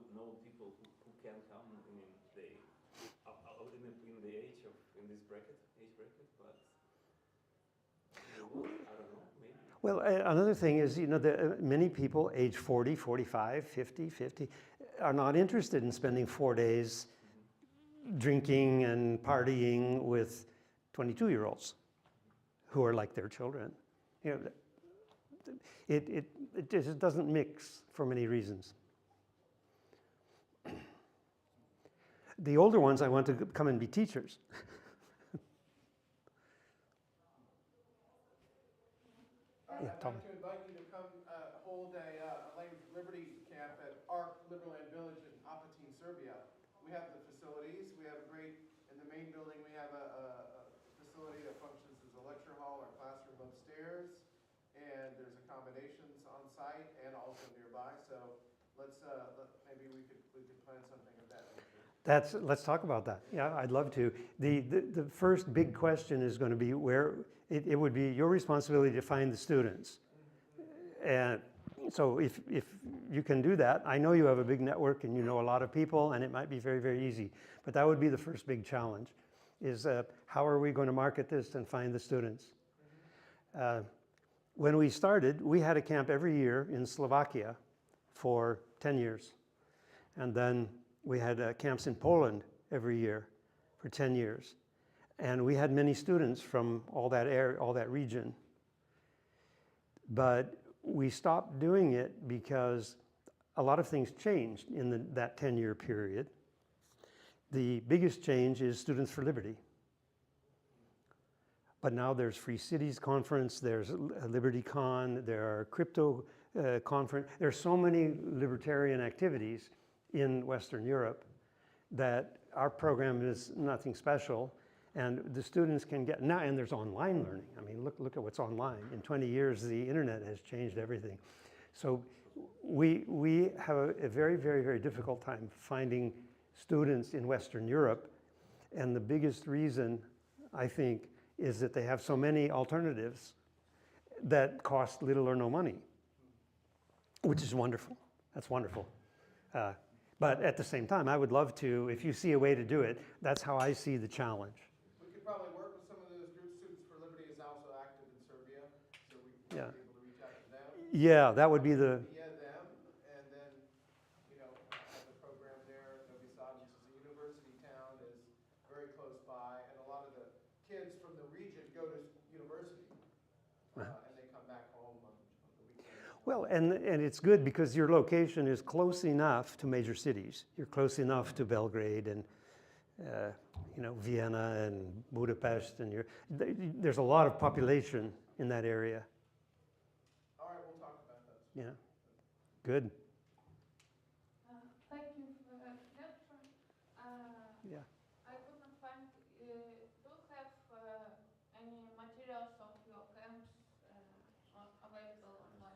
people who can come. I mean, they are in the age this age bracket, but I don't know, maybe. Well, another thing is, many people age 40, 45, 50, are not interested in spending 4 days drinking and partying with 22-year-olds who are like their children. It just doesn't mix for many reasons. The older ones, I want to come and be teachers. I'd like to invite you to come hold a language liberty camp at ARC Liberland Village in Apatin, Serbia. We have the facilities. We have in the main building, we have a facility that functions as a lecture hall or classroom upstairs. And there's accommodations on site and also nearby. So maybe we could plan something of that nature. Let's talk about that. Yeah, I'd love to. The first big question is going to be where it would be your responsibility to find the students. And so if you can do that, I know you have a big network and you know a lot of people, and it might be very, very easy. But that would be the first big challenge, is how are we going to market this and find the students? When we started, we had a camp every year in Slovakia for 10 years. And then we had camps in Poland every year for 10 years. And we had many students from all that area, all that region. But we stopped doing it because a lot of things changed in that 10-year period. The biggest change is Students for Liberty. But now there's Free Cities Conference, there's LibertyCon, there are Crypto Conference. There's so many libertarian activities in Western Europe that our program is nothing special. And the students can get, now, and there's online learning. I mean, look at what's online. In 20 years, the internet has changed everything. So we have a very, very, very difficult time finding students in Western Europe. And the biggest reason, I think, is that they have so many alternatives that cost little or no money, which is wonderful. That's wonderful. But at the same time, I would love to, if you see a way to do it, that's how I see the challenge. We could probably work with some of those Yeah. Be able to reach out to them. Yeah, that would be the, Via them, and then, you know, have the program there. Novi Sad, which is a university town, is very close by, and a lot of the kids from the region go to university, and they come back home on the weekends. well, and it's good because your location is close enough to major cities. You're close enough to Belgrade and, you know, Vienna and Budapest, and there's a lot of population in that area. All right, we'll talk about that. Yeah, good. Thank you for that lecture. Yeah. I could not find, do you have any materials of your camps available online?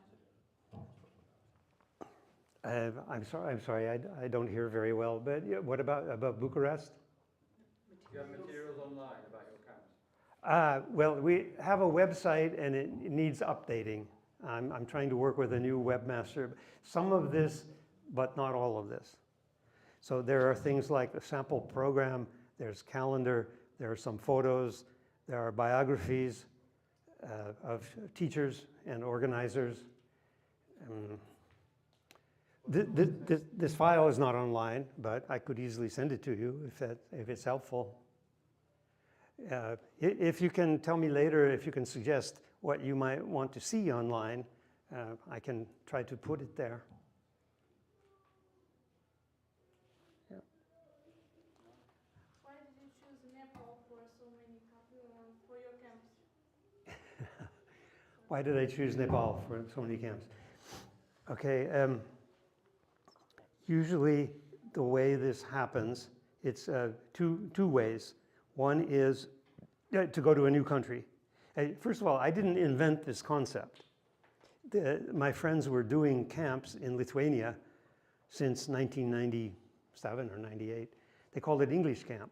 I'm sorry, I don't hear very well, but yeah, what about Bucharest? Do you have materials online about your camps? Well, we have a website and it needs updating. I'm trying to work with a new webmaster. Some of this, but not all of this. So there are things like the sample program, there's calendar, there are some photos, there are biographies of teachers and organizers. This file is not online, but I could easily send it to you if it's helpful. If you can tell me later, if you can suggest what you might want to see online, I can try to put it there. Yeah. Why did you choose Nepal for so many for your camps? Why did I choose Nepal for so many camps? Okay, usually the way this happens, it's two ways. One is to go to a new country. First of all, I didn't invent this concept. My friends were doing camps in Lithuania since 1997 or 98. They called it English Camp.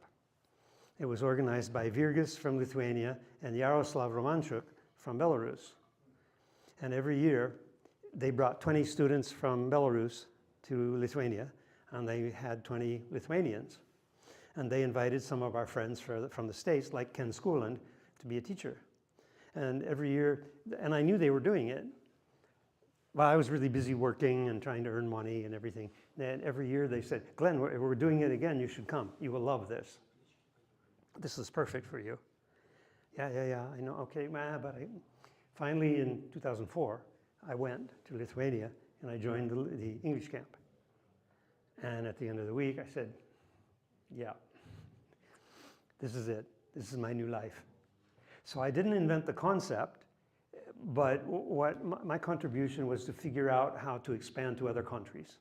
It was organized by Virgis from Lithuania and Yaroslav Romanchuk from Belarus. And every year, they brought 20 students from Belarus to Lithuania, and they had 20 Lithuanians. And they invited some of our friends from the States, like Ken Schooland, to be a teacher. And every year, and I knew they were doing it, but I was really busy working and trying to earn money and everything. And every year they said, Glenn, we're doing it again, you should come. You will love this. This is perfect for you. Yeah, I know, okay, but finally in 2004, I went to Lithuania and I joined the English camp. And at the end of the week, I said, yeah, this is it. This is my new life. So I didn't invent the concept, but what my contribution was to figure out how to expand to other countries.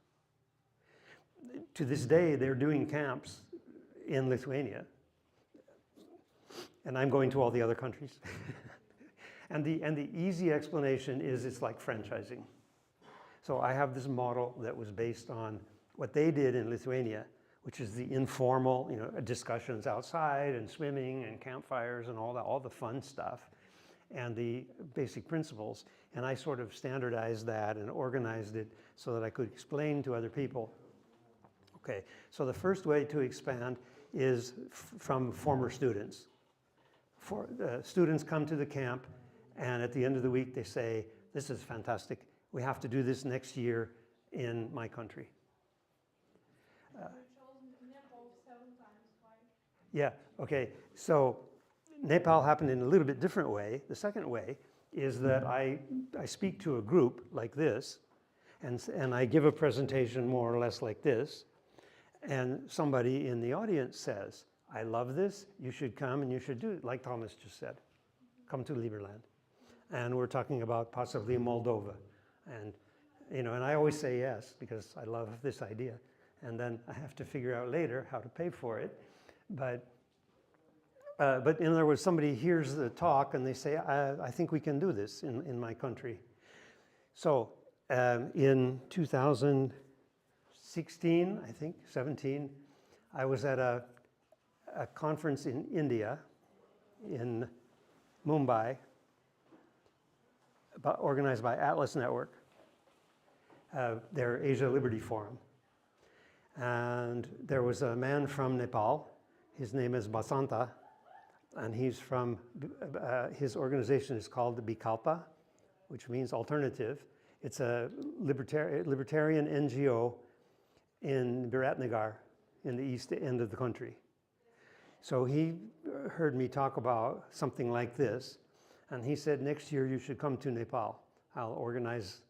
To this day, they're doing camps in Lithuania, and I'm going to all the other countries. And the easy explanation is it's like franchising. So I have this model that was based on what they did in Lithuania, which is the informal, discussions outside and swimming and campfires and all the fun stuff and the basic principles. And I sort of standardized that and organized it so that I could explain to other people. Okay, so the first way to expand is from former students. Students come to the camp, and at the end of the week they say, this is fantastic. We have to do this next year in my country. Yeah, okay, so Nepal happened in a little bit different way. The second way is that I speak to a group like this, and I give a presentation more or less like this, and somebody in the audience says, I love this, you should come and you should do it, like Thomas just said. Come to Liberland. And we're talking about possibly Moldova. And, and I always say yes, because I love this idea. And then I have to figure out later how to pay for it. But in other words, somebody hears the talk and they say, I think we can do this in my country. So in 2016, I think, 17, I was at a conference in India, in Mumbai, organized by Atlas Network, their Asia Liberty Forum. And there was a man from Nepal. His name is Basanta, and he's from, his organization is called the Bikalpa, which means alternative. It's a libertarian NGO in Biratnagar, in the east end of the country. So he heard me talk about something like this, and he said, next year you should come to Nepal. I'll organize.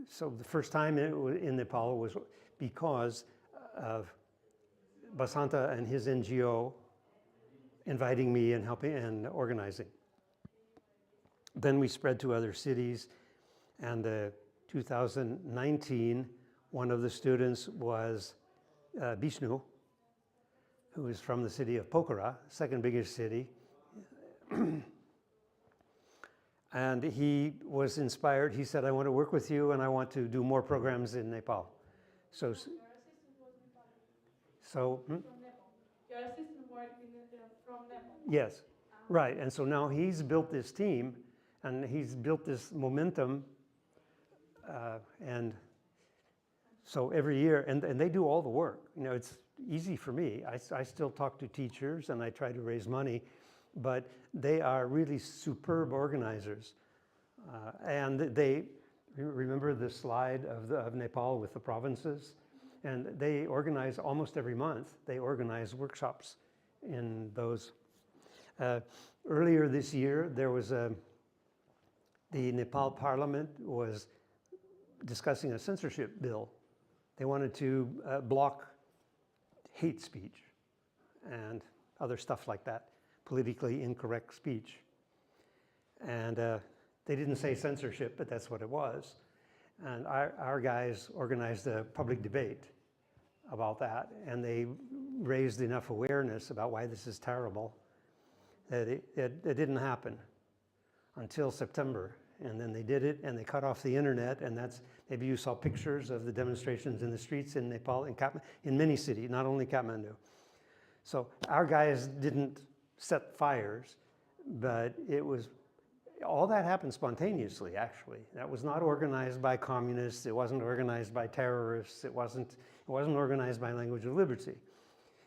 So the first time in Nepal was because of Basanta and his NGO inviting me and helping and organizing. Then we spread to other cities, and 2019, one of the students was Bishnu, who is from the city of Pokhara, second biggest city. And he was inspired. He said, I want to work with you and I want to do more programs in Nepal. So, Your assistant worked from Nepal? Yes, right. And so now he's built this team and he's built this momentum. And so every year, and they do all the work. You know, it's easy for me. I still talk to teachers and I try to raise money, but they are really superb organizers. And they, remember the slide of Nepal with the provinces? And they organize almost every month, they organize workshops in those. Earlier this year, there was the Nepal parliament was discussing a censorship bill. They wanted to block hate speech and other stuff like that, politically incorrect speech. And they didn't say censorship, but that's what it was. And our guys organized a public debate about that, and they raised enough awareness about why this is terrible that it didn't happen until September. And then they did it, and they cut off the internet, and that's, maybe you saw pictures of the demonstrations in the streets in Nepal, in many cities, not only Kathmandu. So our guys didn't set fires, but it was, all that happened spontaneously, actually. That was not organized by communists, it wasn't organized by terrorists, it wasn't organized by Language of Liberty.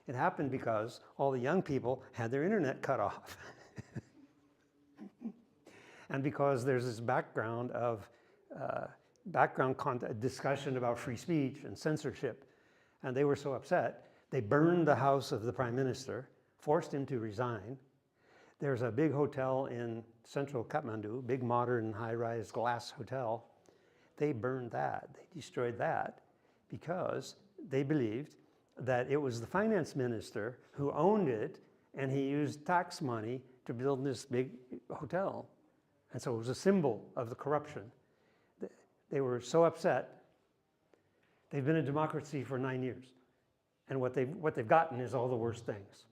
It happened because all the young people had their internet cut off. And because there's this background of discussion about free speech and censorship, and they were so upset, they burned the house of the prime minister, forced him to resign. There's a big hotel in central Kathmandu, big modern high-rise glass hotel. They burned that, they destroyed that, because they believed that it was the finance minister who owned it, and he used tax money to build this big hotel. And so it was a symbol of the corruption. They were so upset. They've been a democracy for 9 years. And what they've gotten is all the worst things.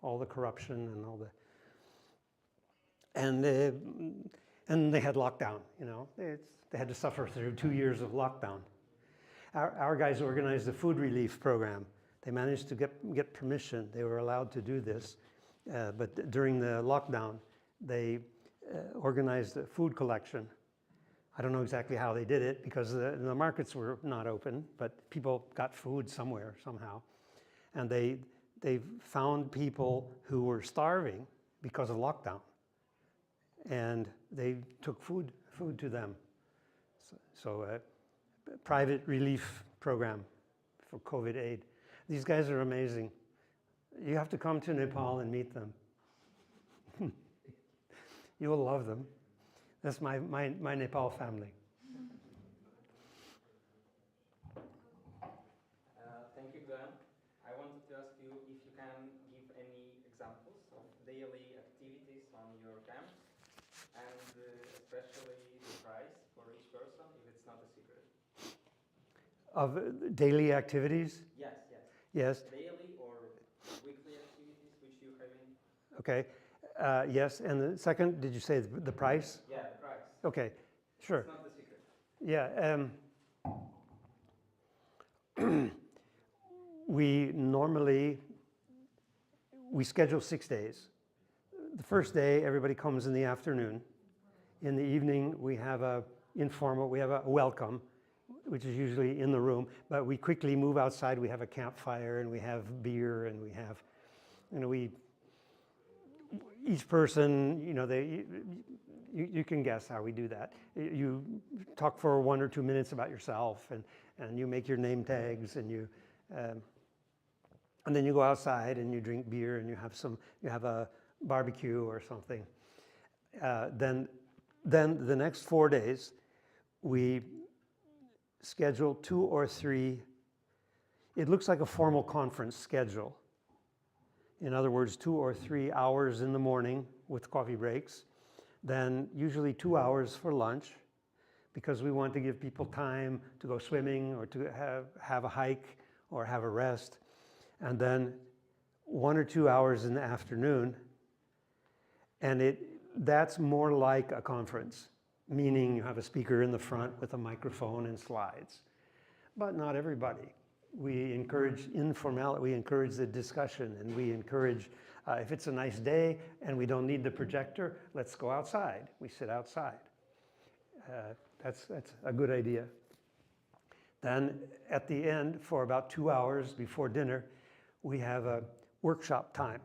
All the corruption and all the... And they had lockdown, you know. They had to suffer through 2 years of lockdown. Our guys organized a food relief program. They managed to get permission. They were allowed to do this. But during the lockdown, they organized a food collection. I don't know exactly how they did it because the markets were not open, but people got food somewhere, somehow. And they found people who were starving because of lockdown. And they took food to them. So a private relief program for COVID aid. These guys are amazing. You have to come to Nepal and meet them. You will love them. That's my Nepal family. Thank you, Glenn. I wanted to ask you if you can give any examples of daily activities on your camp, and especially the price for each person, if it's not a secret. Of daily activities? Yes. Yes. Daily or weekly activities which you have in? Okay. Yes, and the second, did you say the price? Yeah, the price. Okay, sure. It's not the secret. Yeah. We schedule 6 days. The first day, everybody comes in the afternoon. In the evening, we have a welcome, which is usually in the room, but we quickly move outside. We have a campfire, and we have beer, and we have, each person, you can guess how we do that. You talk for 1 or 2 minutes about yourself, and you make your name tags, and then you go outside and you drink beer and you have a barbecue or something. Then the next 4 days, we schedule 2 or 3. It looks like a formal conference schedule. In other words, 2 or 3 hours in the morning with coffee breaks, then usually 2 hours for lunch, because we want to give people time to go swimming or to have a hike or have a rest, and then 1 or 2 hours in the afternoon. And that's more like a conference, meaning you have a speaker in the front with a microphone and slides. But not everybody. We encourage informality, we encourage the discussion, and we encourage, if it's a nice day and we don't need the projector, let's go outside. We sit outside. That's a good idea. Then at the end, for about 2 hours before dinner, we have a workshop time.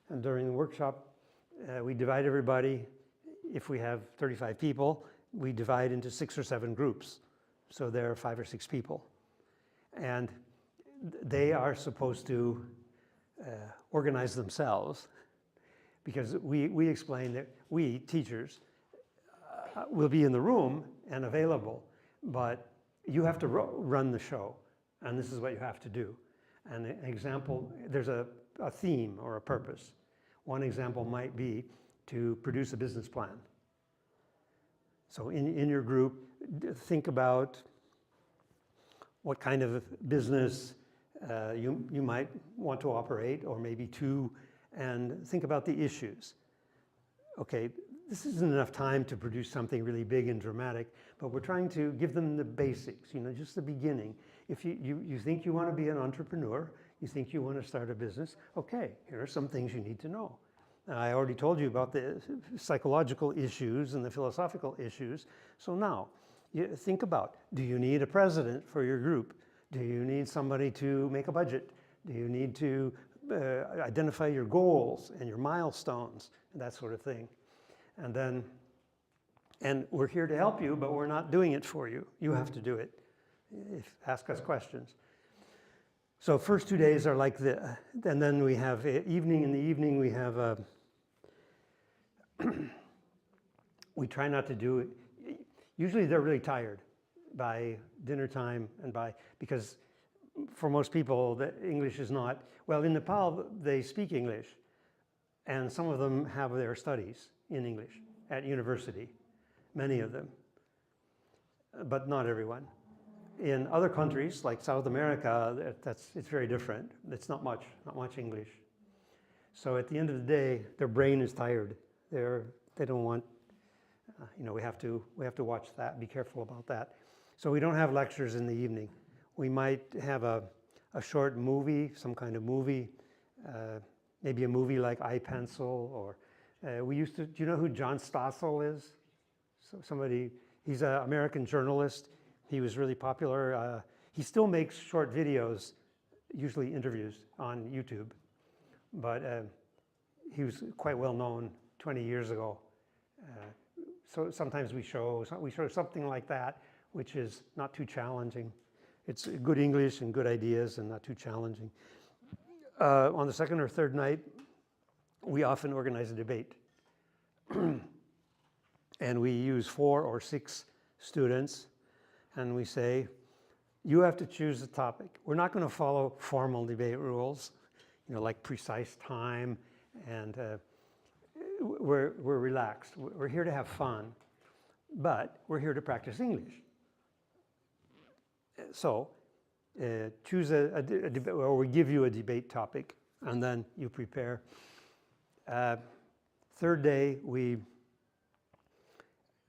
And during the workshop, we divide everybody. If we have 35 people, we divide into 6 or 7 groups. So there are 5 or 6 people. And they are supposed to organize themselves, because we explain that we, teachers, will be in the room and available, but you have to run the show, and this is what you have to do. And an example, there's a theme or a purpose. One example might be to produce a business plan. So in your group, think about what kind of business you might want to operate, or maybe 2, and think about the issues. Okay, this isn't enough time to produce something really big and dramatic, but we're trying to give them the basics, just the beginning. If you think you want to be an entrepreneur, you think you want to start a business, okay, here are some things you need to know. I already told you about the psychological issues and the philosophical issues, so now, you think about, do you need a president for your group? Do you need somebody to make a budget? Do you need to identify your goals and your milestones, and that sort of thing? And we're here to help you, but we're not doing it for you. You have to do it. Ask us questions. So first 2 days are like the, and then we have evening. In the evening we have we try not to do it. Usually they're really tired by dinner time, because for most people the English is not, well, in Nepal they speak English, and some of them have their studies in English at university, many of them, but not everyone. In other countries like South America, it's very different. It's not much English. So at the end of the day, their brain is tired. They don't want, we have to watch that, be careful about that. So we don't have lectures in the evening. We might have a short movie, some kind of movie, maybe a movie like iPencil, or we used to, do you know who John Stossel is? He's an American journalist. He was really popular. He still makes short videos, usually interviews, on YouTube. But he was quite well known 20 years ago. So sometimes we show something like that, which is not too challenging. It's good English and good ideas and not too challenging. On the second or third night, we often organize a debate. And we use 4 or 6 students, and we say, you have to choose a topic. We're not going to follow formal debate rules, like precise time, and we're relaxed. We're here to have fun, but we're here to practice English. So choose a debate, or we give you a debate topic, and then you prepare. Third day, we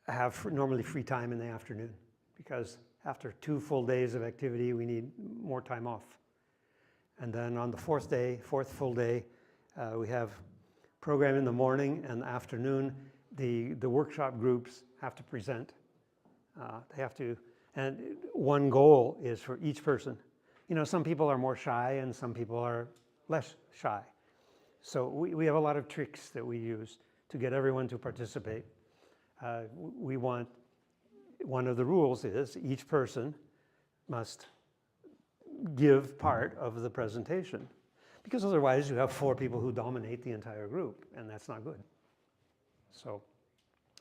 have normally free time in the afternoon, because after 2 full days of activity, we need more time off. And then on the fourth full day, we have program in the morning and the afternoon. The workshop groups have to present. They have to, and one goal is for each person. Some people are more shy and some people are less shy. So we have a lot of tricks that we use to get everyone to participate. We want, one of the rules is each person must give part of the presentation, because otherwise you have 4 people who dominate the entire group, and that's not good. So,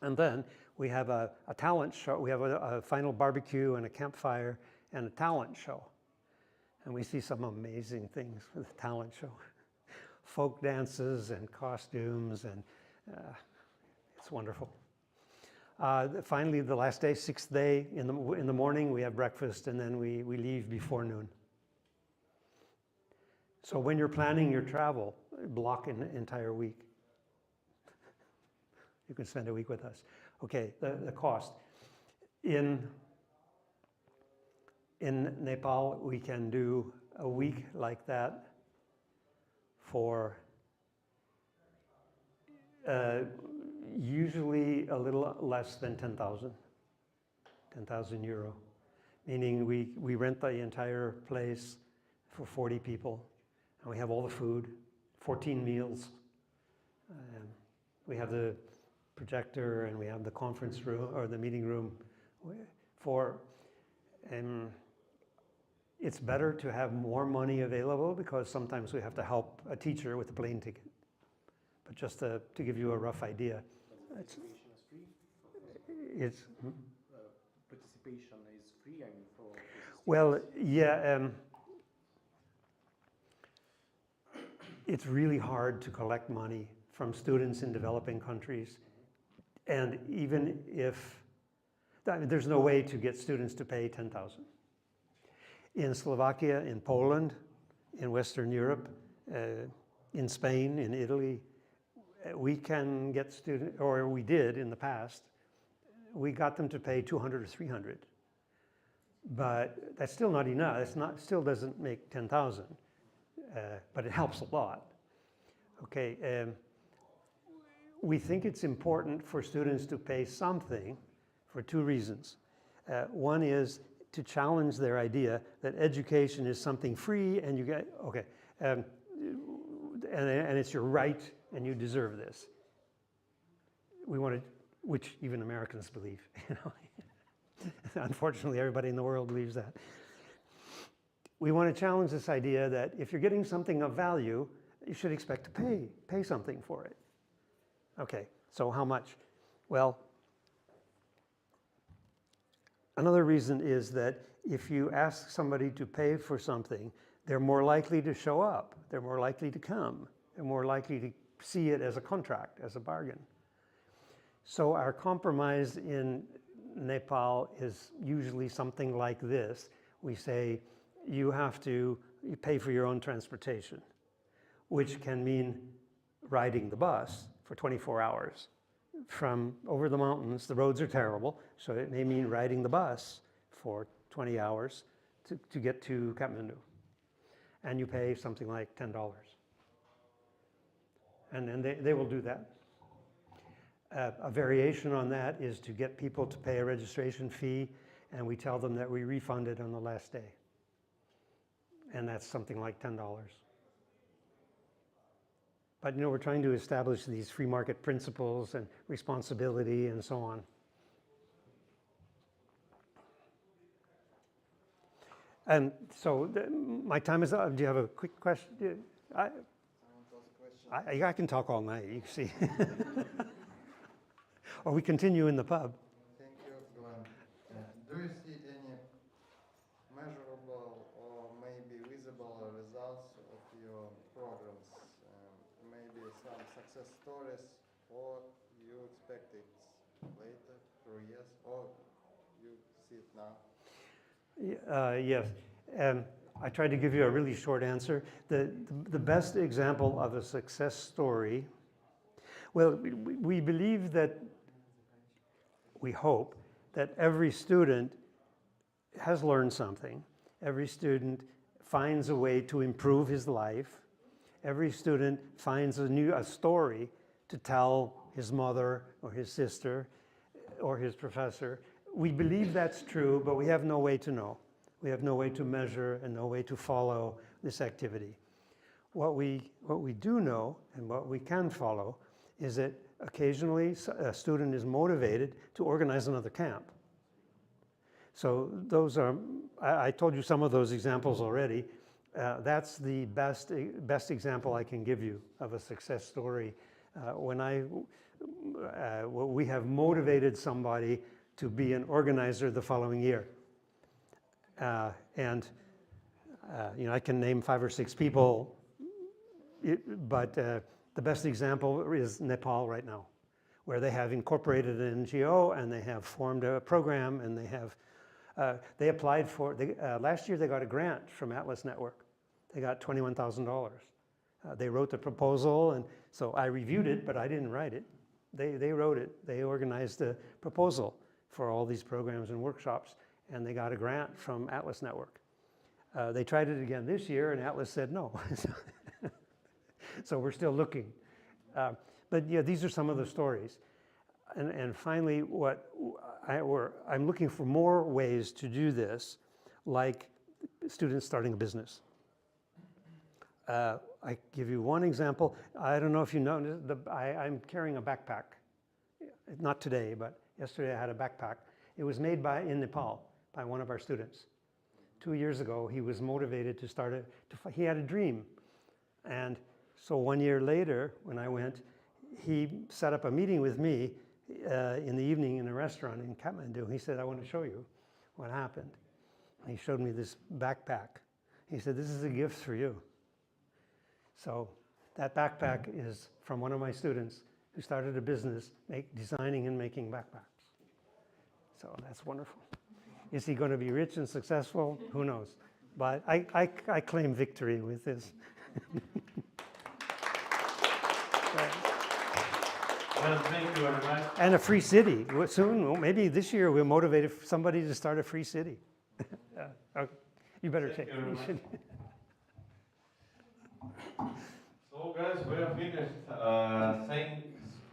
and then we have a talent show. We have a final barbecue and a campfire and a talent show. And we see some amazing things with the talent show. Folk dances and costumes, and it's wonderful. Finally, the last day, 6th day, in the morning, we have breakfast, and then we leave before noon. So when you're planning your travel, block an entire week. You can spend a week with us. Okay, the cost. In Nepal, we can do a week like that for usually a little less than 10,000 euro. Meaning we rent the entire place for 40 people, and we have all the food, 14 meals. We have the projector, and we have the conference room or the meeting room. It's better to have more money available, because sometimes we have to help a teacher with a plane ticket. But just to give you a rough idea. Participation is free? Participation is free, I mean, for well, yeah. It's really hard to collect money from students in developing countries. And even if, I mean, there's no way to get students to pay 10,000. In Slovakia, in Poland, in Western Europe, in Spain, in Italy, we can get students, or we did in the past, we got them to pay 200 or 300. But that's still not enough. It's not, still doesn't make 10,000, but it helps a lot. Okay, we think it's important for students to pay something for 2 reasons. One is to challenge their idea that education is something free, and you get, okay, and it's your right, and you deserve this. We want to, which even Americans believe, you know. Unfortunately, everybody in the world believes that. We want to challenge this idea that if you're getting something of value, you should expect to pay something for it. Okay, so how much? Well, another reason is that if you ask somebody to pay for something, they're more likely to show up, they're more likely to come, they're more likely to see it as a contract, as a bargain. So our compromise in Nepal is usually something like this. We say, you pay for your own transportation, which can mean riding the bus for 24 hours from over the mountains. The roads are terrible, so it may mean riding the bus for 20 hours to get to Kathmandu. And you pay something like $10. And then they will do that. A variation on that is to get people to pay a registration fee, and we tell them that we refund it on the last day. And that's something like $10. But you know, we're trying to establish these free market principles and responsibility and so on. And so my time is up. Do you have a quick question? I can talk all night, you see. Or we continue in the pub. Thank you, Glenn. Do you see any measurable or maybe visible results of your programs? Maybe some success stories, or you expect it later, through years, or you see it now? Yes. I tried to give you a really short answer. The best example of a success story, well, we believe that, we hope that every student has learned something. Every student finds a way to improve his life. Every student finds a story to tell his mother or his sister or his professor. We believe that's true, but we have no way to know. We have no way to measure and no way to follow this activity. What we do know and what we can follow is that occasionally a student is motivated to organize another camp. So those are, I told you some of those examples already. That's the best example I can give you of a success story. We have motivated somebody to be an organizer the following year. And I can name 5 or 6 people, but the best example is Nepal right now, where they have incorporated an NGO and they have formed a program, and they applied for, last year they got a grant from Atlas Network. They got $21,000. They wrote the proposal, and so I reviewed it, but I didn't write it. They wrote it. They organized the proposal for all these programs and workshops, and they got a grant from Atlas Network. They tried it again this year, and Atlas said no. So we're still looking. But yeah, these are some of the stories. And finally, I'm looking for more ways to do this, like students starting a business. I give you one example. I don't know if you know, I'm carrying a backpack. Not today, but yesterday I had a backpack. It was made in Nepal by one of our students. 2 years ago, he was motivated to start he had a dream. And so 1 year later, when I went, he set up a meeting with me in the evening in a restaurant in Kathmandu. He said, I want to show you what happened. And he showed me this backpack. He said, this is a gift for you. So that backpack is from one of my students who started a business designing and making backpacks. So that's wonderful. Is he going to be rich and successful? Who knows? But I claim victory with this. Well, thank you very much. And a free city. Soon, maybe this year, we'll motivate somebody to start a free city. Okay. You better take it. So guys, we are finished. Thanks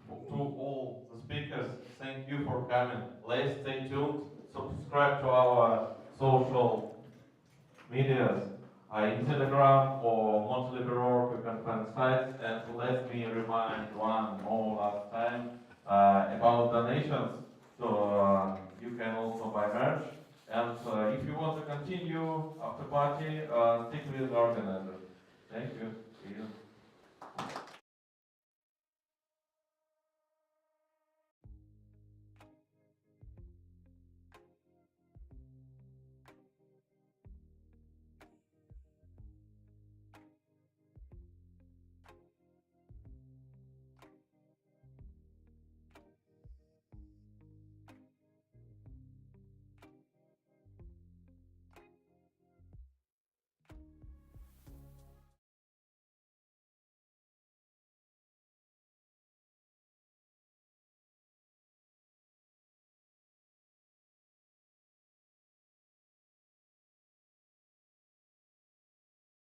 to all the speakers. Thank you for coming. Let's stay tuned. Subscribe to our social medias. In Telegram or Montelibero, you can find sites. And let me remind one more last time about donations. So you can also buy merch. And if you want to continue after party, stick with the organizer. Thank you. See you.